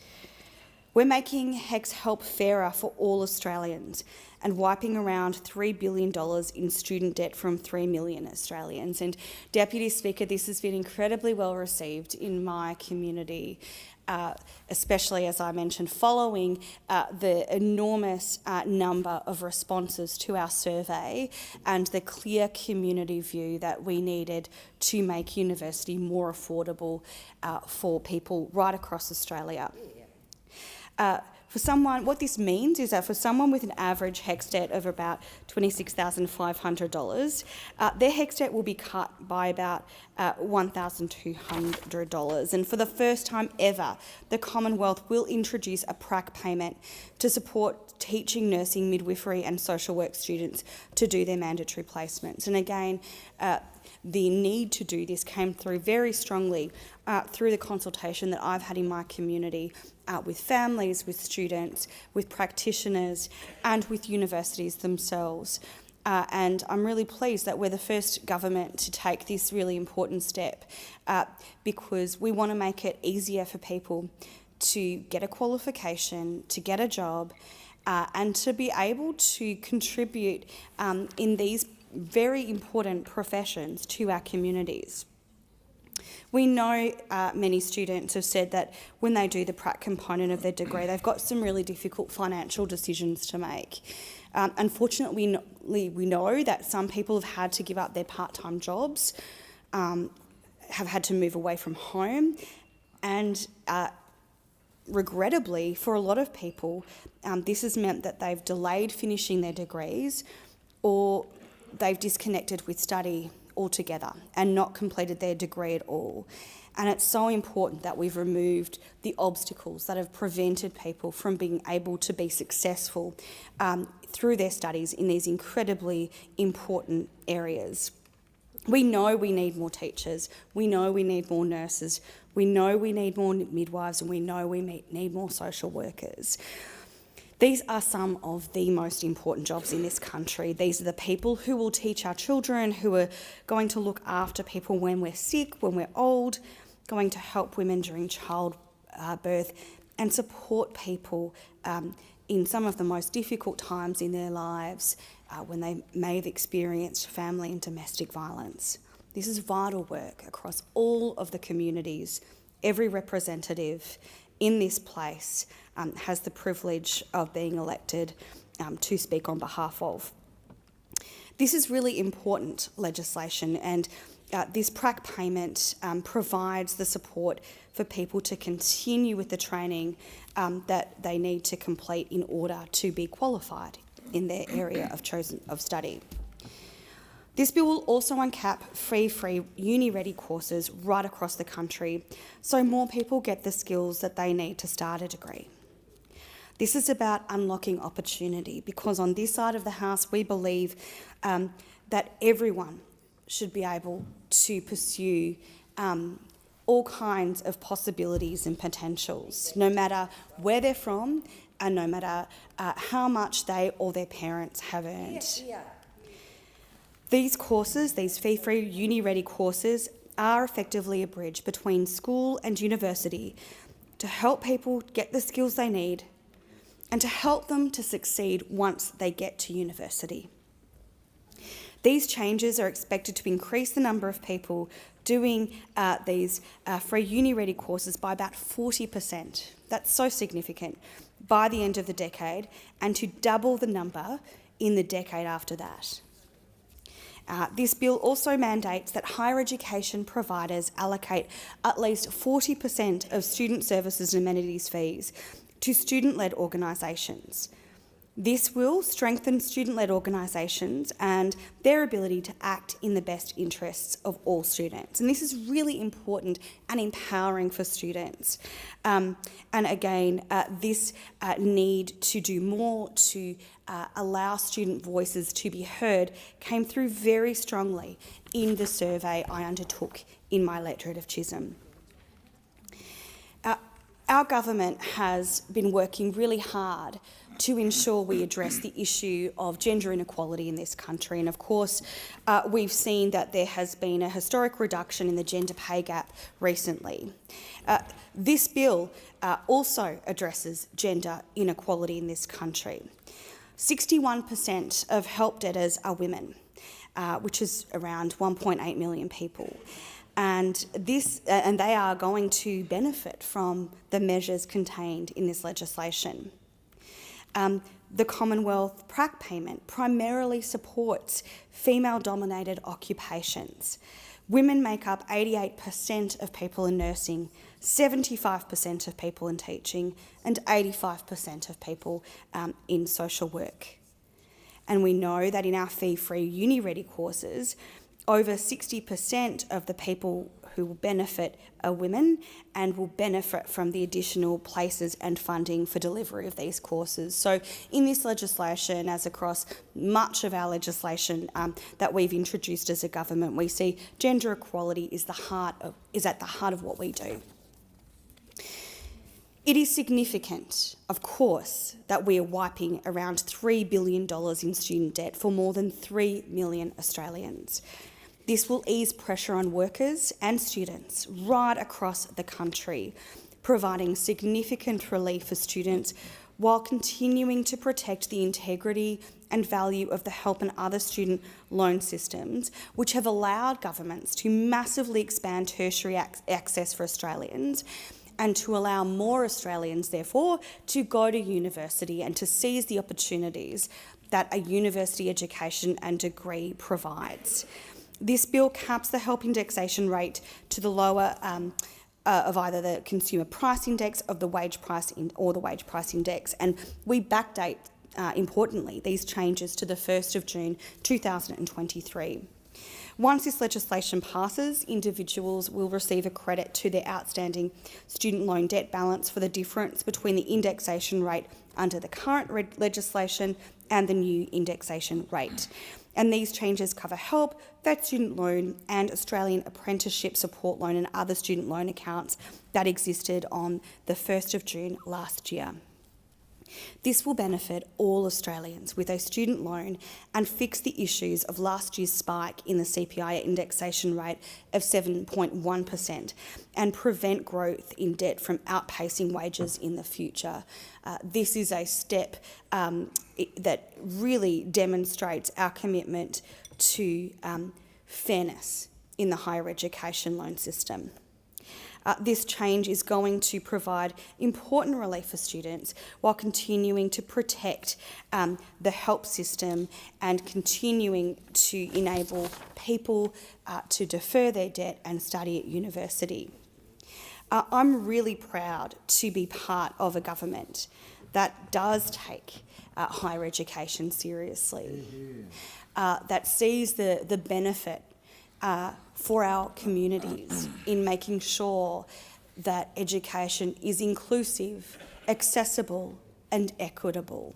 We're making HECS help fairer for all Australians and wiping around $3 billion in student debt from 3 million Australians. And Deputy Speaker, this has been incredibly well received in my community, especially, as I mentioned, following the enormous number of responses to our survey and the clear community view that we needed to make university more affordable for people right across Australia. What this means is that for someone with an average HECS debt of about $26,500, their HECS debt will be cut by about $1,200. And for the first time ever, the Commonwealth will introduce a prac payment to support teaching, nursing, midwifery and social work students to do their mandatory placements. And again, the need to do this came through very strongly through the consultation that I've had in my community with families, with students, with practitioners and with universities themselves. And I'm really pleased that we're the first government to take this really important step because we want to make it easier for people to get a qualification, to get a job and to be able to contribute in these very important professions to our communities. We know many students have said that when they do the prac component of their degree, they've got some really difficult financial decisions to make. Unfortunately, we know that some people have had to give up their part-time jobs, have had to move away from home, and regrettably, for a lot of people, this has meant that they've delayed finishing their degrees or they've disconnected with study altogether and not completed their degree at all. And it's so important that we've removed the obstacles that have prevented people from being able to be successful through their studies in these incredibly important areas. We know we need more teachers, we know we need more nurses, we know we need more midwives, and we know we need more social workers. These are some of the most important jobs in this country. These are the people who will teach our children, who are going to look after people when we're sick, when we're old, going to help women during childbirth and support people in some of the most difficult times in their lives when they may have experienced family and domestic violence. This is vital work across all of the communities. Every representative in this place has the privilege of being elected to speak on behalf of. This is really important legislation, and this prac payment provides the support for people to continue with the training that they need to complete in order to be qualified in their area of study. This bill will also uncap free uni-ready courses right across the country so more people get the skills that they need to start a degree. This is about unlocking opportunity because on this side of the House we believe that everyone should be able to pursue all kinds of possibilities and potentials, no matter where they're from and no matter how much they or their parents have earned. These courses, these fee-free uni-ready courses, are effectively a bridge between school and university to help people get the skills they need and to help them to succeed once they get to university. These changes are expected to increase the number of people doing these free uni-ready courses by about 40%. That's so significant, by the end of the decade, and to double the number in the decade after that. This bill also mandates that higher education providers allocate at least 40% of student services and amenities fees to student-led organisations. This will strengthen student-led organisations and their ability to act in the best interests of all students. And this is really important and empowering for students. And again, this need to do more to allow student voices to be heard came through very strongly in the survey I undertook in my electorate of Chisholm. Our government has been working really hard to ensure we address the issue of gender inequality in this country. And of course, we've seen that there has been a historic reduction in the gender pay gap recently. This bill also addresses gender inequality in this country. 61% of help debtors are women, which is around 1.8 million people. And they are going to benefit from the measures contained in this legislation. The Commonwealth prac payment primarily supports female-dominated occupations. Women make up 88% of people in nursing, 75% of people in teaching, and 85% of people in social work. And we know that in our fee-free uni-ready courses, over 60% of the people who will benefit are women and will benefit from the additional places and funding for delivery of these courses. So in this legislation, as across much of our legislation that we've introduced as a government, we see gender equality is at the heart of what we do. It is significant, of course, that we are wiping around $3 billion in student debt for more than 3 million Australians. This will ease pressure on workers and students right across the country, providing significant relief for students while continuing to protect the integrity and value of the help and other student loan systems, which have allowed governments to massively expand tertiary access for Australians and to allow more Australians, therefore, to go to university and to seize the opportunities that a university education and degree provides. This bill caps the help indexation rate to the lower of either the consumer price index of the wage price or the wage price index, and we backdate, importantly, these changes to the 1st of June 2023. Once this legislation passes, individuals will receive a credit to their outstanding student loan debt balance for the difference between the indexation rate under the current legislation and the new indexation rate. And these changes cover help, that student loan and Australian apprenticeship support loan and other student loan accounts that existed on the 1st of June last year. This will benefit all Australians with a student loan and fix the issues of last year's spike in the CPI indexation rate of 7.1% and prevent growth in debt from outpacing wages in the future. This is a step that really demonstrates our commitment to fairness in the higher education loan system. This change is going to provide important relief for students while continuing to protect the help system and continuing to enable people to defer their debt and study at university. I'm really proud to be part of a government that does take higher education seriously, that sees the benefit for our communities in making sure that education is inclusive, accessible and equitable.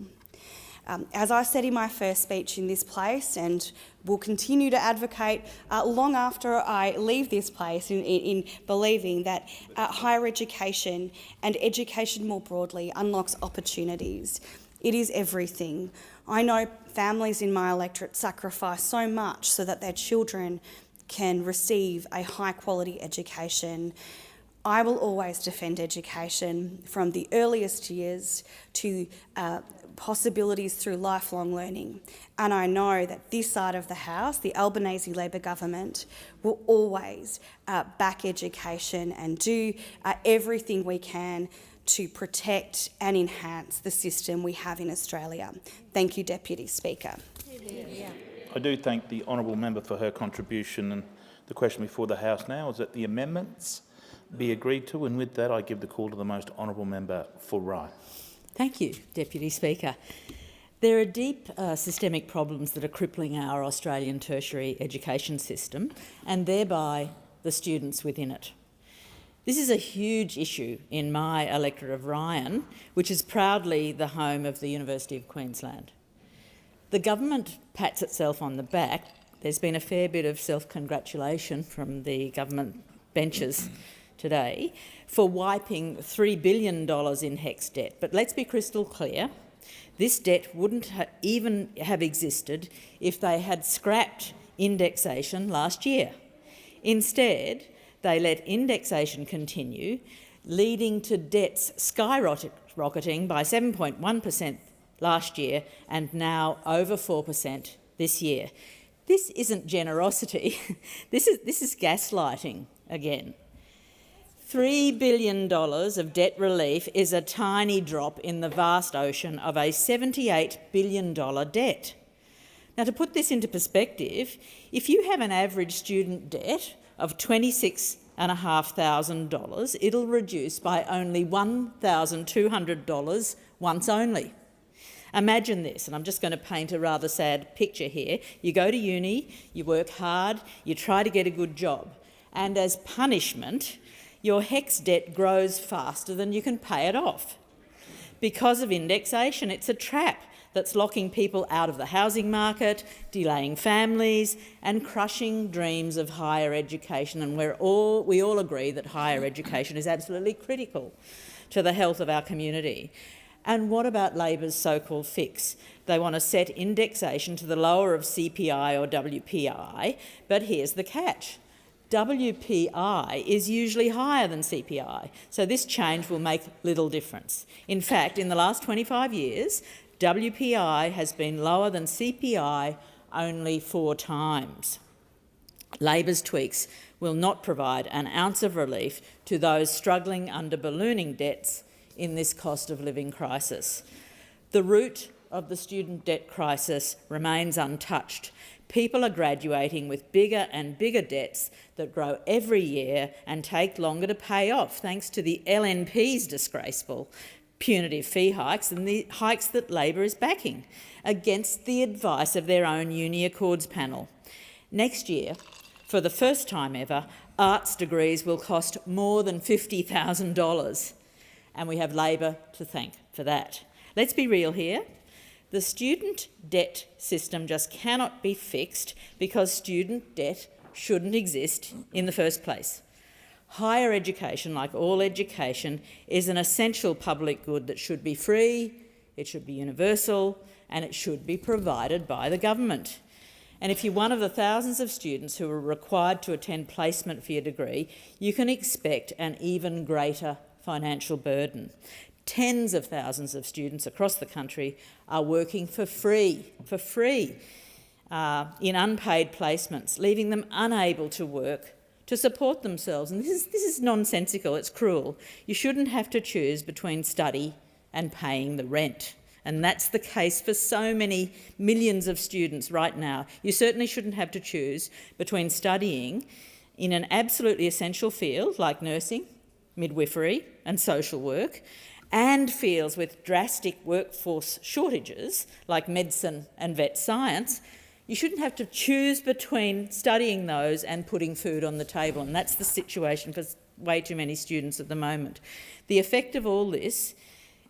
As I said in my first speech in this place, and will continue to advocate long after I leave this place in believing that higher education and education more broadly unlocks opportunities. It is everything. I know families in my electorate sacrifice so much so that their children can receive a high quality education. I will always defend education from the earliest years to possibilities through lifelong learning. And I know that this side of the House, the Albanese Labor government, will always back education and do everything we can to protect and enhance the system we have in Australia. Thank you, Deputy Speaker. I do thank the honourable member for her contribution, and the question before the House now is that the amendments be agreed to, and with that I give the call to the most honourable member for Rye. Thank you, Deputy Speaker. There are deep systemic problems that are crippling our Australian tertiary education system and thereby the students within it. This is a huge issue in my electorate of Ryan, which is proudly the home of the University of Queensland. The government pats itself on the back. There's been a fair bit of self-congratulation from the government benches today for wiping $3 billion in HECS debt. But let's be crystal clear, this debt wouldn't even have existed if they had scrapped indexation last year. Instead, they let indexation continue, leading to debts skyrocketing by 7.1% last year and now over 4% this year. This isn't generosity, this is gaslighting again. $3 billion of debt relief is a tiny drop in the vast ocean of a $78 billion debt. Now, to put this into perspective, if you have an average student debt of $26,500, it'll reduce by only $1,200 once only. Imagine this, and I'm just going to paint a rather sad picture here. You go to uni, you work hard, you try to get a good job, and as punishment, your HECS debt grows faster than you can pay it off. Because of indexation, it's a trap that's locking people out of the housing market, delaying families and crushing dreams of higher education. And we all agree that higher education is absolutely critical to the health of our community. And what about Labor's so-called fix? They want to set indexation to the lower of CPI or WPI, but here's the catch. WPI is usually higher than CPI, so this change will make little difference. In fact, in the last 25 years, WPI has been lower than CPI only 4 times. Labor's tweaks will not provide an ounce of relief to those struggling under ballooning debts in this cost of living crisis. The root of the student debt crisis remains untouched. People are graduating with bigger and bigger debts that grow every year and take longer to pay off, thanks to the LNP's disgraceful punitive fee hikes and the hikes that Labor is backing, against the advice of their own Uni Accords panel. Next year, for the first time ever, arts degrees will cost more than $50,000, and we have Labor to thank for that. Let's be real here. The student debt system just cannot be fixed because student debt shouldn't exist in the first place. Higher education, like all education, is an essential public good that should be free, it should be universal, and it should be provided by the government. And if you're one of the thousands of students who are required to attend placement for your degree, you can expect an even greater financial burden. Tens of thousands of students across the country are working for free in unpaid placements, leaving them unable to work to support themselves. And this is nonsensical, it's cruel. You shouldn't have to choose between study and paying the rent. And that's the case for so many millions of students right now. You certainly shouldn't have to choose between studying in an absolutely essential field like nursing, midwifery and social work, and fields with drastic workforce shortages like medicine and vet science. You shouldn't have to choose between studying those and putting food on the table, and that's the situation for way too many students at the moment. The effect of all this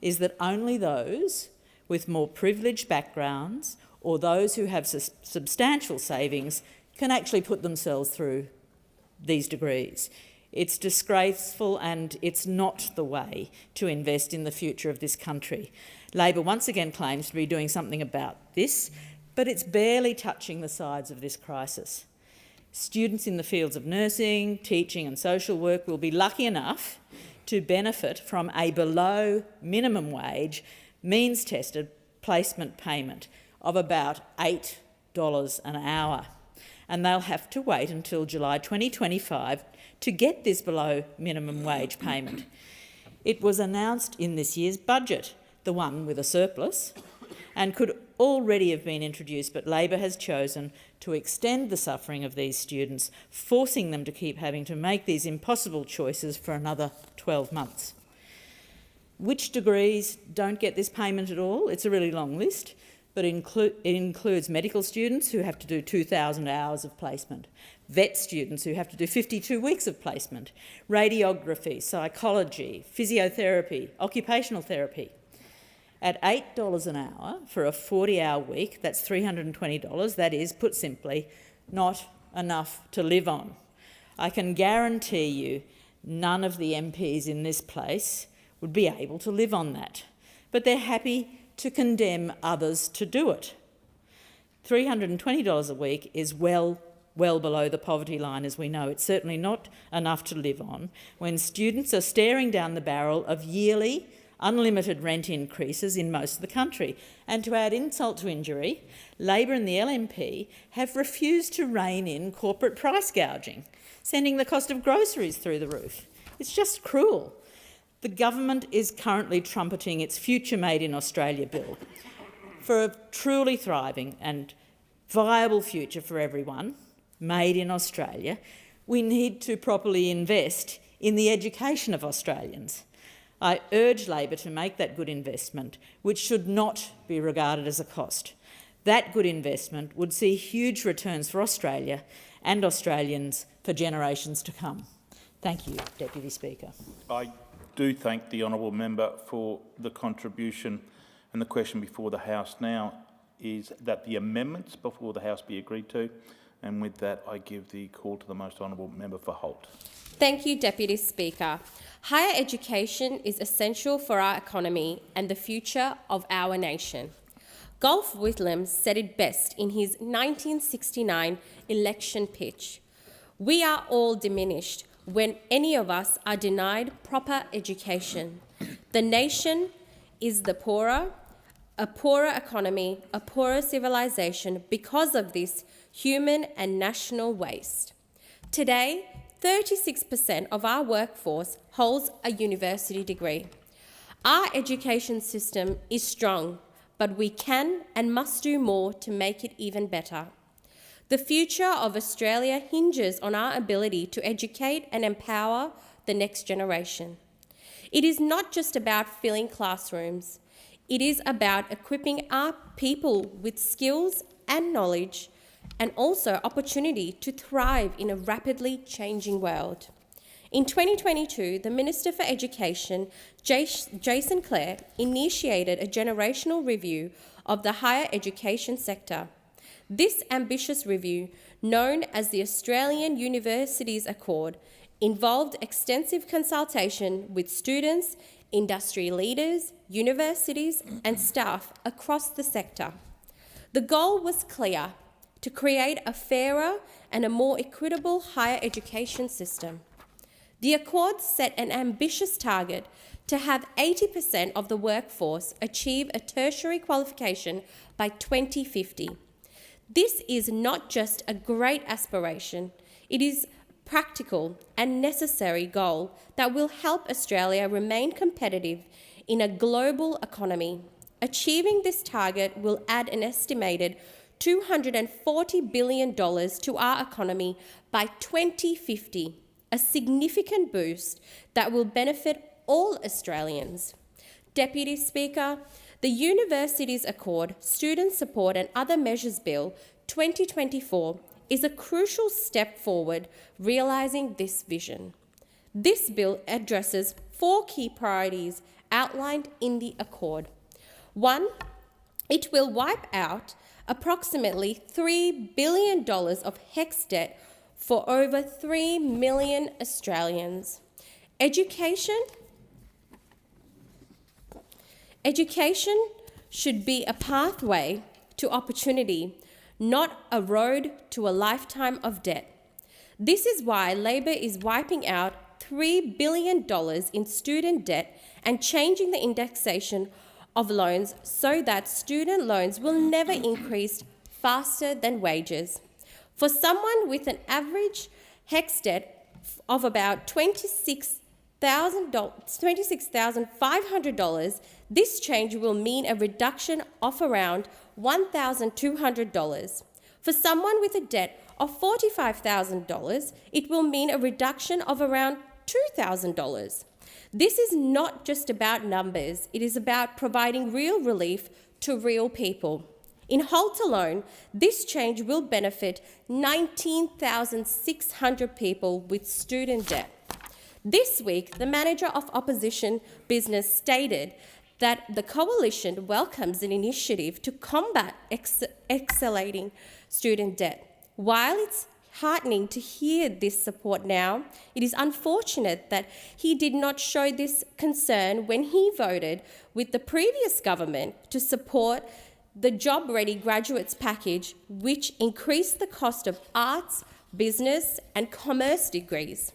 is that only those with more privileged backgrounds or those who have substantial savings can actually put themselves through these degrees. It's disgraceful and it's not the way to invest in the future of this country. Labor once again claims to be doing something about this, but it's barely touching the sides of this crisis. Students in the fields of nursing, teaching and social work will be lucky enough to benefit from a below minimum wage means-tested placement payment of about $8 an hour. And they'll have to wait until July 2025 to get this below minimum wage payment. It was announced in this year's budget, the one with a surplus, and could already have been introduced, but Labor has chosen to extend the suffering of these students, forcing them to keep having to make these impossible choices for another 12 months. Which degrees don't get this payment at all? It's a really long list, but it includes medical students who have to do 2,000 hours of placement, vet students who have to do 52 weeks of placement, radiography, psychology, physiotherapy, occupational therapy. At $8 an hour for a 40-hour week, that's $320. That is, put simply, not enough to live on. I can guarantee you none of the MPs in this place would be able to live on that. But they're happy to condemn others to do it. $320 a week is well below the poverty line, as we know. It's certainly not enough to live on when students are staring down the barrel of yearly unlimited rent increases in most of the country. And to add insult to injury, Labor and the LNP have refused to rein in corporate price gouging, sending the cost of groceries through the roof. It's just cruel. The government is currently trumpeting its Future Made in Australia bill. For a truly thriving and viable future for everyone, made in Australia, we need to properly invest in the education of Australians. I urge Labor to make that good investment, which should not be regarded as a cost. That good investment would see huge returns for Australia and Australians for generations to come. Thank you, Deputy Speaker. I do thank the honourable member for the contribution, and the question before the House now is that the amendments before the House be agreed to, and with that I give the call to the most honourable member for Holt. Thank you, Deputy Speaker. Higher education is essential for our economy and the future of our nation. Golf Williams said it best in his 1969 election pitch. We are all diminished when any of us are denied proper education. The nation is the poorer, a poorer economy, a poorer civilization because of this human and national waste. Today, 36% of our workforce holds a university degree. Our education system is strong, but we can and must do more to make it even better. The future of Australia hinges on our ability to educate and empower the next generation. It is not just about filling classrooms. It is about equipping our people with skills and knowledge and also opportunity to thrive in a rapidly changing world. In 2022, the Minister for Education, Jason Clare, initiated a generational review of the higher education sector. This ambitious review, known as the Australian Universities Accord, involved extensive consultation with students, industry leaders, universities and staff across the sector. The goal was clear: to create a fairer and a more equitable higher education system. The Accord set an ambitious target to have 80% of the workforce achieve a tertiary qualification by 2050. This is not just a great aspiration, it is a practical and necessary goal that will help Australia remain competitive in a global economy. Achieving this target will add an estimated $240 billion to our economy by 2050, a significant boost that will benefit all Australians. Deputy Speaker, the Universities Accord, Student Support and Other Measures Bill 2024 is a crucial step forward realising this vision. This bill addresses 4 key priorities outlined in the Accord. 1, it will wipe out approximately $3 billion of HECS debt for over 3 million Australians. Education should be a pathway to opportunity, not a road to a lifetime of debt. This is why Labor is wiping out $3 billion in student debt and changing the indexation of loans so that student loans will never increase faster than wages. For someone with an average HECS debt of about $26,500, this change will mean a reduction of around $1,200. For someone with a debt of $45,000, it will mean a reduction of around $2,000. This is not just about numbers, it is about providing real relief to real people. In Holt alone, this change will benefit 19,600 people with student debt. This week, the manager of opposition business stated that the coalition welcomes an initiative to combat escalating student debt. While it's heartening to hear this support now, it is unfortunate that he did not show this concern when he voted with the previous government to support the Job Ready Graduates Package, which increased the cost of arts, business and commerce degrees.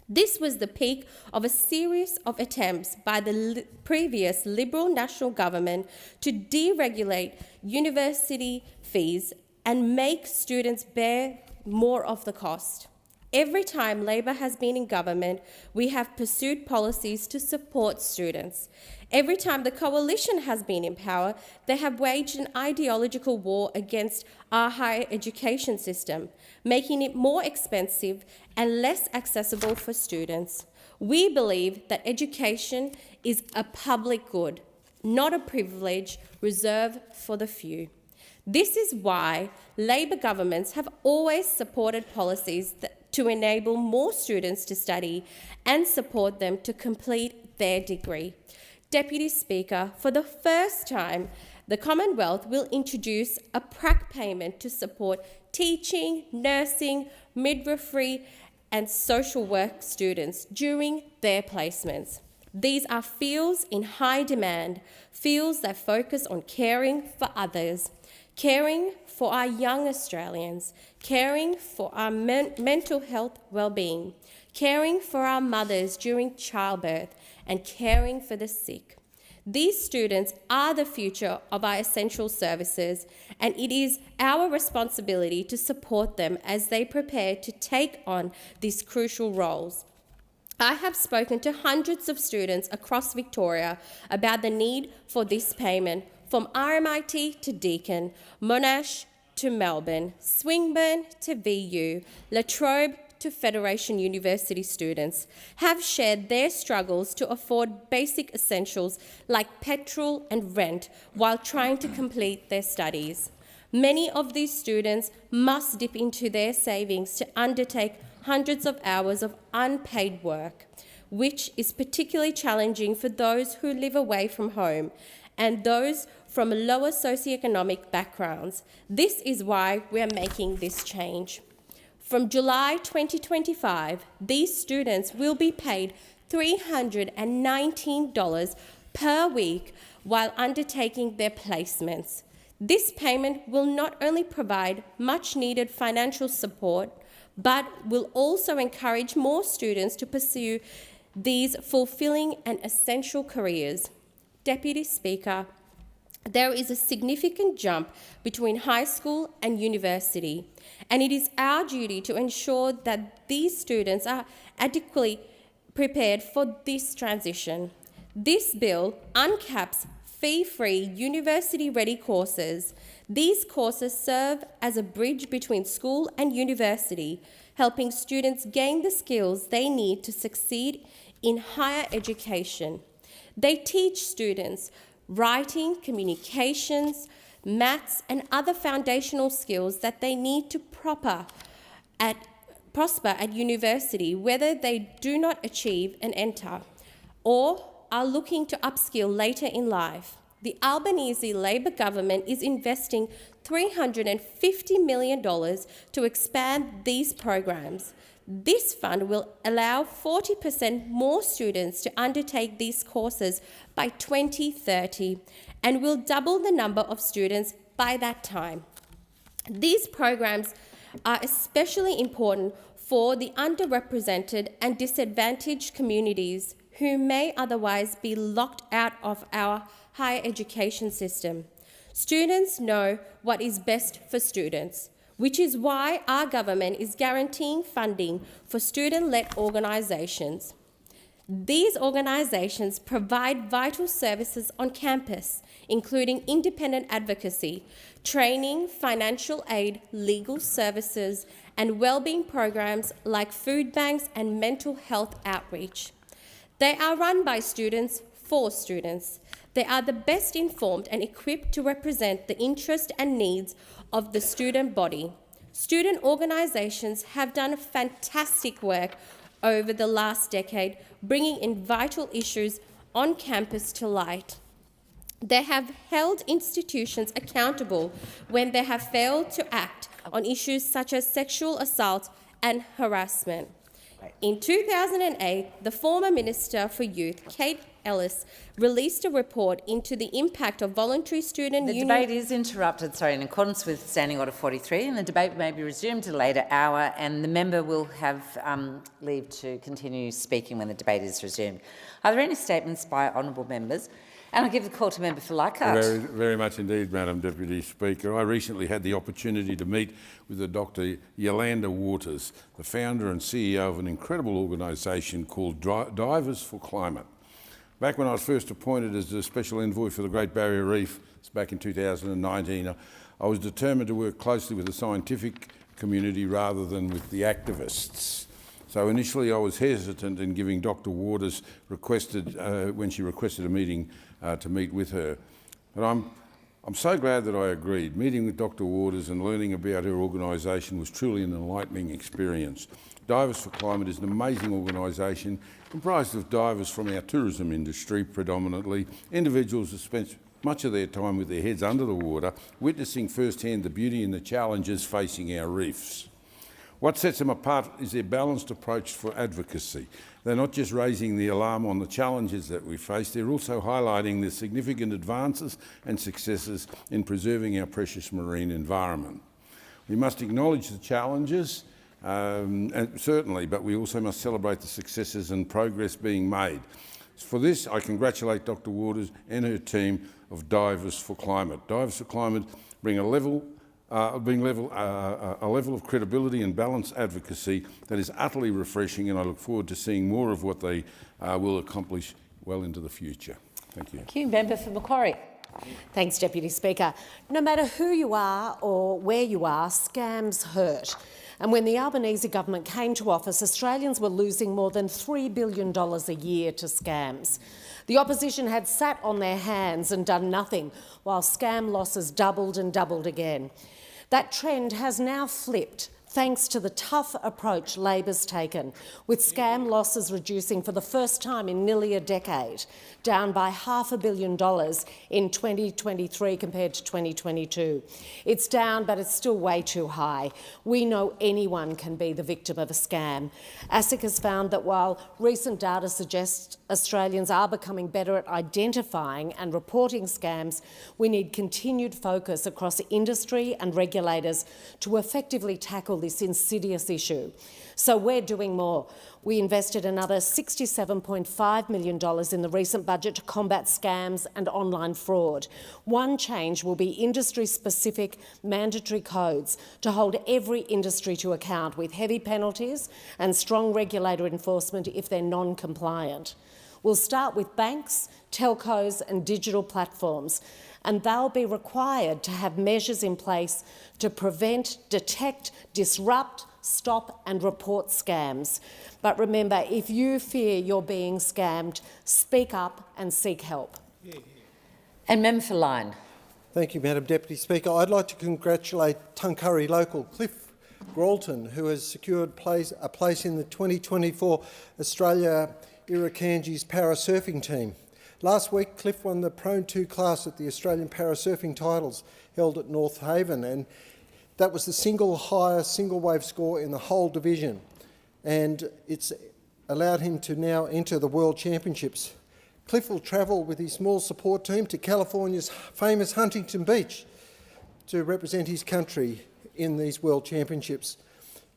This was the peak of a series of attempts by the previous Liberal National Government to deregulate university fees and make students bear more of the cost. Every time Labor has been in government, we have pursued policies to support students. Every time the coalition has been in power, they have waged an ideological war against our higher education system, making it more expensive and less accessible for students. We believe that education is a public good, not a privilege reserved for the few. This is why Labor governments have always supported policies to enable more students to study and support them to complete their degree. Deputy Speaker, for the first time, the Commonwealth will introduce a prac payment to support teaching, nursing, midwifery and social work students during their placements. These are fields in high demand, fields that focus on caring for others, caring for our young Australians, caring for our mental health well-being, caring for our mothers during childbirth, and caring for the sick. These students are the future of our essential services, and it is our responsibility to support them as they prepare to take on these crucial roles. I have spoken to hundreds of students across Victoria about the need for this payment, from RMIT to Deakin, Monash to Melbourne, Swinburne to VU, La Trobe to Federation University students have shared their struggles to afford basic essentials like petrol and rent while trying to complete their studies. Many of these students must dip into their savings to undertake hundreds of hours of unpaid work, which is particularly challenging for those who live away from home and those from lower socioeconomic backgrounds. This is why we are making this change. From July 2025, these students will be paid $319 per week while undertaking their placements. This payment will not only provide much-needed financial support, but will also encourage more students to pursue these fulfilling and essential careers. Deputy Speaker, there is a significant jump between high school and university, and it is our duty to ensure that these students are adequately prepared for this transition. This bill uncaps fee-free university-ready courses. These courses serve as a bridge between school and university, helping students gain the skills they need to succeed in higher education. They teach students writing, communications, maths, and other foundational skills that they need to prosper at university, whether they do not achieve and enter, or are looking to upskill later in life. The Albanese Labor government is investing $350 million to expand these programs. This fund will allow 40% more students to undertake these courses by 2030 and will double the number of students by that time. These programs are especially important for the underrepresented and disadvantaged communities who may otherwise be locked out of our higher education system. Students know what is best for students, which is why our government is guaranteeing funding for student-led organisations. These organisations provide vital services on campus, including independent advocacy, training, financial aid, legal services, and wellbeing programs like food banks and mental health outreach. They are run by students for students. They are the best informed and equipped to represent the interests and needs of the student body. Student organisations have done fantastic work over the last decade, bringing in vital issues on campus to light. They have held institutions accountable when they have failed to act on issues such as sexual assault and harassment. In 2008, the former Minister for Youth, Kate Ellis, released a report into the impact of voluntary student union... The debate is interrupted, in accordance with Standing Order 43, and the debate may be resumed at a later hour, and the member will have leave to continue speaking when the debate is resumed. Are there any statements by honourable members? And I'll give the call to member for Leichhardt. Very much indeed, Madam Deputy Speaker. I recently had the opportunity to meet with the Dr. Yolanda Waters, the founder and CEO of an incredible organisation called Divers for Climate. Back when I was first appointed as the Special Envoy for the Great Barrier Reef, back in 2019, I was determined to work closely with the scientific community rather than with the activists. So initially I was hesitant in giving Dr. Waters when she requested a meeting to meet with her. But I'm so glad that I agreed. Meeting with Dr. Waters and learning about her organisation was truly an enlightening experience. Divers for Climate is an amazing organisation comprised of divers from our tourism industry predominantly, individuals who spent much of their time with their heads under the water, witnessing firsthand the beauty and the challenges facing our reefs. What sets them apart is their balanced approach for advocacy. They're not just raising the alarm on the challenges that we face, they're also highlighting the significant advances and successes in preserving our precious marine environment. We must acknowledge the challenges, certainly, but we also must celebrate the successes and progress being made. For this, I congratulate Dr. Waters and her team of Divers for Climate. Divers for Climate bring a level of credibility and balanced advocacy that is utterly refreshing, and I look forward to seeing more of what they will accomplish well into the future. Thank you. Thank you. Member for Macquarie. Thanks, Deputy Speaker. No matter who you are or where you are, scams hurt. And when the Albanese government came to office, Australians were losing more than $3 billion a year to scams. The opposition had sat on their hands and done nothing, while scam losses doubled and doubled again. That trend has now flipped, thanks to the tough approach Labor's taken, with scam losses reducing for the first time in nearly a decade, down by $500 million in 2023 compared to 2022. It's down, but it's still way too high. We know anyone can be the victim of a scam. ASIC has found that while recent data suggests Australians are becoming better at identifying and reporting scams, we need continued focus across industry and regulators to effectively tackle this insidious issue. So we're doing more. We invested another $67.5 million in the recent budget to combat scams and online fraud. One change will be industry-specific mandatory codes to hold every industry to account, with heavy penalties and strong regulator enforcement if they're non-compliant. We'll start with banks, telcos and digital platforms, and they'll be required to have measures in place to prevent, detect, disrupt, stop and report scams. But remember, if you fear you're being scammed, speak up and seek help. And Member for Lyne. Thank you, Madam Deputy Speaker. I'd like to congratulate Tuncurry local Cliff Gralton, who has secured a place in the 2024 Australia Irukandji's parasurfing team. Last week, Cliff won the Prone 2 class at the Australian Parasurfing Titles held at North Haven, and that was the single highest single-wave score in the whole division, and it's allowed him to now enter the World Championships. Cliff will travel with his small support team to California's famous Huntington Beach to represent his country in these World Championships.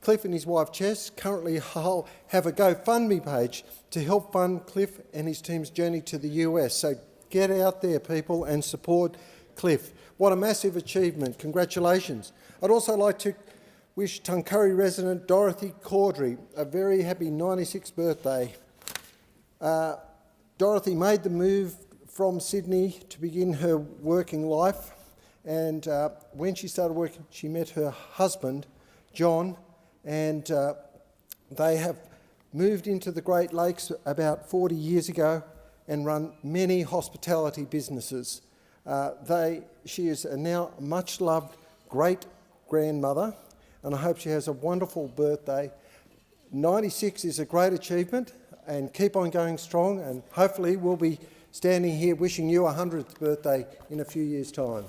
Cliff and his wife Jess currently have a GoFundMe page to help fund Cliff and his team's journey to the US. So get out there, people, and support Cliff. What a massive achievement. Congratulations. I'd also like to wish Tuncurry resident Dorothy Caudry a very happy 96th birthday. Dorothy made the move from Sydney to begin her working life, and when she started working, she met her husband, John, and they have moved into the Great Lakes about 40 years ago and run many hospitality businesses. She is a now much-loved great-grandmother, and I hope she has a wonderful birthday. 96 is a great achievement, and keep on going strong, and hopefully we'll be standing here wishing you a 100th birthday in a few years' time.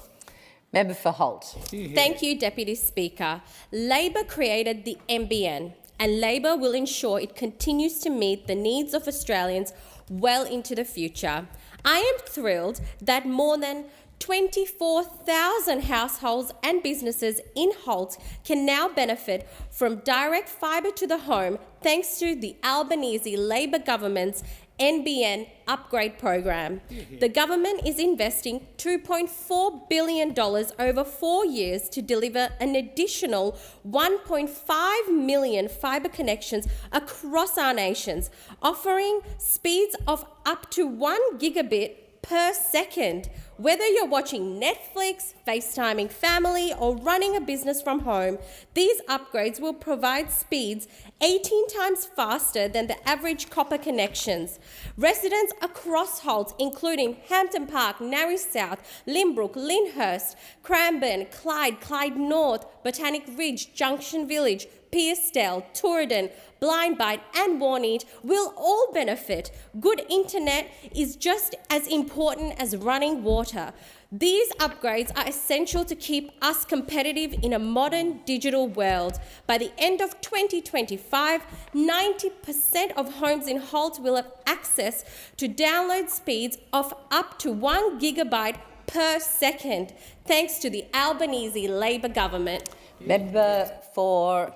Member for Holt. Thank you, Deputy Speaker. Labor created the NBN, and Labor will ensure it continues to meet the needs of Australians well into the future. I am thrilled that more than 24,000 households and businesses in Holt can now benefit from direct fibre to the home thanks to the Albanese Labor government's NBN upgrade program. The government is investing $2.4 billion over 4 years to deliver an additional 1.5 million fibre connections across our nations, offering speeds of up to 1 gigabit per second. Whether you're watching Netflix, FaceTiming family, or running a business from home, these upgrades will provide speeds 18 times faster than the average copper connections. Residents across Holt, including Hampton Park, Narry South, Lynbrook, Lyndhurst, Cranbourne, Clyde North, Botanic Ridge, Junction Village, Pearsdale, Tooradin, Blindbite and Warneet will all benefit. Good internet is just as important as running water. These upgrades are essential to keep us competitive in a modern digital world. By the end of 2025, 90% of homes in Holt will have access to download speeds of up to 1 gigabyte per second, thanks to the Albanese Labor government. Member for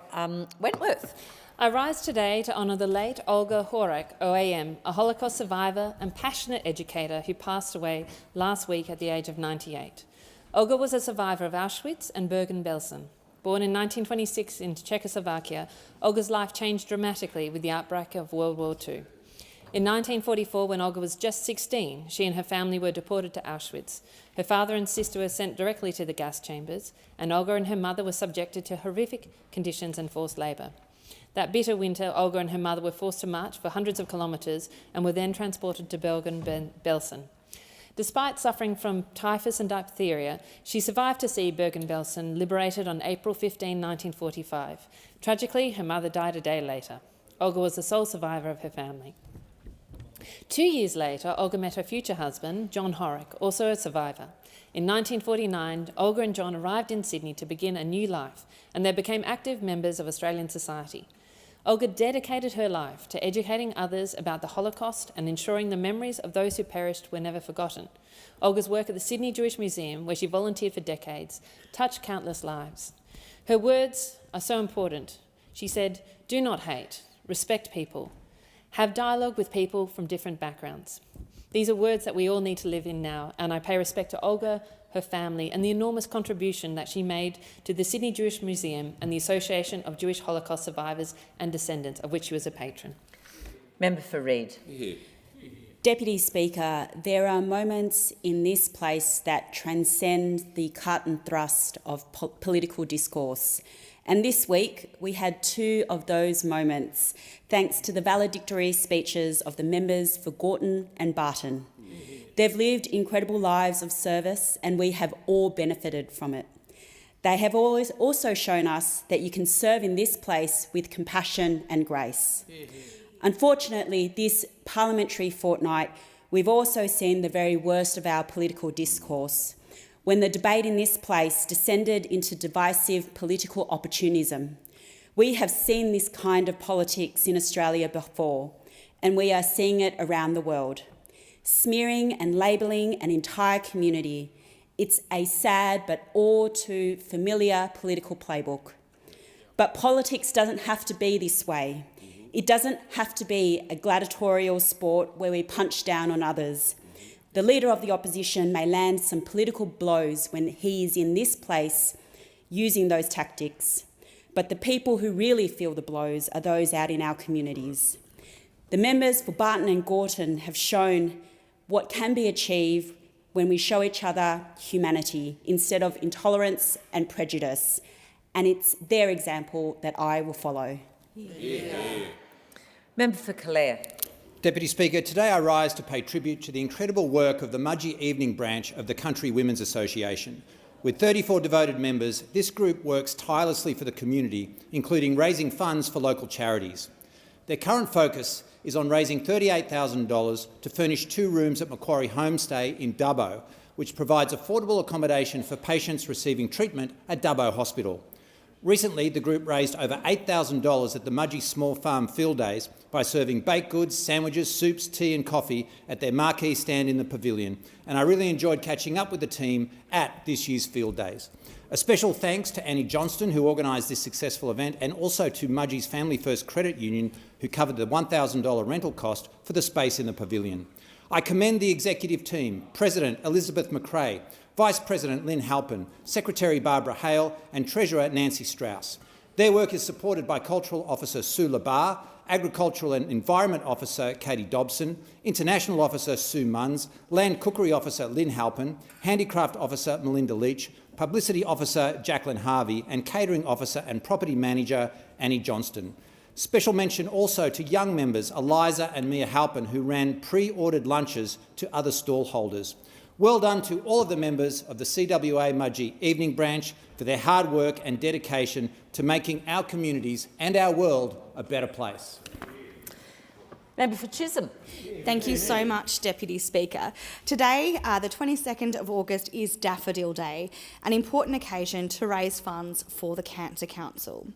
Wentworth. I rise today to honour the late Olga Horek, OAM, a Holocaust survivor and passionate educator who passed away last week at the age of 98. Olga was a survivor of Auschwitz and Bergen-Belsen. Born in 1926 in Czechoslovakia, Olga's life changed dramatically with the outbreak of World War II. In 1944, when Olga was just 16, she and her family were deported to Auschwitz. Her father and sister were sent directly to the gas chambers, and Olga and her mother were subjected to horrific conditions and forced labour. That bitter winter, Olga and her mother were forced to march for hundreds of kilometres and were then transported to Bergen-Belsen. Despite suffering from typhus and diphtheria, she survived to see Bergen-Belsen liberated on April 15, 1945. Tragically, her mother died a day later. Olga was the sole survivor of her family. 2 years later, Olga met her future husband, John Horek, also a survivor. In 1949, Olga and John arrived in Sydney to begin a new life, and they became active members of Australian society. Olga dedicated her life to educating others about the Holocaust and ensuring the memories of those who perished were never forgotten. Olga's work at the Sydney Jewish Museum, where she volunteered for decades, touched countless lives. Her words are so important. She said, "Do not hate, respect people, have dialogue with people from different backgrounds." These are words that we all need to live in now, and I pay respect to Olga, her family, and the enormous contribution that she made to the Sydney Jewish Museum and the Association of Jewish Holocaust Survivors and Descendants, of which she was a patron. Member for Reid. Deputy Speaker, there are moments in this place that transcend the cut and thrust of political discourse. And this week, we had two of those moments, thanks to the valedictory speeches of the members for Gorton and Barton. They've lived incredible lives of service, and we have all benefited from it. They have always also shown us that you can serve in this place with compassion and grace. Unfortunately, this parliamentary fortnight, we've also seen the very worst of our political discourse, when the debate in this place descended into divisive political opportunism. We have seen this kind of politics in Australia before, and we are seeing it around the world. Smearing and labelling an entire community, it's a sad but all too familiar political playbook. But politics doesn't have to be this way. It doesn't have to be a gladiatorial sport where we punch down on others. The Leader of the Opposition may land some political blows when he is in this place using those tactics, but the people who really feel the blows are those out in our communities. The members for Barton and Gorton have shown what can be achieved when we show each other humanity instead of intolerance and prejudice, and it's their example that I will follow. Member for Calare. Deputy Speaker, today I rise to pay tribute to the incredible work of the Mudgee Evening Branch of the Country Women's Association. With 34 devoted members, this group works tirelessly for the community, including raising funds for local charities. Their current focus is on raising $38,000 to furnish 2 rooms at Macquarie Homestay in Dubbo, which provides affordable accommodation for patients receiving treatment at Dubbo Hospital. Recently, the group raised over $8,000 at the Mudgee Small Farm Field Days by serving baked goods, sandwiches, soups, tea and coffee at their marquee stand in the pavilion, and I really enjoyed catching up with the team at this year's Field Days. A special thanks to Annie Johnston, who organised this successful event, and also to Mudgee's Family First Credit Union, who covered the $1,000 rental cost for the space in the pavilion. I commend the executive team, President Elizabeth McRae, Vice President Lynn Halpin, Secretary Barbara Hale and Treasurer Nancy Strauss. Their work is supported by Cultural Officer Sue Labar, Agricultural and Environment Officer Katie Dobson, International Officer Sue Munns, Land Cookery Officer Lynn Halpin, Handicraft Officer Melinda Leach, Publicity Officer Jacqueline Harvey and Catering Officer and Property Manager Annie Johnston. Special mention also to young members Eliza and Mia Halpin, who ran pre-ordered lunches to other stall holders. Well done to all of the members of the CWA Mudgee Evening Branch for their hard work and dedication to making our communities and our world a better place. Member for Chisholm. Thank you so much, Deputy Speaker. Today, the 22nd of August, is Daffodil Day, an important occasion to raise funds for the Cancer Council.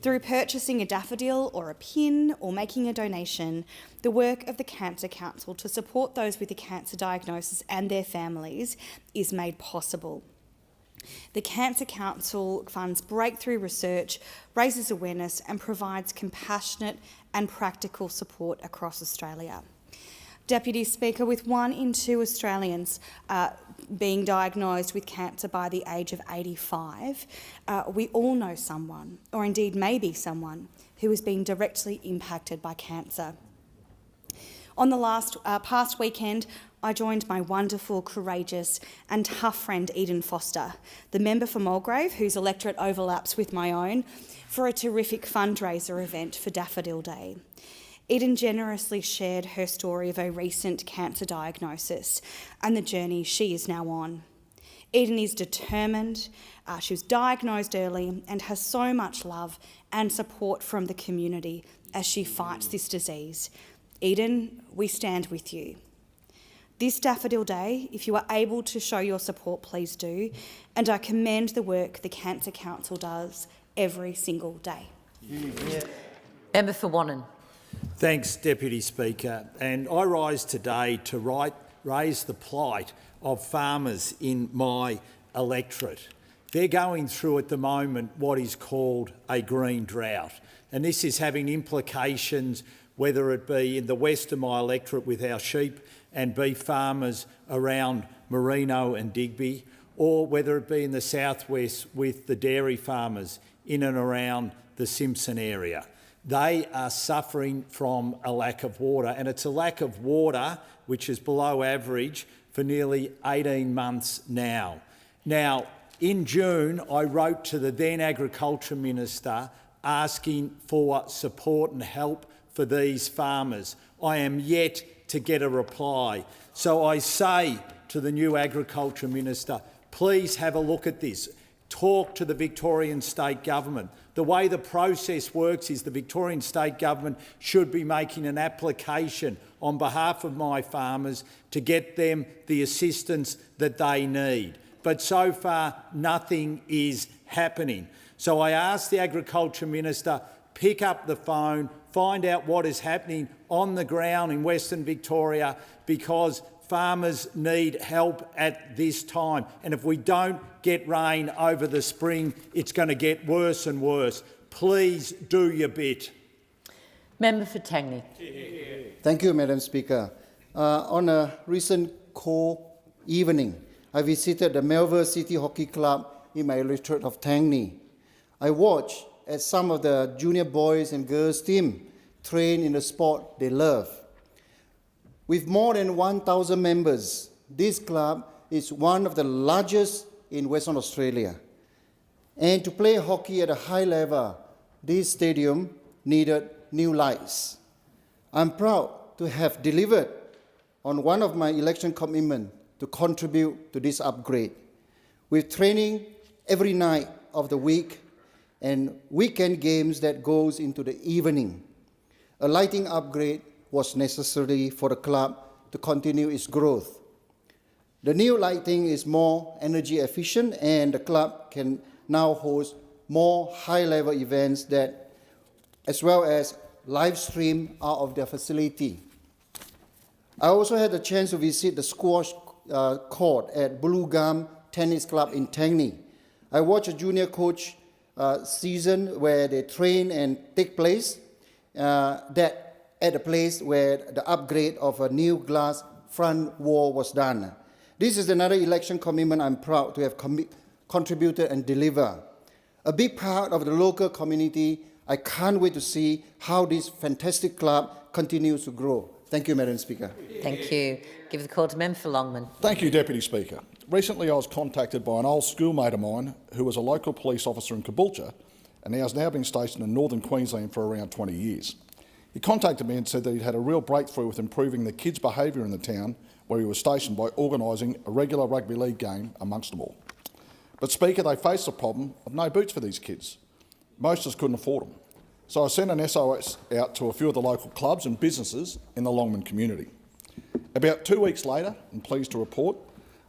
Through purchasing a daffodil or a pin or making a donation, the work of the Cancer Council to support those with a cancer diagnosis and their families is made possible. The Cancer Council funds breakthrough research, raises awareness and provides compassionate and practical support across Australia. Deputy Speaker, with 1 in 2 Australians being diagnosed with cancer by the age of 85, we all know someone, or indeed maybe someone, who has been directly impacted by cancer. On the past weekend, I joined my wonderful, courageous and tough friend Eden Foster, the member for Mulgrave, whose electorate overlaps with my own, for a terrific fundraiser event for Daffodil Day. Eden generously shared her story of a recent cancer diagnosis and the journey she is now on. Eden is determined, she was diagnosed early and has so much love and support from the community as she fights this disease. Eden, we stand with you. This Daffodil Day, if you are able to show your support, please do, and I commend the work the Cancer Council does every single day. Member for Wannon. Thanks, Deputy Speaker. And I rise today to raise the plight of farmers in my electorate. They're going through at the moment what is called a green drought, and this is having implications whether it be in the west of my electorate with our sheep and beef farmers around Merino and Digby, or whether it be in the southwest with the dairy farmers in and around the Simpson area. They are suffering from a lack of water, and it's a lack of water which is below average for nearly 18 months now. Now, in June, I wrote to the then Agriculture Minister asking for support and help for these farmers. I am yet to get a reply. So I say to the new Agriculture Minister, please have a look at this. Talk to the Victorian State Government. The way the process works is the Victorian State Government should be making an application on behalf of my farmers to get them the assistance that they need. But so far, nothing is happening. So I ask the Agriculture Minister, pick up the phone, find out what is happening on the ground in Western Victoria, because farmers need help at this time. And if we don't get rain over the spring, it's going to get worse and worse. please do your bit. Member for Tangney. Thank you, Madam Speaker. On a recent evening, I visited the Melbourne City Hockey Club in my electorate of Tangney. I watched as some of the junior boys and girls team train in the sport they love. With more than 1,000 members, this club is one of the largest in Western Australia. And to play hockey at a high level, this stadium needed new lights. I'm proud to have delivered on one of my election commitments to contribute to this upgrade. With training every night of the week and weekend games that goes into the evening, a lighting upgrade was necessary for the club to continue its growth. The new lighting is more energy efficient and the club can now host more high-level events that, as well as live stream out of their facility. I also had the chance to visit the squash court at Blue Gum Tennis Club in Tangney. I watched a junior coach season where they train and take place at a place where the upgrade of a new glass front wall was done. This is another election commitment I'm proud to have contributed and deliver. A big part of the local community. I can't wait to see how this fantastic club continues to grow. Thank you, Madam Speaker. Thank you. Give the call to Member for Longman. Thank you, Deputy Speaker. Recently I was contacted by an old schoolmate of mine who was a local police officer in Caboolture and has now been stationed in northern Queensland for around 20 years. He contacted me and said that he'd had a real breakthrough with improving the kids' behaviour in the town where he was stationed by organising a regular rugby league game amongst them all. But, Speaker, they faced the problem of no boots for these kids. Most just couldn't afford them. So I sent an SOS out to a few of the local clubs and businesses in the Longman community. About 2 weeks later, I'm pleased to report,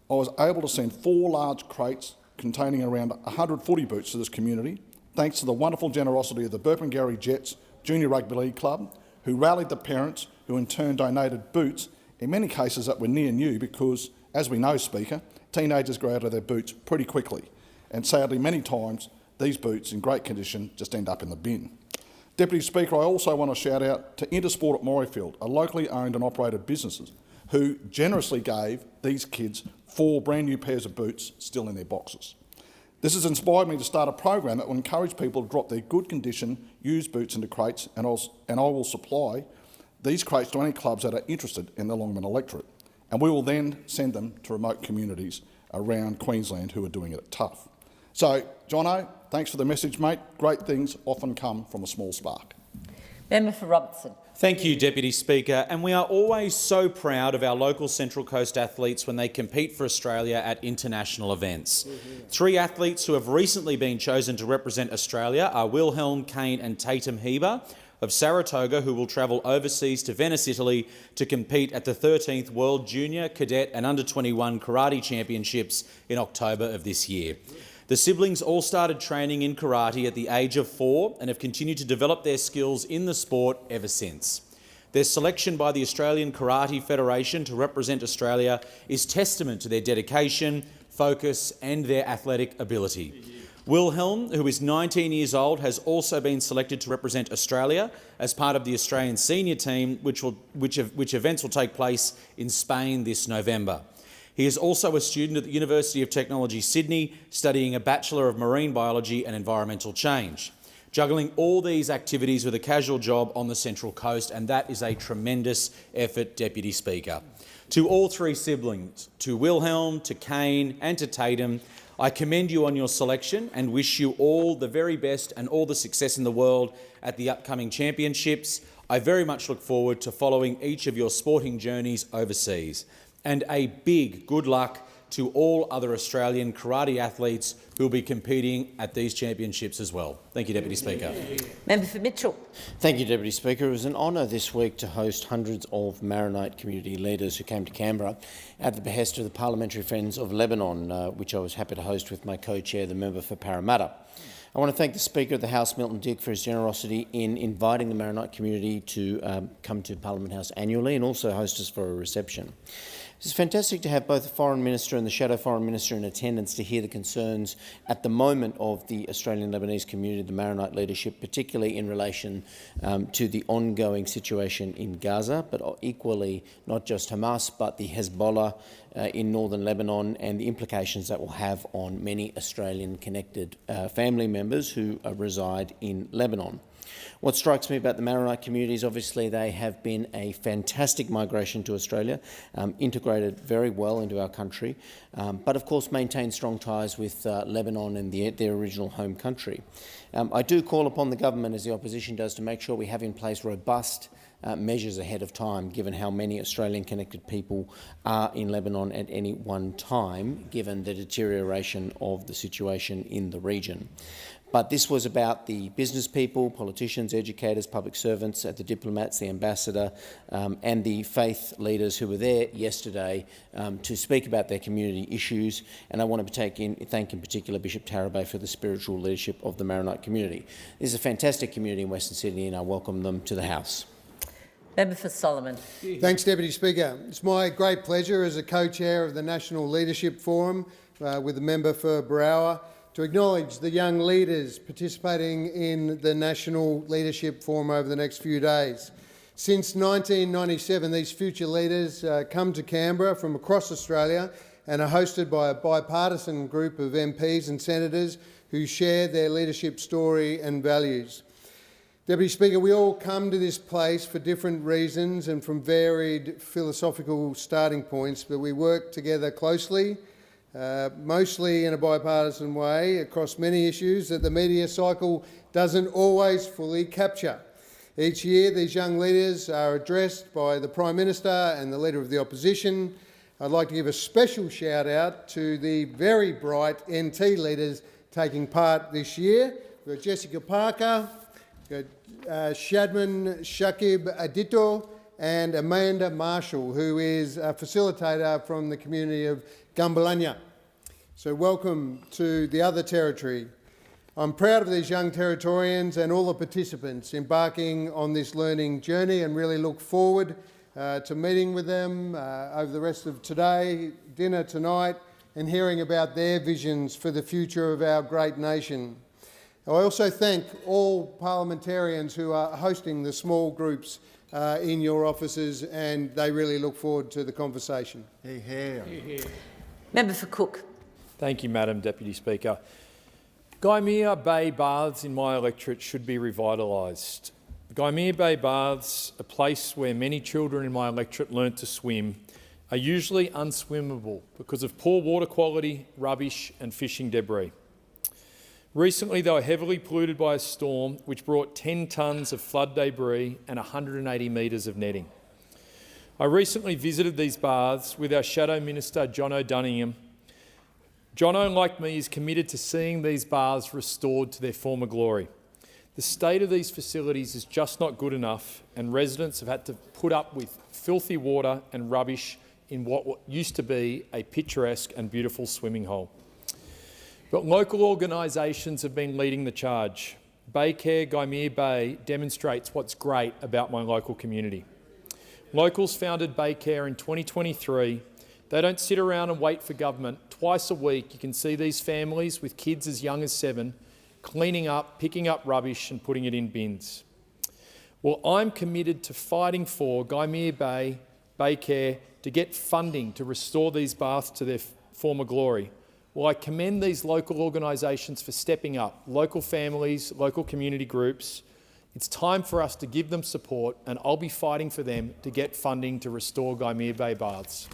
I was able to send 4 large crates containing around 100 footy boots to this community, thanks to the wonderful generosity of the Burpengary Jets Junior Rugby League Club, who rallied the parents, who in turn donated boots, in many cases that were near new because, as we know, Speaker, teenagers grow out of their boots pretty quickly, and sadly many times these boots in great condition just end up in the bin. Deputy Speaker, I also want to shout out to Intersport at Morayfield, a locally owned and operated business, who generously gave these kids 4 brand new pairs of boots still in their boxes. This has inspired me to start a program that will encourage people to drop their good condition used boots into crates, and I will supply these crates to any clubs that are interested in the Longman electorate. And we will then send them to remote communities around Queensland who are doing it tough. So, Jono, thanks for the message, mate. Great things often come from a small spark. Member for Robertson. Thank you, Deputy Speaker. And we are always so proud of our local Central Coast athletes when they compete for Australia at international events. 3 athletes who have recently been chosen to represent Australia are Wilhelm, Kane and Tatum Heber of Saratoga, who will travel overseas to Venice, Italy to compete at the 13th World Junior, Cadet and Under-21 Karate Championships in October of this year. The siblings all started training in karate at the age of 4 and have continued to develop their skills in the sport ever since. Their selection by the Australian Karate Federation to represent Australia is testament to their dedication, focus and their athletic ability. Wilhelm, who is 19 years old, has also been selected to represent Australia as part of the Australian senior team, which events will take place in Spain this November. He is also a student at the University of Technology, Sydney, studying a Bachelor of Marine Biology and Environmental Change, juggling all these activities with a casual job on the Central Coast, and that is a tremendous effort, Deputy Speaker. To all 3 siblings, to Wilhelm, to Kane and to Tatum, I commend you on your selection and wish you all the very best and all the success in the world at the upcoming championships. I very much look forward to following each of your sporting journeys overseas. And a big good luck to all other Australian karate athletes who will be competing at these championships as well. Thank you, Deputy Speaker. Member for Mitchell. Thank you, Deputy Speaker. It was an honour this week to host hundreds of Maronite community leaders who came to Canberra at the behest of the Parliamentary Friends of Lebanon, which I was happy to host with my co-chair, the member for Parramatta. I want to thank the Speaker of the House, Milton Dick, for his generosity in inviting the Maronite community to come to Parliament House annually and also host us for a reception. It's fantastic to have both the Foreign Minister and the Shadow Foreign Minister in attendance to hear the concerns at the moment of the Australian Lebanese community, the Maronite leadership, particularly in relation to the ongoing situation in Gaza, but equally not just Hamas, but the Hezbollah in northern Lebanon and the implications that will have on many Australian-connected family members who reside in Lebanon. What strikes me about the Maronite community is obviously they have been a fantastic migration to Australia, integrated very well into our country, but of course maintain strong ties with Lebanon and their original home country. I do call upon the government, as the opposition does, to make sure we have in place robust measures ahead of time, given how many Australian-connected people are in Lebanon at any one time, given the deterioration of the situation in the region. But this was about the business people, politicians, educators, public servants, the diplomats, the ambassador, and the faith leaders who were there yesterday to speak about their community issues. And I want to thank in particular Bishop Tarabay for the spiritual leadership of the Maronite community. This is a fantastic community in Western Sydney, and I welcome them to the House. Member for Solomon. Thanks, Deputy Speaker. It's my great pleasure as a co-chair of the National Leadership Forum with the member for Barawa to acknowledge the young leaders participating in the National Leadership Forum over the next few days. Since 1997, these future leaders come to Canberra from across Australia and are hosted by a bipartisan group of MPs and senators who share their leadership story and values. Deputy Speaker, we all come to this place for different reasons and from varied philosophical starting points, but we work together closely, mostly in a bipartisan way, across many issues that the media cycle doesn't always fully capture. Each year, these young leaders are addressed by the Prime Minister and the Leader of the Opposition. I'd like to give a special shout out to the very bright NT leaders taking part this year. We've got Jessica Parker, Shadman Shakib Adito, and Amanda Marshall, who is a facilitator from the community of Gumbalanya. So welcome to the other territory. I'm proud of these young Territorians and all the participants embarking on this learning journey and really look forward to meeting with them over the rest of today, dinner tonight, and hearing about their visions for the future of our great nation. I also thank all parliamentarians who are hosting the small groups in your offices, and they really look forward to the conversation. Member for Cook. Thank you, Madam Deputy Speaker. Gymea Bay Baths in my electorate should be revitalised. Gymea Bay Baths, a place where many children in my electorate learnt to swim, are usually unswimmable because of poor water quality, rubbish and fishing debris. Recently, they were heavily polluted by a storm which brought 10 tonnes of flood debris and 180 metres of netting. I recently visited these baths with our Shadow Minister, Jono Dunningham. Jono, like me, is committed to seeing these baths restored to their former glory. The state of these facilities is just not good enough, and residents have had to put up with filthy water and rubbish in what used to be a picturesque and beautiful swimming hole. But local organisations have been leading the charge. Baycare Gymea Bay demonstrates what's great about my local community. Locals founded Baycare in 2023. They don't sit around and wait for government. Twice a week you can see these families with kids as young as 7 cleaning up, picking up rubbish and putting it in bins. Well, I'm committed to fighting for Gymea Bay, Baycare to get funding to restore these baths to their former glory. Well, I commend these local organisations for stepping up, local families, local community groups. It's time for us to give them support, and I'll be fighting for them to get funding to restore Gymea Bay Baths.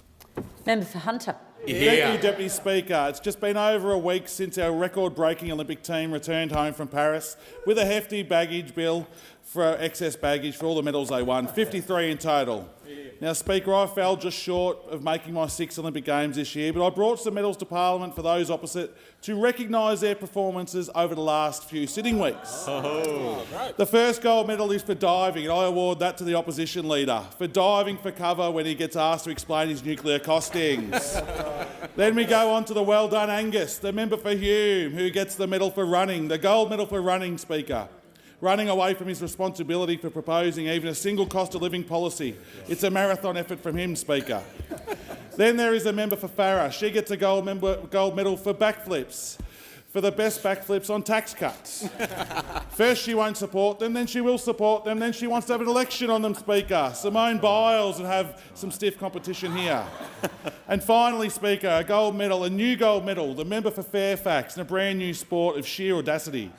Member for Hunter. Thank you, Deputy Speaker. It's just been over a week since our record-breaking Olympic team returned home from Paris with a hefty baggage bill for excess baggage for all the medals they won, 53 in total. Now, Speaker, I fell just short of making my 6 Olympic Games this year, but I brought some medals to Parliament for those opposite to recognise their performances over the last few sitting weeks. The first gold medal is for diving, and I award that to the opposition leader for diving for cover when he gets asked to explain his nuclear costings. Then we go on to the well done Angus, the member for Hume, who gets the medal for running, the gold medal for running, Speaker. Running away from his responsibility for proposing even a single cost of living policy. It's a marathon effort from him, Speaker. Then there is a member for Farrer. She gets a gold medal for backflips, for the best backflips on tax cuts. First she won't support them, then she will support them, then she wants to have an election on them, Speaker. Simone Biles and have some stiff competition here. And finally, Speaker, a new gold medal, the member for Fairfax, in a brand new sport of sheer audacity.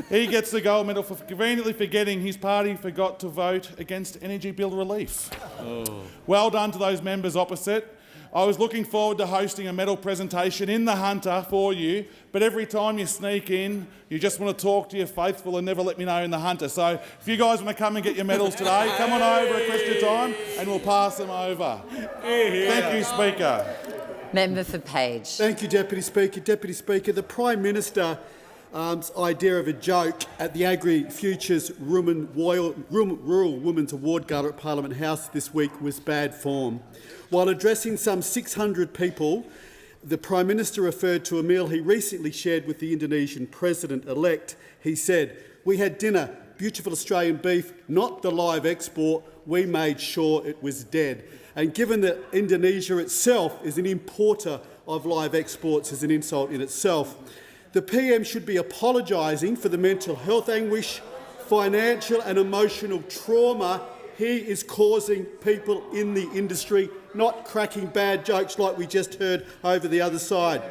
He gets the gold medal for conveniently forgetting his party forgot to vote against energy bill relief. Oh. Well done to those members opposite. I was looking forward to hosting a medal presentation in the Hunter for you, but every time you sneak in, you just want to talk to your faithful and never let me know in the Hunter. So if you guys want to come and get your medals today, come on over at question time and we'll pass them over. Thank you, Speaker. Member for Page. Thank you, Deputy Speaker. Deputy Speaker, the Prime Minister's idea of a joke at the Agri-Futures Rural Women's Award Gala at Parliament House this week was bad form. While addressing some 600 people, the Prime Minister referred to a meal he recently shared with the Indonesian President-elect. He said, "We had dinner, beautiful Australian beef, not the live export. We made sure it was dead." And given that Indonesia itself is an importer of live exports, is an insult in itself. The PM should be apologising for the mental health anguish, financial and emotional trauma he is causing people in the industry, not cracking bad jokes like we just heard over the other side.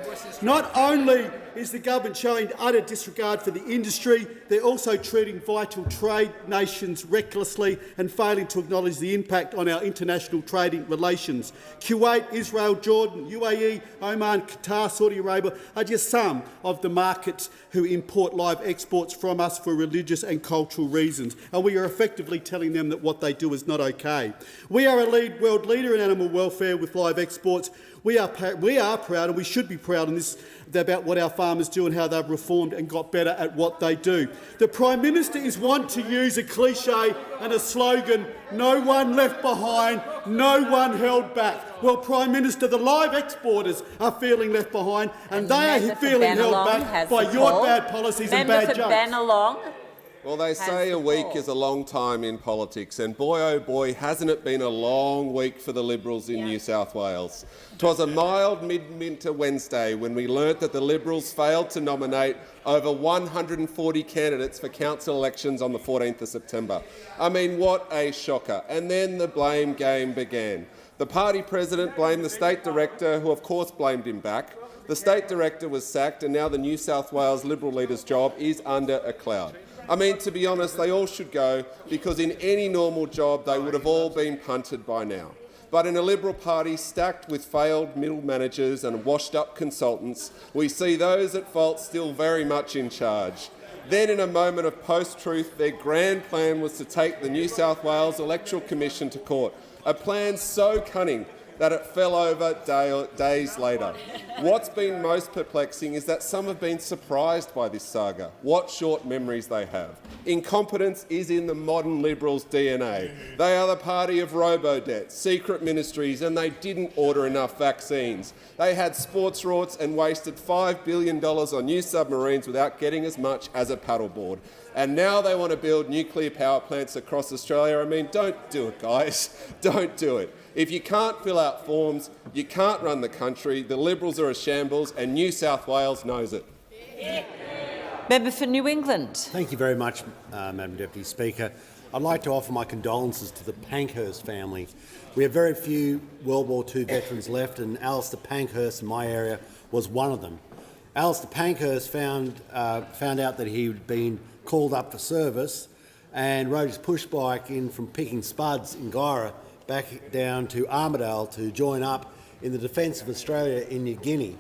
Not only is the government showing utter disregard for the industry, they're also treating vital trade nations recklessly and failing to acknowledge the impact on our international trading relations. Kuwait, Israel, Jordan, UAE, Oman, Qatar, Saudi Arabia are just some of the markets who import live exports from us for religious and cultural reasons, and we are effectively telling them that what they do is not okay. We are a world leader in animal welfare with live exports. We are proud, and we should be proud about what our farmers do and how they've reformed and got better at what they do. The Prime Minister is wont to use a cliche and a slogan, "No one left behind, no one held back." Well, Prime Minister, the live exporters are feeling left behind, and they are feeling held back by your bad policies and bad jokes. Well, they say a week is a long time in politics, and boy, oh boy, hasn't it been a long week for the Liberals in New South Wales. 'Twas a mild mid-winter Wednesday when we learnt that the Liberals failed to nominate over 140 candidates for council elections on the 14th of September. I mean, what a shocker. And then the blame game began. The party president blamed the state director, who of course blamed him back. The state director was sacked, and now the New South Wales Liberal leader's job is under a cloud. I mean, to be honest, they all should go, because in any normal job they would have all been punted by now. But in a Liberal party stacked with failed middle managers and washed-up consultants, we see those at fault still very much in charge. Then, in a moment of post-truth, their grand plan was to take the New South Wales Electoral Commission to court, a plan so cunning that it fell over days later. What's been most perplexing is that some have been surprised by this saga. What short memories they have. Incompetence is in the modern Liberals' DNA. They are the party of robo-debt, secret ministries, and they didn't order enough vaccines. They had sports rorts and wasted $5 billion on new submarines without getting as much as a paddleboard. And now they want to build nuclear power plants across Australia. I mean, don't do it, guys. Don't do it. If you can't fill out forms, you can't run the country. The Liberals are a shambles, and New South Wales knows it. Member for New England. Thank you very much, Madam Deputy Speaker. I'd like to offer my condolences to the Pankhurst family. We have very few World War II veterans left, and Alistair Pankhurst in my area was one of them. Alistair Pankhurst found out that he had been called up for service and rode his push bike in from picking spuds in Guyra back down to Armidale to join up in the defence of Australia in New Guinea.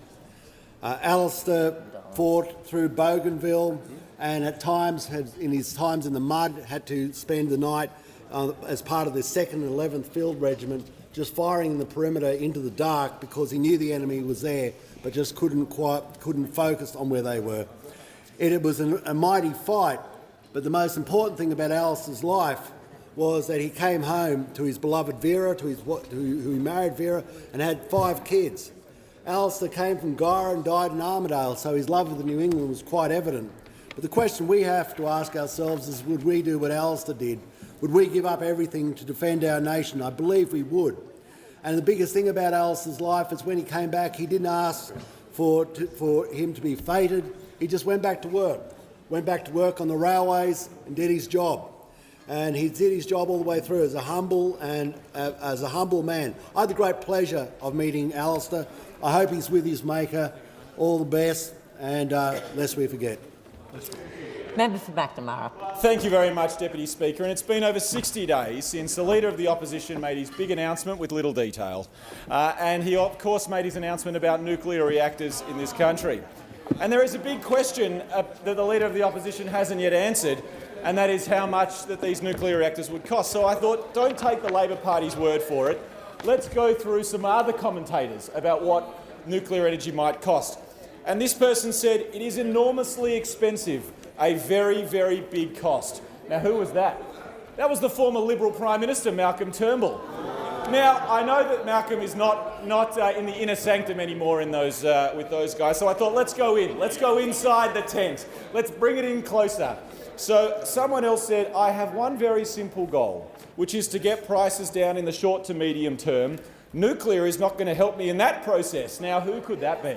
Alistair fought through Bougainville and at times, in his times in the mud, had to spend the night as part of the 2nd and 11th Field Regiment just firing in the perimeter into the dark because he knew the enemy was there but just couldn't focus on where they were. It was a mighty fight, but the most important thing about Alistair's life was that he came home to his beloved Vera, who he married Vera, and had 5 kids. Alistair came from Guyra and died in Armidale, so his love of the New England was quite evident. But the question we have to ask ourselves is, would we do what Alistair did? Would we give up everything to defend our nation? I believe we would. And the biggest thing about Alistair's life is when he came back, he didn't ask for him to be feted. He just went back to work. Went back to work on the railways and did his job. And he did his job all the way through as a humble man. I had the great pleasure of meeting Alistair. I hope he's with his maker. All the best, and lest we forget. Member for McNamara. Thank you very much, Deputy Speaker. And it's been over 60 days since the Leader of the Opposition made his big announcement with little detail. And he, of course, made his announcement about nuclear reactors in this country. And there is a big question that the Leader of the Opposition hasn't yet answered, and that is how much that these nuclear reactors would cost. So I thought, don't take the Labor Party's word for it. Let's go through some other commentators about what nuclear energy might cost. And this person said it is enormously expensive, a very, very big cost. Now, who was that? That was the former Liberal Prime Minister, Malcolm Turnbull. Now, I know that Malcolm is not in the inner sanctum anymore in those, with those guys, so I thought, let's go in. Let's go inside the tent. Let's bring it in closer. So someone else said, I have one very simple goal, which is to get prices down in the short to medium term. Nuclear is not going to help me in that process. Now, who could that be?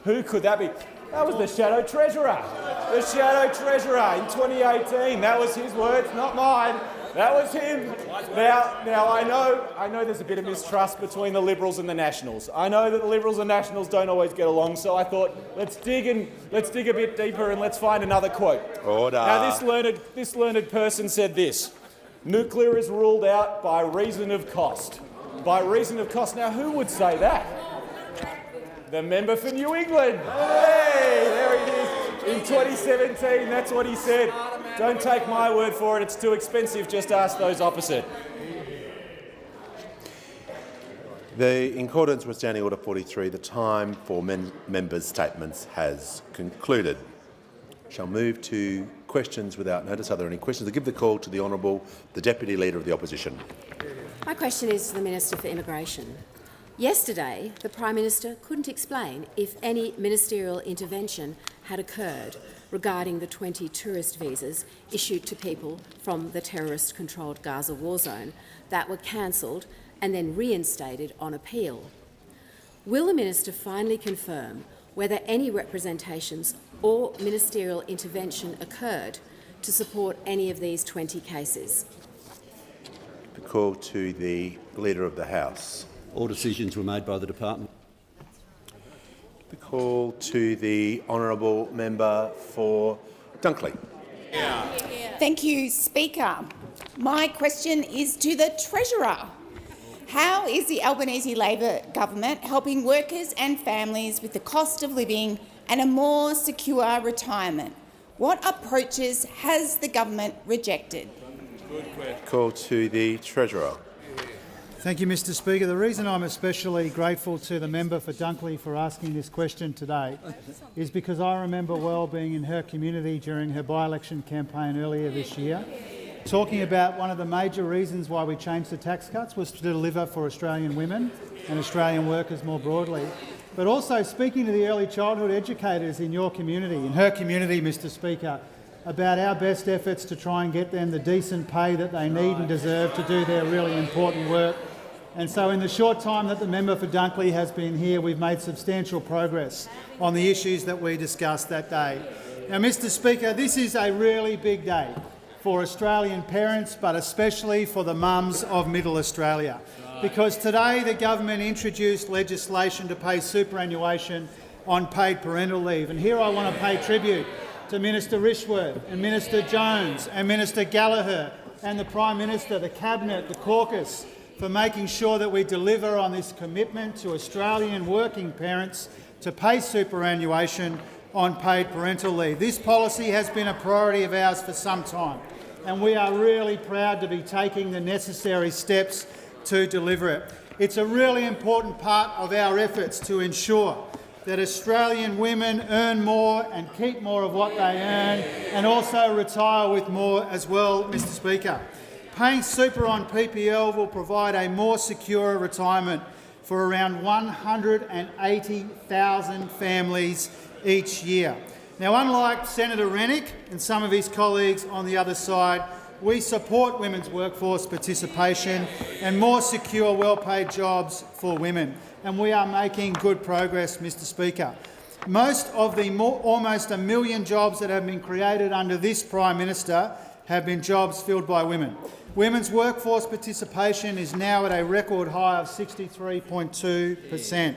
Who could that be? That was the Shadow Treasurer. The Shadow Treasurer in 2018. That was his words, not mine. That was him. Now I know there's a bit of mistrust between the Liberals and the Nationals. I know that the Liberals and Nationals don't always get along, so I thought let's dig a bit deeper and let's find another quote. Order. Now this learned person said this: nuclear is ruled out by reason of cost. By reason of cost. Now who would say that? The member for New England. Hey, there he is. In 2017, that's what he said. Don't take my word for it, it's too expensive, just ask those opposite. In accordance with Standing Order 43, the time for members' statements has concluded. Shall move to questions without notice. Are there any questions? I give the call to the Honourable, the Deputy Leader of the Opposition. My question is to the Minister for Immigration. Yesterday, the Prime Minister couldn't explain if any ministerial intervention had occurred regarding the 20 tourist visas issued to people from the terrorist-controlled Gaza war zone that were cancelled and then reinstated on appeal. Will the Minister finally confirm whether any representations or ministerial intervention occurred to support any of these 20 cases? The call to the Leader of the House. All decisions were made by the department. The call to the Honourable Member for Dunkley. Thank you, Speaker. My question is to the Treasurer. How is the Albanese Labor government helping workers and families with the cost of living and a more secure retirement? What approaches has the government rejected? Call to the Treasurer. Thank you, Mr Speaker. The reason I'm especially grateful to the member for Dunkley for asking this question today is because I remember well being in her community during her by-election campaign earlier this year, talking about one of the major reasons why we changed the tax cuts was to deliver for Australian women and Australian workers more broadly, but also speaking to the early childhood educators in your community, in her community, Mr Speaker, about our best efforts to try and get them the decent pay that they need and deserve to do their really important work. And so in the short time that the member for Dunkley has been here, we've made substantial progress on the issues that we discussed that day. Now, Mr Speaker, this is a really big day for Australian parents, but especially for the mums of Middle Australia, because today the government introduced legislation to pay superannuation on paid parental leave. And here I want to pay tribute to Minister Rishworth and Minister Jones and Minister Gallagher and the Prime Minister, the Cabinet, the caucus, for making sure that we deliver on this commitment to Australian working parents to pay superannuation on paid parental leave. This policy has been a priority of ours for some time, and we are really proud to be taking the necessary steps to deliver it. It's a really important part of our efforts to ensure that Australian women earn more and keep more of what they earn, and also retire with more as well, Mr Speaker. Paying super on PPL will provide a more secure retirement for around 180,000 families each year. Now, unlike Senator Rennick and some of his colleagues on the other side, we support women's workforce participation and more secure, well-paid jobs for women, and we are making good progress, Mr Speaker. Most of the almost 1 million jobs that have been created under this Prime Minister have been jobs filled by women. Women's workforce participation is now at a record high of 63.2%.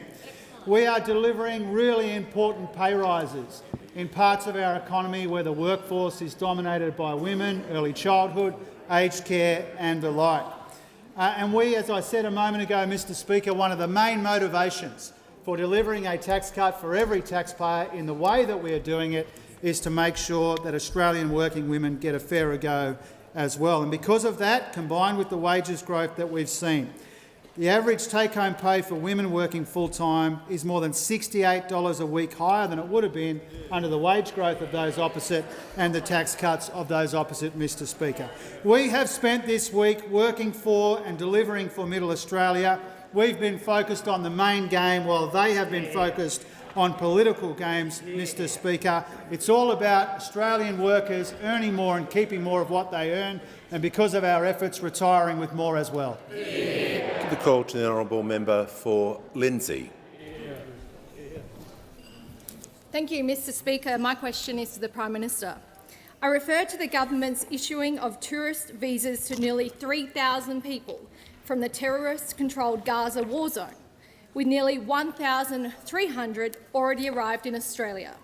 We are delivering really important pay rises in parts of our economy where the workforce is dominated by women, early childhood, aged care and the like. And we, as I said a moment ago, Mr Speaker, one of the main motivations for delivering a tax cut for every taxpayer in the way that we are doing it is to make sure that Australian working women get a fairer go as well. And because of that, combined with the wages growth that we've seen, the average take-home pay for women working full-time is more than $68 a week higher than it would have been under the wage growth of those opposite and the tax cuts of those opposite, Mr Speaker. We have spent this week working for and delivering for Middle Australia. We've been focused on the main game while they have been focused on political games, Mr Speaker. It's all about Australian workers earning more and keeping more of what they earn, and because of our efforts, retiring with more as well. The call to the honourable member for Lindsay. Thank you, Mr Speaker. My question is to the Prime Minister. I refer to the government's issuing of tourist visas to nearly 3,000 people from the terrorist-controlled Gaza war zone, with nearly 1,300 already arrived in Australia.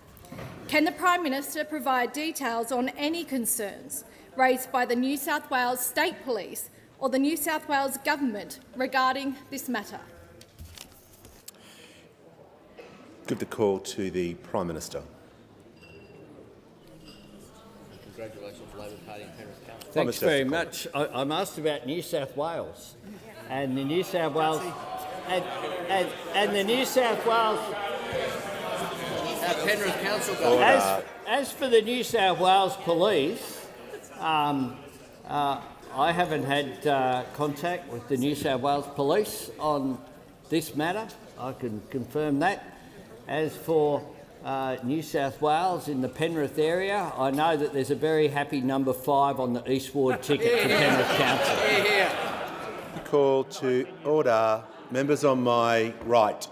Can the Prime Minister provide details on any concerns raised by the New South Wales State Police or the New South Wales Government regarding this matter? Give the call to the Prime Minister. Congratulations, Labor Party and Penrith Council. Thanks very much. I'm asked about New South Wales, and the New South Wales and the New South Wales Penrith Council. As for the New South Wales Police, I haven't had contact with the New South Wales Police on this matter. I can confirm that. As for New South Wales in the Penrith area, I know that there's a very happy number 5 on the East Ward ticket for Penrith Council. Call to order. Members on my right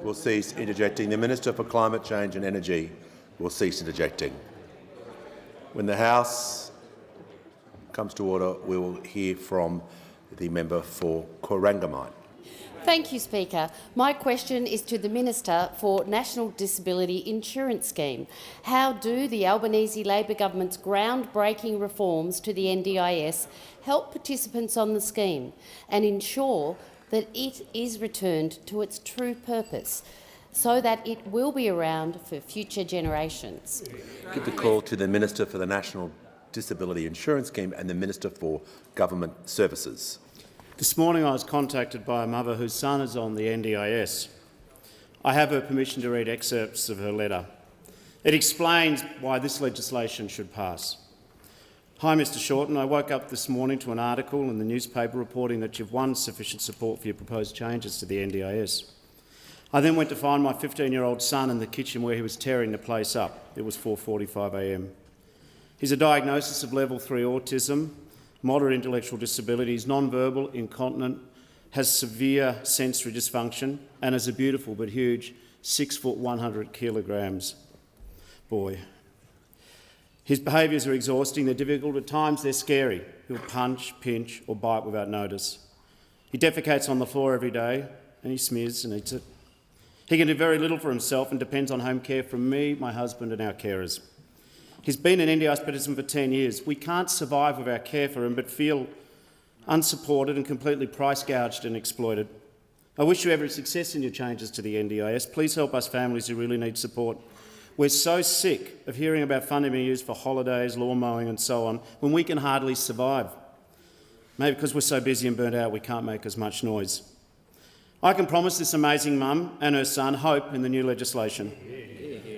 will cease interjecting. The Minister for Climate Change and Energy will cease interjecting. When the House comes to order, we will hear from the member for Corangamite. Thank you, Speaker. My question is to the Minister for National Disability Insurance Scheme. How do the Albanese Labor government's groundbreaking reforms to the NDIS help participants on the scheme and ensure that it is returned to its true purpose so that it will be around for future generations? Give the call to the Minister for the National Disability Insurance Scheme and the Minister for Government Services. This morning I was contacted by a mother whose son is on the NDIS. I have her permission to read excerpts of her letter. It explains why this legislation should pass. Hi, Mr Shorten. I woke up this morning to an article in the newspaper reporting that you've won sufficient support for your proposed changes to the NDIS. I then went to find my 15-year-old son in the kitchen where he was tearing the place up. It was 4:45 a.m. He's a diagnosis of level 3 autism, moderate intellectual disabilities, non-verbal, incontinent, has severe sensory dysfunction and is a beautiful but huge 6 foot 100 kilograms boy. His behaviours are exhausting, they're difficult, at times they're scary. He'll punch, pinch or bite without notice. He defecates on the floor every day and he smears and eats it. He can do very little for himself and depends on home care from me, my husband and our carers. He's been an NDIS participant for 10 years. We can't survive with our care for him but feel unsupported and completely price gouged and exploited. I wish you every success in your changes to the NDIS. Please help us families who really need support. We're so sick of hearing about funding being used for holidays, lawn mowing and so on when we can hardly survive. Maybe because we're so busy and burnt out we can't make as much noise. I can promise this amazing mum and her son hope in the new legislation.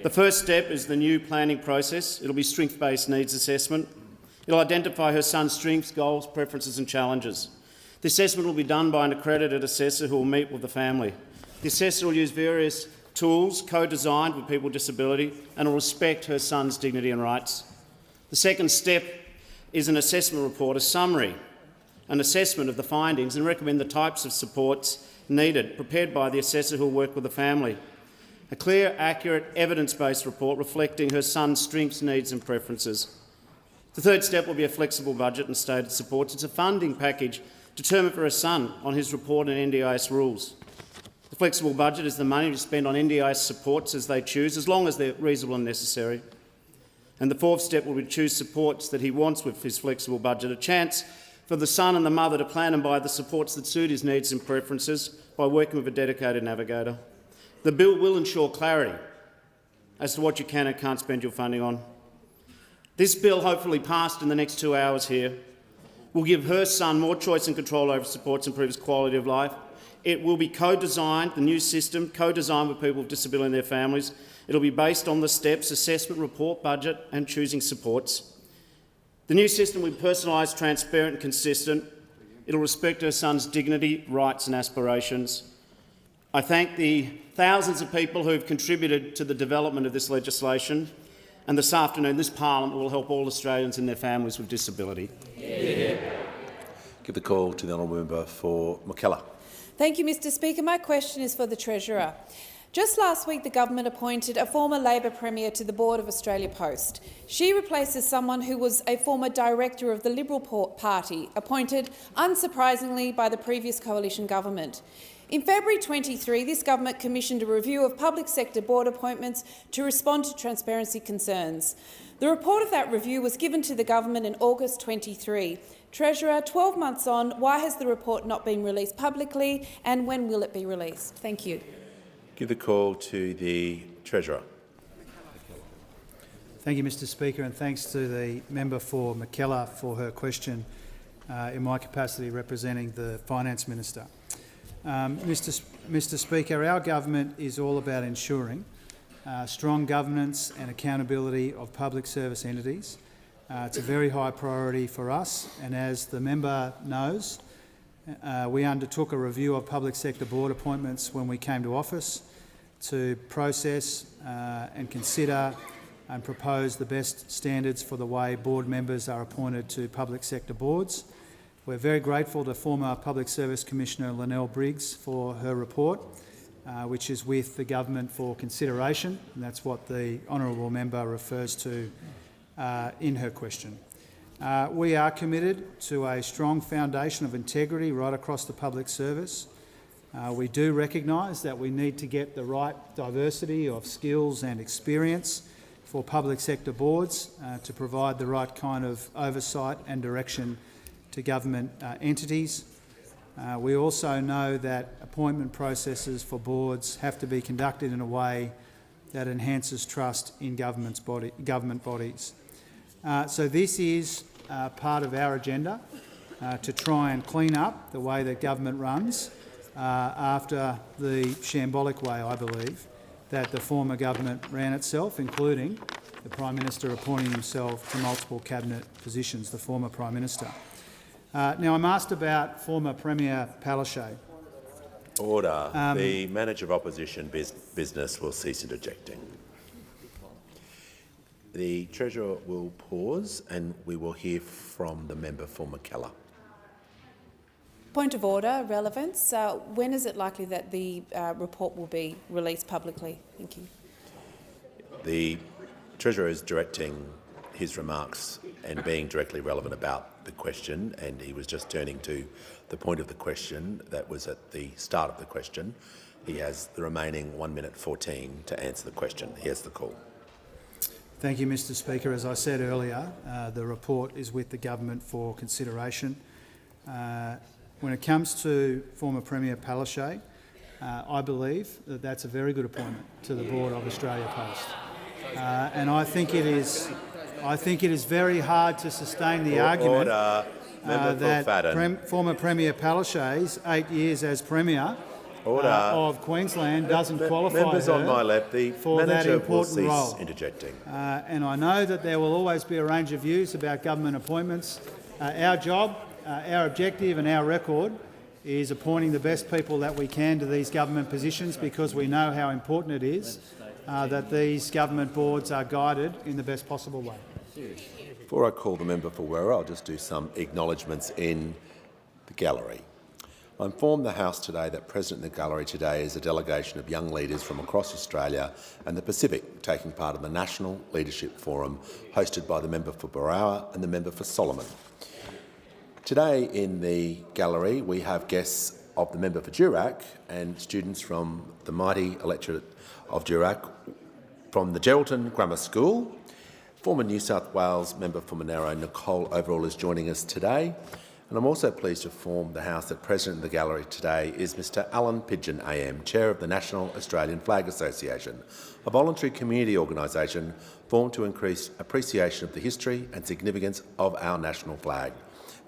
The first step is the new planning process. It'll be strength-based needs assessment. It'll identify her son's strengths, goals, preferences and challenges. The assessment will be done by an accredited assessor who will meet with the family. The assessor will use various tools co-designed with people with disability and will respect her son's dignity and rights. The second step is an assessment report, a summary, an assessment of the findings and recommend the types of supports needed, prepared by the assessor who will work with the family. A clear, accurate, evidence-based report reflecting her son's strengths, needs and preferences. The third step will be a flexible budget and stated supports. It's a funding package determined for her son on his report and NDIS rules. The flexible budget is the money to spend on NDIS supports as they choose, as long as they're reasonable and necessary. And the fourth step will be to choose supports that he wants with his flexible budget, a chance for the son and the mother to plan and buy the supports that suit his needs and preferences by working with a dedicated navigator. The bill will ensure clarity as to what you can and can't spend your funding on. This bill, hopefully passed in the next 2 hours here, will give her son more choice and control over supports and improve his quality of life. It will be co-designed, the new system, co-designed with people with disability and their families. It will be based on the steps, assessment, report, budget and choosing supports. The new system will be personalised, transparent and consistent. It will respect her son's dignity, rights and aspirations. I thank the thousands of people who have contributed to the development of this legislation, and this afternoon this Parliament will help all Australians and their families with disability. Yeah. Give the call to the honourable member for McKellar. Thank you, Mr Speaker. My question is for the Treasurer. Just last week, the government appointed a former Labor Premier to the board of Australia Post. She replaces someone who was a former director of the Liberal Party, appointed, unsurprisingly, by the previous coalition government. In February 23, this government commissioned a review of public sector board appointments to respond to transparency concerns. The report of that review was given to the government in August 23. Treasurer, 12 months on, why has the report not been released publicly, and when will it be released? Thank you. Give the call to the Treasurer. Thank you, Mr Speaker, and thanks to the member for McKellar for her question in my capacity representing the Finance Minister. Mr Speaker, our government is all about ensuring strong governance and accountability of public service entities. It's a very high priority for us, and as the member knows, we undertook a review of public sector board appointments when we came to office to process and consider and propose the best standards for the way board members are appointed to public sector boards. We're very grateful to former Public Service Commissioner Linnell Briggs for her report, which is with the government for consideration, and that's what the honourable member refers to in her question. We are committed to a strong foundation of integrity right across the public service. We do recognise that we need to get the right diversity of skills and experience for public sector boards to provide the right kind of oversight and direction to government entities. We also know that appointment processes for boards have to be conducted in a way that enhances trust in government bodies. So this is part of our agenda to try and clean up the way that government runs after the shambolic way, I believe, that the former government ran itself, including the Prime Minister appointing himself to multiple cabinet positions, the former Prime Minister. Now, I'm asked about former Premier Palaszczuk. Order. The Manager of Opposition Business will cease interjecting. The Treasurer will pause and we will hear from the member for McKellar. Point of order, relevance. When is it likely that the report will be released publicly? Thank you. The Treasurer is directing his remarks and being directly relevant about the question, and he was just turning to the point of the question that was at the start of the question. He has the remaining 1 minute 14 to answer the question. He has the call. Thank you, Mr Speaker. As I said earlier, the report is with the government for consideration. When it comes to former Premier Palaszczuk, I believe that that's a very good appointment to the board of Australia Post, and I think it is very hard to sustain the argument that former Premier Palaszczuk's 8 years as Premier of Queensland doesn't qualify Members her on my left, the for that manager important will cease role. interjecting. And I know that there will always be a range of views about government appointments. Our job, our objective and our record is appointing the best people that we can to these government positions, because we know how important it is that these government boards are guided in the best possible way. Before I call the member for Werra, I'll just do some acknowledgements in the gallery. I inform the House today that present in the gallery today is a delegation of young leaders from across Australia and the Pacific taking part in the National Leadership Forum hosted by the member for Berowra and the member for Solomon. Today in the gallery we have guests of the member for Durack and students from the mighty electorate of Durack from the Geraldton Grammar School. Former New South Wales member for Monaro, Nicole Overall, is joining us today. And I'm also pleased to inform the House that present in the gallery today is Mr Alan Pidgeon AM, Chair of the National Australian Flag Association, a voluntary community organisation formed to increase appreciation of the history and significance of our national flag.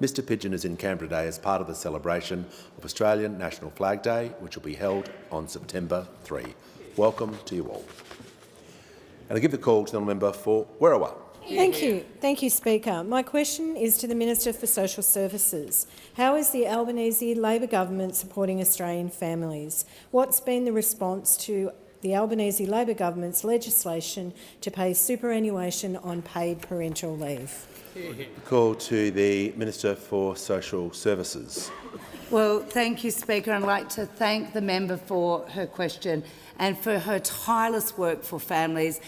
Mr Pidgeon is in Canberra today as part of the celebration of Australian National Flag Day, which will be held on September 3. Welcome to you all. And I give the call to the member for Werriwa. Thank you, Speaker. My question is to the Minister for Social Services. How is the Albanese Labor government supporting Australian families? What's been the response to the Albanese Labor government's legislation to pay superannuation on paid parental leave? Call to the Minister for Social Services. Well, thank you, Speaker. I'd like to thank the member for her question and for her tireless work for families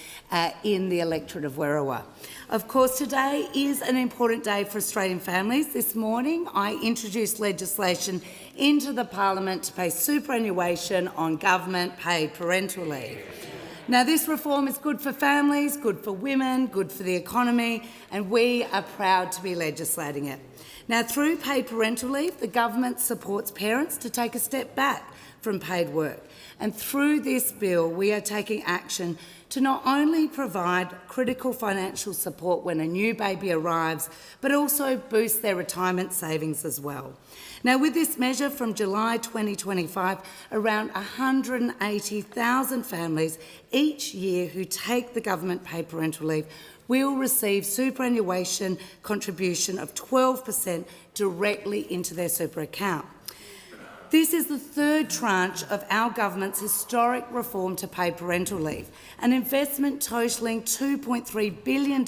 in the electorate of Werriwa. Of course, today is an important day for Australian families. This morning, I introduced legislation into the Parliament to pay superannuation on government-paid parental leave. Now, this reform is good for families, good for women, good for the economy, and we are proud to be legislating it. Now, through paid parental leave, the government supports parents to take a step back from paid work. And through this bill, we are taking action to not only provide critical financial support when a new baby arrives, but also boost their retirement savings as well. Now, with this measure from July 2025, around 180,000 families each year who take the government paid parental leave will receive superannuation contribution of 12% directly into their super account. This is the third tranche of our government's historic reform to paid parental leave, an investment totalling $2.3 billion,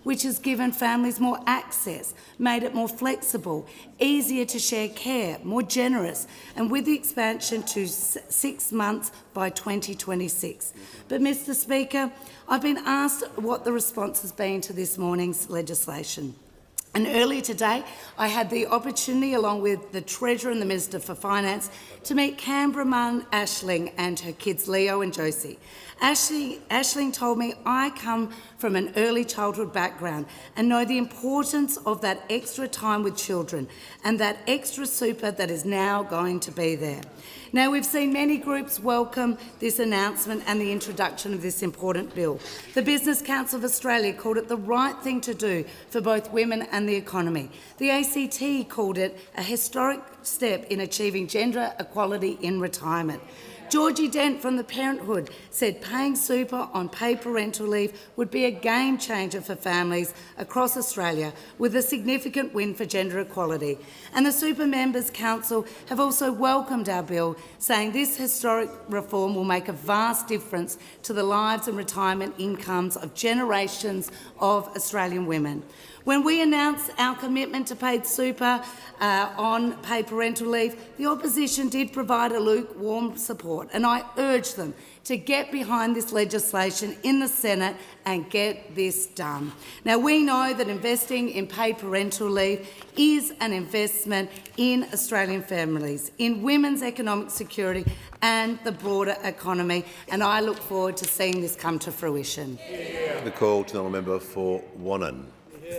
which has given families more access, made it more flexible, easier to share care, more generous, and with the expansion to 6 months by 2026. But, Mr Speaker, I've been asked what the response has been to this morning's legislation. And earlier today, I had the opportunity, along with the Treasurer and the Minister for Finance, to meet Canberra mum Aisling and her kids Leo and Josie. Aisling told me I come from an early childhood background and know the importance of that extra time with children and that extra super that is now going to be there. Now, we've seen many groups welcome this announcement and the introduction of this important bill. The Business Council of Australia called it the right thing to do for both women and the economy. The ACT called it a historic step in achieving gender equality in retirement. Georgie Dent from the Parenthood said paying super on paid parental leave would be a game changer for families across Australia, with a significant win for gender equality. And the Super Members Council have also welcomed our bill, saying this historic reform will make a vast difference to the lives and retirement incomes of generations of Australian women. When we announced our commitment to paid super on paid parental leave, the opposition did provide a lukewarm support, and I urge them to get behind this legislation in the Senate and get this done. Now, we know that investing in paid parental leave is an investment in Australian families, in women's economic security and the broader economy, and I look forward to seeing this come to fruition. The call to the member for Wannon.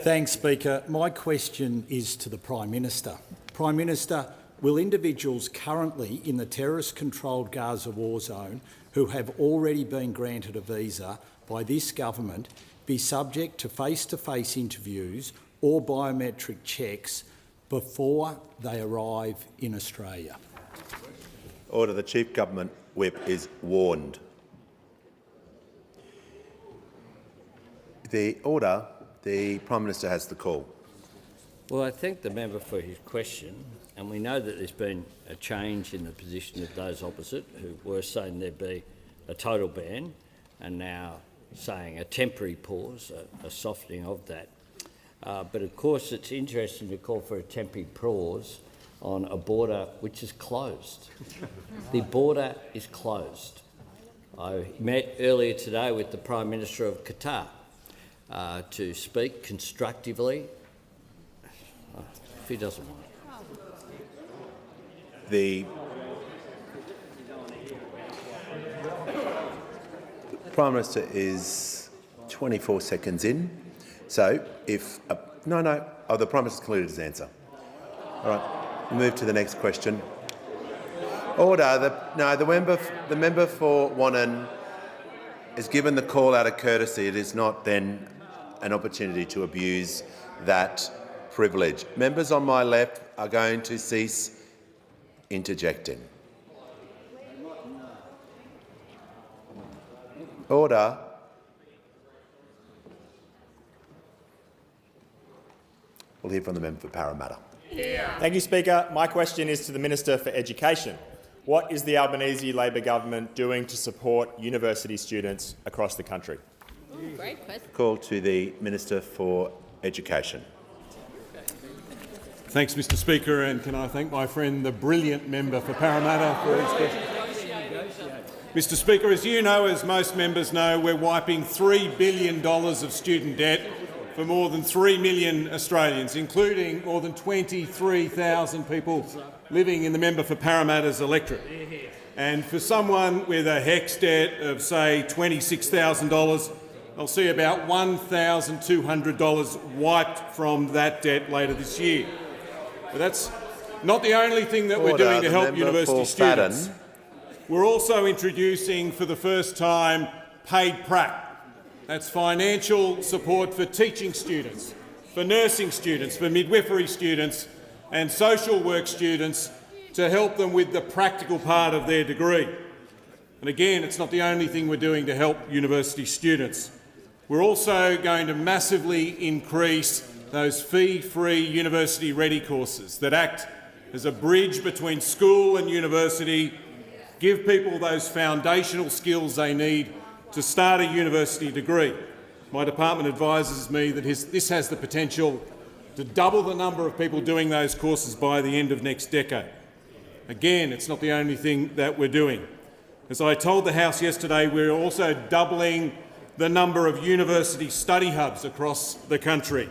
Thanks, Speaker. My question is to the Prime Minister. Prime Minister, will individuals currently in the terrorist-controlled Gaza war zone who have already been granted a visa by this government be subject to face-to-face interviews or biometric checks before they arrive in Australia? Order. The Chief Government Whip is warned. The order. The Prime Minister has the call. Well, I thank the member for his question, and we know that there's been a change in the position of those opposite who were saying there'd be a total ban and now saying a temporary pause, a softening of that. But of course it's interesting to call for a temporary pause on a border which is closed. The border is closed. I met earlier today with the Prime Minister of Qatar to speak constructively. If he doesn't want it. The Prime Minister is 24 seconds in, so if the Prime Minister's concluded his answer. All right, we'll move to the next question. Order. The member for Wannon is given the call out of courtesy. It is not then an opportunity to abuse that privilege. Members on my left are going to cease interjecting. Order. We'll hear from the member for Parramatta. Thank you, Speaker. My question is to the Minister for Education. What is the Albanese Labor government doing to support university students across the country? Great question. Call to the Minister for Education. Thanks, Mr Speaker, and can I thank my friend, the brilliant member for Parramatta, for his question. Mr Speaker, as you know, as most members know, we're wiping $3 billion of student debt for more than 3 million Australians, including more than 23,000 people living in the member for Parramatta's electorate. And for someone with a HECS debt of, say, $26,000, I'll see about $1,200 wiped from that debt later this year. But that's not the only thing that we're doing to help university students. We're also introducing for the first time paid prac. That's financial support for teaching students, for nursing students, for midwifery students and social work students to help them with the practical part of their degree. And again, it's not the only thing we're doing to help university students. We're also going to massively increase those fee-free university-ready courses that act as a bridge between school and university, give people those foundational skills they need to start a university degree. My department advises me that this has the potential to double the number of people doing those courses by the end of next decade. Again, it's not the only thing that we're doing. As I told the House yesterday, we're also doubling the number of university study hubs across the country,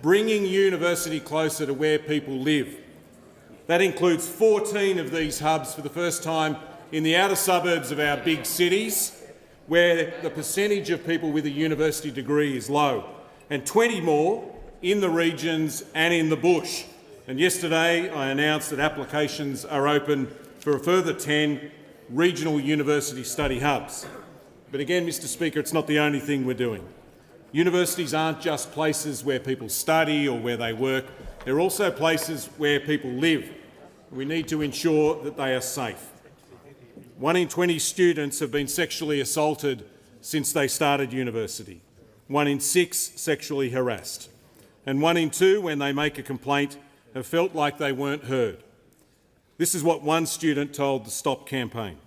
bringing university closer to where people live. That includes 14 of these hubs for the first time in the outer suburbs of our big cities, where the percentage of people with a university degree is low, and 20 more in the regions and in the bush. And yesterday I announced that applications are open for a further 10 regional university study hubs. But again, Mr Speaker, it's not the only thing we're doing. Universities aren't just places where people study or where they work. They're also places where people live. We need to ensure that they are safe. 1 in 20 students have been sexually assaulted since they started university. 1 in 6 sexually harassed. And 1 in 2, when they make a complaint, have felt like they weren't heard. This is what one student told the Stop campaign.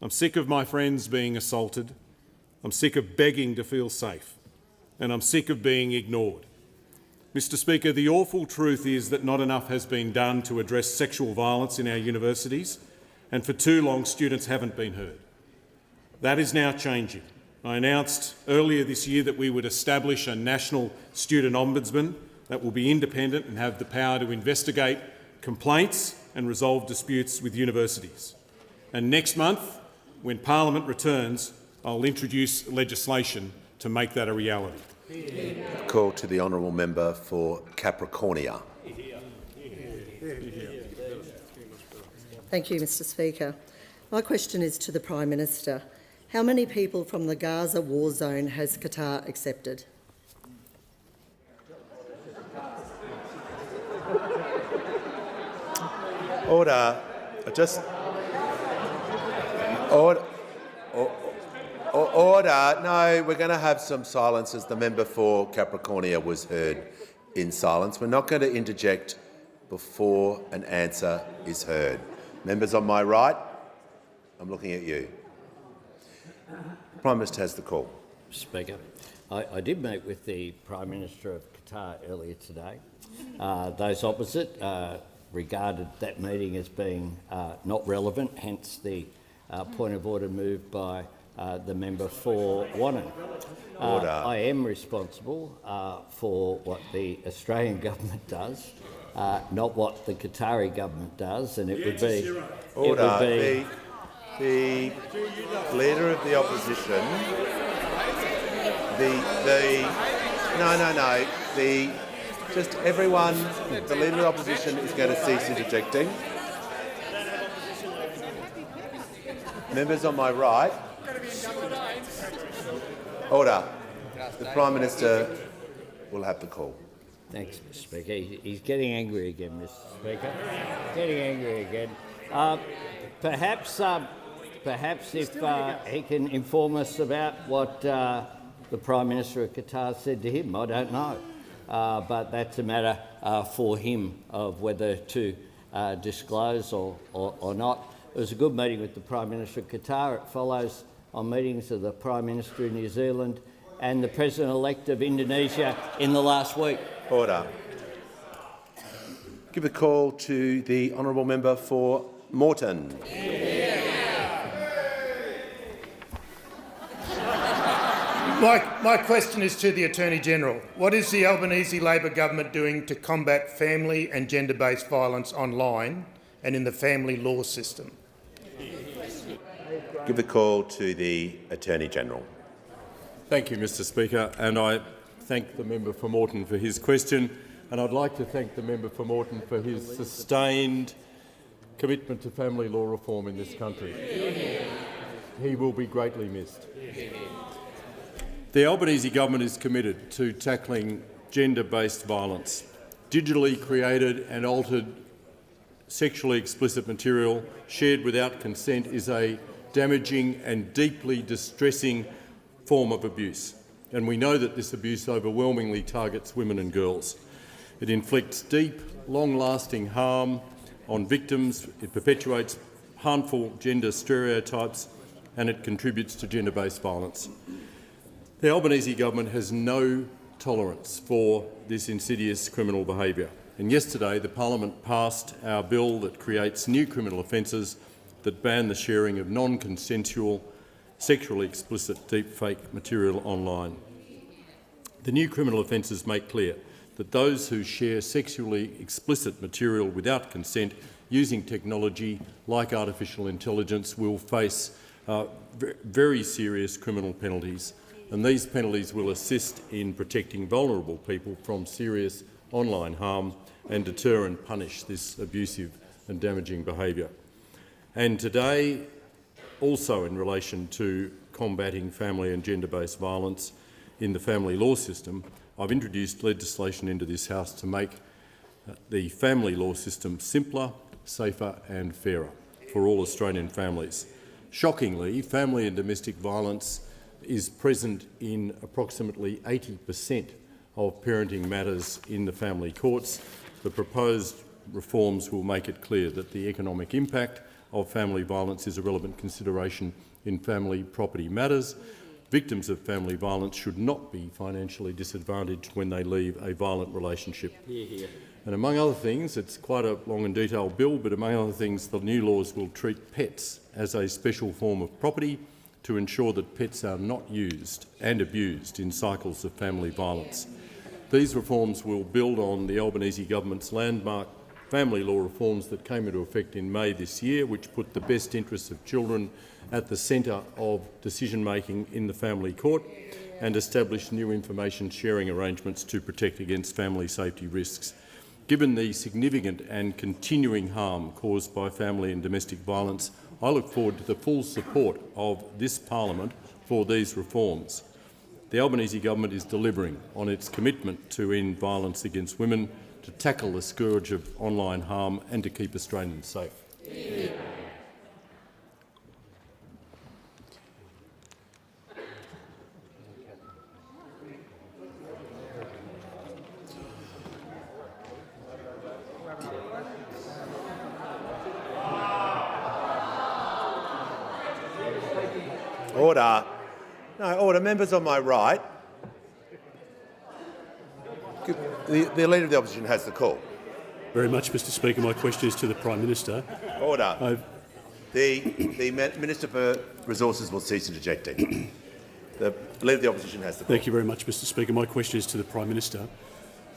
I'm sick of my friends being assaulted. I'm sick of begging to feel safe. And I'm sick of being ignored. Mr Speaker, the awful truth is that not enough has been done to address sexual violence in our universities, and for too long students haven't been heard. That is now changing. I announced earlier this year that we would establish a national student ombudsman that will be independent and have the power to investigate complaints and resolve disputes with universities. And next month, when Parliament returns, I'll introduce legislation to make that a reality. Call to the honourable member for Capricornia. Thank you, Mr Speaker. My question is to the Prime Minister. How many people from the Gaza war zone has Qatar accepted? Order. Order. No, we're going to have some silence as the member for Capricornia was heard in silence. We're not going to interject before an answer is heard. Members on my right, I'm looking at you. The Prime Minister has the call. Speaker, I did meet with the Prime Minister of Qatar earlier today. Those opposite regarded that meeting as being not relevant, hence the point of order moved by the member for Wannon. I am responsible for what the Australian government does, not what the Qatari government does, and it would be... Order. The Leader of the Opposition... Just everyone, the Leader of the Opposition is going to cease interjecting. Members on my right. Order. The Prime Minister will have the call. Thanks, Mr. Speaker. He's getting angry again, Mr. Speaker. Getting angry again. Perhaps if he can inform us about what the Prime Minister of Qatar said to him, I don't know. But that's a matter for him of whether to disclose or not. It was a good meeting with the Prime Minister of Qatar. It follows on meetings of the Prime Minister of New Zealand and the President-elect of Indonesia in the last week. Order. Give the call to the honourable member for Moreton. My question is to the Attorney-General. What is the Albanese Labor government doing to combat family and gender-based violence online and in the family law system? Give the call to the Attorney-General. Thank you, Mr. Speaker, and I thank the member for Moreton for his question, and I'd like to thank the member for Moreton for his sustained commitment to family law reform in this country. He will be greatly missed. The Albanese government is committed to tackling gender-based violence. Digitally created and altered sexually explicit material shared without consent is a damaging and deeply distressing form of abuse, and we know that this abuse overwhelmingly targets women and girls. It inflicts deep, long-lasting harm on victims, it perpetuates harmful gender stereotypes, and it contributes to gender-based violence. The Albanese government has no tolerance for this insidious criminal behaviour, and yesterday the Parliament passed our bill that creates new criminal offences that ban the sharing of non-consensual, sexually explicit deepfake material online. The new criminal offences make clear that those who share sexually explicit material without consent using technology like artificial intelligence will face very serious criminal penalties, and these penalties will assist in protecting vulnerable people from serious online harm and deter and punish this abusive and damaging behaviour. And today, also in relation to combating family and gender-based violence in the family law system, I've introduced legislation into this House to make the family law system simpler, safer and fairer for all Australian families. Shockingly, family and domestic violence is present in approximately 80% of parenting matters in the family courts. The proposed reforms will make it clear that the economic impact of family violence is a relevant consideration in family property matters. Victims of family violence should not be financially disadvantaged when they leave a violent relationship. And among other things, it's quite a long and detailed bill, but among other things, the new laws will treat pets as a special form of property to ensure that pets are not used and abused in cycles of family violence. These reforms will build on the Albanese government's landmark family law reforms that came into effect in May this year, which put the best interests of children at the centre of decision-making in the family court and established new information sharing arrangements to protect against family safety risks. Given the significant and continuing harm caused by family and domestic violence, I look forward to the full support of this Parliament for these reforms. The Albanese government is delivering on its commitment to end violence against women, to tackle the scourge of online harm and to keep Australians safe. Order. No, order. Members on my right. The Leader of the Opposition has the call. Very much, Mr Speaker. My question is to the Prime Minister. Order. The Minister for Resources will cease interjecting. The Leader of the Opposition has the call. Thank you very much, Mr Speaker. My question is to the Prime Minister.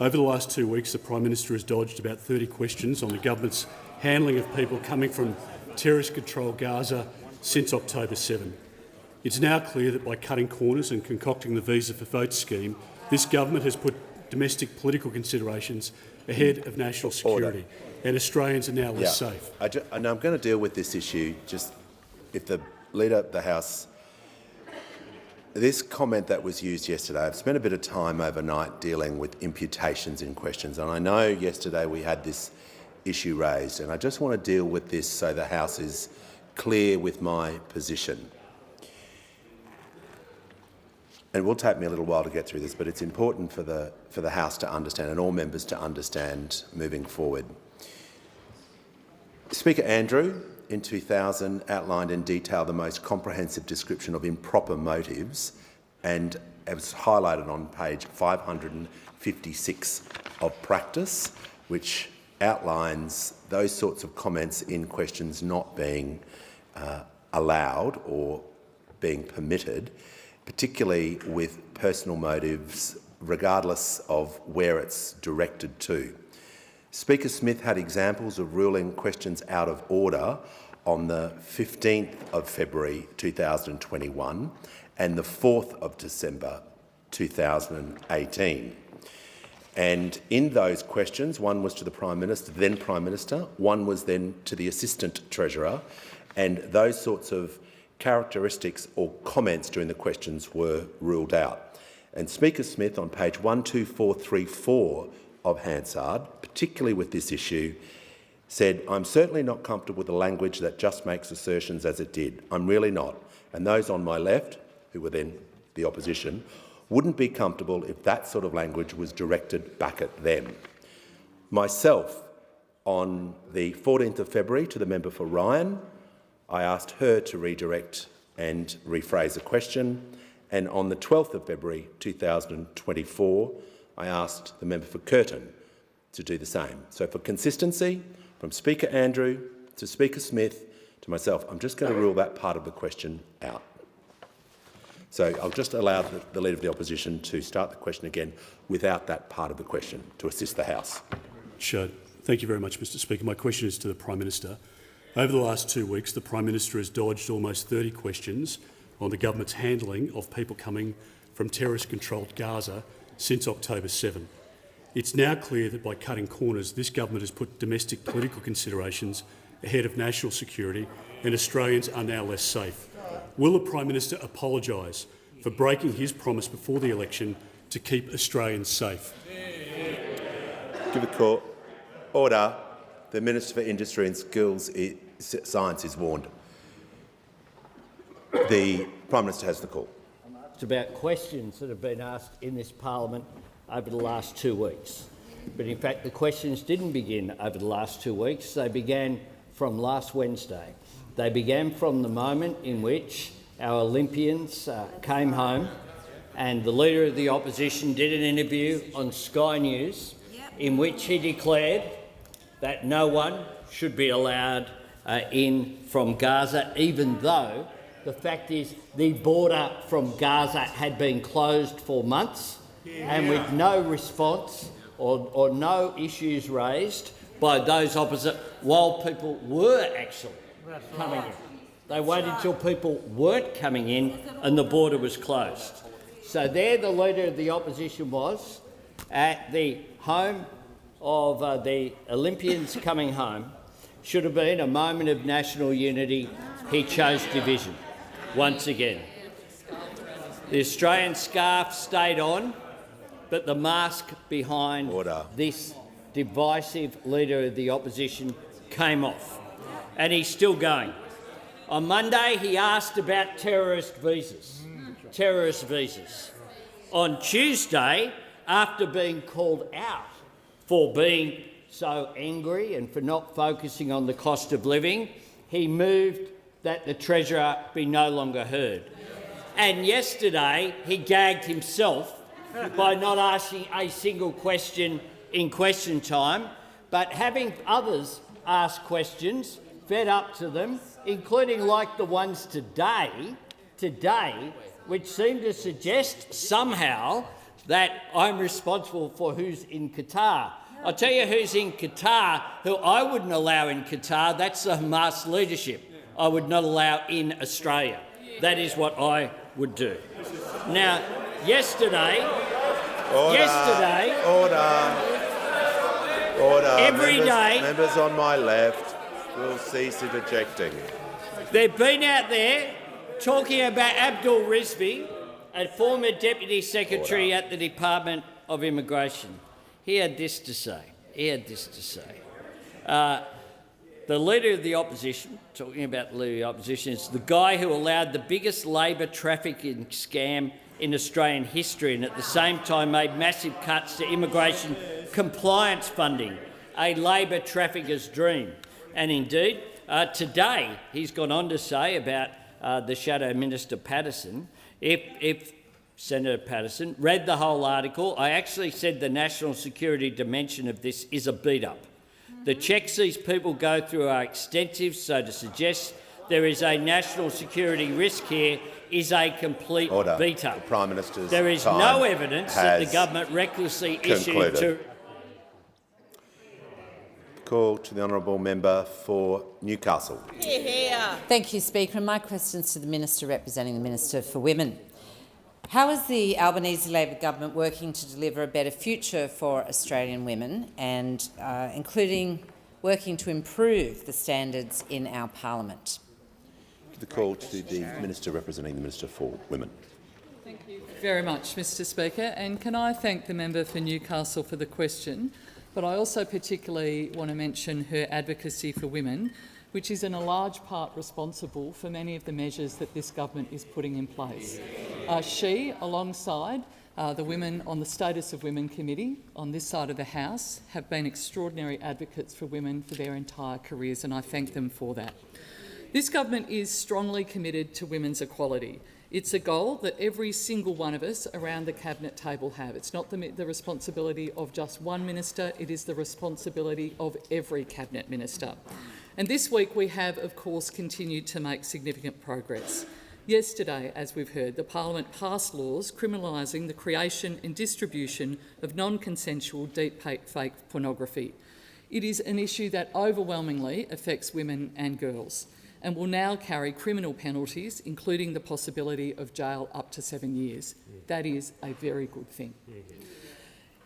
Over the last 2 weeks, the Prime Minister has dodged about 30 questions on the government's handling of people coming from terrorist-controlled Gaza since October 7. It's now clear that by cutting corners and concocting the Visa for Vote scheme, this government has put domestic political considerations ahead of national security, and Australians are now less safe. And I'm going to deal with this issue. Just if the Leader of the House, this comment that was used yesterday, I've spent a bit of time overnight dealing with imputations in questions, and I know yesterday we had this issue raised, and I just want to deal with this so the House is clear with my position. It will take me a little while to get through this, but it's important for the House to understand and all members to understand moving forward. Speaker Andrew, in 2000, outlined in detail the most comprehensive description of improper motives, and it was highlighted on page 556 of practice, which outlines those sorts of comments in questions not being allowed or being permitted, particularly with personal motives, regardless of where it's directed to. Speaker Smith had examples of ruling questions out of order on the 15th of February 2021 and the 4th of December 2018. And in those questions, one was to the Prime Minister, then Prime Minister, one was then to the Assistant Treasurer, and those sorts of characteristics or comments during the questions were ruled out. And Speaker Smith, on page 12434 of Hansard, particularly with this issue, said, "I'm certainly not comfortable with the language that just makes assertions as it did. I'm really not. And those on my left, who were then the opposition, wouldn't be comfortable if that sort of language was directed back at them." Myself, on the 14th of February, to the member for Ryan, I asked her to redirect and rephrase a question, and on the 12th of February 2024, I asked the member for Curtin to do the same. So for consistency, from Speaker Andrew to Speaker Smith to myself, I'm just going to rule that part of the question out. So I'll just allow the Leader of the Opposition to start the question again without that part of the question to assist the House. Sure. Thank you very much, Mr Speaker. My question is to the Prime Minister. Over the last 2 weeks, the Prime Minister has dodged almost 30 questions on the government's handling of people coming from terrorist-controlled Gaza since October 7. It's now clear that by cutting corners, this government has put domestic political considerations ahead of national security, and Australians are now less safe. Will the Prime Minister apologise for breaking his promise before the election to keep Australians safe? Give a call. Order. The Minister for Industry and Skills Science is warned. The Prime Minister has the call. It's about questions that have been asked in this parliament over the last 2 weeks. But in fact, the questions didn't begin over the last 2 weeks. They began from last Wednesday. They began from the moment in which our Olympians came home and the Leader of the Opposition did an interview on Sky News in which he declared that no one should be allowed in from Gaza, even though the fact is the border from Gaza had been closed for months and with no response or no issues raised by those opposite while people were actually coming in. They waited until people weren't coming in and the border was closed. So there the Leader of the Opposition was at the home of the Olympians coming home. Should have been a moment of national unity. He chose division once again. The Australian scarf stayed on, but the mask behind this divisive Leader of the Opposition came off, and he's still going. On Monday, he asked about terrorist visas. Terrorist visas. On Tuesday, after being called out for being so angry and for not focusing on the cost of living, he moved that the Treasurer be no longer heard. And yesterday, he gagged himself by not asking a single question in question time, but having others ask questions, fed up to them, including like the ones today, which seem to suggest somehow that I'm responsible for who's in Qatar. I'll tell you who's in Qatar, who I wouldn't allow in Qatar. That's the Hamas leadership. I would not allow in Australia. That is what I would do. Now, yesterday, every day, members on my left will cease interjecting. They've been out there talking about Abdul Rizvi, a former Deputy Secretary at the Department of Immigration. He had this to say. The Leader of the Opposition, talking about the Leader of the Opposition, is the guy who allowed the biggest labour trafficking scam in Australian history and at the same time made massive cuts to immigration compliance funding, a Labor trafficker's dream. And indeed, today he's gone on to say about the Shadow Minister Patterson, if Senator Patterson read the whole article, I actually said the national security dimension of this is a beat-up. The checks these people go through are extensive, so to suggest there is a national security risk here is a complete beat-up. The Prime Minister's There is no evidence that the government recklessly issued to... Call to the honourable member for Newcastle. Thank you, Speaker. And my question is to the Minister representing the Minister for Women. How is the Albanese Labor government working to deliver a better future for Australian women and including working to improve the standards in our parliament? The call to the Minister representing the Minister for Women. Thank you very much, Mr Speaker. And can I thank the member for Newcastle for the question, but I also particularly want to mention her advocacy for women, which is in a large part responsible for many of the measures that this government is putting in place. She, alongside the Women on the Status of Women Committee on this side of the House, have been extraordinary advocates for women for their entire careers, and I thank them for that. This government is strongly committed to women's equality. It's a goal that every single one of us around the Cabinet table have. It's not the responsibility of just one minister, it is the responsibility of every Cabinet minister. And this week we have, of course, continued to make significant progress. Yesterday, as we've heard, the Parliament passed laws criminalising the creation and distribution of non-consensual deep fake pornography. It is an issue that overwhelmingly affects women and girls and will now carry criminal penalties, including the possibility of jail up to 7 years. That is a very good thing.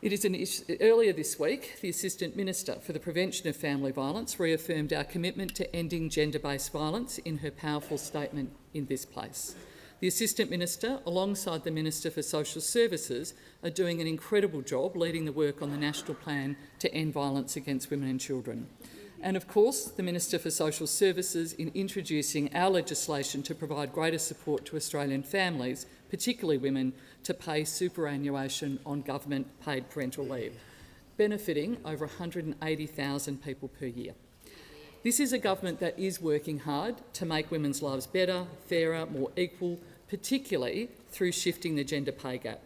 It is an issue. Earlier this week, the Assistant Minister for the Prevention of Family Violence reaffirmed our commitment to ending gender-based violence in her powerful statement in this place. The Assistant Minister, alongside the Minister for Social Services, are doing an incredible job leading the work on the National Plan to End Violence Against Women and Children. And of course, the Minister for Social Services in introducing our legislation to provide greater support to Australian families, particularly women, to pay superannuation on government-paid parental leave, benefiting over 180,000 people per year. This is a government that is working hard to make women's lives better, fairer, more equal, particularly through shifting the gender pay gap.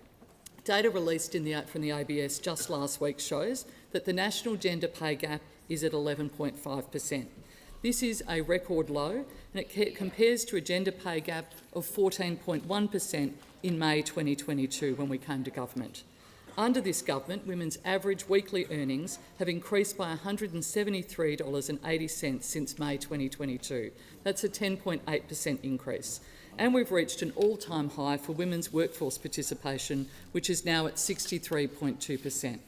Data released from the ABS just last week shows that the national gender pay gap is at 11.5%. This is a record low, and it compares to a gender pay gap of 14.1% in May 2022 when we came to government. Under this government, women's average weekly earnings have increased by $173.80 since May 2022. That's a 10.8% increase. And we've reached an all-time high for women's workforce participation, which is now at 63.2%.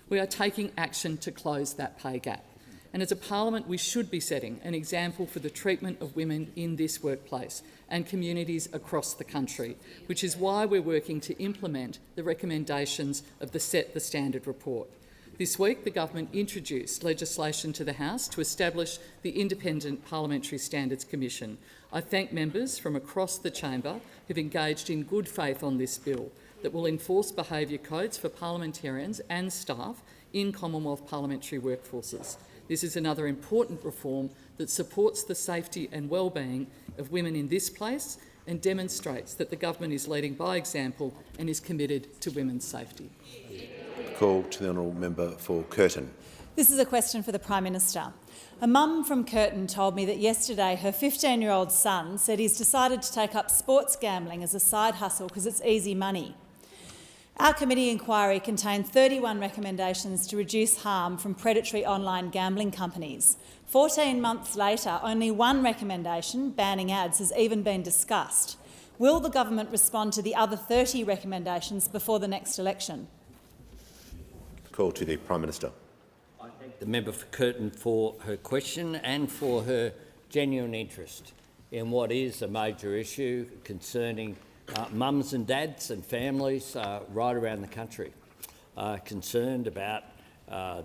We are taking action to close that pay gap. And as a parliament, we should be setting an example for the treatment of women in this workplace and communities across the country, which is why we're working to implement the recommendations of the Set the Standard report. This week, the government introduced legislation to the House to establish the Independent Parliamentary Standards Commission. I thank members from across the chamber who've engaged in good faith on this bill that will enforce behaviour codes for parliamentarians and staff in Commonwealth parliamentary workforces. This is another important reform that supports the safety and well-being of women in this place and demonstrates that the government is leading by example and is committed to women's safety. Call to the honourable member for Curtin. This is a question for the Prime Minister. A mum from Curtin told me that yesterday her 15-year-old son said he's decided to take up sports gambling as a side hustle because it's easy money. Our committee inquiry contained 31 recommendations to reduce harm from predatory online gambling companies. 14 months later, only one recommendation, banning ads, has even been discussed. Will the government respond to the other 30 recommendations before the next election? Call to the Prime Minister. I thank the member for Curtin for her question and for her genuine interest in what is a major issue concerning mums and dads and families right around the country. Concerned about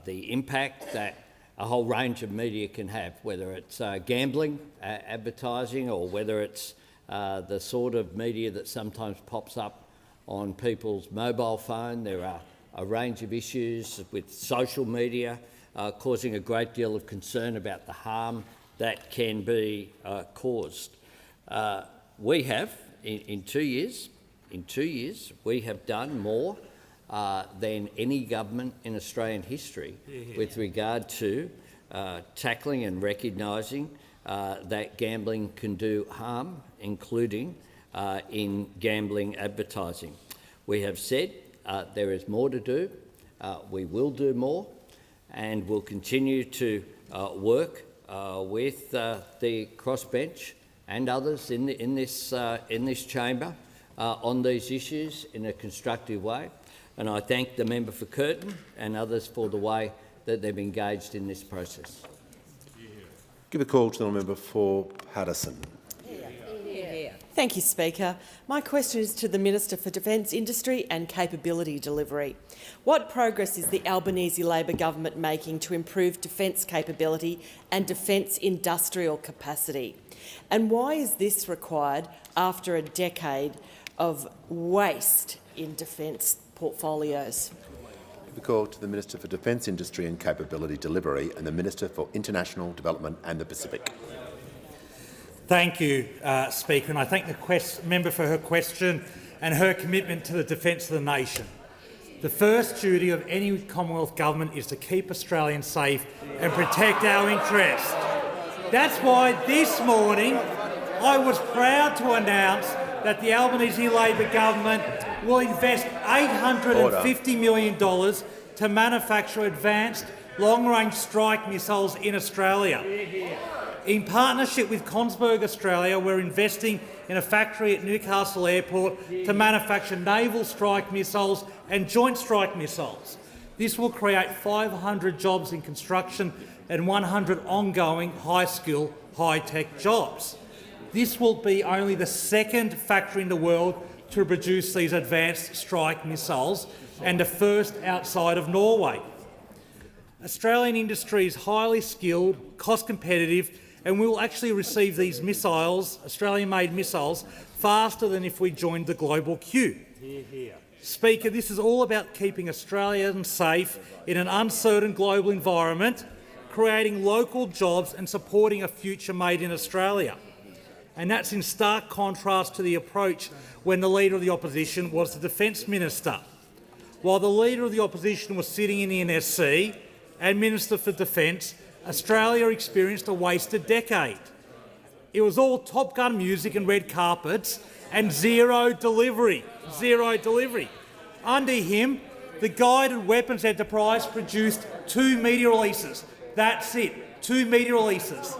the impact that a whole range of media can have, whether it's gambling, advertising, or whether it's the sort of media that sometimes pops up on people's mobile phone. There are a range of issues with social media causing a great deal of concern about the harm that can be caused. We have, in 2 years, we have done more than any government in Australian history with regard to tackling and recognising that gambling can do harm, including in gambling advertising. We have said there is more to do. We will do more, and we'll continue to work with the crossbench and others in this chamber on these issues in a constructive way. And I thank the member for Curtin and others for the way that they've engaged in this process. Give a call to the member for Paterson. Thank you, Speaker. My question is to the Minister for Defence Industry and Capability Delivery. What progress is the Albanese Labor government making to improve defence capability and defence industrial capacity? And why is this required after a decade of waste in defence portfolios? Give a call to the Minister for Defence Industry and Capability Delivery and the Minister for International Development and the Pacific. Thank you, Speaker, and I thank the member for her question and her commitment to the defence of the nation. The first duty of any Commonwealth government is to keep Australians safe and protect our interests. That's why this morning I was proud to announce that the Albanese Labor government will invest $850 million to manufacture advanced long-range strike missiles in Australia. In partnership with Consberg Australia, we're investing in a factory at Newcastle Airport to manufacture naval strike missiles and joint strike missiles. This will create 500 jobs in construction and 100 ongoing high-skill, high-tech jobs. This will be only the second factory in the world to produce these advanced strike missiles and the first outside of Norway. Australian industry is highly skilled, cost-competitive, and we will actually receive these missiles, Australian-made missiles, faster than if we joined the global queue. Speaker, this is all about keeping Australians safe in an uncertain global environment, creating local jobs and supporting a future made in Australia. And that's in stark contrast to the approach when the Leader of the Opposition was the Defence Minister. While the Leader of the Opposition was sitting in the NSC and Minister for Defence, Australia experienced a wasted decade. It was all Top Gun music and red carpets and zero delivery. Zero delivery. Under him, the Guided Weapons Enterprise produced 2 media releases. That's it, 2 media releases.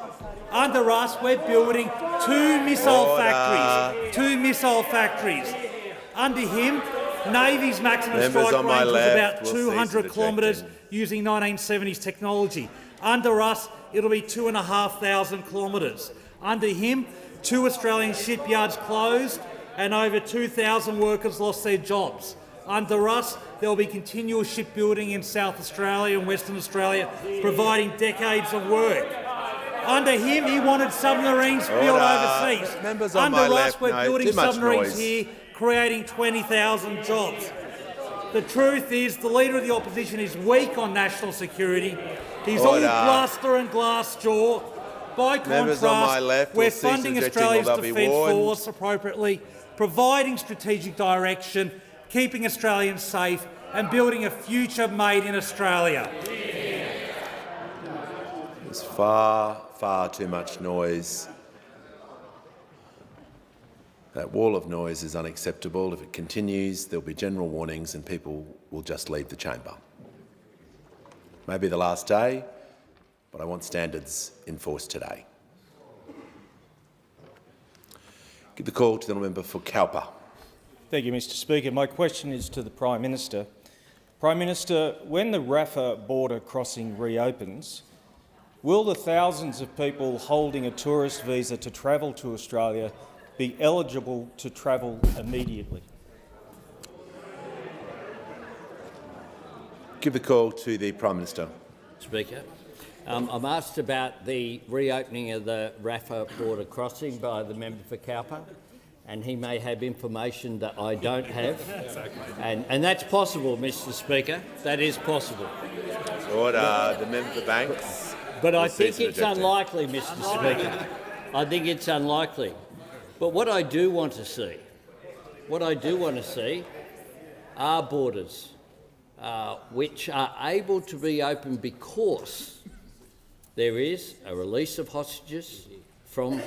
Under us, we're building 2 missile factories. 2 missile factories. Under him, Navy's maximum strike range was about 200 kilometres using 1970s technology. Under us, it'll be 2,500 kilometres. Under him, 2 Australian shipyards closed and over 2,000 workers lost their jobs. Under us, there will be continual shipbuilding in South Australia and Western Australia, providing decades of work. Under him, he wanted submarines built overseas. Under us, we're building submarines here, creating 20,000 jobs. The truth is, the Leader of the Opposition is weak on national security. He's all bluster and glass jaw, By Members on my contrast, left we're will cease funding objecting or Australia's they'll be defence warned. force appropriately, providing strategic direction, keeping Australians safe and building a future made in Australia. There's far, far too much noise. That wall of noise is unacceptable. If it continues, there'll be general warnings and people will just leave the chamber. Maybe the last day, but I want standards enforced today. Give the call to the member for Cowper. Thank you, Mr Speaker. My question is to the Prime Minister. Prime Minister, when the Rafah border crossing reopens, will the thousands of people holding a tourist visa to travel to Australia be eligible to travel immediately? Give the call to the Prime Minister. Speaker, I'm asked about the reopening of the Rafah border crossing by the member for Cowper, and he may have information that I don't have, and that's possible, Mr Speaker. That is possible. Order. The member for Banks. But I think it's unlikely, Mr Speaker. I think it's unlikely. But what I do want to see, are borders which are able to be opened because there is a release of hostages from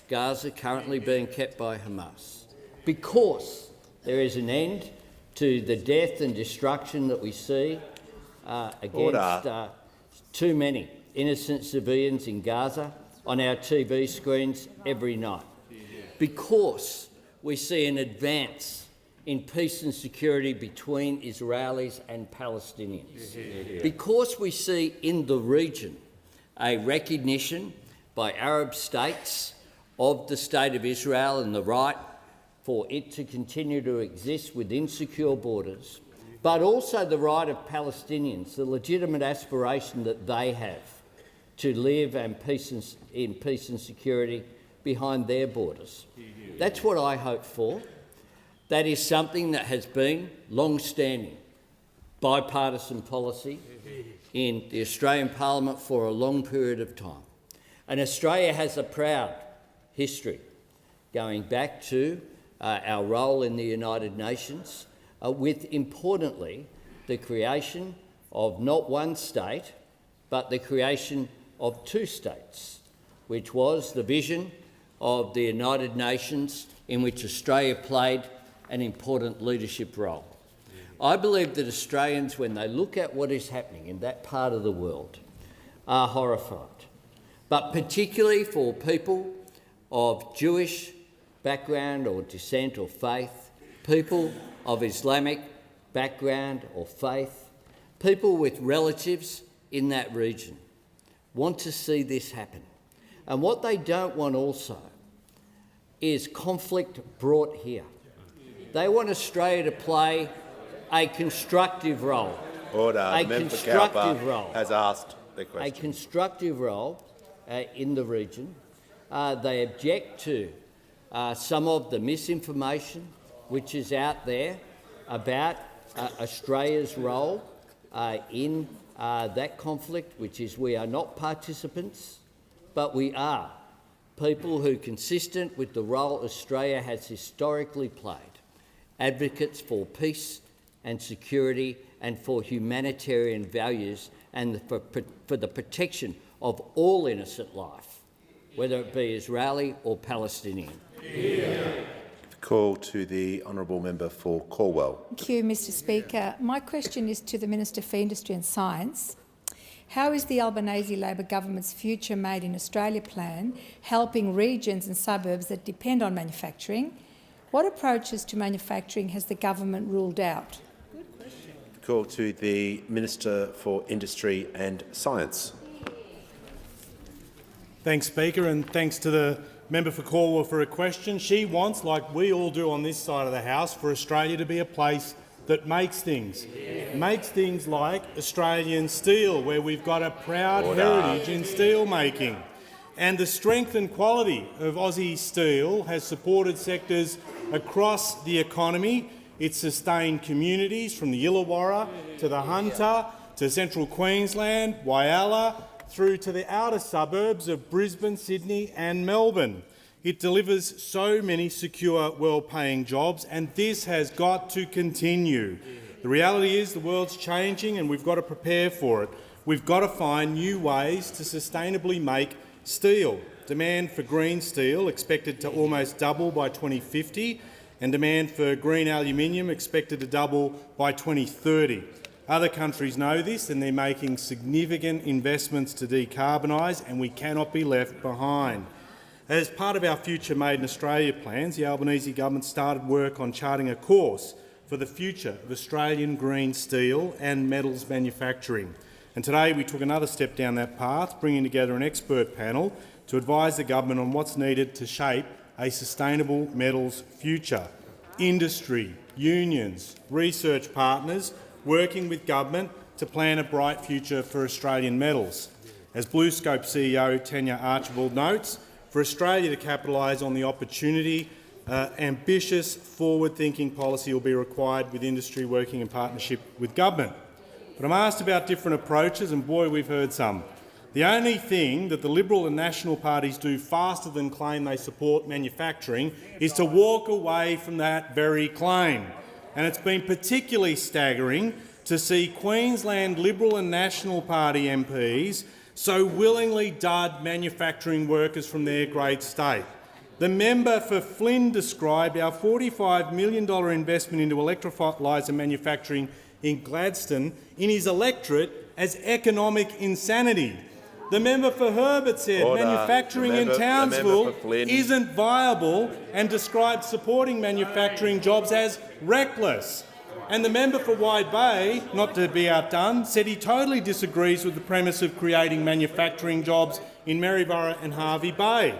Gaza currently being kept by Hamas, because there is an end to the death and destruction that we see against too many innocent civilians in Gaza on our TV screens every night, because we see an advance in peace and security between Israelis and Palestinians, because we see in the region a recognition by Arab states of the State of Israel and the right for it to continue to exist within secure borders, but also the right of Palestinians, the legitimate aspiration that they have to live in peace and security behind their borders. That's what I hope for. That is something that has been long-standing bipartisan policy in the Australian Parliament for a long period of time. And Australia has a proud history going back to our role in the United Nations, with, importantly, the creation of not one state, but the creation of two states, which was the vision of the United Nations in which Australia played an important leadership role. I believe that Australians, when they look at what is happening in that part of the world, are horrified, but particularly for people of Jewish background or descent or faith, people of Islamic background or faith, people with relatives in that region want to see this happen. And what they don't want also is conflict brought here. They want Australia to play a constructive role. Order. A constructive role. Has asked the question. A constructive role in the region. They object to some of the misinformation which is out there about Australia's role in that conflict, which is we are not participants, but we are people who, consistent with the role Australia has historically played, advocates for peace and security and for humanitarian values and for the protection of all innocent life, whether it be Israeli or Palestinian. Call to the honourable member for Cornwall. Thank you, Mr Speaker. My question is to the Minister for Industry and Science. How is the Albanese Labor government's Future Made in Australia plan helping regions and suburbs that depend on manufacturing? What approaches to manufacturing has the government ruled out? Call to the Minister for Industry and Science. Thanks, Speaker, and thanks to the member for Cornwall for a question. She wants, like we all do on this side of the House, for Australia to be a place that makes things. Makes things like Australian steel, where we've got a proud heritage in steel making. And the strength and quality of Aussie steel has supported sectors across the economy. It's sustained communities from the Illawarra to the Hunter to central Queensland, Whyalla, through to the outer suburbs of Brisbane, Sydney and Melbourne. It delivers so many secure, well-paying jobs, and this has got to continue. The reality is the world's changing and we've got to prepare for it. We've got to find new ways to sustainably make steel. Demand for green steel expected to almost double by 2050, and demand for green aluminium expected to double by 2030. Other countries know this and they're making significant investments to decarbonise, and we cannot be left behind. As part of our Future Made in Australia plans, the Albanese government started work on charting a course for the future of Australian green steel and metals manufacturing. And today we took another step down that path, bringing together an expert panel to advise the government on what's needed to shape a sustainable metals future. Industry, unions, research partners working with government to plan a bright future for Australian metals. As BlueScope CEO Tanya Archibald notes, for Australia to capitalise on the opportunity, ambitious, forward-thinking policy will be required, with industry working in partnership with government. But I'm asked about different approaches, and boy, we've heard some. The only thing that the Liberal and National parties do faster than claim they support manufacturing is to walk away from that very claim. And it's been particularly staggering to see Queensland Liberal and National Party MPs so willingly dud manufacturing workers from their great state. The member for Flynn described our $45 million investment into electrolyser manufacturing in Gladstone in his electorate as economic insanity. The member for Herbert said manufacturing in Townsville isn't viable and described supporting manufacturing jobs as reckless. And the member for Wide Bay, not to be outdone, said he totally disagrees with the premise of creating manufacturing jobs in Maryborough and Hervey Bay.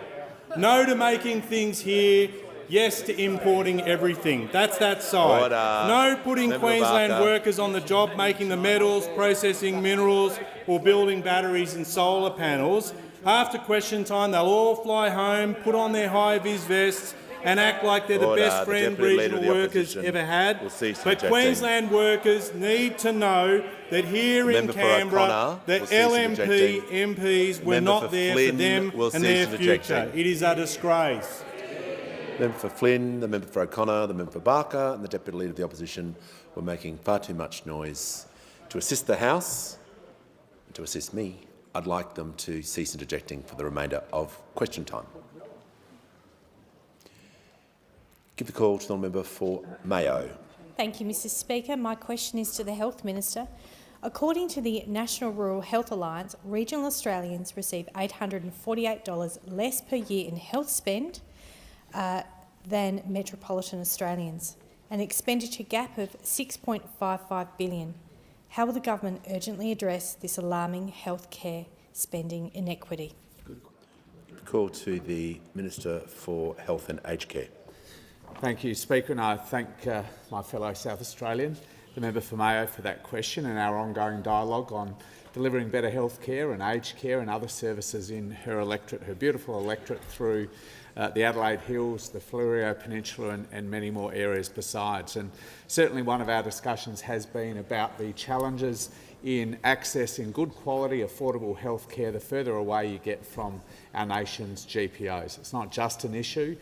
No to making things here, yes to importing everything. That's that side. No putting Queensland workers on the job making the metals, processing minerals or building batteries and solar panels. After question time, they'll all fly home, put on their high-vis vests and act like they're the best friend regional workers ever had. But Queensland workers need to know that here in Canberra, the LNP MPs were not there for them and their future. It is a disgrace. The member for Flynn, the member for O'Connor, the member for Barker and the Deputy Leader of the Opposition were making far too much noise. To assist the House and to assist me, I'd like them to cease interjecting for the remainder of question time. Give the call to the member for Mayo. Thank you, Mr Speaker. My question is to the Health Minister. According to the National Rural Health Alliance, regional Australians receive $848 less per year in health spend than metropolitan Australians, an expenditure gap of $6.55 billion. How will the government urgently address this alarming healthcare spending inequity? Call to the Minister for Health and Aged Care. Thank you, Speaker, and I thank my fellow South Australian, the member for Mayo, for that question and our ongoing dialogue on delivering better health care and aged care and other services in her electorate, her beautiful electorate, through the Adelaide Hills, the Fleurieu Peninsula and many more areas besides. And certainly one of our discussions has been about the challenges in accessing good quality, affordable health care the further away you get from our nation's GPOs. It's not just an issue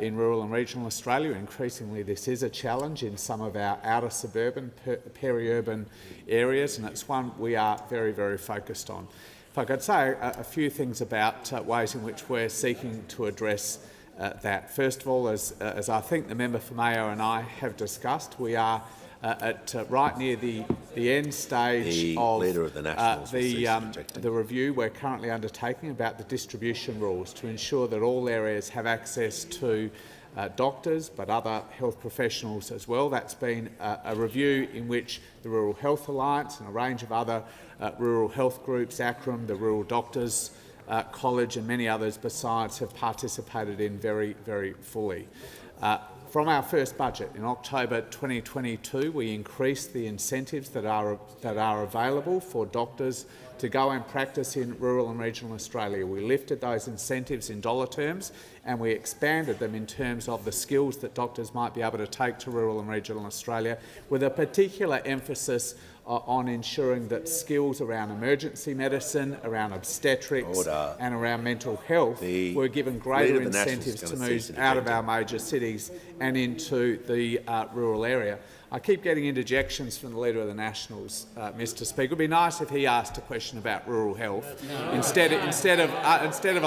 in rural and regional Australia. Increasingly this is a challenge in some of our outer suburban, peri-urban areas, and it's one we are very, very focused on. If I could say a few things about ways in which we're seeking to address that. First of all, as I think the member for Mayo and I have discussed, we are at right near the end stage of the review we're currently undertaking about the distribution rules to ensure that all areas have access to doctors but other health professionals as well. That's been a review in which the Rural Health Alliance and a range of other rural health groups, ACRM, the Rural Doctors College and many others besides have participated in very, very fully. From our first budget in October 2022, we increased the incentives that are available for doctors to go and practice in rural and regional Australia. We lifted those incentives in dollar terms and we expanded them in terms of the skills that doctors might be able to take to rural and regional Australia, with a particular emphasis on ensuring that skills around emergency medicine, around obstetrics and around mental health were given greater incentives to move out of our major cities and into the rural area. I keep getting interjections from the Leader of the Nationals, Mr. Speaker. It would be nice if he asked a question about rural health instead of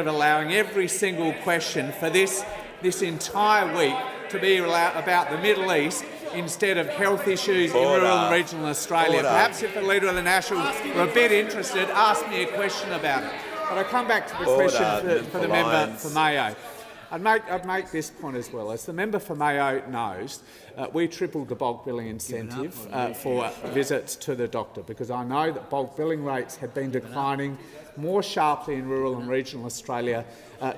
allowing every single question for this entire week to be about the Middle East instead of health issues in rural and regional Australia. Perhaps if the Leader of the Nationals were a bit interested, ask me a question about it. But I come back to the question for the member for Mayo. I'd make this point as well. As the member for Mayo knows, we tripled the bulk billing incentive for visits to the doctor, because I know that bulk billing rates have been declining more sharply in rural and regional Australia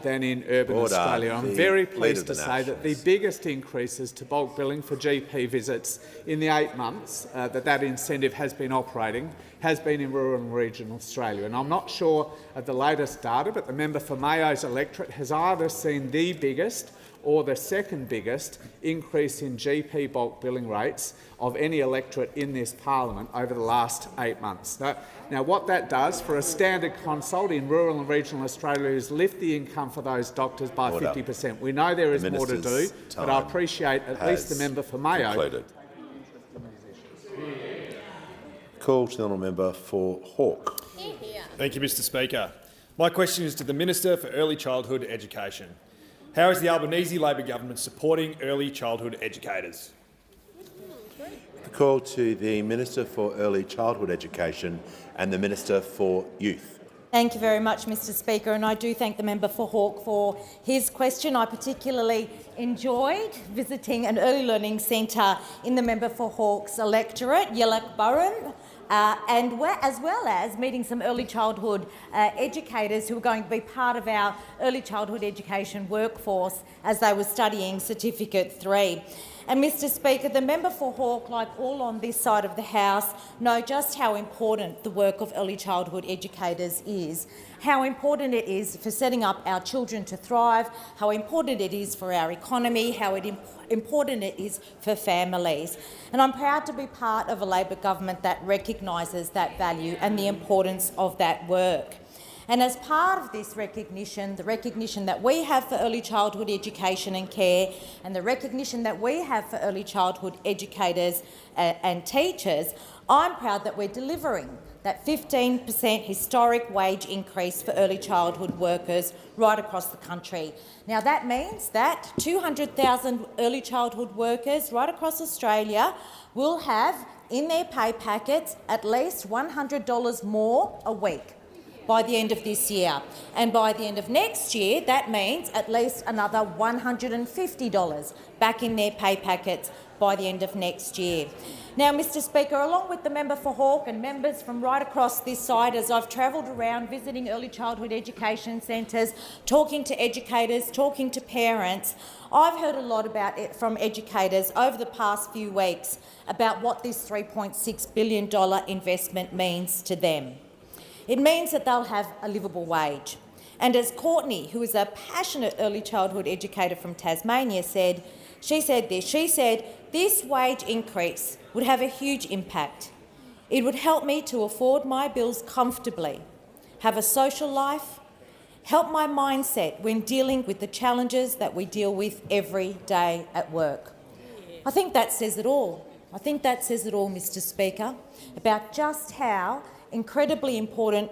than in urban Australia. I'm very pleased to say that the biggest increases to bulk billing for GP visits in the 8 months that incentive has been operating has been in rural and regional Australia. And I'm not sure of the latest data, but the member for Mayo's electorate has either seen the biggest or the second biggest increase in GP bulk billing rates of any electorate in this parliament over the last 8 months. Now, what that does for a standard consult in rural and regional Australia is lift the income for those doctors by 50%. We know there is more to do, but I appreciate at least the member for Mayo. Concluded. Call to the honourable member for Hawke. Thank you, Mr. Speaker. My question is to the Minister for Early Childhood Education. How is the Albanese Labor government supporting early childhood educators? The call to the Minister for Early Childhood Education and the Minister for Youth. Thank you very much, Mr. Speaker, and I do thank the member for Hawke for his question. I particularly enjoyed visiting an early learning centre in the member for Hawke's electorate, Yellak Burren, as well as meeting some early childhood educators who are going to be part of our early childhood education workforce as they were studying Certificate 3. And Mr. Speaker, the member for Hawke, like all on this side of the House, know just how important the work of early childhood educators is, how important it is for setting up our children to thrive, how important it is for our economy, how important it is for families. And I'm proud to be part of a Labor government that recognises that value and the importance of that work. And as part of this recognition, the recognition that we have for early childhood education and care, and the recognition that we have for early childhood educators and teachers, I'm proud that we're delivering that 15% historic wage increase for early childhood workers right across the country. Now that means that 200,000 early childhood workers right across Australia will have in their pay packets at least $100 more a week by the end of this year. And by the end of next year, that means at least another $150 back in their pay packets by the end of next year. Now, Mr. Speaker, along with the member for Hawke and members from right across this side, as I've travelled around visiting early childhood education centres, talking to educators, talking to parents, I've heard a lot about it from educators over the past few weeks about what this $3.6 billion investment means to them. It means that they'll have a livable wage. And as Courtney, who is a passionate early childhood educator from Tasmania, said, she said, this wage increase would have a huge impact. It would help me to afford my bills comfortably, have a social life, help my mindset when dealing with the challenges that we deal with every day at work. I think that says it all. I think that says it all, Mr. Speaker, about just how incredibly important,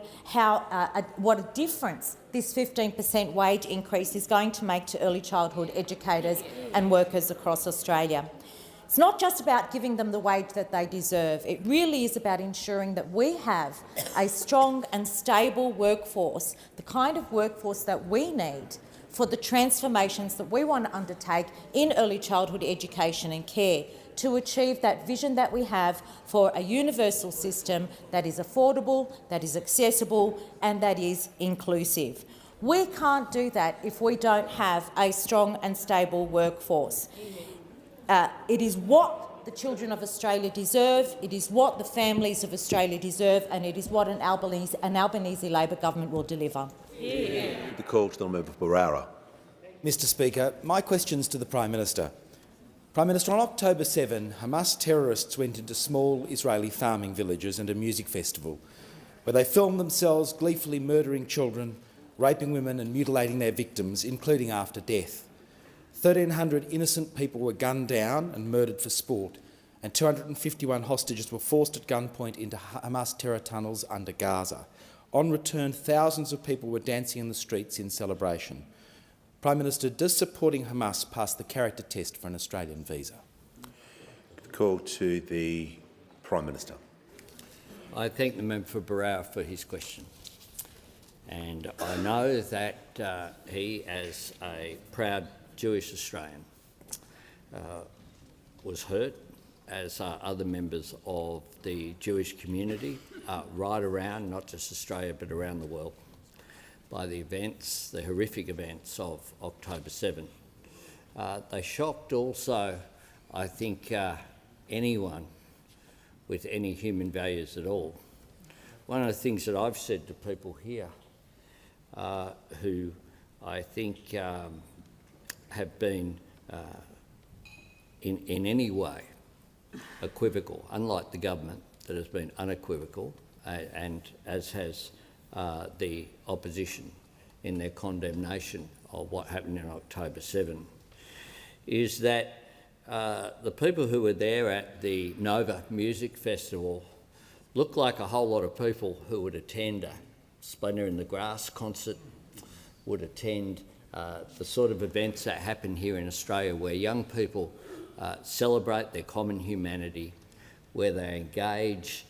what a difference this 15% wage increase is going to make to early childhood educators and workers across Australia. It's not just about giving them the wage that they deserve. It really is about ensuring that we have a strong and stable workforce, the kind of workforce that we need for the transformations that we want to undertake in early childhood education and care to achieve that vision that we have for a universal system that is affordable, that is accessible and that is inclusive. We can't do that if we don't have a strong and stable workforce. It is what the children of Australia deserve, it is what the families of Australia deserve, and it is what an Albanese Labor government will deliver. The call to the member for Barara. Mr. Speaker, my question's to the Prime Minister. Prime Minister, on October 7, Hamas terrorists went into small Israeli farming villages and a music festival, where they filmed themselves gleefully murdering children, raping women and mutilating their victims, including after death. 1,300 innocent people were gunned down and murdered for sport, and 251 hostages were forced at gunpoint into Hamas terror tunnels under Gaza. On return, thousands of people were dancing in the streets in celebration. Prime Minister, does supporting Hamas pass the character test for an Australian visa? Call to the Prime Minister. I thank the member for Barrow for his question. And I know that he, as a proud Jewish Australian, was hurt, as are other members of the Jewish community right around, not just Australia, but around the world, by the events, the horrific events of October 7. They shocked also, I think, anyone with any human values at all. One of the things that I've said to people here who I think have been in any way equivocal, unlike the government that has been unequivocal, and as has the opposition in their condemnation of what happened in October 7, is that the people who were there at the Nova Music Festival looked like a whole lot of people who would attend a Splendour in the Grass concert, would attend the sort of events that happen here in Australia, where young people celebrate their common humanity, where they engage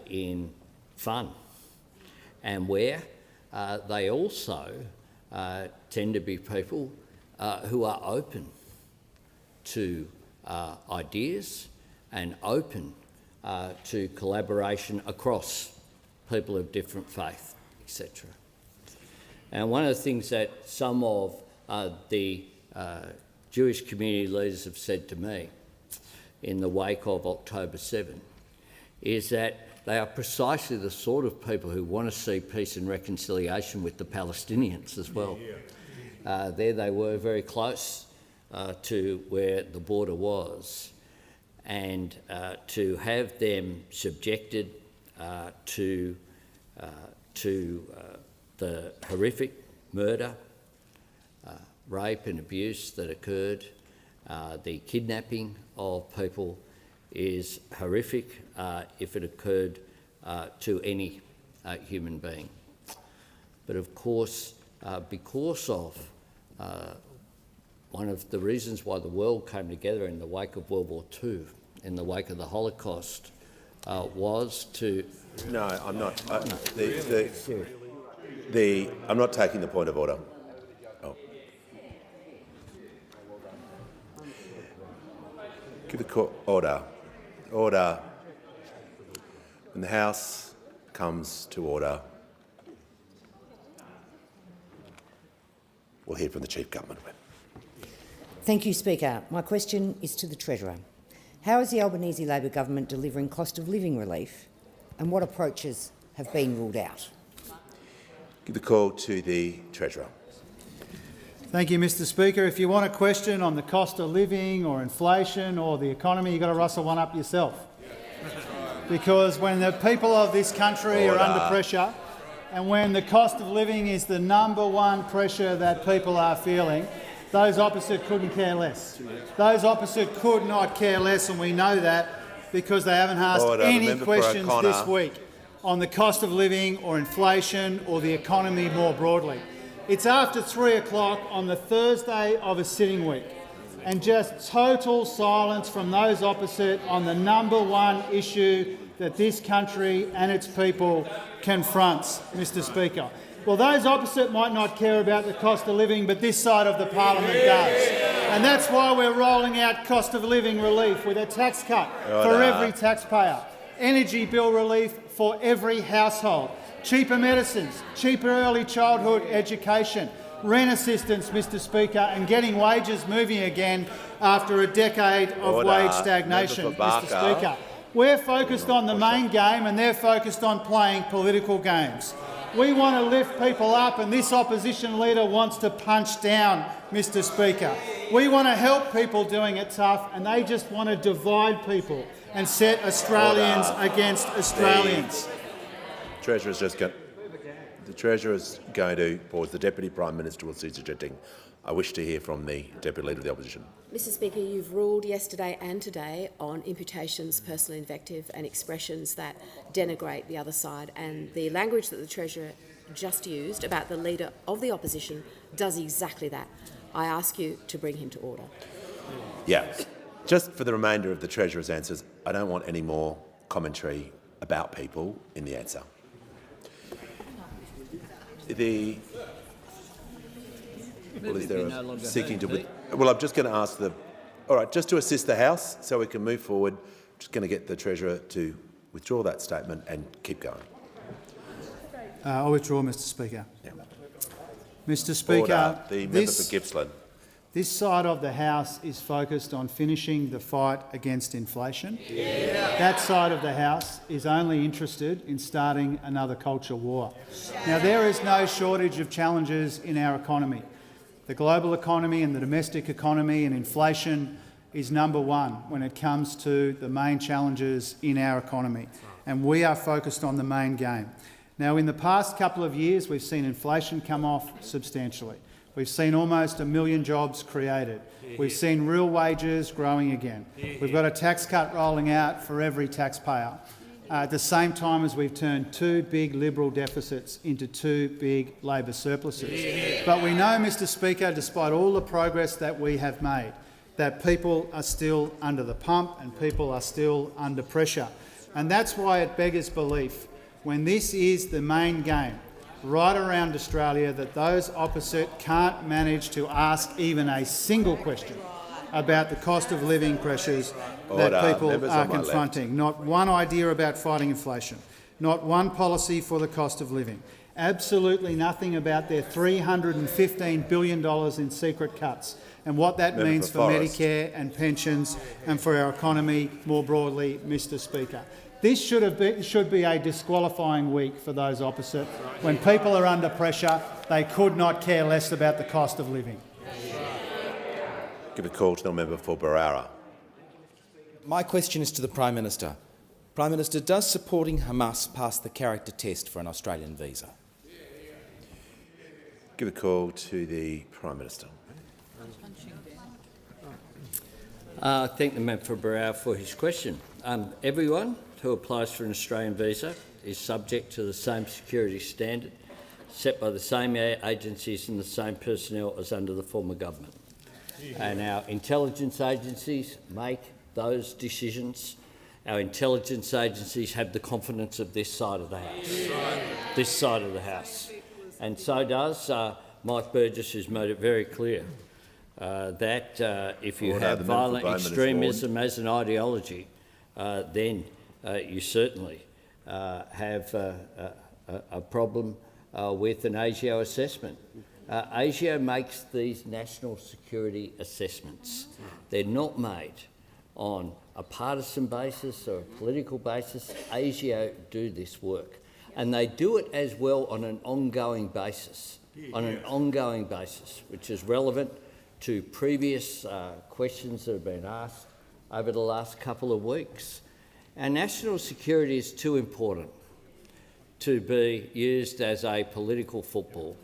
in fun, and where they also tend to be people who are open to ideas and open to collaboration across people of different faith, etc. And one of the things that some of the Jewish community leaders have said to me in the wake of October 7 is that they are precisely the sort of people who want to see peace and reconciliation with the Palestinians as well. There they were, very close to where the border was, and to have them subjected to the horrific murder, rape and abuse that occurred, the kidnapping of people is horrific if it occurred to any human being. But of course, because of one of the reasons why the world came together in the wake of World War II, in the wake of the Holocaust, was to... No, I'm not. I'm not taking the point of order. Oh. Give the court order. Order. When the House comes to order, we'll hear from the Chief Government Whip. Thank you, Speaker. My question is to the Treasurer. How is the Albanese Labor government delivering cost of living relief, and what approaches have been ruled out? Give the call to the Treasurer. Thank you, Mr Speaker. If you want a question on the cost of living or inflation or the economy, you've got to rustle one up yourself. Because when the people of this country are under pressure, and when the cost of living is the #1 pressure that people are feeling, those opposite couldn't care less. Those opposite could not care less, and we know that because they haven't asked any questions this week on the cost of living or inflation or the economy more broadly. It's after 3 o'clock on the Thursday of a sitting week, and just total silence from those opposite on the #1 issue that this country and its people confronts, Mr Speaker. Well, those opposite might not care about the cost of living, but this side of the parliament does. And that's why we're rolling out cost of living relief with a tax cut for every taxpayer, energy bill relief for every household, cheaper medicines, cheaper early childhood education, rent assistance, Mr Speaker, and getting wages moving again after a decade of wage stagnation, Mr Speaker. We're focused on the main game and they're focused on playing political games. We want to lift people up, and this opposition leader wants to punch down, Mr Speaker. We want to help people doing it tough, and they just want to divide people and set Australians against Australians. The Treasurer is going to pause. The Deputy Prime Minister will cease suggesting. I wish to hear from the Deputy Leader of the Opposition. Mr Speaker, you've ruled yesterday and today on imputations, personal invective and expressions that denigrate the other side, and the language that the Treasurer just used about the Leader of the Opposition does exactly that. I ask you to bring him to order. Yeah. Just for the remainder of the Treasurer's answers, I don't want any more commentary about people in the answer. Well, is there a seeking to... Well, I'm just going to ask the... All right, just to assist the House so we can move forward, I'm just going to get the Treasurer to withdraw that statement and keep going. I'll withdraw, Mr Speaker. Yeah. Mr Speaker, Order. The member for Gippsland. This side of the House is focused on finishing the fight against inflation. Yeah. That side of the House is only interested in starting another culture war. Now, there is no shortage of challenges in our economy. The global economy and the domestic economy and inflation is number one when it comes to the main challenges in our economy, and we are focused on the main game. Now, in the past couple of years, we've seen inflation come off substantially. We've seen almost 1 million jobs created. We've seen real wages growing again. We've got a tax cut rolling out for every taxpayer, at the same time as we've turned 2 big Liberal deficits into 2 big Labor surpluses. But we know, Mr Speaker, despite all the progress that we have made, that people are still under the pump and people are still under pressure. And that's why it beggars belief, when this is the main game, right around Australia, that those opposite can't manage to ask even a single question about the cost of living pressures that people are confronting. Not one idea about fighting inflation, not one policy for the cost of living, absolutely nothing about their $315 billion in secret cuts and what that means for Medicare and pensions and for our economy more broadly, Mr Speaker. This should be a disqualifying week for those opposite. When people are under pressure, they could not care less about the cost of living. Give a call to the member for Barara. My question is to the Prime Minister. Prime Minister, does supporting Hamas pass the character test for an Australian visa? Give a call to the Prime Minister. I thank the member for Barara for his question. Everyone who applies for an Australian visa is subject to the same security standard set by the same agencies and the same personnel as under the former government. And our intelligence agencies make those decisions. Our intelligence agencies have the confidence of this side of the House. This side of the House. And so does Mike Burgess, who's made it very clear that if you have violent extremism as an ideology, then you certainly have a problem with an ASIO assessment. ASIO makes these national security assessments. They're not made on a partisan basis or a political basis. ASIO do this work, and they do it as well on an ongoing basis, which is relevant to previous questions that have been asked over the last couple of weeks. Our national security is too important to be used as a political football.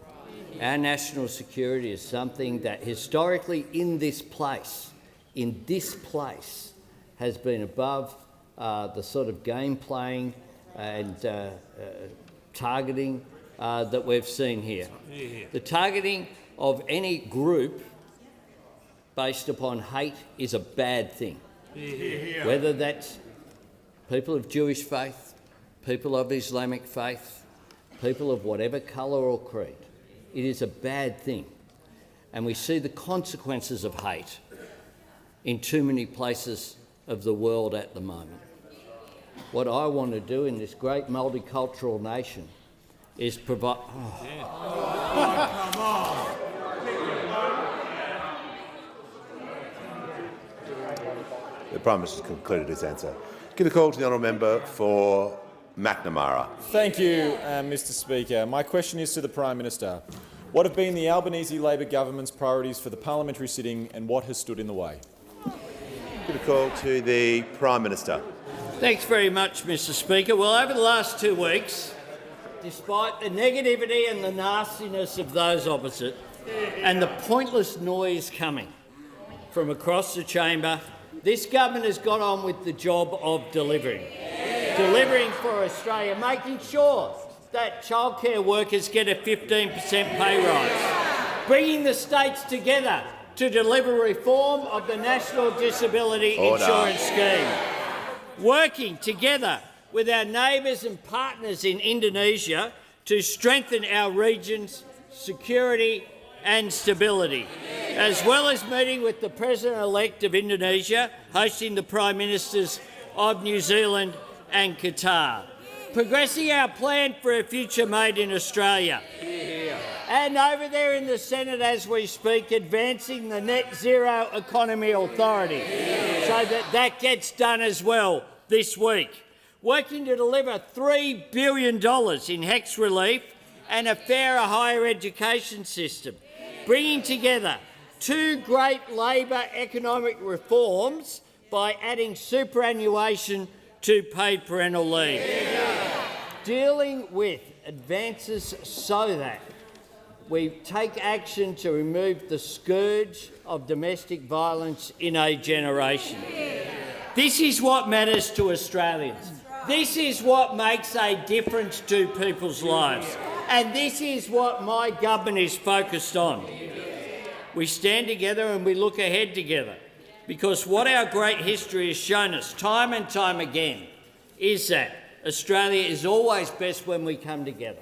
Our national security is something that historically in this place, has been above the sort of game playing and targeting that we've seen here. The targeting of any group based upon hate is a bad thing, whether that's people of Jewish faith, people of Islamic faith, people of whatever colour or creed. It is a bad thing. And we see the consequences of hate in too many places of the world at the moment. What I want to do in this great multicultural nation is provide... Come on. The Prime Minister has concluded his answer. Give a call to the honourable member for McNamara. Thank you, Mr Speaker. My question is to the Prime Minister. What have been the Albanese Labor government's priorities for the parliamentary sitting and what has stood in the way? Give a call to the Prime Minister. Thanks very much, Mr Speaker. Well, over the last 2 weeks, despite the negativity and the nastiness of those opposite and the pointless noise coming from across the chamber, this government has got on with the job of delivering. Delivering for Australia, making sure that childcare workers get a 15% pay rise, bringing the states together to deliver reform of the National Disability Insurance Scheme, working together with our neighbours and partners in Indonesia to strengthen our region's security and stability, as well as meeting with the President-elect of Indonesia, hosting the Prime Ministers of New Zealand and Qatar, progressing our plan for a future made in Australia. And over there in the Senate as we speak, advancing the Net Zero Economy Authority so that gets done as well this week. Working to deliver $3 billion in HECS relief and a fairer higher education system. Bringing together 2 great Labor economic reforms by adding superannuation to paid parental leave. Dealing with advances so that we take action to remove the scourge of domestic violence in a generation. This is what matters to Australians. This is what makes a difference to people's lives. And this is what my government is focused on. We stand together and we look ahead together, because what our great history has shown us time and time again is that Australia is always best when we come together,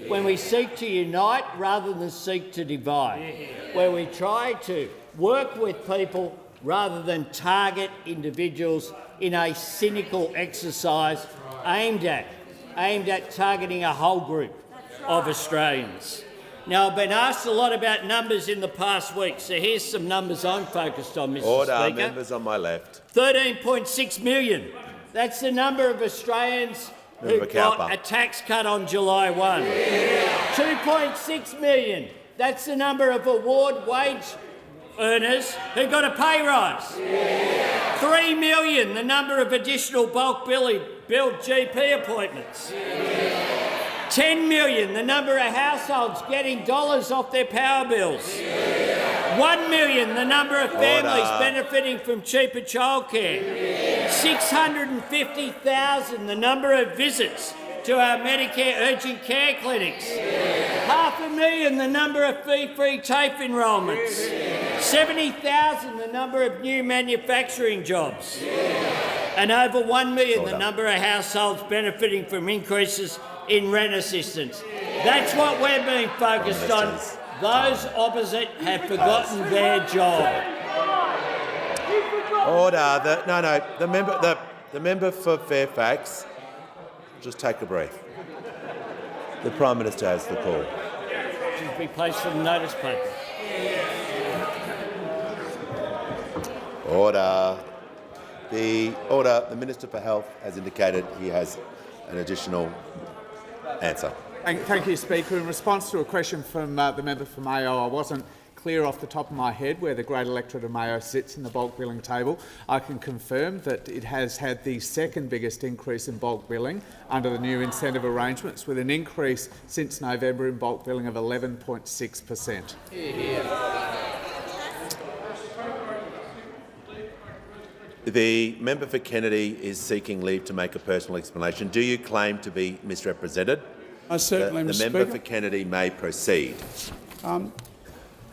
when we seek to unite rather than seek to divide, where we try to work with people rather than target individuals in a cynical exercise aimed at targeting a whole group of Australians. Now, I've been asked a lot about numbers in the past week, so here's some numbers I'm focused on, Mr Order, Speaker. members on my left. 13.6 million. That's the number of Australians who got a tax cut on July 1. 2.6 million. That's the number of award wage earners who got a pay rise. 3 million, the number of additional bulk billed GP appointments. 10 million, the number of households getting dollars off their power bills. 1 million, the number of families benefiting from cheaper childcare. 650,000, the number of visits to our Medicare urgent care clinics. 500,000, the number of fee-free TAFE enrolments. 70,000, the number of new manufacturing jobs. And over 1 million, the number of households benefiting from increases in rent assistance. That's what we're being focused on. Those opposite have forgotten their job. Order. The member for Fairfax. Just take a breath. The Prime Minister has the call. Should be placed on the notice paper. Order. The Minister for Health has indicated he has an additional answer. Thank you, Speaker. In response to a question from the member for Mayo, I wasn't clear off the top of my head where the great electorate of Mayo sits in the bulk billing table. I can confirm that it has had the second biggest increase in bulk billing under the new incentive arrangements, with an increase since November in bulk billing of 11.6%. The member for Kennedy is seeking leave to make a personal explanation. Do you claim to be misrepresented? I certainly, The member for Kennedy may proceed.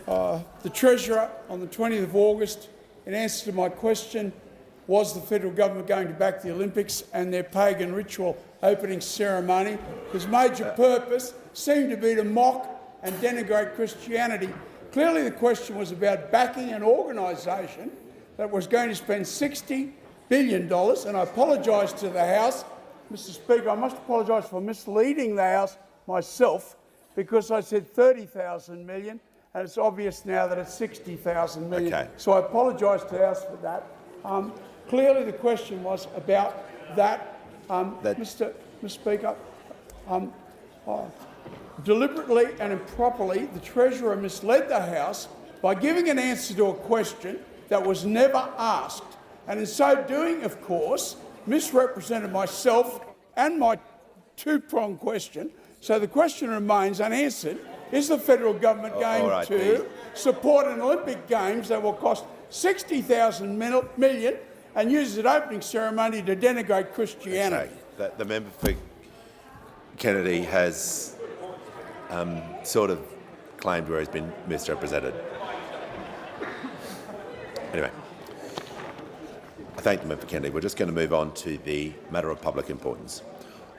The Treasurer, on the 20th of August, in answer to my question, was the federal government going to back the Olympics and their pagan ritual opening ceremony, whose major purpose seemed to be to mock and denigrate Christianity? Clearly the question was about backing an organisation that was going to spend $60 billion, and I apologise to the House. Mr Speaker, I must apologise for misleading the House myself, because I said 30,000 million, and it's obvious now that it's 60,000 million. Okay. So I apologise to the House for that. Clearly the question was about that. Mr Speaker, deliberately and improperly, the Treasurer misled the House by giving an answer to a question that was never asked, and in so doing, of course, misrepresented myself and my two-pronged question. So the question remains unanswered. Is the federal government going to support an Olympic Games that will cost $60,000 million and use an opening ceremony to denigrate Christianity? Okay. The member for Kennedy has sort of claimed where he's been misrepresented. Anyway, I thank the member for Kennedy. We're just going to move on to the matter of public importance.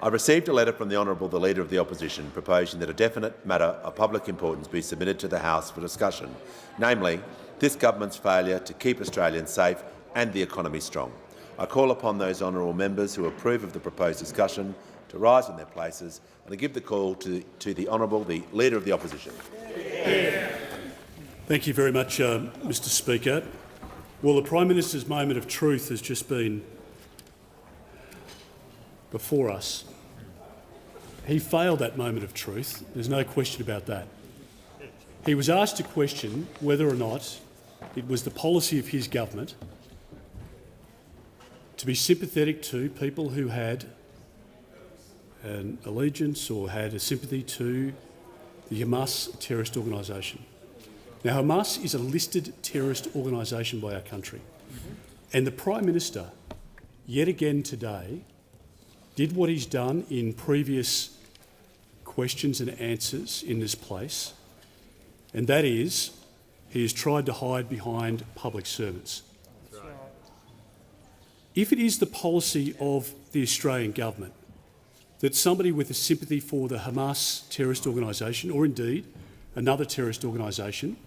I received a letter from the Honourable the Leader of the Opposition proposing that a definite matter of public importance be submitted to the House for discussion, namely this government's failure to keep Australians safe and the economy strong. I call upon those honourable members who approve of the proposed discussion to rise in their places and to give the call to the Honourable the Leader of the Opposition. Thank you very much, Mr Speaker. Well, the Prime Minister's moment of truth has just been before us. He failed that moment of truth. There's no question about that. He was asked to question whether or not it was the policy of his government to be sympathetic to people who had an allegiance or had a sympathy to the Hamas terrorist organisation. Now, Hamas is a listed terrorist organisation by our country. And the Prime Minister, yet again today, did what he's done in previous questions and answers in this place, and that is he has tried to hide behind public servants. If it is the policy of the Australian government that somebody with a sympathy for the Hamas terrorist organisation, or indeed another terrorist organisation,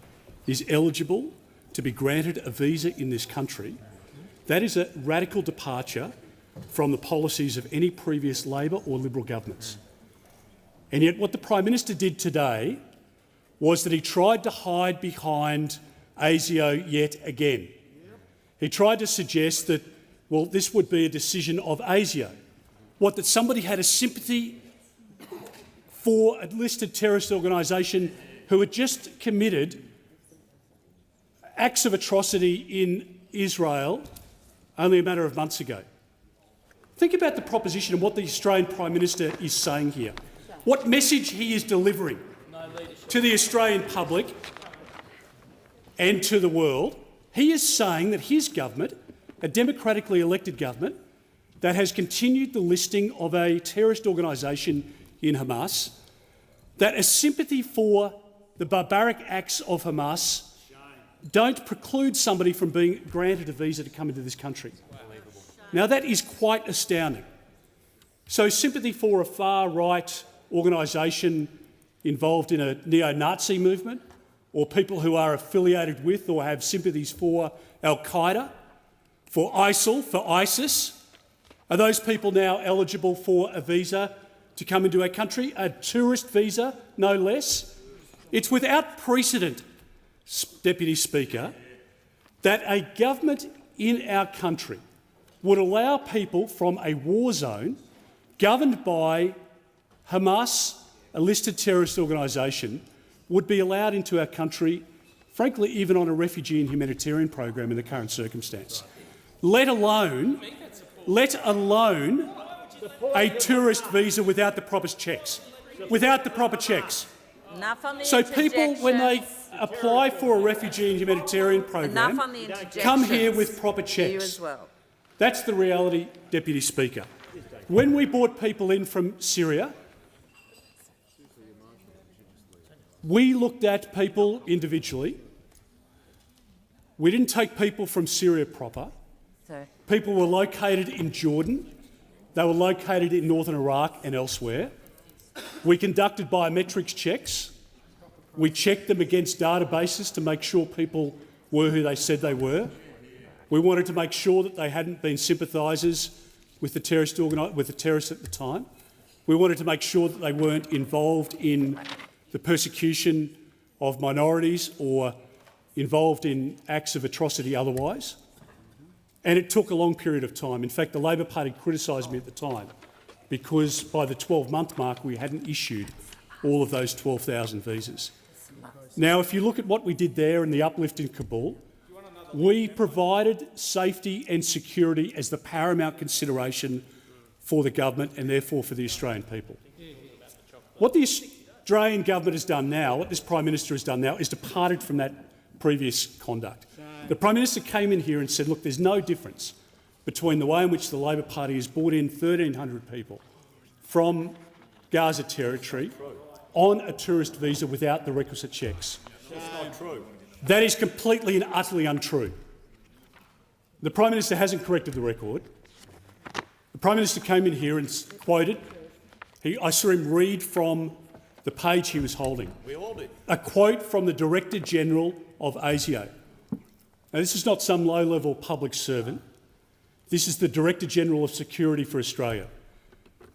is eligible to be granted a visa in this country, that is a radical departure from the policies of any previous Labor or Liberal governments. And yet what the Prime Minister did today was that he tried to hide behind ASIO yet again. He tried to suggest that, well, this would be a decision of ASIO. What, that somebody had a sympathy for a listed terrorist organisation who had just committed acts of atrocity in Israel only a matter of months ago. Think about the proposition and what the Australian Prime Minister is saying here. What message he is delivering to the Australian public and to the world. He is saying that his government, a democratically elected government, that has continued the listing of a terrorist organisation in Hamas, that a sympathy for the barbaric acts of Hamas don't preclude somebody from being granted a visa to come into this country. Now, that is quite astounding. So sympathy for a far-right organisation involved in a neo-Nazi movement, or people who are affiliated with or have sympathies for al-Qaeda, for ISIL, for ISIS, are those people now eligible for a visa to come into our country, a tourist visa, no less? It's without precedent, Deputy Speaker, that a government in our country would allow people from a war zone governed by Hamas, a listed terrorist organisation, would be allowed into our country, frankly, even on a refugee and humanitarian program in the current circumstance, let alone a tourist visa without the proper checks. Without the proper checks. So people, when they apply for a refugee and humanitarian program, come here with proper checks. That's the reality, Deputy Speaker. When we brought people in from Syria, we looked at people individually. We didn't take people from Syria proper. People were located in Jordan. They were located in northern Iraq and elsewhere. We conducted biometrics checks. We checked them against databases to make sure people were who they said they were. We wanted to make sure that they hadn't been sympathisers with the terrorists at the time. We wanted to make sure that they weren't involved in the persecution of minorities or involved in acts of atrocity otherwise. And it took a long period of time. In fact, the Labor Party criticised me at the time because by the 12-month mark we hadn't issued all of those 12,000 visas. Now, if you look at what we did there and the uplift in Kabul, we provided safety and security as the paramount consideration for the government and therefore for the Australian people. What the Australian government has done now, what this Prime Minister has done now, is departed from that previous conduct. The Prime Minister came in here and said, look, there's no difference between the way in which the Labor Party has brought in 1,300 people from Gaza territory on a tourist visa without the requisite checks. That's not true. That is completely and utterly untrue. The Prime Minister hasn't corrected the record. The Prime Minister came in here and quoted. I saw him read from the page he was holding. We all did. A quote from the Director General of ASIO. Now, this is not some low-level public servant. This is the Director General of Security for Australia.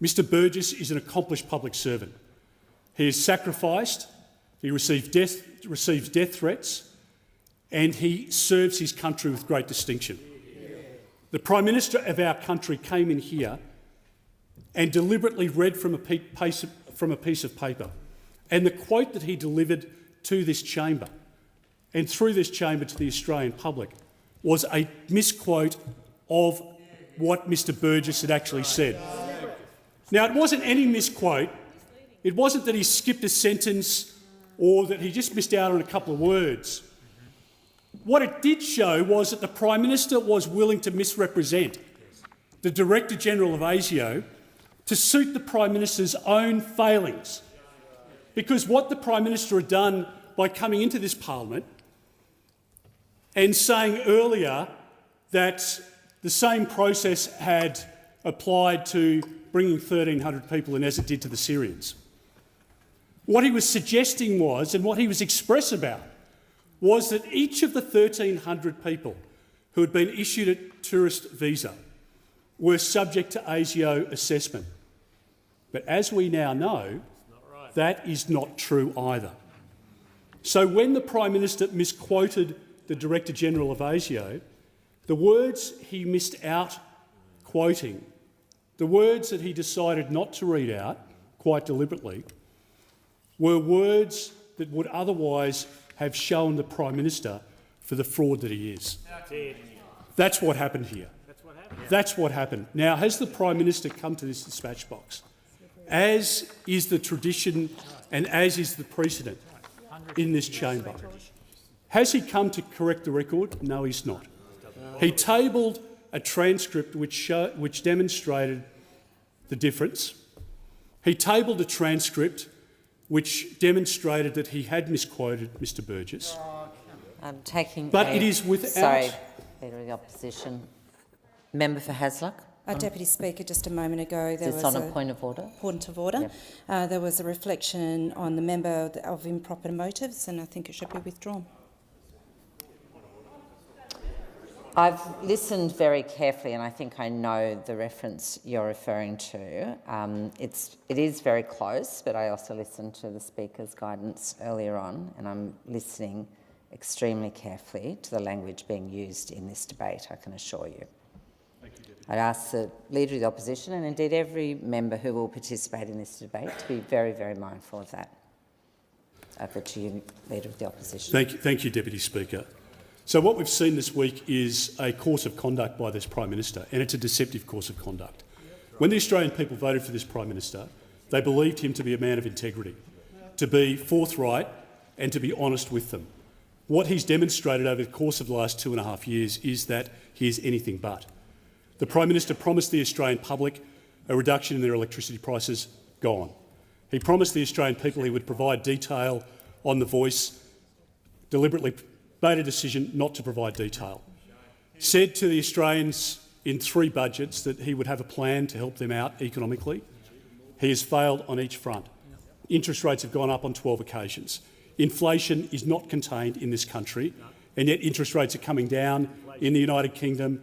Mr Burgess is an accomplished public servant. He is sacrificed, he receives death threats, and he serves his country with great distinction. The Prime Minister of our country came in here and deliberately read from a piece of paper. And the quote that he delivered to this chamber and through this chamber to the Australian public was a misquote of what Mr Burgess had actually said. Now, it wasn't any misquote. It wasn't that he skipped a sentence or that he just missed out on a couple of words. What it did show was that the Prime Minister was willing to misrepresent the Director General of ASIO to suit the Prime Minister's own failings. Because what the Prime Minister had done by coming into this parliament and saying earlier that the same process had applied to bringing 1,300 people in as it did to the Syrians. What he was suggesting was, and what he was express about, was that each of the 1,300 people who had been issued a tourist visa were subject to ASIO assessment. But as we now know, that is not true either. So when the Prime Minister misquoted the Director General of ASIO, the words he missed out quoting, the words that he decided not to read out quite deliberately, were words that would otherwise have shown the Prime Minister for the fraud that he is. That's what happened here. That's what happened. Now, has the Prime Minister come to this dispatch box, as is the tradition and as is the precedent in this chamber? Has he come to correct the record? No, he's not. He tabled a transcript which demonstrated the difference. He tabled a transcript which demonstrated that he had misquoted Mr Burgess. But it is without... Sorry, Leader of the Opposition. Member for Hasluck. Deputy Speaker, just a moment ago there was on a point of order. Point of order. Yep. There was a reflection on the member of improper motives, and I think it should be withdrawn. I've listened very carefully, and I think I know the reference you're referring to. It is very close, but I also listened to the Speaker's guidance earlier on, and I'm listening extremely carefully to the language being used in this debate, I can assure you. I'd ask the Leader of the Opposition, and indeed every member who will participate in this debate, to be very, very mindful of that. Over to you, Leader of the Opposition. Thank you, Deputy Speaker. So what we've seen this week is a course of conduct by this Prime Minister, and it's a deceptive course of conduct. When the Australian people voted for this Prime Minister, they believed him to be a man of integrity, to be forthright and to be honest with them. What he's demonstrated over the course of the last 2.5 years is that he is anything but. The Prime Minister promised the Australian public a reduction in their electricity prices. Gone. He promised the Australian people he would provide detail on the Voice, deliberately made a decision not to provide detail. Said to the Australians in 3 budgets that he would have a plan to help them out economically. He has failed on each front. Interest rates have gone up on 12 occasions. Inflation is not contained in this country, and yet interest rates are coming down in the United Kingdom,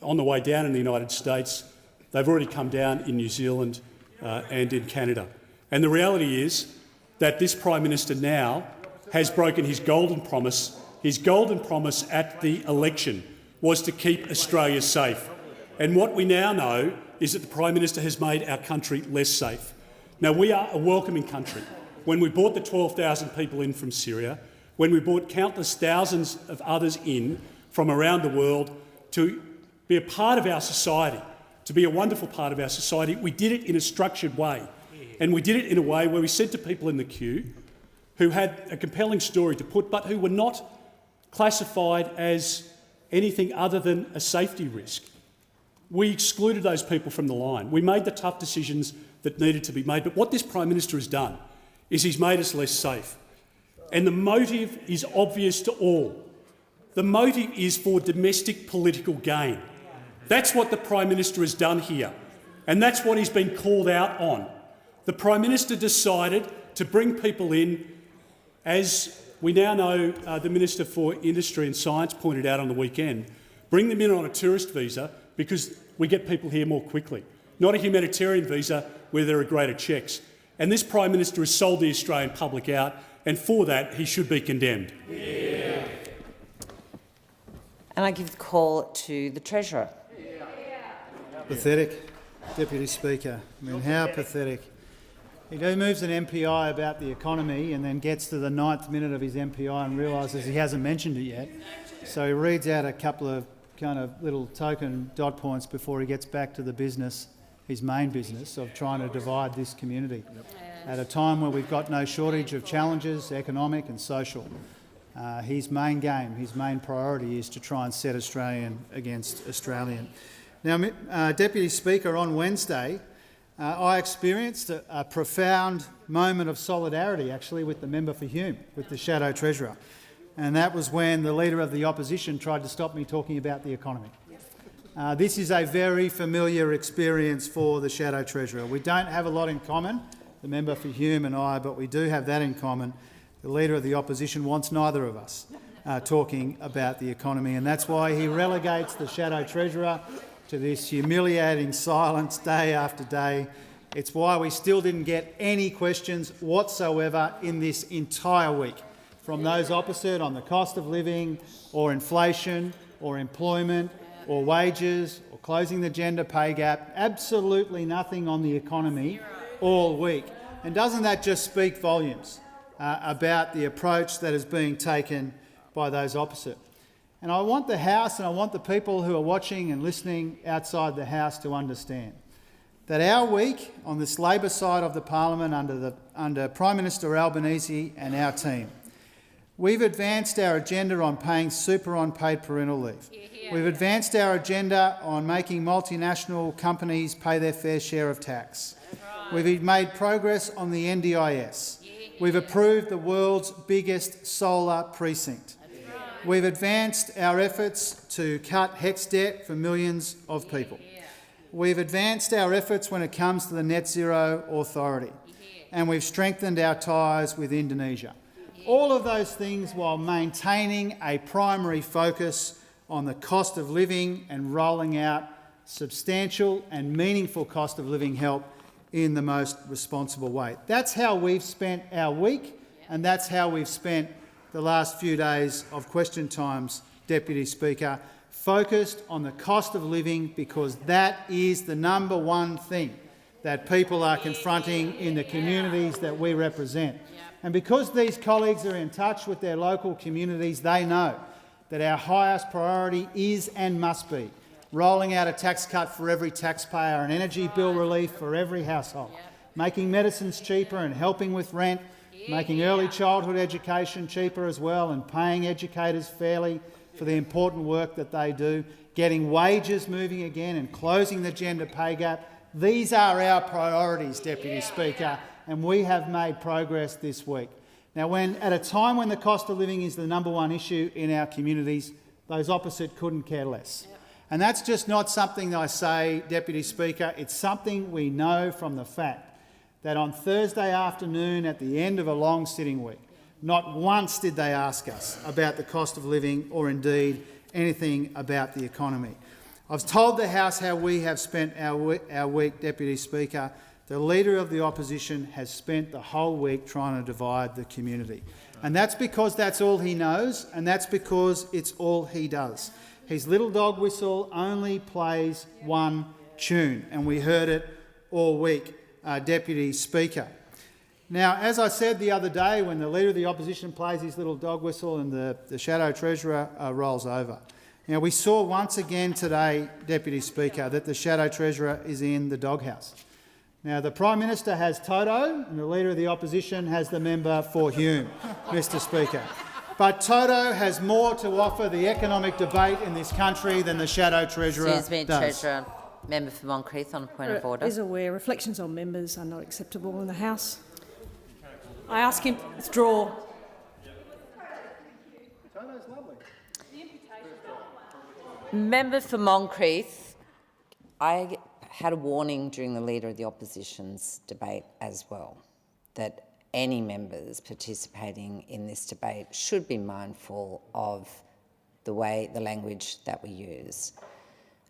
on the way down in the United States. They've already come down in New Zealand and in Canada. And the reality is that this Prime Minister now has broken his golden promise. His golden promise at the election was to keep Australia safe. And what we now know is that the Prime Minister has made our country less safe. Now, we are a welcoming country. When we brought the 12,000 people in from Syria, when we brought countless thousands of others in from around the world to be a part of our society, to be a wonderful part of our society, we did it in a structured way. And we did it in a way where we said to people in the queue who had a compelling story to put, but who were not classified as anything other than a safety risk, we excluded those people from the line. We made the tough decisions that needed to be made. But what this Prime Minister has done is he's made us less safe. And the motive is obvious to all. The motive is for domestic political gain. That's what the Prime Minister has done here, and that's what he's been called out on. The Prime Minister decided to bring people in, as we now know the Minister for Industry and Science pointed out on the weekend, bring them in on a tourist visa because we get people here more quickly, not a humanitarian visa where there are greater checks. And this Prime Minister has sold the Australian public out, and for that he should be condemned. And I give the call to the Treasurer. Pathetic, Deputy Speaker. I mean, how pathetic. He moves an MPI about the economy and then gets to the 9th minute of his MPI and realises he hasn't mentioned it yet. So he reads out a couple of kind of little token dot points before he gets back to the business, his main business, of trying to divide this community at a time where we've got no shortage of challenges, economic and social. His main game, his main priority is to try and set Australian against Australian. Now, Deputy Speaker, on Wednesday, I experienced a profound moment of solidarity, actually, with the member for Hume, with the Shadow Treasurer. And that was when the Leader of the Opposition tried to stop me talking about the economy. This is a very familiar experience for the Shadow Treasurer. We don't have a lot in common, the member for Hume and I, but we do have that in common. The Leader of the Opposition wants neither of us talking about the economy, and that's why he relegates the Shadow Treasurer to this humiliating silence day after day. It's why we still didn't get any questions whatsoever in this entire week from those opposite on the cost of living or inflation or employment or wages or closing the gender pay gap. Absolutely nothing on the economy all week. And doesn't that just speak volumes about the approach that is being taken by those opposite? And I want the House and I want the people who are watching and listening outside the House to understand that our week on this Labor side of the Parliament under Prime Minister Albanese and our team, we've advanced our agenda on paying super on paid parental leave. We've advanced our agenda on making multinational companies pay their fair share of tax. We've made progress on the NDIS. We've approved the world's biggest solar precinct. We've advanced our efforts to cut HECS debt for millions of people. We've advanced our efforts when it comes to the Net Zero Authority. And we've strengthened our ties with Indonesia. All of those things while maintaining a primary focus on the cost of living and rolling out substantial and meaningful cost of living help in the most responsible way. That's how we've spent our week, and that's how we've spent the last few days of question times, Deputy Speaker, focused on the cost of living, because that is the number one thing that people are confronting in the communities that we represent. And because these colleagues are in touch with their local communities, they know that our highest priority is and must be rolling out a tax cut for every taxpayer, an energy bill relief for every household, making medicines cheaper and helping with rent, making early childhood education cheaper as well and paying educators fairly for the important work that they do, getting wages moving again and closing the gender pay gap. These are our priorities, Deputy Speaker, and we have made progress this week. Now, at a time when the cost of living is the number one issue in our communities, those opposite couldn't care less. And that's just not something that I say, Deputy Speaker, it's something we know from the fact that on Thursday afternoon at the end of a long sitting week, not once did they ask us about the cost of living or indeed anything about the economy. I've told the House how we have spent our week, Deputy Speaker. The Leader of the Opposition has spent the whole week trying to divide the community. And that's because that's all he knows, and that's because it's all he does. His little dog whistle only plays one tune, and we heard it all week. Deputy Speaker. Now, as I said the other day, when the Leader of the Opposition plays his little dog whistle and the Shadow Treasurer rolls over, now we saw once again today, Deputy Speaker, that the Shadow Treasurer is in the doghouse. Now, the Prime Minister has Toto and the Leader of the Opposition has the member for Hume, Mr Speaker. But Toto has more to offer the economic debate in this country than the Shadow Treasurer Excuse me, does. Treasurer. Member for Moncrieff on a point of order. Is aware reflections on members are not acceptable in the House. I ask him to withdraw. Member for Moncrieff, I had a warning during the Leader of the Opposition's debate as well, that any members participating in this debate should be mindful of the language that we use.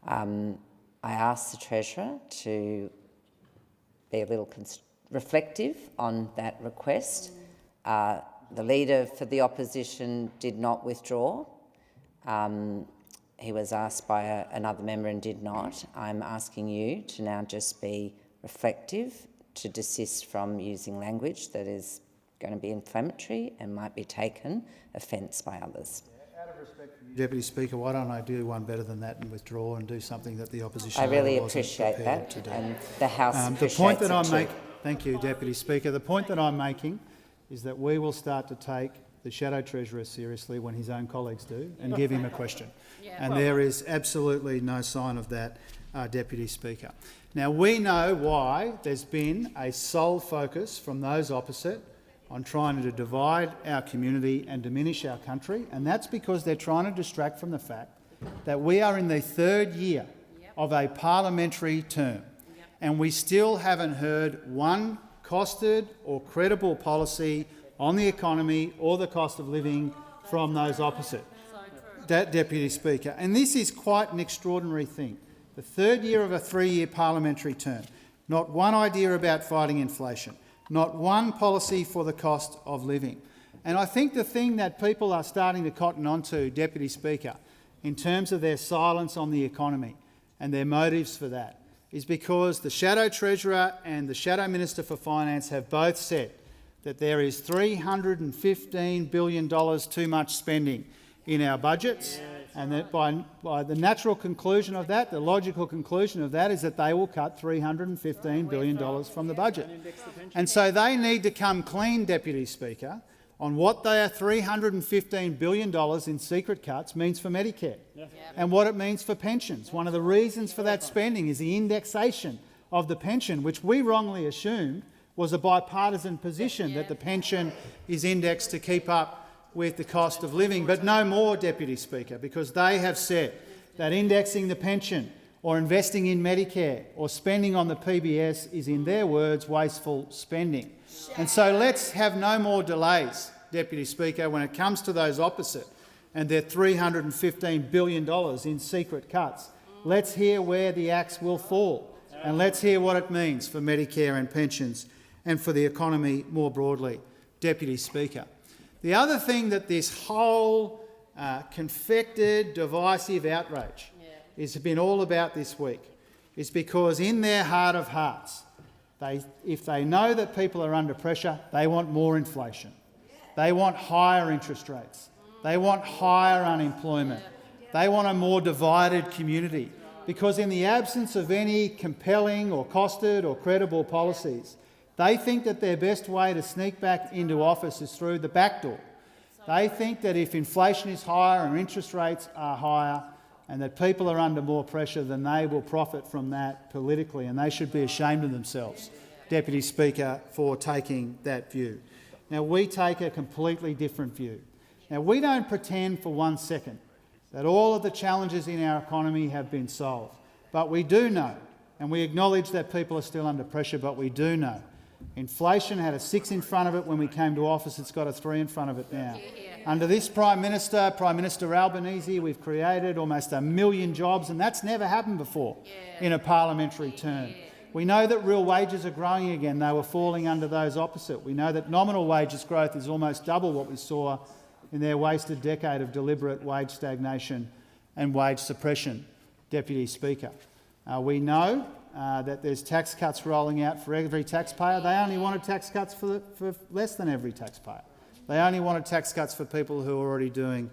I asked the Treasurer to be a little reflective on that request. The Leader for the Opposition did not withdraw. He was asked by another member and did not. I'm asking you to now just be reflective, to desist from using language that is going to be inflammatory and might be taken offence by others. Out of respect for you, Deputy Speaker, why don't I do one better than that and withdraw and do something that the opposition I really wasn't appreciate prepared that, to do. and the House appreciates the point that it I'm too. making, thank you, Deputy Speaker. The point that I'm making is that we will start to take the Shadow Treasurer seriously when his own colleagues do and give him a question. And there is absolutely no sign of that, Deputy Speaker. Now, we know why there's been a sole focus from those opposite on trying to divide our community and diminish our country, and that's because they're trying to distract from the fact that we are in the third year of a parliamentary term, and we still haven't heard one costed or credible policy on the economy or the cost of living from those opposite. Deputy Speaker. And this is quite an extraordinary thing. The third year of a three-year parliamentary term, not one idea about fighting inflation, not one policy for the cost of living. And I think the thing that people are starting to cotton onto, Deputy Speaker, in terms of their silence on the economy and their motives for that, is because the Shadow Treasurer and the Shadow Minister for Finance have both said that there is $315 billion too much spending in our budgets, and that by the natural conclusion of that, the logical conclusion of that is that they will cut $315 billion from the budget. And so they need to come clean, Deputy Speaker, on what their $315 billion in secret cuts means for Medicare and what it means for pensions. One of the reasons for that spending is the indexation of the pension, which we wrongly assumed was a bipartisan position, that the pension is indexed to keep up with the cost of living. But no more, Deputy Speaker, because they have said that indexing the pension or investing in Medicare or spending on the PBS is, in their words, wasteful spending. And so let's have no more delays, Deputy Speaker, when it comes to those opposite and their $315 billion in secret cuts. Let's hear where the axe will fall, and let's hear what it means for Medicare and pensions and for the economy more broadly, Deputy Speaker. The other thing that this whole confected, divisive outrage has been all about this week is because in their heart of hearts, if they know that people are under pressure, they want more inflation. They want higher interest rates. They want higher unemployment. They want a more divided community, because in the absence of any compelling or costed or credible policies, they think that their best way to sneak back into office is through the back door. They think that if inflation is higher and interest rates are higher and that people are under more pressure, then they will profit from that politically, and they should be ashamed of themselves, Deputy Speaker, for taking that view. Now, we take a completely different view. Now, we don't pretend for 1 second that all of the challenges in our economy have been solved, but we do know, and we acknowledge that people are still under pressure, but we do know inflation had a 6 in front of it when we came to office. It's got a 3 in front of it now. Under this Prime Minister Albanese, we've created almost 1 million jobs, and that's never happened before in a parliamentary term. We know that real wages are growing again. They were falling under those opposite. We know that nominal wages growth is almost double what we saw in their wasted decade of deliberate wage stagnation and wage suppression, Deputy Speaker. We know that there's tax cuts rolling out for every taxpayer. They only wanted tax cuts for less than every taxpayer. They only wanted tax cuts for people who are already doing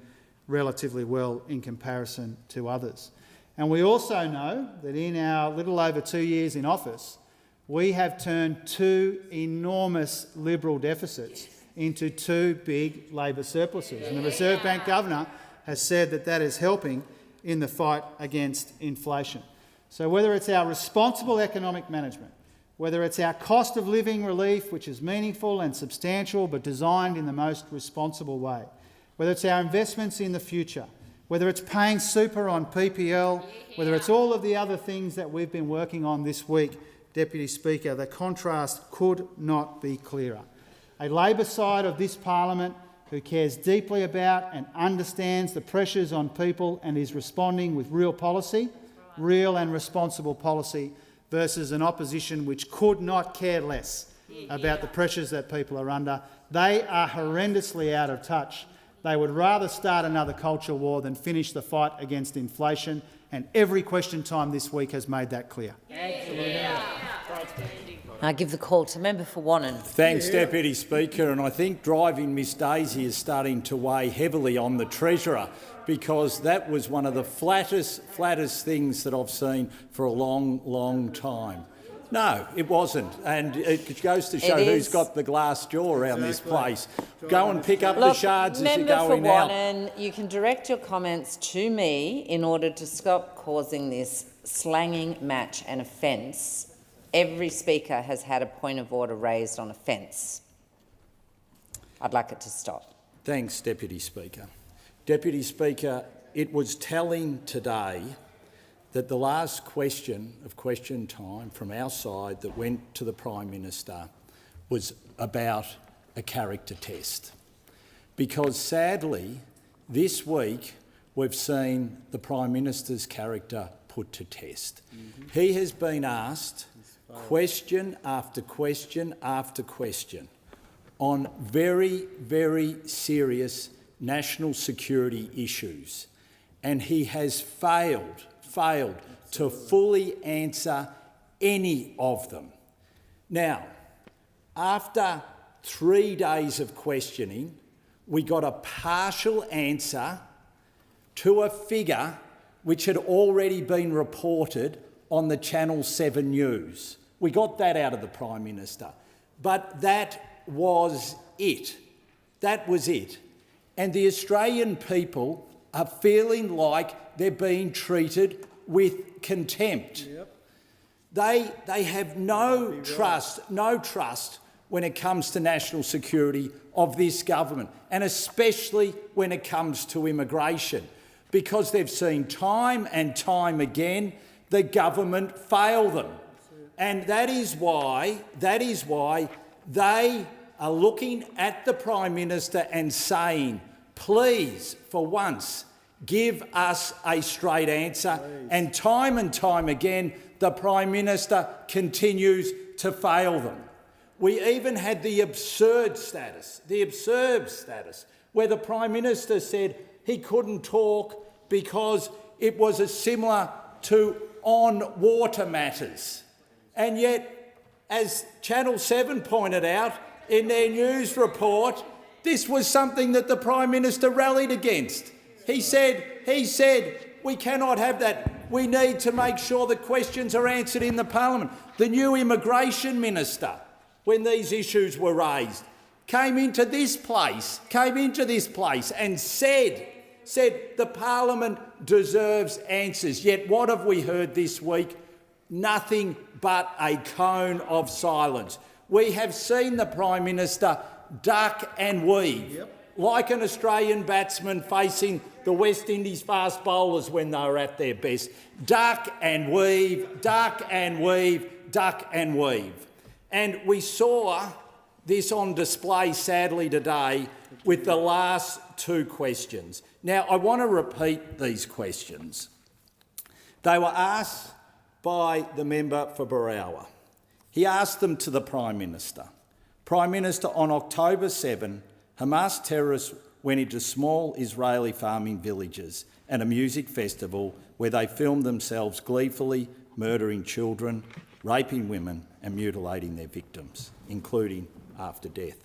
relatively well in comparison to others. And we also know that in our little over 2 years in office, we have turned 2 enormous Liberal deficits into 2 big Labor surpluses. And the Reserve Bank Governor has said that that is helping in the fight against inflation. So whether it's our responsible economic management, whether it's our cost of living relief, which is meaningful and substantial but designed in the most responsible way, whether it's our investments in the future, whether it's paying super on PPL, whether it's all of the other things that we've been working on this week, Deputy Speaker, the contrast could not be clearer. A Labor side of this parliament who cares deeply about and understands the pressures on people and is responding with real policy, real and responsible policy, versus an opposition which could not care less about the pressures that people are under. They are horrendously out of touch. They would rather start another culture war than finish the fight against inflation, and every question time this week has made that clear. I give the call to member for Wannon. Thanks, Deputy Speaker. And I think driving Miss Daisy is starting to weigh heavily on the Treasurer, because that was one of the flattest things that I've seen for a long time. No, it wasn't. And it goes to show who's got the glass jaw around this place. Go and pick up the shards as you're going out. Wannon, you can direct your comments to me in order to stop causing this slanging match and offence. Every speaker has had a point of order raised on offence. I'd like it to stop. Thanks, Deputy Speaker. Deputy Speaker, it was telling today that the last question of question time from our side that went to the Prime Minister was about a character test. Because sadly, this week we've seen the Prime Minister's character put to test. He has been asked question after question after question on very serious national security issues, and he has failed to fully answer any of them. Now, after 3 days of questioning, we got a partial answer to a figure which had already been reported on the Channel 7 news. We got that out of the Prime Minister. But that was it. That was it. And the Australian people are feeling like they're being treated with contempt. They have no trust when it comes to national security of this government, and especially when it comes to immigration, because they've seen time and time again the government fail them. And that is why they are looking at the Prime Minister and saying, please, for once, give us a straight answer. And time again, the Prime Minister continues to fail them. We even had the absurd status, where the Prime Minister said he couldn't talk because it was similar to on water matters. And yet, as Channel 7 pointed out in their news report, this was something that the Prime Minister rallied against. He said, we cannot have that. We need to make sure that questions are answered in the Parliament. The new Immigration Minister, when these issues were raised, came into this place and said the Parliament deserves answers. Yet what have we heard this week? Nothing but a cone of silence. We have seen the Prime Minister duck and weave, like an Australian batsman facing the West Indies fast bowlers when they were at their best. Duck and weave, duck and weave, duck and weave. And we saw this on display, sadly, today with the last 2 questions. Now, I want to repeat these questions. They were asked by the member for Barrowa. He asked them to the Prime Minister. Prime Minister, on October 7, Hamas terrorists went into small Israeli farming villages and a music festival where they filmed themselves gleefully murdering children, raping women and mutilating their victims, including after death.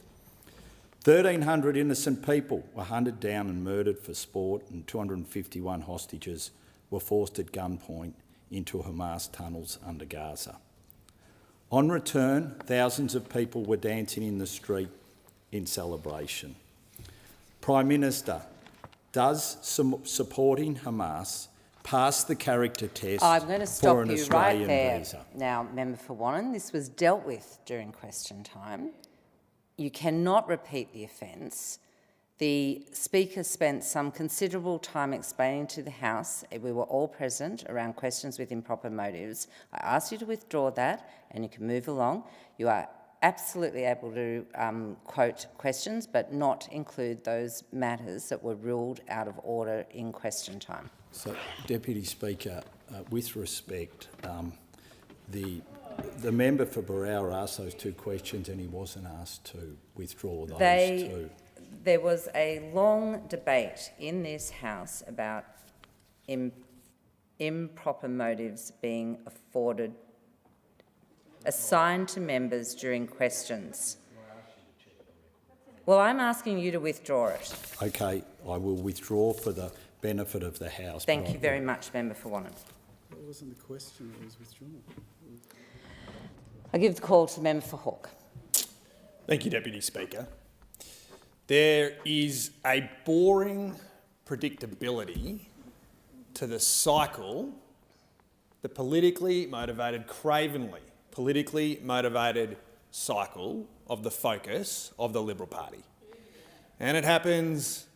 1,300 innocent people were hunted down and murdered for sport, and 251 hostages were forced at gunpoint into Hamas tunnels under Gaza. On return, thousands of people were dancing in the street in celebration. Prime Minister, does supporting Hamas pass the character test I'm going to stop for an you Australian right there. visa? Now, Member for Wannon, this was dealt with during question time. You cannot repeat the offence. The Speaker spent some considerable time explaining to the House, we were all present, around questions with improper motives. I asked you to withdraw that and you can move along. You are absolutely able to quote questions but not include those matters that were ruled out of order in question time. So, Deputy Speaker, with respect, the member for Barrow asked those two questions and he wasn't asked to withdraw those two. There was a long debate in this House about improper motives being assigned to members during questions. Well, I'm asking you to withdraw it. Okay, I will withdraw for the benefit of the House. Thank you very much, Member for Wannon. That wasn't the question, it was withdrawn. I give the call to the Member for Hawke. Thank you, Deputy Speaker. There is a boring predictability to the cycle, the politically motivated, cravenly politically motivated cycle of the focus of the Liberal Party. And it happens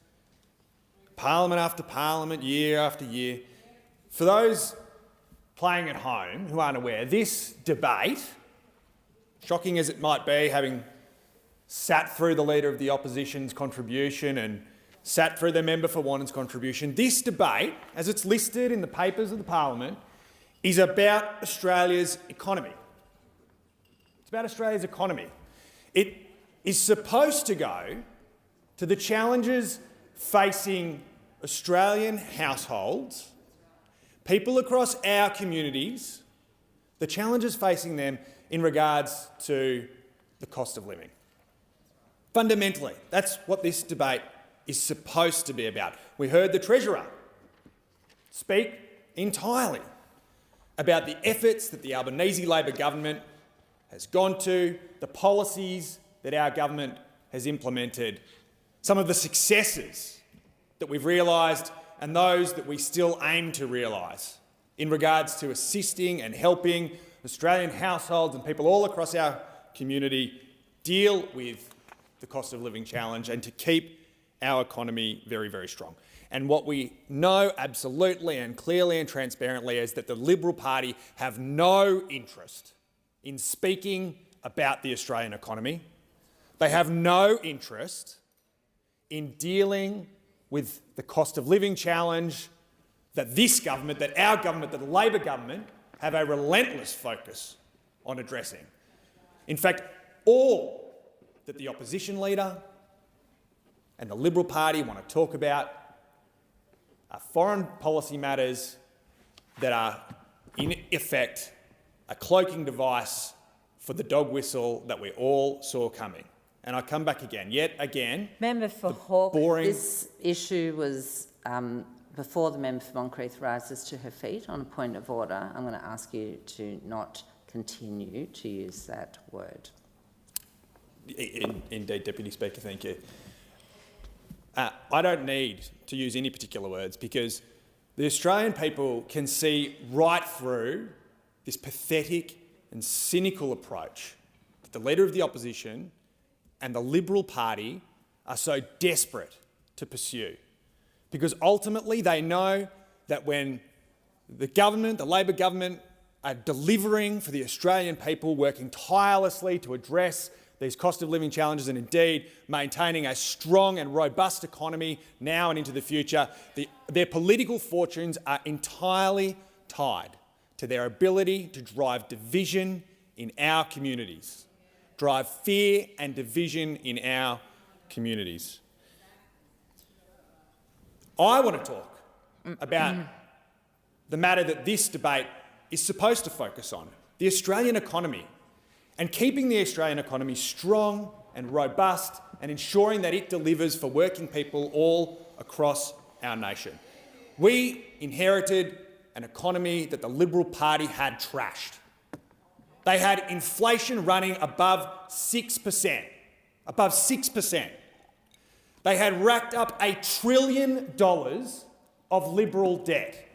parliament after parliament, year after year. For those playing at home who aren't aware, this debate, shocking as it might be, having sat through the Leader of the Opposition's contribution and sat through the Member for Wannon's contribution, this debate, as it's listed in the papers of the Parliament, is about Australia's economy. It's about Australia's economy. It is supposed to go to the challenges facing Australian households, people across our communities, the challenges facing them in regards to the cost of living. Fundamentally, that's what this debate is supposed to be about. We heard the Treasurer speak entirely about the efforts that the Albanese Labor government has gone to, the policies that our government has implemented, some of the successes that we've realised and those that we still aim to realise in regards to assisting and helping Australian households and people all across our community deal with the cost of living challenge and to keep our economy very, very strong. And what we know absolutely and clearly and transparently is that the Liberal Party have no interest in speaking about the Australian economy. They have no interest in dealing with the cost of living challenge that this government, that our government, that the Labor government have a relentless focus on addressing. In fact, all that the opposition leader and the Liberal Party want to talk about are foreign policy matters that are, in effect, a cloaking device for the dog whistle that we all saw coming. And I come back again, yet again. Member for Hawke, this issue was before the member for Moncrieff rises to her feet on a point of order. I'm going to ask you to not continue to use that word. Indeed, Deputy Speaker, thank you. I don't need to use any particular words because the Australian people can see right through this pathetic and cynical approach that the Leader of the Opposition and the Liberal Party are so desperate to pursue. Because ultimately they know that when the government, the Labor government, are delivering for the Australian people, working tirelessly to address these cost of living challenges and indeed maintaining a strong and robust economy now and into the future, their political fortunes are entirely tied to their ability to drive division in our communities, drive fear and division in our communities. I want to talk about the matter that this debate is supposed to focus on, the Australian economy, and keeping the Australian economy strong and robust and ensuring that it delivers for working people all across our nation. We inherited an economy that the Liberal Party had trashed. They had inflation running above 6%. Above 6%. They had racked up $1 trillion of Liberal debt.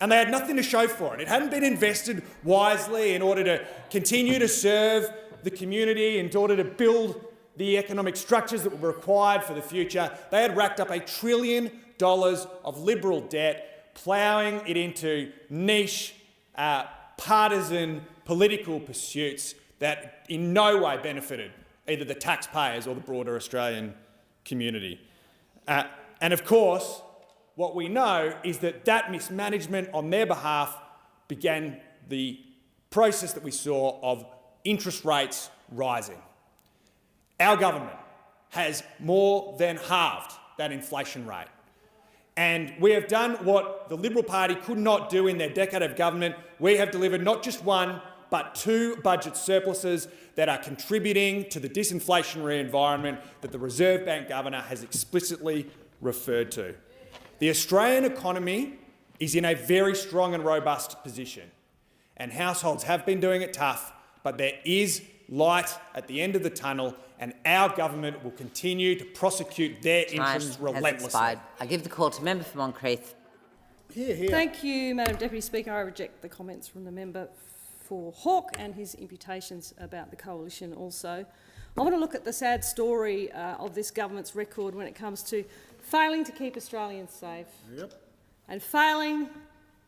And they had nothing to show for it. It hadn't been invested wisely in order to continue to serve the community, in order to build the economic structures that were required for the future. They had racked up $1 trillion of Liberal debt, ploughing it into niche, partisan political pursuits that in no way benefited either the taxpayers or the broader Australian community. And of course, what we know is that that mismanagement on their behalf began the process that we saw of interest rates rising. Our government has more than halved that inflation rate. And we have done what the Liberal Party could not do in their decade of government. We have delivered not just one, but 2 budget surpluses that are contributing to the disinflationary environment that the Reserve Bank Governor has explicitly referred to. The Australian economy is in a very strong and robust position, and households have been doing it tough, but there is light at the end of the tunnel, and our government will continue to prosecute their interests relentlessly. I give the call to Member for Moncrieff. Thank you, Madam Deputy Speaker. I reject the comments from the member for Hawke and his imputations about the coalition also. I want to look at the sad story of this government's record when it comes to failing to keep Australians safe and failing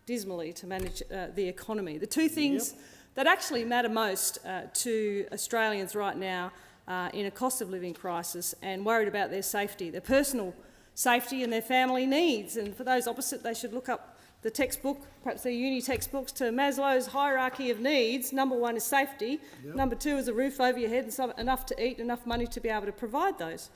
dismally to manage the economy. The two things that actually matter most to Australians right now in a cost of living crisis and worried about their safety, their personal safety and their family needs. And for those opposite, they should look up the textbook, perhaps their uni textbooks, to Maslow's hierarchy of needs. Number 1 is safety. Number 2 is a roof over your head and enough to eat, enough money to be able to provide those.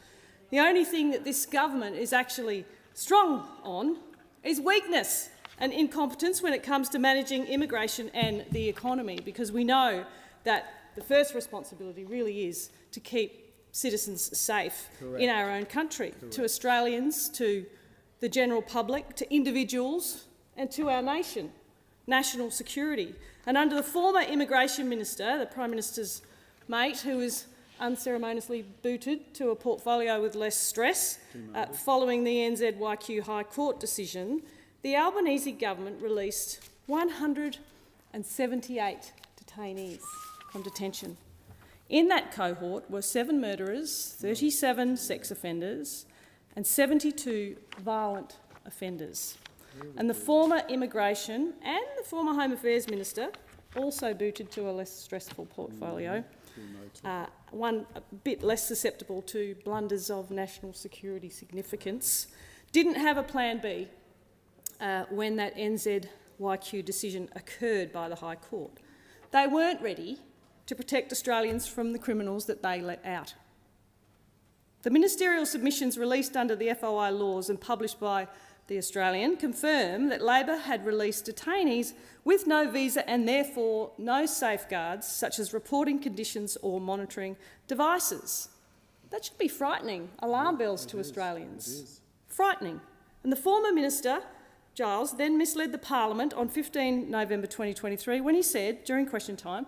The only thing that this government is actually strong on is weakness and incompetence when it comes to managing immigration and the economy, because we know that the first responsibility really is to keep citizens safe in our own country, to Australians, to the general public, to individuals and to our nation, national security. And under the former Immigration Minister, the Prime Minister's mate, who was unceremoniously booted to a portfolio with less stress following the NZYQ High Court decision, the Albanese government released 178 detainees from detention. In that cohort were 7 murderers, 37 sex offenders and 72 violent offenders. And the former Immigration and the former Home Affairs Minister, also booted to a less stressful portfolio, one a bit less susceptible to blunders of national security significance, didn't have a plan B when that NZYQ decision occurred by the High Court. They weren't ready to protect Australians from the criminals that they let out. The ministerial submissions released under the FOI laws and published by The Australian confirm that Labor had released detainees with no visa and therefore no safeguards such as reporting conditions or monitoring devices. That should be frightening alarm bells to Australians. Frightening. And the former Minister, Giles, then misled the Parliament on 15 November 2023 when he said, during question time,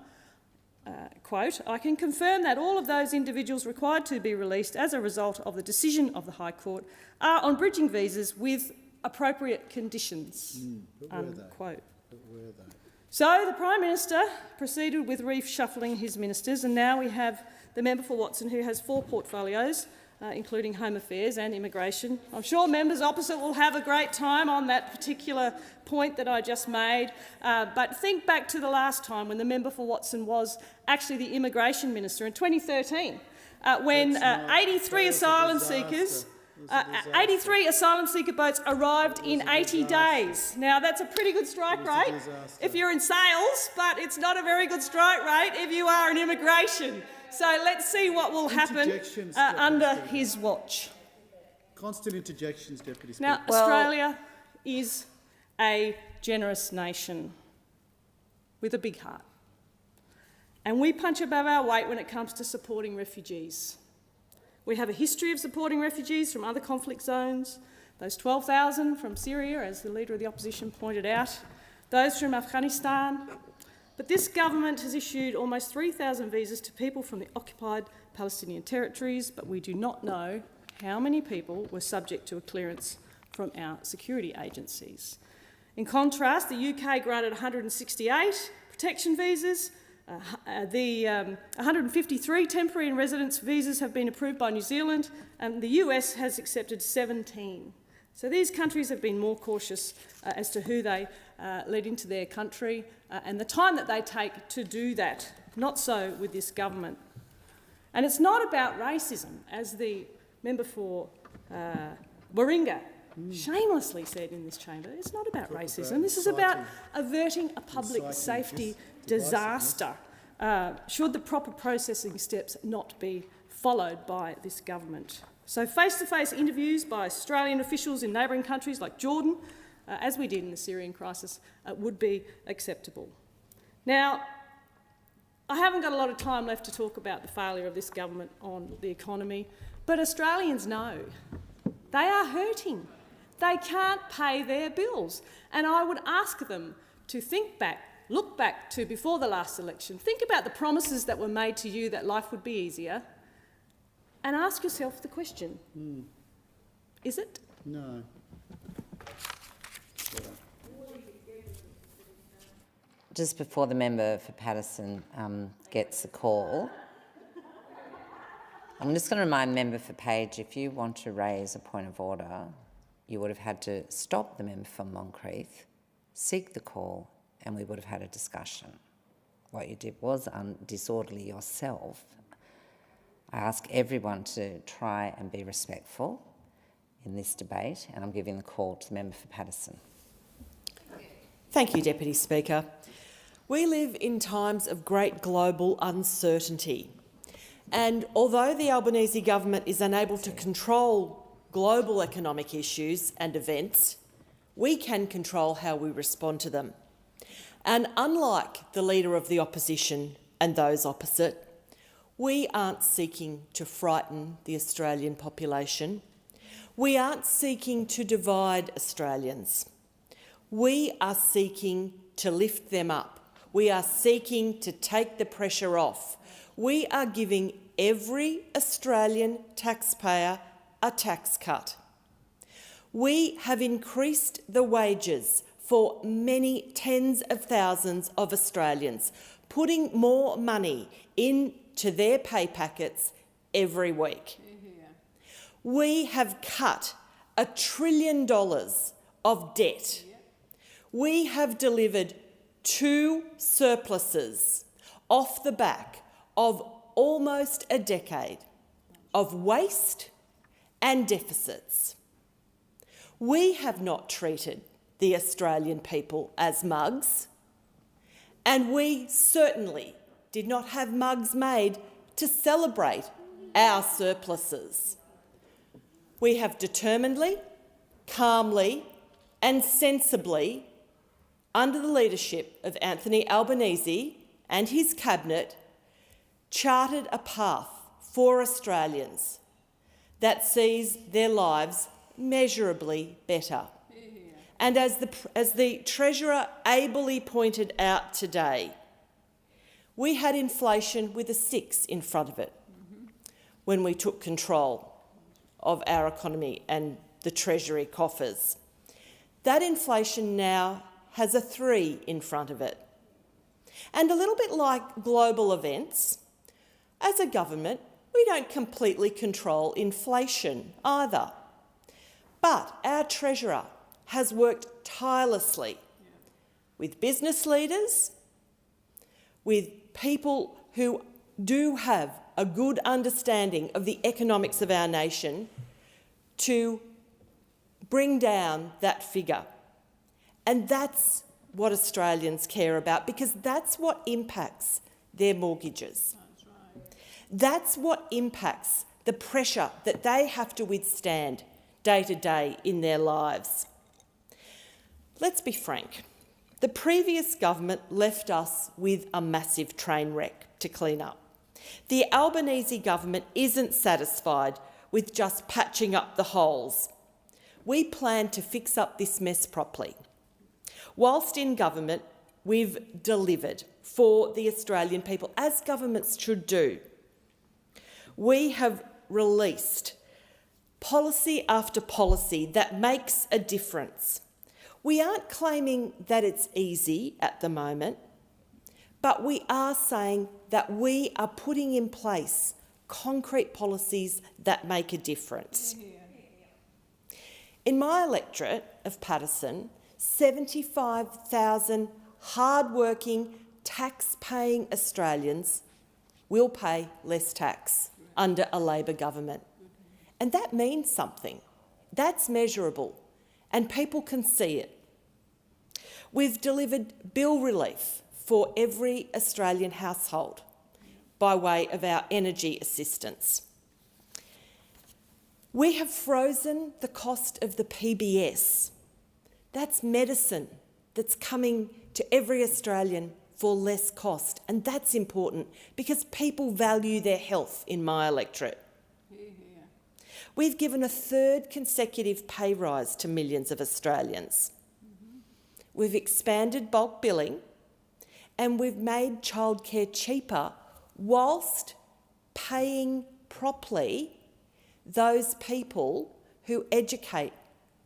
quote, "I can confirm that all of those individuals required to be released as a result of the decision of the High Court are on bridging visas with appropriate conditions," unquote. So the Prime Minister proceeded with reshuffling his ministers, and now we have the member for Watson, who has 4 portfolios, including Home Affairs and Immigration. I'm sure members opposite will have a great time on that particular point that I just made, but think back to the last time when the member for Watson was actually the Immigration Minister in 2013, when 83 asylum seekers 83 asylum seeker boats arrived in 80 days. Now, that's a pretty good strike rate if you're in sales, but it's not a very good strike rate if you are in immigration. So let's see what will happen under his watch. Constant interjections, Deputy Speaker. Now, Australia is a generous nation. with a big heart. And we punch above our weight when it comes to supporting refugees. We have a history of supporting refugees from other conflict zones, those 12,000 from Syria, as the Leader of the Opposition pointed out, those from Afghanistan. But this government has issued almost 3,000 visas to people from the occupied Palestinian territories, but we do not know how many people were subject to a clearance from our security agencies. In contrast, the UK granted 168 protection visas. 153 temporary and residence visas have been approved by New Zealand, and the US has accepted 17. So these countries have been more cautious as to who they let into their country and the time that they take to do that. Not so with this government. And it's not about racism, as the member for Warringah shamelessly said in this chamber. It's not about racism. This is about averting a public safety disaster should the proper processing steps not be followed by this government. So face-to-face interviews by Australian officials in neighbouring countries like Jordan, as we did in the Syrian crisis, would be acceptable. Now, I haven't got a lot of time left to talk about the failure of this government on the economy, but Australians know they are hurting. They can't pay their bills. And I would ask them to think back, look back to before the last election, think about the promises that were made to you that life would be easier, and ask yourself the question, is it? No. Just before the member for Paterson gets the call, I'm just going to remind member for Page, if you want to raise a point of order, you would have had to stop the member from Moncrieff, seek the call, and we would have had a discussion. What you did was disorderly yourself. I ask everyone to try and be respectful in this debate, and I'm giving the call to the member for Paterson. Thank you, Deputy Speaker. We live in times of great global uncertainty, and although the Albanese government is unable to control global economic issues and events, we can control how we respond to them. And unlike the Leader of the Opposition and those opposite, we aren't seeking to frighten the Australian population. We aren't seeking to divide Australians. We are seeking to lift them up. We are seeking to take the pressure off. We are giving every Australian taxpayer a tax cut. We have increased the wages for many tens of thousands of Australians, putting more money into their pay packets every week. We have cut $1 trillion of debt. We have delivered 2 surpluses off the back of almost a decade of waste and deficits. We have not treated the Australian people as mugs, and we certainly did not have mugs made to celebrate our surpluses. We have determinedly, calmly and sensibly, under the leadership of Anthony Albanese and his cabinet, charted a path for Australians that sees their lives measurably better. And as the Treasurer ably pointed out today, we had inflation with a 6 in front of it when we took control of our economy and the Treasury coffers. That inflation now has a 3 in front of it. And a little bit like global events, as a government, we don't completely control inflation either. But our Treasurer has worked tirelessly with business leaders, with people who do have a good understanding of the economics of our nation, to bring down that figure. And that's what Australians care about, because that's what impacts their mortgages. That's what impacts the pressure that they have to withstand day to day in their lives. Let's be frank. The previous government left us with a massive train wreck to clean up. The Albanese government isn't satisfied with just patching up the holes. We plan to fix up this mess properly. Whilst in government, we've delivered for the Australian people, as governments should do. We have released policy after policy that makes a difference. We aren't claiming that it's easy at the moment, but we are saying that we are putting in place concrete policies that make a difference. In my electorate of Paterson, 75,000 hard-working, tax-paying Australians will pay less tax under a Labor government. And that means something. That's measurable, and people can see it. We've delivered bill relief for every Australian household by way of our energy assistance. We have frozen the cost of the PBS. That's medicine that's coming to every Australian for less cost, and that's important because people value their health in my electorate. We've given a third consecutive pay rise to millions of Australians. We've expanded bulk billing, and we've made childcare cheaper whilst paying properly those people who educate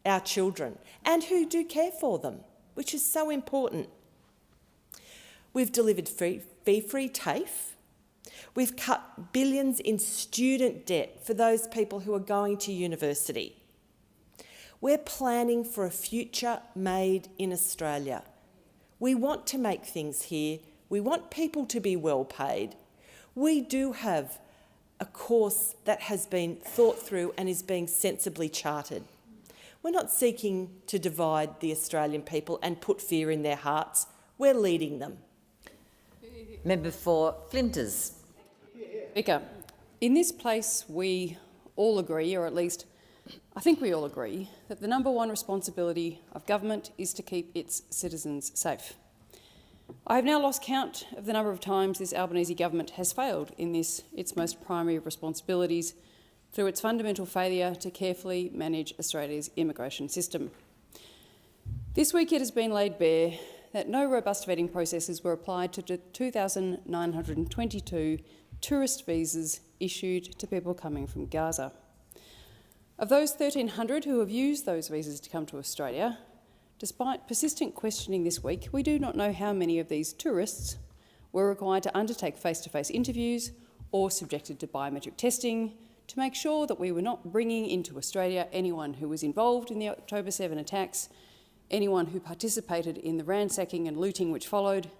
our children and who do care for them, which is so important. We've delivered fee-free TAFE. We've cut billions in student debt for those people who are going to university. We're planning for a future made in Australia. We want to make things here. We want people to be well paid. We do have a course that has been thought through and is being sensibly charted. We're not seeking to divide the Australian people and put fear in their hearts. We're leading them. Member for Flinders. Speaker, in this place we all agree, or at least I think we all agree, that the number one responsibility of government is to keep its citizens safe. I have now lost count of the number of times this Albanese government has failed in this, its most primary of responsibilities, through its fundamental failure to carefully manage Australia's immigration system. This week it has been laid bare that no robust vetting processes were applied to the 2,922 tourist visas issued to people coming from Gaza. Of those 1,300 who have used those visas to come to Australia, despite persistent questioning this week, we do not know how many of these tourists were required to undertake face-to-face interviews or subjected to biometric testing to make sure that we were not bringing into Australia anyone who was involved in the October 7 attacks, anyone who participated in the ransacking and looting which followed,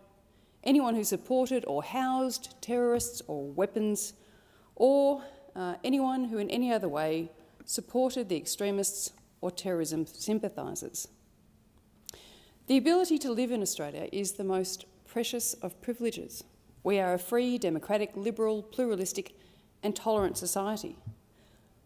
anyone who supported or housed terrorists or weapons, or anyone who in any other way supported the extremists or terrorism sympathisers. The ability to live in Australia is the most precious of privileges. We are a free, democratic, liberal, pluralistic and tolerant society.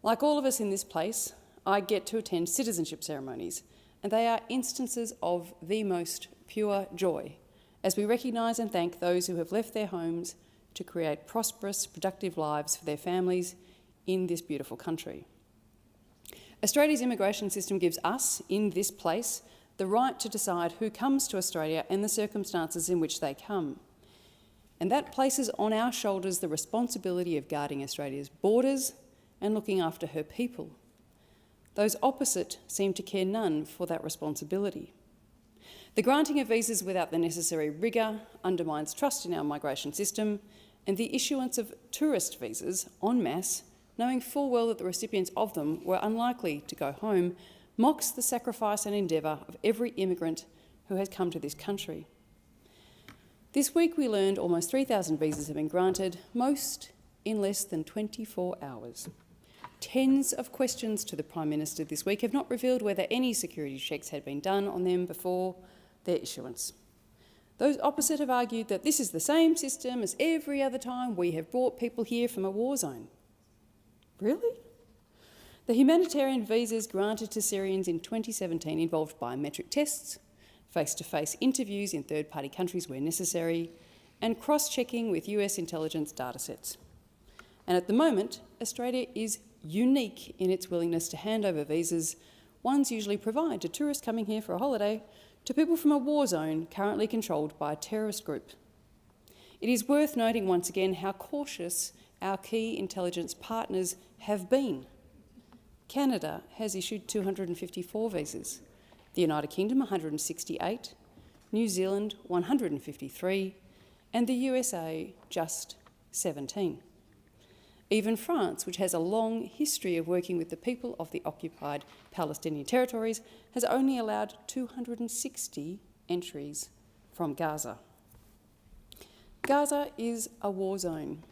Like all of us in this place, I get to attend citizenship ceremonies, and they are instances of the most pure joy as we recognise and thank those who have left their homes to create prosperous, productive lives for their families in this beautiful country. Australia's immigration system gives us, in this place, the right to decide who comes to Australia and the circumstances in which they come. And that places on our shoulders the responsibility of guarding Australia's borders and looking after her people. Those opposite seem to care none for that responsibility. The granting of visas without the necessary rigour undermines trust in our migration system, and the issuance of tourist visas en masse, knowing full well that the recipients of them were unlikely to go home, mocks the sacrifice and endeavour of every immigrant who has come to this country. This week we learned almost 3,000 visas have been granted, most in less than 24 hours. Tens of questions to the Prime Minister this week have not revealed whether any security checks had been done on them before their issuance. Those opposite have argued that this is the same system as every other time we have brought people here from a war zone. Really? The humanitarian visas granted to Syrians in 2017 involved biometric tests, face-to-face interviews in third-party countries where necessary, and cross-checking with US intelligence datasets. And at the moment, Australia is unique in its willingness to hand over visas ones usually provide to tourists coming here for a holiday to people from a war zone currently controlled by a terrorist group. It is worth noting once again how cautious our key intelligence partners have been. Canada has issued 254 visas, the United Kingdom 168, New Zealand 153, and the USA just 17. Even France, which has a long history of working with the people of the occupied Palestinian territories, has only allowed 260 entries from Gaza. Gaza is a war zone.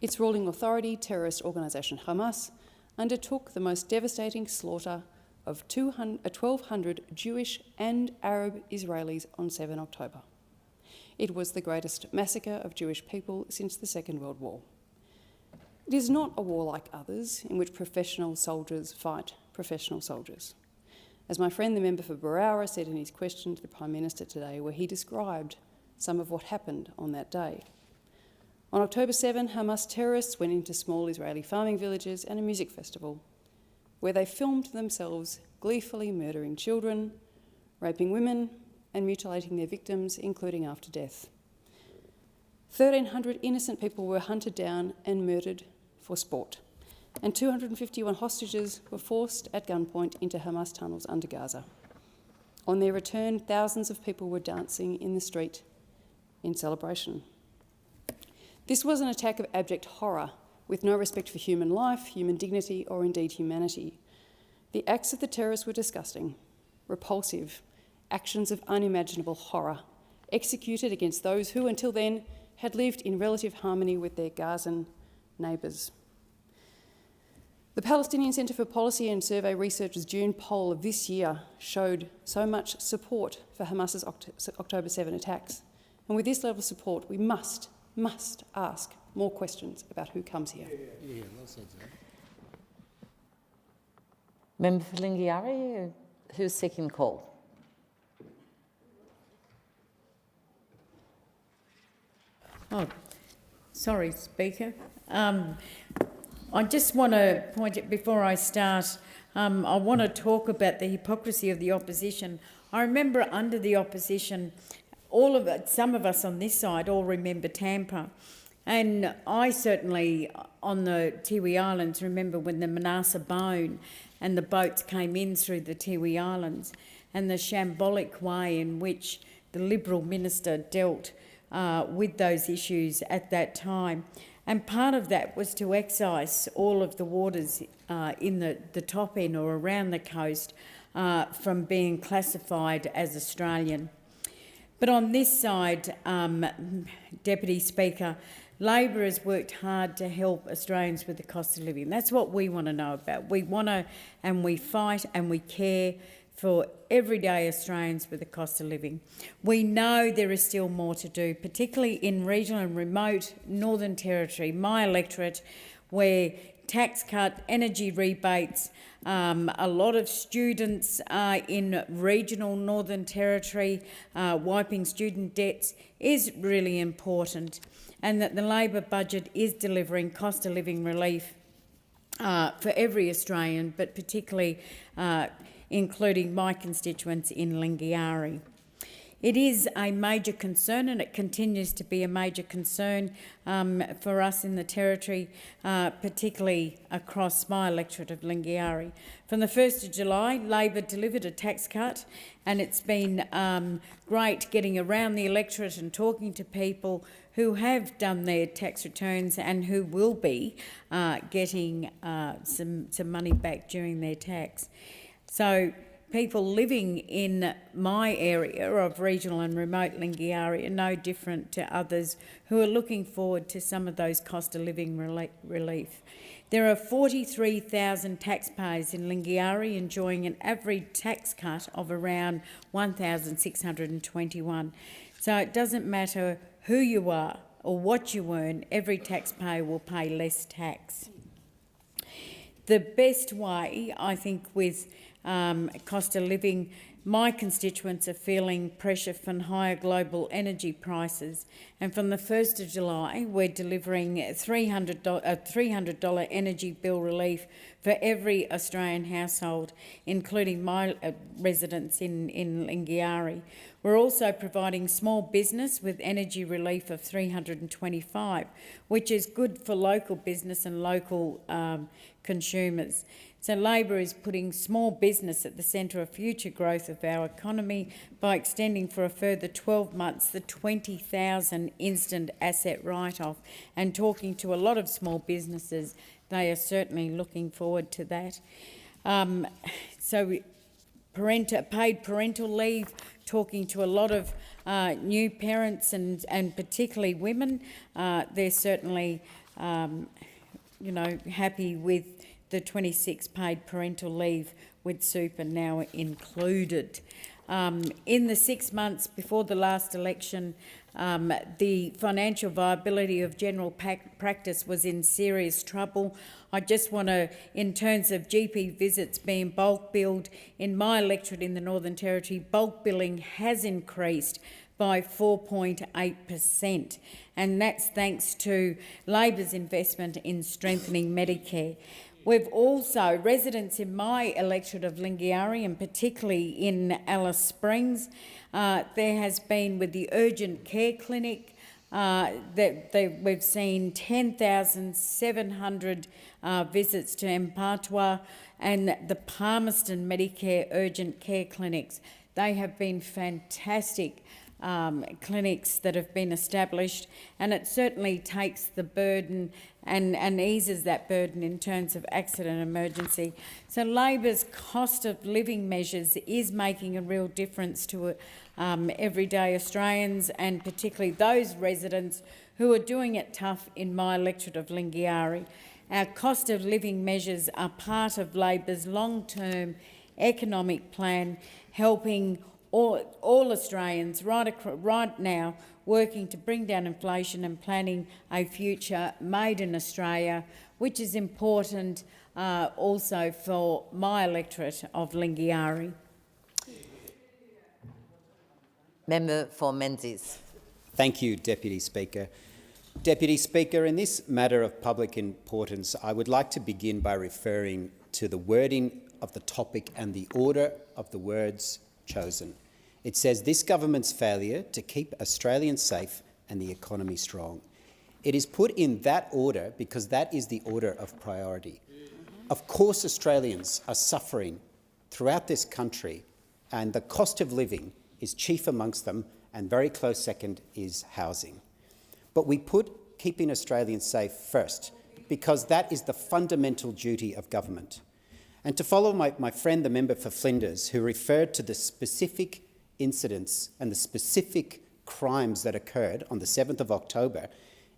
Its ruling authority, terrorist organisation Hamas, undertook the most devastating slaughter of 1,200 Jewish and Arab Israelis on 7 October. It was the greatest massacre of Jewish people since the Second World War. It is not a war like others in which professional soldiers fight professional soldiers. As my friend the member for Berowra said in his question to the Prime Minister today, where he described some of what happened on that day. On October 7, Hamas terrorists went into small Israeli farming villages and a music festival, where they filmed themselves gleefully murdering children, raping women and mutilating their victims, including after death. 1,300 innocent people were hunted down and murdered for sport, and 251 hostages were forced at gunpoint into Hamas tunnels under Gaza. On their return, thousands of people were dancing in the street in celebration. This was an attack of abject horror, with no respect for human life, human dignity, or indeed humanity. The acts of the terrorists were disgusting, repulsive, actions of unimaginable horror, executed against those who, until then, had lived in relative harmony with their Gazan neighbours. The Palestinian Centre for Policy and Survey Research's June poll of this year showed so much support for Hamas's October 7 attacks. And with this level of support, we must ask more questions about who comes here. Member for Lingiari, who's seeking the call? Oh, sorry, Speaker. I just want to point it before I start. I want to talk about the hypocrisy of the opposition. I remember under the opposition, some of us on this side all remember Tampa. And I certainly, on the Tiwi Islands, remember when the Manasseh Bone and the boats came in through the Tiwi Islands, and the shambolic way in which the Liberal minister dealt with those issues at that time. And part of that was to excise all of the waters in the top end or around the coast from being classified as Australian. But on this side, Deputy Speaker, Labor has worked hard to help Australians with the cost of living. That's what we want to know about. We want to, and we fight and we care for everyday Australians with the cost of living. We know there is still more to do, particularly in regional and remote Northern Territory, my electorate, where tax cut, energy rebates, a lot of students in regional Northern Territory wiping student debts is really important, and that the Labor budget is delivering cost of living relief for every Australian, but particularly including my constituents in Lingiari. It is a major concern, and it continues to be a major concern for us in the Territory, particularly across my electorate of Lingiari. From the 1st of July, Labor delivered a tax cut, and it's been great getting around the electorate and talking to people who have done their tax returns and who will be getting some money back during their tax. So people living in my area of regional and remote Lingiari are no different to others who are looking forward to some of those cost of living relief. There are 43,000 taxpayers in Lingiari enjoying an average tax cut of around $1,621. So it doesn't matter who you are or what you earn, every taxpayer will pay less tax. The best way, I think, with cost of living My constituents are feeling pressure from higher global energy prices, and from the 1st of July we're delivering $300 energy bill relief for every Australian household, including my residents in Lingiari. We're also providing small business with energy relief of $325, which is good for local business and local consumers. So Labor is putting small business at the centre of future growth of our economy by extending for a further 12 months the 20,000 instant asset write-off, and talking to a lot of small businesses, they are certainly looking forward to that. Paid parental leave, talking to a lot of new parents and particularly women, they're certainly happy with the 26 paid parental leave with super now included. In the 6 months before the last election, the financial viability of general practice was in serious trouble. I just want to, in terms of GP visits being bulk billed, in my electorate in the Northern Territory, bulk billing has increased by 4.8%, and that's thanks to Labor's investment in strengthening Medicare. We've also, residents in my electorate of Lingiari and particularly in Alice Springs, there has been with the urgent care clinic, we've seen 10,700 visits to Mpatwa, and the Palmerston Medicare urgent care clinics. They have been fantastic clinics that have been established, and it certainly takes the burden and eases that burden in terms of accident emergency. So Labor's cost of living measures is making a real difference to everyday Australians, and particularly those residents who are doing it tough in my electorate of Lingiari. Our cost of living measures are part of Labor's long-term economic plan, helping all Australians right now working to bring down inflation and planning a future made in Australia, which is important also for my electorate of Lingiari. Member for Menzies. Thank you, Deputy Speaker. Deputy Speaker, in this matter of public importance, I would like to begin by referring to the wording of the topic and the order of the words chosen. It says, "This government's failure to keep Australians safe and the economy strong." It is put in that order because that is the order of priority. Of course, Australians are suffering throughout this country, and the cost of living is chief amongst them, and very close second is housing. But we put keeping Australians safe first because that is the fundamental duty of government. And to follow my friend, the member for Flinders, who referred to the specific incidents and the specific crimes that occurred on the 7th of October,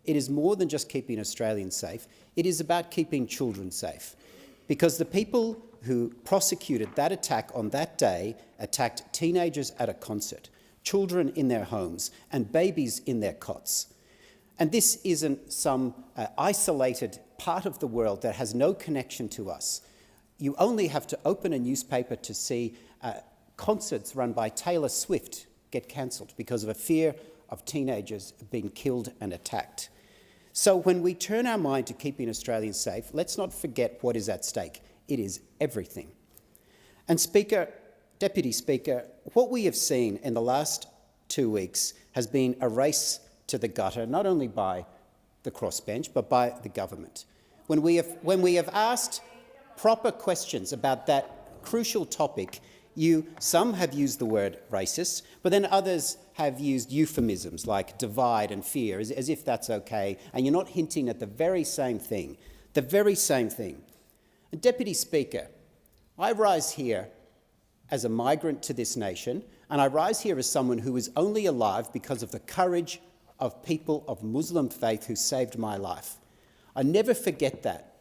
it is more than just keeping Australians safe. It is about keeping children safe, because the people who prosecuted that attack on that day attacked teenagers at a concert, children in their homes and babies in their cots. And this isn't some isolated part of the world that has no connection to us. You only have to open a newspaper to see concerts run by Taylor Swift get cancelled because of a fear of teenagers being killed and attacked. So when we turn our mind to keeping Australians safe, let's not forget what is at stake. It is everything. And Deputy Speaker, what we have seen in the last 2 weeks has been a race to the gutter, not only by the crossbench, but by the government. When we have asked proper questions about that crucial topic, some have used the word racist, but then others have used euphemisms like divide and fear, as if that's okay, and you're not hinting at the very same thing. The very same thing. And Deputy Speaker, I rise here as a migrant to this nation, and I rise here as someone who is only alive because of the courage of people of Muslim faith who saved my life. I never forget that,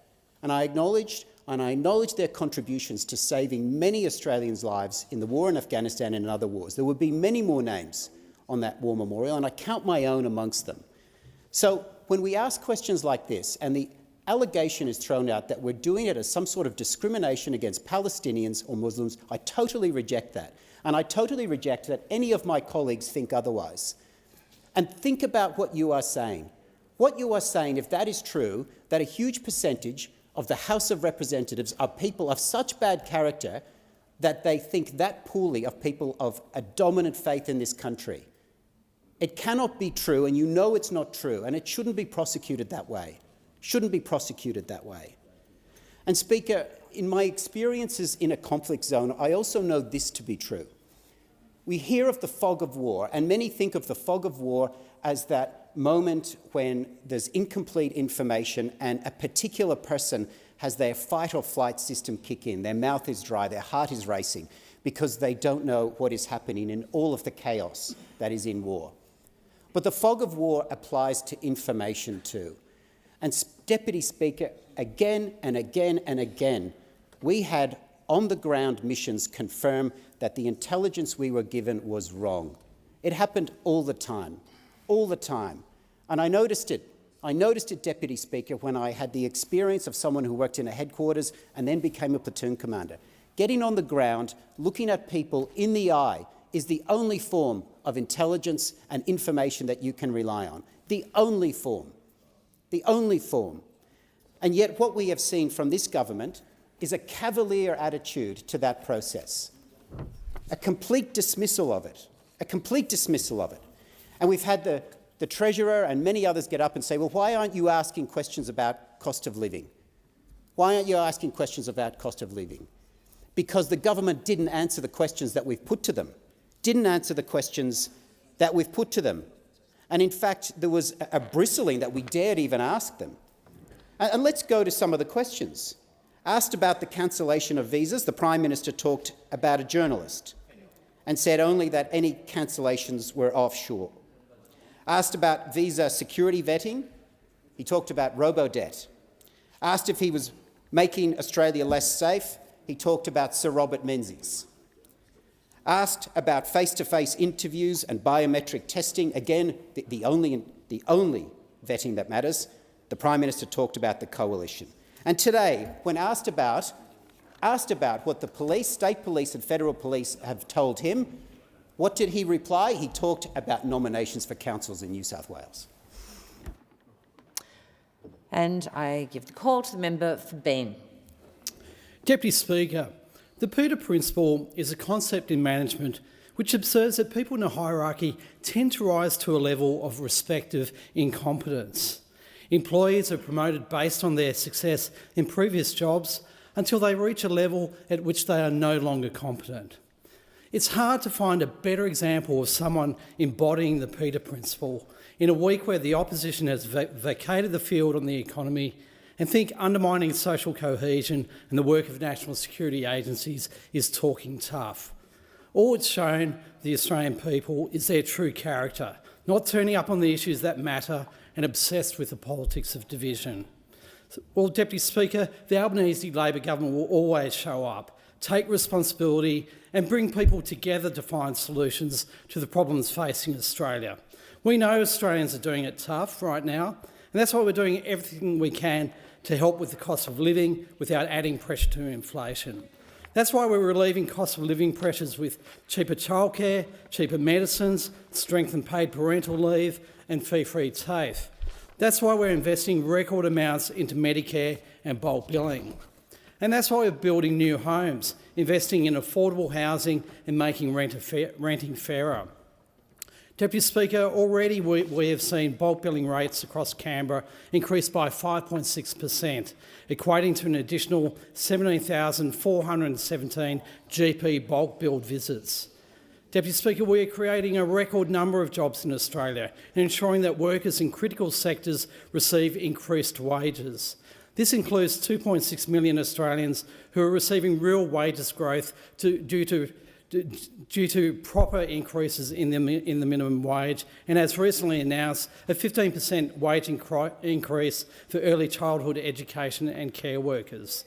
and I acknowledge their contributions to saving many Australians' lives in the war in Afghanistan and in other wars. There would be many more names on that war memorial, and I count my own amongst them. So when we ask questions like this, and the allegation is thrown out that we're doing it as some sort of discrimination against Palestinians or Muslims, I totally reject that. And I totally reject that any of my colleagues think otherwise. And think about what you are saying. What you are saying, if that is true, that a huge percentage of the House of Representatives are people of such bad character that they think that poorly of people of a dominant faith in this country. It cannot be true, and you know it's not true, and it shouldn't be prosecuted that way. Shouldn't be prosecuted that way. And Speaker, in my experiences in a conflict zone, I also know this to be true. We hear of the fog of war, and many think of the fog of war as that moment when there's incomplete information and a particular person has their fight or flight system kick in. Their mouth is dry, their heart is racing, because they don't know what is happening in all of the chaos that is in war. But the fog of war applies to information too. And Deputy Speaker, again and again and again, we had on-the-ground missions confirm that the intelligence we were given was wrong. It happened all the time, all the time. And I noticed it. I noticed it, Deputy Speaker, when I had the experience of someone who worked in a headquarters and then became a platoon commander. Getting on the ground, looking at people in the eye, is the only form of intelligence and information that you can rely on. The only form. The only form. And yet what we have seen from this government is a cavalier attitude to that process. A complete dismissal of it. A complete dismissal of it. And we've had the Treasurer and many others get up and say, well, why aren't you asking questions about cost of living? Why aren't you asking questions about cost of living? Because the government didn't answer the questions that we've put to them. Didn't answer the questions that we've put to them. And in fact, there was a bristling that we dared even ask them. And let's go to some of the questions. Asked about the cancellation of visas, the Prime Minister talked about a journalist and said only that any cancellations were offshore. Asked about visa security vetting, he talked about robo-debt. Asked if he was making Australia less safe, he talked about Sir Robert Menzies. Asked about face-to-face interviews and biometric testing, again, the only vetting that matters, the Prime Minister talked about the coalition. And today, when asked about what the police, state police and federal police have told him, what did he reply? He talked about nominations for councils in New South Wales. And I give the call to the member for Beam. Deputy Speaker, the Peter Principle is a concept in management which observes that people in a hierarchy tend to rise to a level of respective incompetence. Employees are promoted based on their success in previous jobs until they reach a level at which they are no longer competent. It's hard to find a better example of someone embodying the Peter Principle in a week where the opposition has vacated the field on the economy and think undermining social cohesion and the work of national security agencies is talking tough. All it's shown the Australian people is their true character, not turning up on the issues that matter and obsessed with the politics of division. Well, Deputy Speaker, the Albanese Labor government will always show up, take responsibility and bring people together to find solutions to the problems facing Australia. We know Australians are doing it tough right now, and that's why we're doing everything we can to help with the cost of living without adding pressure to inflation. That's why we're relieving cost of living pressures with cheaper childcare, cheaper medicines, strengthened paid parental leave and fee-free TAFE. That's why we're investing record amounts into Medicare and bulk billing. And that's why we're building new homes, investing in affordable housing and making renting fairer. Deputy Speaker, already we have seen bulk billing rates across Canberra increase by 5.6%, equating to an additional 17,417 GP bulk billed visits. Deputy Speaker, we are creating a record number of jobs in Australia and ensuring that workers in critical sectors receive increased wages. This includes 2.6 million Australians who are receiving real wages growth due to proper increases in the minimum wage, and as recently announced, a 15% wage increase for early childhood education and care workers.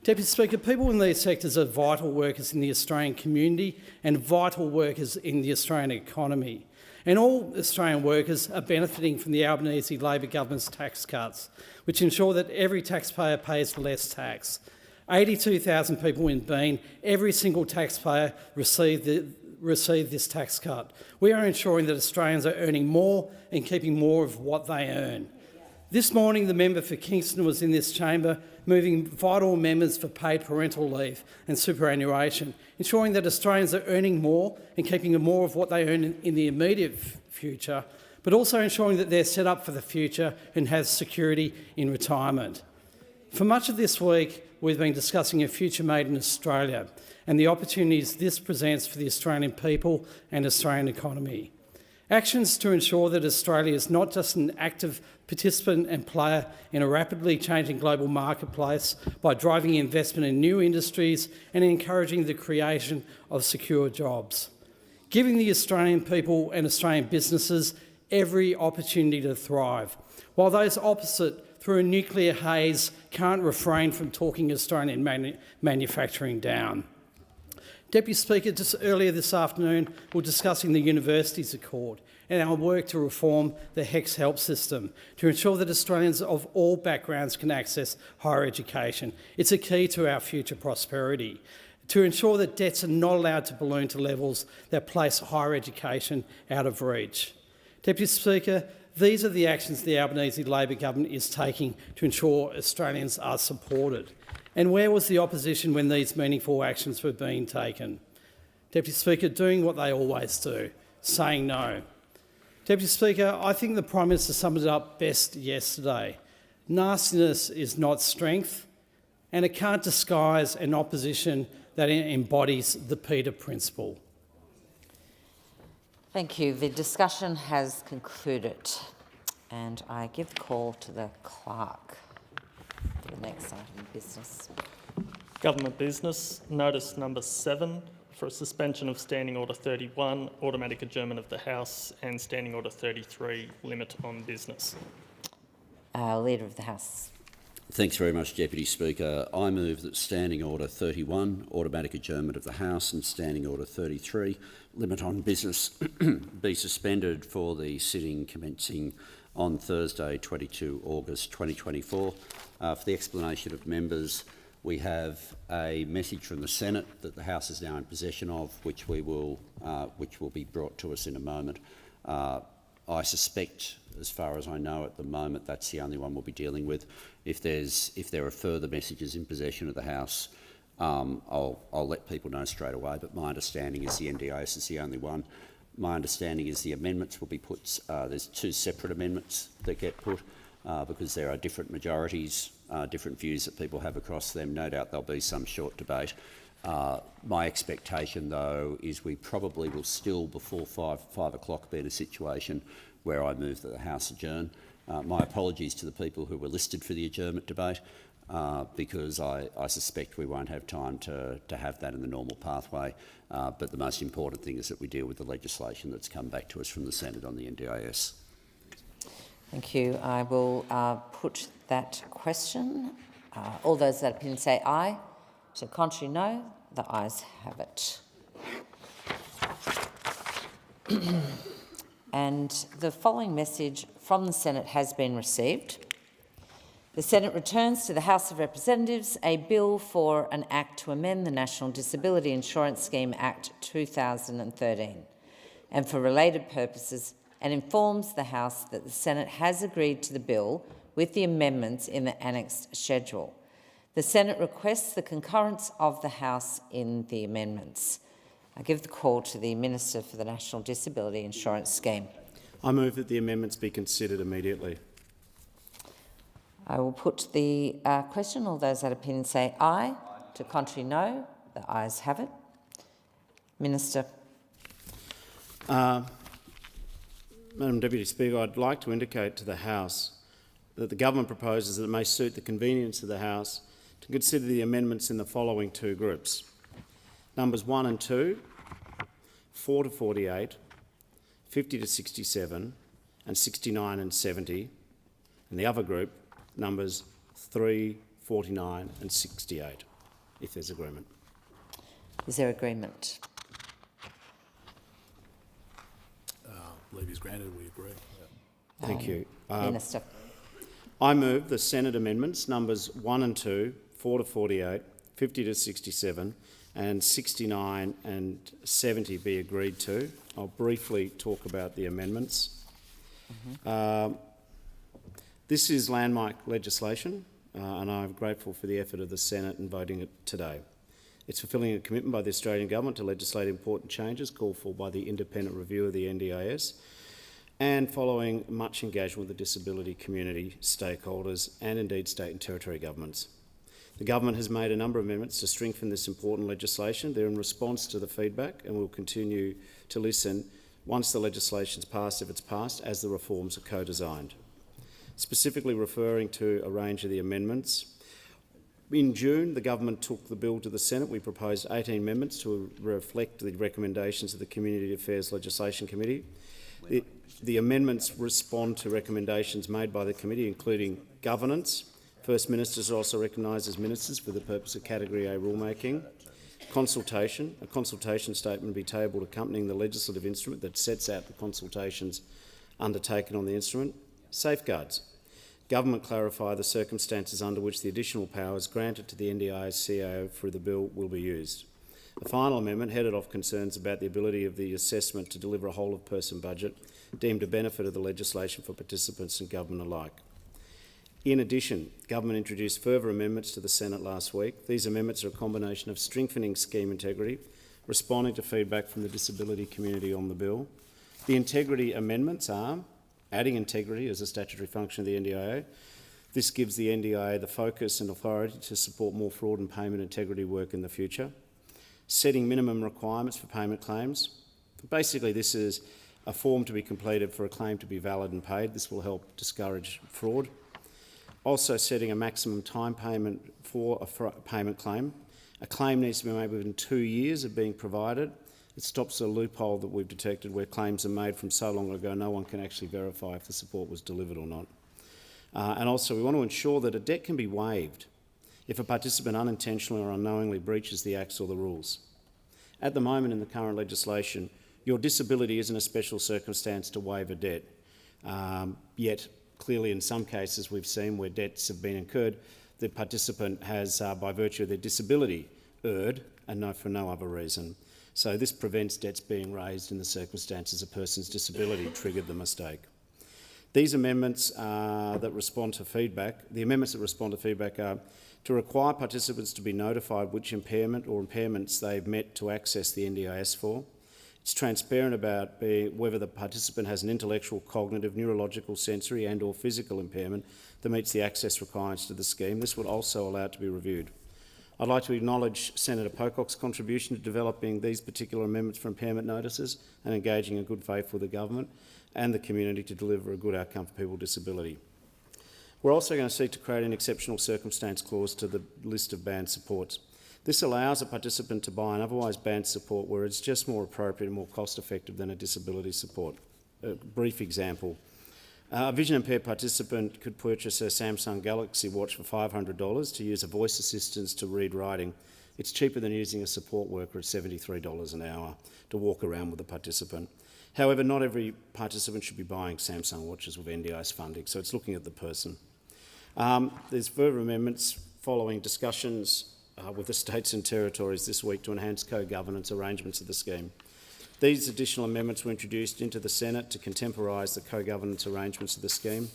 Deputy Speaker, people in these sectors are vital workers in the Australian community and vital workers in the Australian economy. And all Australian workers are benefiting from the Albanese Labor government's tax cuts, which ensure that every taxpayer pays less tax. 82,000 people in Bean, every single taxpayer received this tax cut. We are ensuring that Australians are earning more and keeping more of what they earn. This morning, the member for Kingston was in this chamber moving vital amendments for paid parental leave and superannuation, ensuring that Australians are earning more and keeping more of what they earn in the immediate future, but also ensuring that they're set up for the future and have security in retirement. For much of this week, we've been discussing a future made in Australia and the opportunities this presents for the Australian people and Australian economy. Actions to ensure that Australia is not just an active participant and player in a rapidly changing global marketplace by driving investment in new industries and encouraging the creation of secure jobs, giving the Australian people and Australian businesses every opportunity to thrive, while those opposite, through a nuclear haze, can't refrain from talking Australian manufacturing down. Deputy Speaker, just earlier this afternoon, we were discussing the Universities Accord and our work to reform the HECS help system to ensure that Australians of all backgrounds can access higher education. It's a key to our future prosperity, to ensure that debts are not allowed to balloon to levels that place higher education out of reach. Deputy Speaker, these are the actions the Albanese Labor government is taking to ensure Australians are supported. And where was the opposition when these meaningful actions were being taken? Deputy Speaker, doing what they always do, saying no. Deputy Speaker, I think the Prime Minister summed it up best yesterday. Nastiness is not strength, and it can't disguise an opposition that embodies the Peter Principle. Thank you. The discussion has concluded, and I give the call to the clerk for the next item of business. Government business, notice number 7 for a suspension of Standing Order 31, automatic adjournment of the House, and Standing Order 33, limit on business. Leader of the House. Thanks very much, Deputy Speaker. I move that Standing Order 31, automatic adjournment of the House, and Standing Order 33, limit on business, be suspended for the sitting commencing on Thursday, 22 August 2024. For the explanation of members, we have a message from the Senate that the House is now in possession of, which will be brought to us in a moment. I suspect, as far as I know at the moment, that's the only one we'll be dealing with. If there are further messages in possession of the House, I'll let people know straight away, but my understanding is the NDIS is the only one. My understanding is the amendments will be put, there's 2 separate amendments that get put because there are different majorities, different views that people have across them. No doubt there'll be some short debate. My expectation, though, is we probably will still, before 5 o'clock, be in a situation where I move that the House adjourn. My apologies to the people who were listed for the adjournment debate, because I suspect we won't have time to have that in the normal pathway. But the most important thing is that we deal with the legislation that's come back to us from the Senate on the NDIS. Thank you. I will put that question. All those that opinion say aye. To the contrary, no. The ayes have it. And the following message from the Senate has been received. The Senate returns to the House of Representatives a bill for an Act to amend the National Disability Insurance Scheme Act 2013 and for related purposes, and informs the House that the Senate has agreed to the bill with the amendments in the annexed schedule. The Senate requests the concurrence of the House in the amendments. I give the call to the Minister for the National Disability Insurance Scheme. I move that the amendments be considered immediately. I will put the question. All those that opinion say aye. To contrary, no. The ayes have it. Minister. Madam Deputy Speaker, I'd like to indicate to the House that the government proposes that it may suit the convenience of the House to consider the amendments in the following 2 groups. Numbers 1 and 2, 4 to 48, 50 to 67, and 69 and 70, and the other group, numbers 3, 49 and 68, if there's agreement. Is there agreement? leave is granted. We agree. Thank you. Minister. I move the Senate amendments numbers 1 and 2, 4 to 48, 50 to 67 and 69 and 70 be agreed to. I'll briefly talk about the amendments. This is landmark legislation and I'm grateful for the effort of the Senate in voting it today. It's fulfilling a commitment by the Australian Government to legislate important changes called for by the independent review of the NDIS and following much engagement with the disability community, stakeholders and indeed state and territory governments. The Government has made a number of amendments to strengthen this important legislation. They're in response to the feedback and will continue to listen once the legislation's passed, if it's passed, as the reforms are co-designed. Specifically referring to a range of the amendments, in June, the Government took the bill to the Senate. We proposed 18 amendments to reflect the recommendations of the Community Affairs Legislation Committee. The amendments respond to recommendations made by the committee, including governance. First Ministers are also recognised as ministers for the purpose of Category A rulemaking. Consultation. A consultation statement be tabled accompanying the legislative instrument that sets out the consultations undertaken on the instrument. Safeguards. Government clarify the circumstances under which the additional powers granted to the NDIS CAO through the bill will be used. The final amendment headed off concerns about the ability of the assessment to deliver a whole-of-person budget deemed a benefit of the legislation for participants and government alike. In addition, Government introduced further amendments to the Senate last week. These amendments are a combination of strengthening scheme integrity, responding to feedback from the disability community on the bill. The integrity amendments are adding integrity as a statutory function of the NDIA. This gives the NDIA the focus and authority to support more fraud and payment integrity work in the future. Setting minimum requirements for payment claims. Basically, this is a form to be completed for a claim to be valid and paid. This will help discourage fraud. Also setting a maximum time payment for a payment claim. A claim needs to be made within 2 years of being provided. It stops a loophole that we've detected where claims are made from so long ago no one can actually verify if the support was delivered or not. And also we want to ensure that a debt can be waived if a participant unintentionally or unknowingly breaches the acts or the rules. At the moment in the current legislation, your disability isn't a special circumstance to waive a debt. Yet clearly in some cases we've seen where debts have been incurred, the participant has, by virtue of their disability, erred and for no other reason. So this prevents debts being raised in the circumstances a person's disability triggered the mistake. These amendments that respond to feedback, the amendments that respond to feedback are to require participants to be notified which impairment or impairments they've met to access the NDIS for. It's transparent about whether the participant has an intellectual, cognitive, neurological, sensory and or physical impairment that meets the access requirements to the scheme. This would also allow it to be reviewed. I'd like to acknowledge Senator Pocock's contribution to developing these particular amendments for impairment notices and engaging in good faith with the Government and the community to deliver a good outcome for people with disability. We're also going to seek to create an exceptional circumstance clause to the list of banned supports. This allows a participant to buy an otherwise banned support where it's just more appropriate and more cost-effective than a disability support. A brief example. A vision-impaired participant could purchase a Samsung Galaxy Watch for $500 to use a voice assistant to read writing. It's cheaper than using a support worker at $73 an hour to walk around with the participant. However, not every participant should be buying Samsung watches with NDIS funding, so it's looking at the person. There's further amendments following discussions with the states and territories this week to enhance co-governance arrangements of the scheme. These additional amendments were introduced into the Senate to contemporise the co-governance arrangements of the scheme.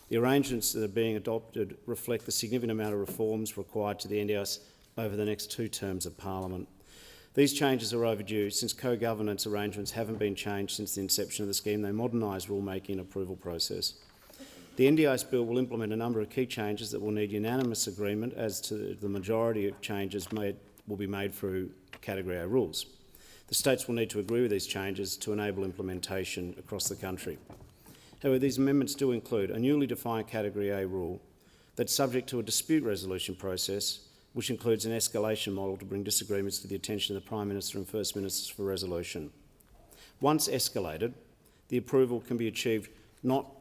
The arrangements that are being adopted reflect the significant amount of reforms required to the NDIS over the next 2 terms of Parliament. These changes are overdue since co-governance arrangements haven't been changed since the inception of the scheme. They modernise rulemaking and approval process. The NDIS bill will implement a number of key changes that will need unanimous agreement as to the majority of changes will be made through Category A rules. The states will need to agree with these changes to enable implementation across the country. However, these amendments do include a newly defined Category A rule that's subject to a dispute resolution process, which includes an escalation model to bring disagreements to the attention of the Prime Minister and First Ministers for resolution. Once escalated, the approval can be achieved not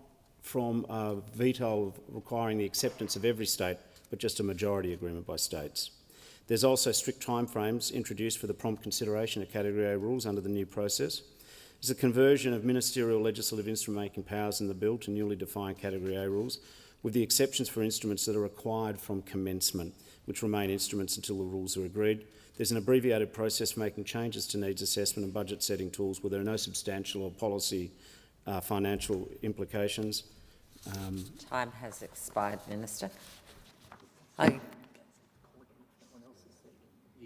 from a veto requiring the acceptance of every state, but just a majority agreement by states. There's also strict timeframes introduced for the prompt consideration of Category A rules under the new process. is the conversion of ministerial legislative instrument-making powers in the bill to newly defined Category A rules, with the exceptions for instruments that are required from commencement, which remain instruments until the rules are agreed. There's an abbreviated process for making changes to needs assessment and budget setting tools where there are no substantial or policy financial implications. Time has expired, Minister. You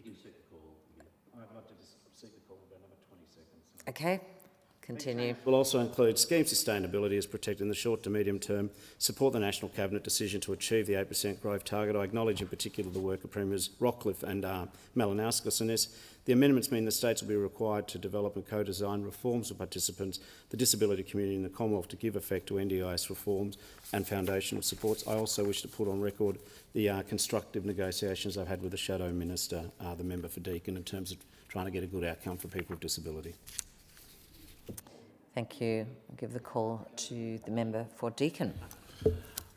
can seek the call. I'd like to just seek the call for another 20 seconds. Okay, continue. Will also include scheme sustainability as protected in the short to medium term, support the National Cabinet decision to achieve the 8% growth target. I acknowledge in particular the work of Premiers Rockcliffe and Malinauskas on this. The amendments mean the states will be required to develop and co-design reforms for participants, the disability community and the Commonwealth to give effect to NDIS reforms and foundational supports. I also wish to put on record the constructive negotiations I've had with the Shadow Minister, the member for Deakin, in terms of trying to get a good outcome for people with disability. Thank you. I'll give the call to the member for Deakin.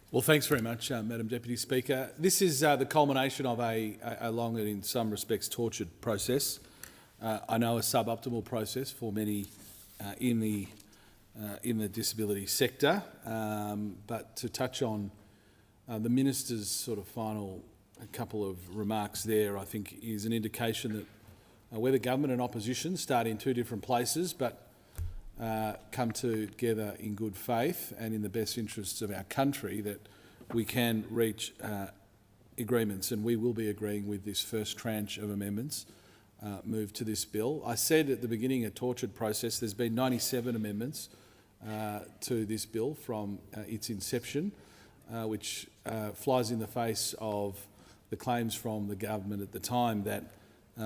Well, thanks very much, Madam Deputy Speaker. This is the culmination of a long and, in some respects, tortured process. I know a suboptimal process for many in the disability sector. But to touch on the minister's sort of final couple of remarks there, I think is an indication that whether government and opposition start in two different places, but come together in good faith and in the best interests of our country, that we can reach agreements, and we will be agreeing with this first tranche of amendments moved to this bill. I said at the beginning a tortured process. There's been 97 amendments to this bill from its inception, which flies in the face of the claims from the government at the time that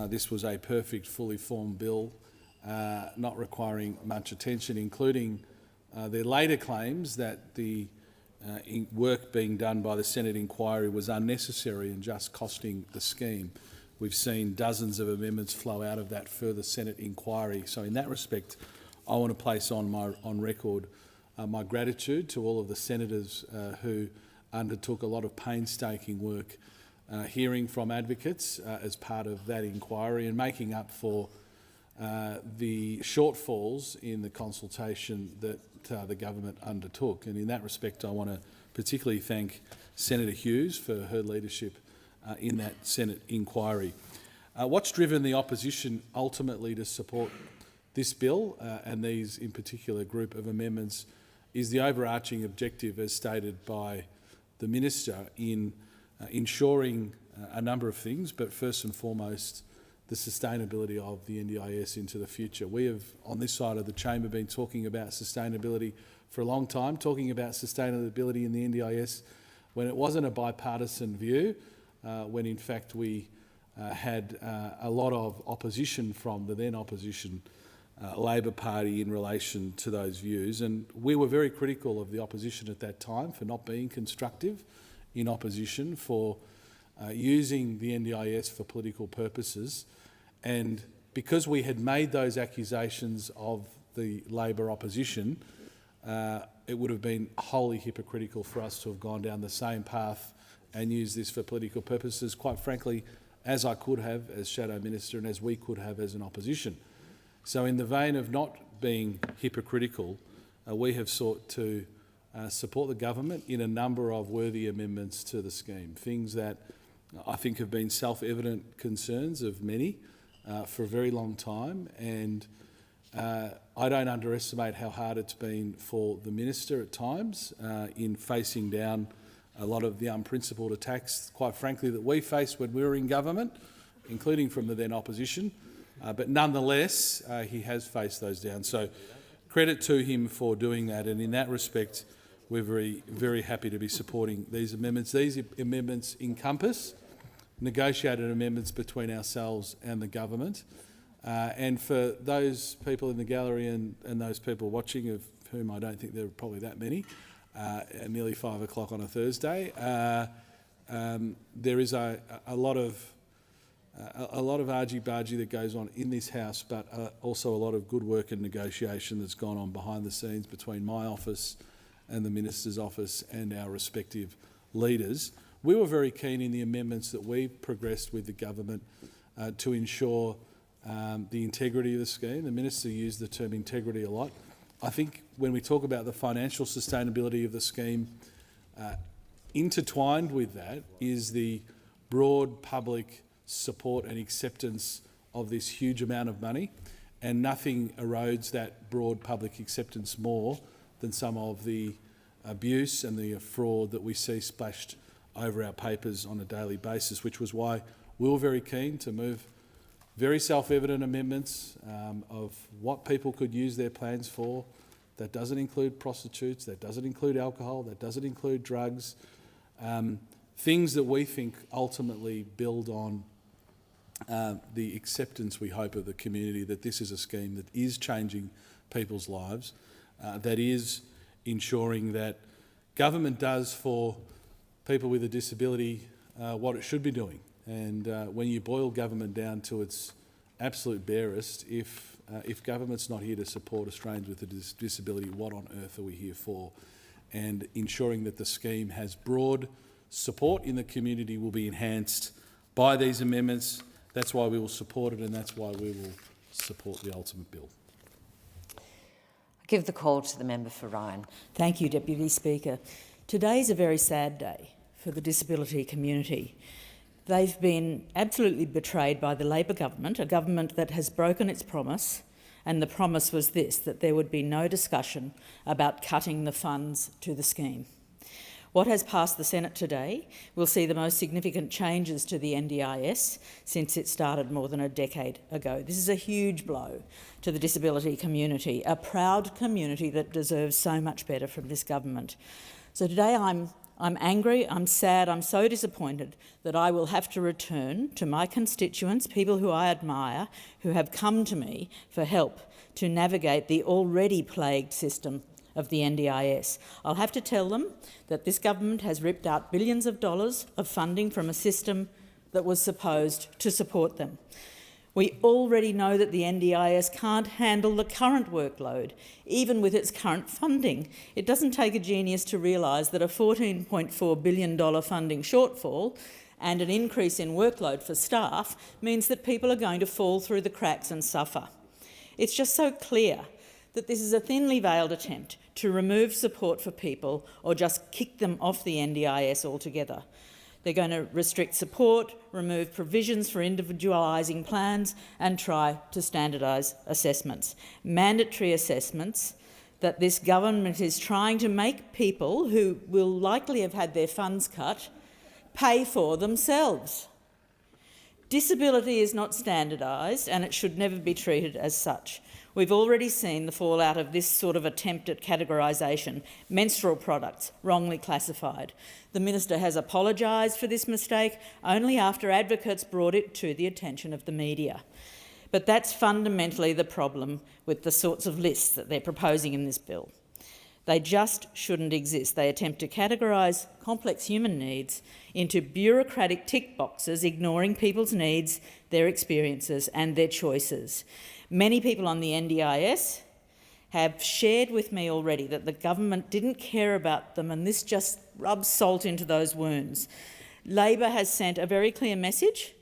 this was a perfect, fully formed bill, not requiring much attention, including their later claims that the work being done by the Senate inquiry was unnecessary and just costing the scheme. We've seen dozens of amendments flow out of that further Senate inquiry. So in that respect, I want to place on record my gratitude to all of the senators who undertook a lot of painstaking work hearing from advocates as part of that inquiry and making up for the shortfalls in the consultation that the government undertook. And in that respect, I want to particularly thank Senator Hughes for her leadership in that Senate inquiry. What's driven the opposition ultimately to support this bill and these in particular group of amendments is the overarching objective, as stated by the Minister, in ensuring a number of things, but first and foremost the sustainability of the NDIS into the future. We have, on this side of the chamber, been talking about sustainability for a long time, talking about sustainability in the NDIS when it wasn't a bipartisan view, when in fact we had a lot of opposition from the then opposition Labor Party in relation to those views. And we were very critical of the opposition at that time for not being constructive in opposition, for using the NDIS for political purposes. And because we had made those accusations of the Labor opposition, it would have been wholly hypocritical for us to have gone down the same path and used this for political purposes, quite frankly, as I could have as Shadow Minister and as we could have as an opposition. So in the vein of not being hypocritical, we have sought to support the government in a number of worthy amendments to the scheme, things that I think have been self-evident concerns of many for a very long time, and I don't underestimate how hard it's been for the Minister at times in facing down a lot of the unprincipled attacks, quite frankly, that we faced when we were in government, including from the then opposition. But nonetheless, he has faced those down. So credit to him for doing that, and in that respect, we're very, very happy to be supporting these amendments. These amendments encompass negotiated amendments between ourselves and the government. And for those people in the gallery and those people watching, of whom I don't think there are probably that many, at nearly 5 o'clock on a Thursday, there is a lot of argy-bargy that goes on in this House, but also a lot of good work and negotiation that's gone on behind the scenes between my office and the Minister's office and our respective leaders. We were very keen in the amendments that we progressed with the government to ensure the integrity of the scheme. The Minister used the term integrity a lot. I think when we talk about the financial sustainability of the scheme, intertwined with that is the broad public support and acceptance of this huge amount of money, and nothing erodes that broad public acceptance more than some of the abuse and the fraud that we see splashed over our papers on a daily basis, which was why we were very keen to move very self-evident amendments of what people could use their plans for. That doesn't include prostitutes, that doesn't include alcohol, that doesn't include drugs, things that we think ultimately build on the acceptance, we hope, of the community that this is a scheme that is changing people's lives, that is ensuring that government does for people with a disability what it should be doing. And when you boil government down to its absolute barest, if government's not here to support Australians with a disability, what on earth are we here for? And ensuring that the scheme has broad support in the community will be enhanced by these amendments. That's why we will support it, and that's why we will support the ultimate bill. I give the call to the member for Ryan. Thank you, Deputy Speaker. Today's a very sad day for the disability community. They've been absolutely betrayed by the Labor government, a government that has broken its promise, and the promise was this, that there would be no discussion about cutting the funds to the scheme. What has passed the Senate today will see the most significant changes to the NDIS since it started more than a decade ago. This is a huge blow to the disability community, a proud community that deserves so much better from this government. So today I'm angry, I'm sad, I'm so disappointed that I will have to return to my constituents, people who I admire, who have come to me for help to navigate the already plagued system of the NDIS. I'll have to tell them that this government has ripped out billions of dollars of funding from a system that was supposed to support them. We already know that the NDIS can't handle the current workload, even with its current funding. It doesn't take a genius to realise that a $14.4 billion funding shortfall and an increase in workload for staff means that people are going to fall through the cracks and suffer. It's just so clear that this is a thinly veiled attempt to remove support for people or just kick them off the NDIS altogether. They're going to restrict support, remove provisions for individualising plans and try to standardise assessments. Mandatory assessments that this government is trying to make people who will likely have had their funds cut pay for themselves. Disability is not standardised and it should never be treated as such. We've already seen the fallout of this sort of attempt at categorisation. Menstrual products, wrongly classified. The Minister has apologised for this mistake only after advocates brought it to the attention of the media. But that's fundamentally the problem with the sorts of lists that they're proposing in this bill. They just shouldn't exist. They attempt to categorise complex human needs into bureaucratic tick boxes, ignoring people's needs, their experiences and their choices. Many people on the NDIS have shared with me already that the government didn't care about them, and this just rubs salt into those wounds. Labor has sent a very clear message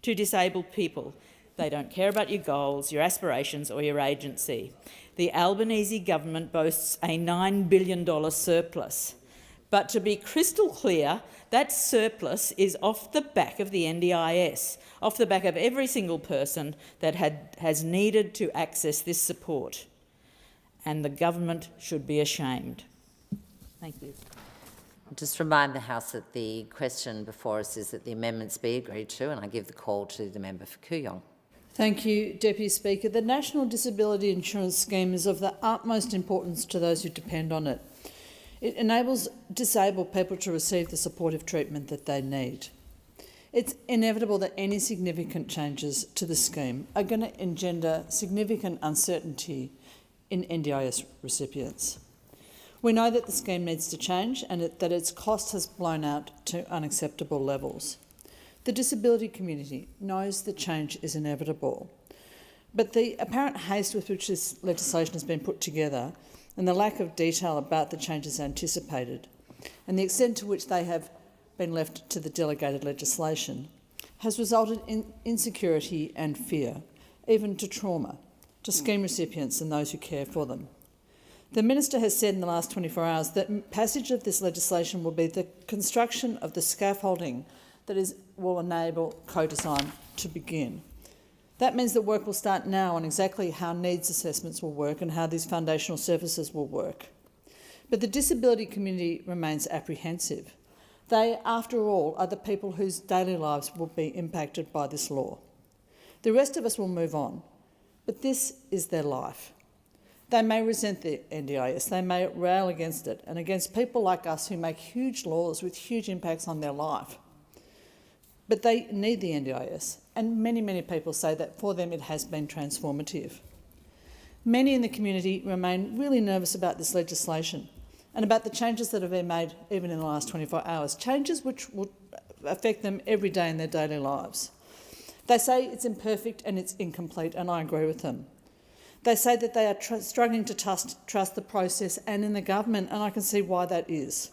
to disabled people. They don't care about your goals, your aspirations or your agency. The Albanese government boasts a $9 billion surplus. But to be crystal clear, that surplus is off the back of the NDIS, off the back of every single person that has needed to access this support. And the government should be ashamed. Thank you. I'll just remind the House that the question before us is that the amendments be agreed to, and I give the call to the member for Kooyong. Thank you, Deputy Speaker. The National Disability Insurance Scheme is of the utmost importance to those who depend on it. It enables disabled people to receive the supportive treatment that they need. It's inevitable that any significant changes to the scheme are going to engender significant uncertainty in NDIS recipients. We know that the scheme needs to change and that its cost has blown out to unacceptable levels. The disability community knows that change is inevitable, but the apparent haste with which this legislation has been put together and the lack of detail about the changes anticipated and the extent to which they have been left to the delegated legislation has resulted in insecurity and fear, even to trauma, to scheme recipients and those who care for them. The Minister has said in the last 24 hours that passage of this legislation will be the construction of the scaffolding that will enable co-design to begin. That means that work will start now on exactly how needs assessments will work and how these foundational services will work. But the disability community remains apprehensive. They, after all, are the people whose daily lives will be impacted by this law. The rest of us will move on, but this is their life. They may resent the NDIS, they may rail against it and against people like us who make huge laws with huge impacts on their life. But they need the NDIS, and many, many people say that for them it has been transformative. Many in the community remain really nervous about this legislation and about the changes that have been made even in the last 24 hours, changes which will affect them every day in their daily lives. They say it's imperfect and it's incomplete, and I agree with them. They say that they are struggling to trust the process and in the government, and I can see why that is.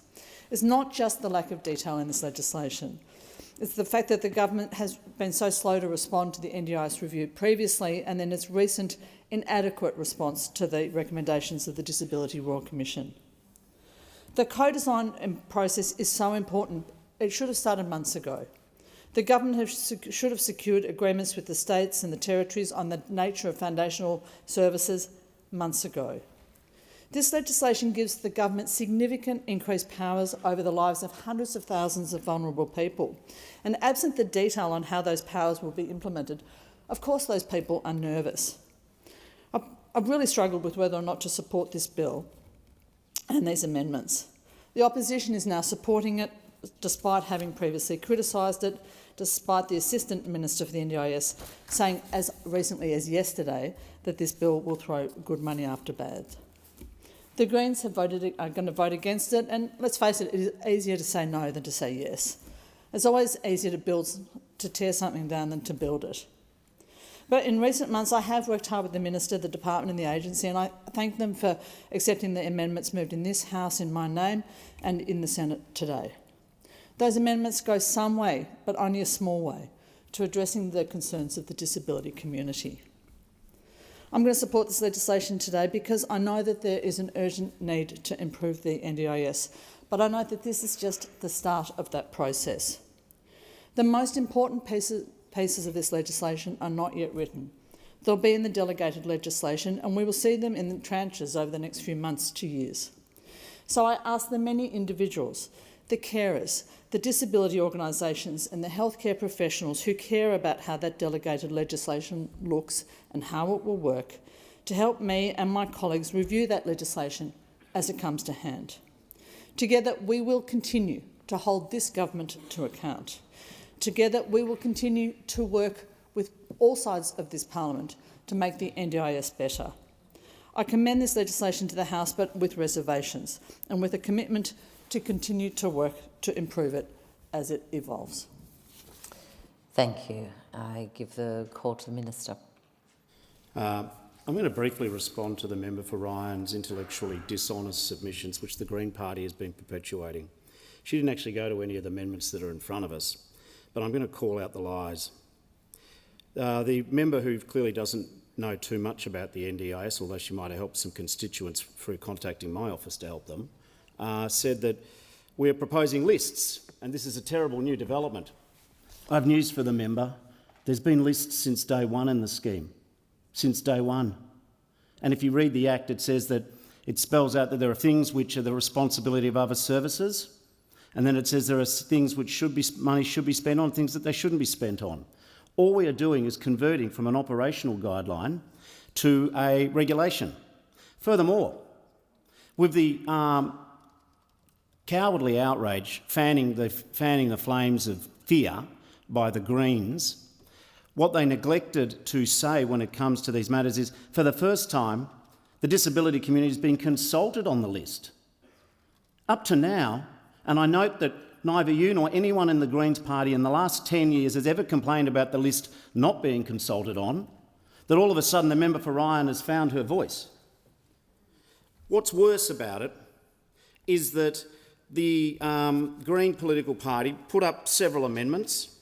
It's not just the lack of detail in this legislation. It's the fact that the government has been so slow to respond to the NDIS review previously, and then its recent inadequate response to the recommendations of the Disability Royal Commission. The co-design process is so important, it should have started months ago. The government should have secured agreements with the states and the territories on the nature of foundational services months ago. This legislation gives the government significant increased powers over the lives of hundreds of thousands of vulnerable people. And absent the detail on how those powers will be implemented, of course those people are nervous. I've really struggled with whether or not to support this bill and these amendments. The opposition is now supporting it, despite having previously criticised it, despite the Assistant Minister for the NDIS saying as recently as yesterday that this bill will throw good money after bad. The Greens are going to vote against it, and let's face it, it is easier to say no than to say yes. It's always easier to tear something down than to build it. But in recent months, I have worked hard with the Minister, the Department and the agency, and I thank them for accepting the amendments moved in this House in my name and in the Senate today. Those amendments go some way, but only a small way, to addressing the concerns of the disability community. I'm going to support this legislation today because I know that there is an urgent need to improve the NDIS, but I know that this is just the start of that process. The most important pieces of this legislation are not yet written. They'll be in the delegated legislation, and we will see them in tranches over the next few months to years. So I ask the many individuals, the carers, the disability organisations and the healthcare professionals who care about how that delegated legislation looks and how it will work, to help me and my colleagues review that legislation as it comes to hand. Together we will continue to hold this government to account. Together we will continue to work with all sides of this parliament to make the NDIS better. I commend this legislation to the House, but with reservations and with a commitment to continue to work to improve it as it evolves. Thank you. I give the call to the Minister. I'm going to briefly respond to the member for Ryan's intellectually dishonest submissions, which the Green Party has been perpetuating. She didn't actually go to any of the amendments that are in front of us, but I'm going to call out the lies. The member who clearly doesn't know too much about the NDIS, although she might have helped some constituents through contacting my office to help them, said that we're proposing lists, and this is a terrible new development. I have news for the member. There's been lists since day one in the scheme, since day one. And if you read the Act, it says that it spells out that there are things which are the responsibility of other services, and then it says there are things which money should be spent on, things that they shouldn't be spent on. All we are doing is converting from an operational guideline to a regulation. Furthermore, with the cowardly outrage fanning the flames of fear by the Greens, what they neglected to say when it comes to these matters is, for the first time, the disability community has been consulted on the list. Up to now, and I note that neither you nor anyone in the Greens party in the last 10 years has ever complained about the list not being consulted on, that all of a sudden the member for Ryan has found her voice. What's worse about it is that the Green political party put up several amendments,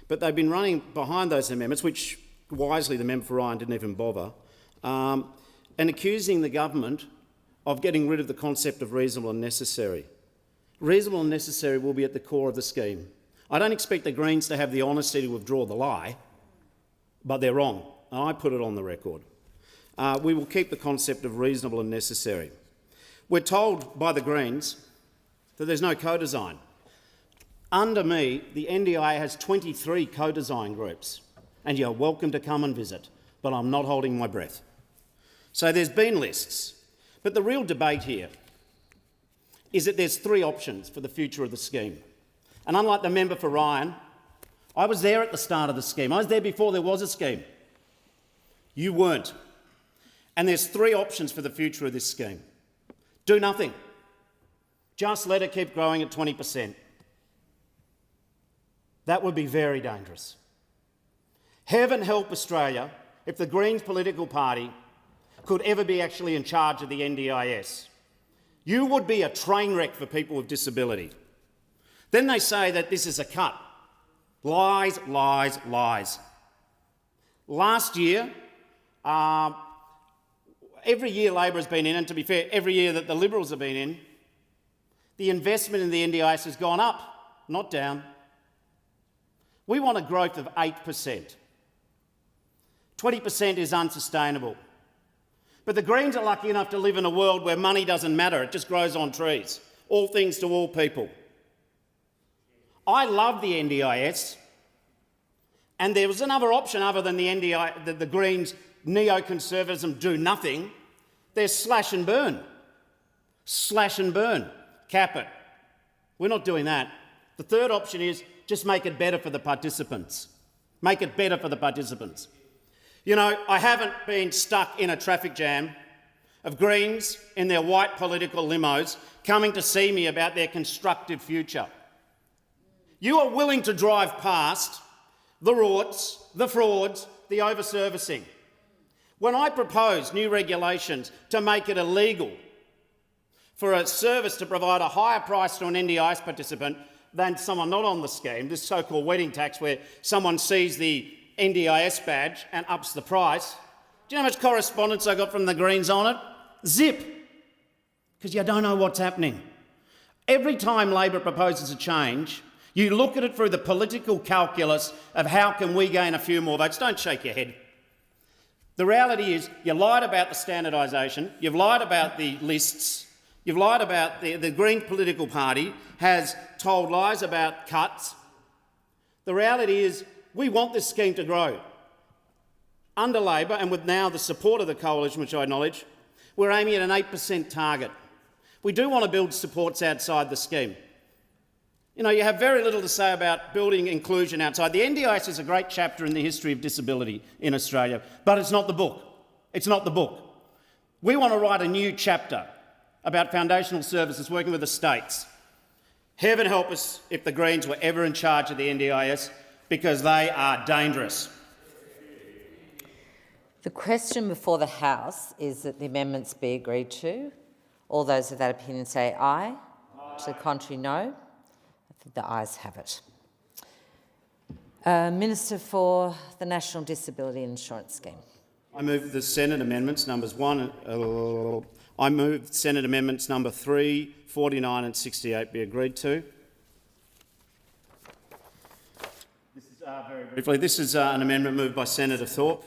but they've been running behind those amendments, which wisely the member for Ryan didn't even bother, and accusing the government of getting rid of the concept of reasonable and necessary. Reasonable and necessary will be at the core of the scheme. I don't expect the Greens to have the honesty to withdraw the lie, but they're wrong, and I put it on the record. We will keep the concept of reasonable and necessary. We're told by the Greens that there's no co-design. Under me, the NDIA has 23 co-design groups, and you're welcome to come and visit, but I'm not holding my breath. So there's been lists, but the real debate here is that there's 3 options for the future of the scheme. And unlike the member for Ryan, I was there at the start of the scheme. I was there before there was a scheme. You weren't. And there's 3 options for the future of this scheme. Do nothing. Just let it keep growing at 20%. That would be very dangerous. Heaven help Australia if the Greens political party could ever be actually in charge of the NDIS. You would be a train wreck for people with disability. Then they say that this is a cut. Lies, lies, lies. Last year, every year Labor has been in, and to be fair, every year that the Liberals have been in, the investment in the NDIS has gone up, not down. We want a growth of 8%. 20% is unsustainable. But the Greens are lucky enough to live in a world where money doesn't matter, it just grows on trees. All things to all people. I love the NDIS, and there was another option other than the Greens' neoconservatism do nothing. There's slash and burn. Slash and burn. Cap it. We're not doing that. The third option is just make it better for the participants. Make it better for the participants. You know, I haven't been stuck in a traffic jam of Greens in their white political limos coming to see me about their constructive future. You are willing to drive past the rorts, the frauds, the overservicing. When I propose new regulations to make it illegal for a service to provide a higher price to an NDIS participant than someone not on the scheme, this so-called wedding tax where someone sees the NDIS badge and ups the price. Do you know how much correspondence I got from the Greens on it? Zip. Because you don't know what's happening. Every time Labor proposes a change, you look at it through the political calculus of how can we gain a few more votes. Don't shake your head. The reality is you lied about the standardisation, you've lied about the lists, you've lied about the Green political party has told lies about cuts. The reality is we want this scheme to grow. Under Labor, and with now the support of the coalition, which I acknowledge, we're aiming at an 8% target. We do want to build supports outside the scheme. You know, you have very little to say about building inclusion outside. The NDIS is a great chapter in the history of disability in Australia, but it's not the book. It's not the book. We want to write a new chapter about foundational services working with the states. Heaven help us if the Greens were ever in charge of the NDIS, because they are dangerous. The question before the House is that the amendments be agreed to. All those of that opinion say aye. To the contrary, no. I think the ayes have it. Minister for the National Disability Insurance Scheme. I move the Senate amendments numbers I move Senate amendments number 3, 49 and 68 be agreed to. Very briefly, this is an amendment moved by Senator Thorpe.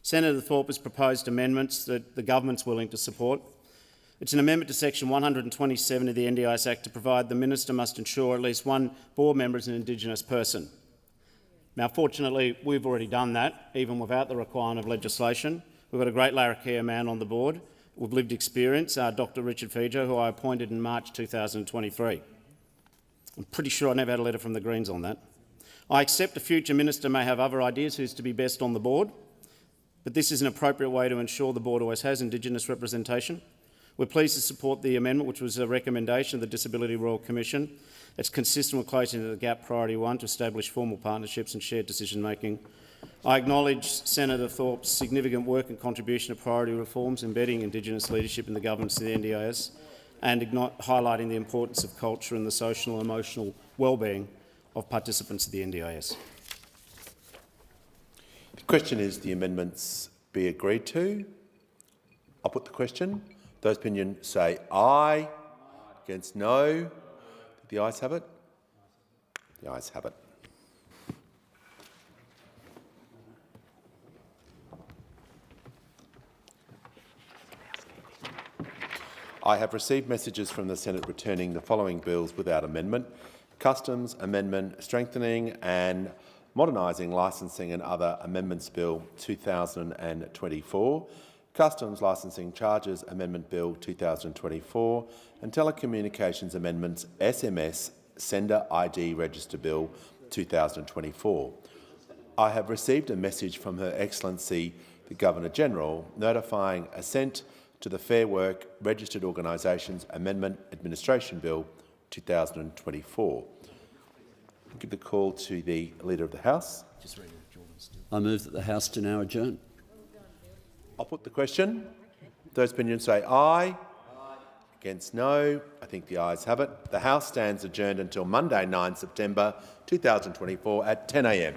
Senator Thorpe has proposed amendments that the government's willing to support. It's an amendment to section 127 of the NDIS Act to provide the minister must ensure at least one board member is an Indigenous person. Now, fortunately, we've already done that, even without the requirement of legislation. We've got a great Larrakia man on the board with lived experience, Dr Richard Fijo, who I appointed in March 2023. I'm pretty sure I never had a letter from the Greens on that. I accept a future minister may have other ideas who's to be best on the board, but this is an appropriate way to ensure the board always has Indigenous representation. We're pleased to support the amendment, which was a recommendation of the Disability Royal Commission. It's consistent with closing the gap priority 1 to establish formal partnerships and shared decision-making. I acknowledge Senator Thorpe's significant work and contribution to priority reforms embedding Indigenous leadership in the governance of the NDIS and highlighting the importance of culture and the social and emotional well-being of participants of the NDIS. Question is the amendments be agreed to. I'll put the question. Those opinion say aye. Against no. The ayes have it. The ayes have it. I have received messages from the Senate returning the following bills without amendment: Customs Amendment Strengthening and Modernising Licensing and Other Amendments Bill 2024, Customs Licensing Charges Amendment Bill 2024 and Telecommunications Amendments SMS Sender ID Register Bill 2024. I have received a message from Her Excellency the Governor-General notifying assent to the Fair Work Registered Organisations Amendment Administration Bill 2024. I'll give the call to the Leader of the House. I move that the House to now adjourn. I'll put the question. Those opinions say aye. Against no. I think the ayes have it. The House stands adjourned until Monday, 9 September 2024 at 10 a.m.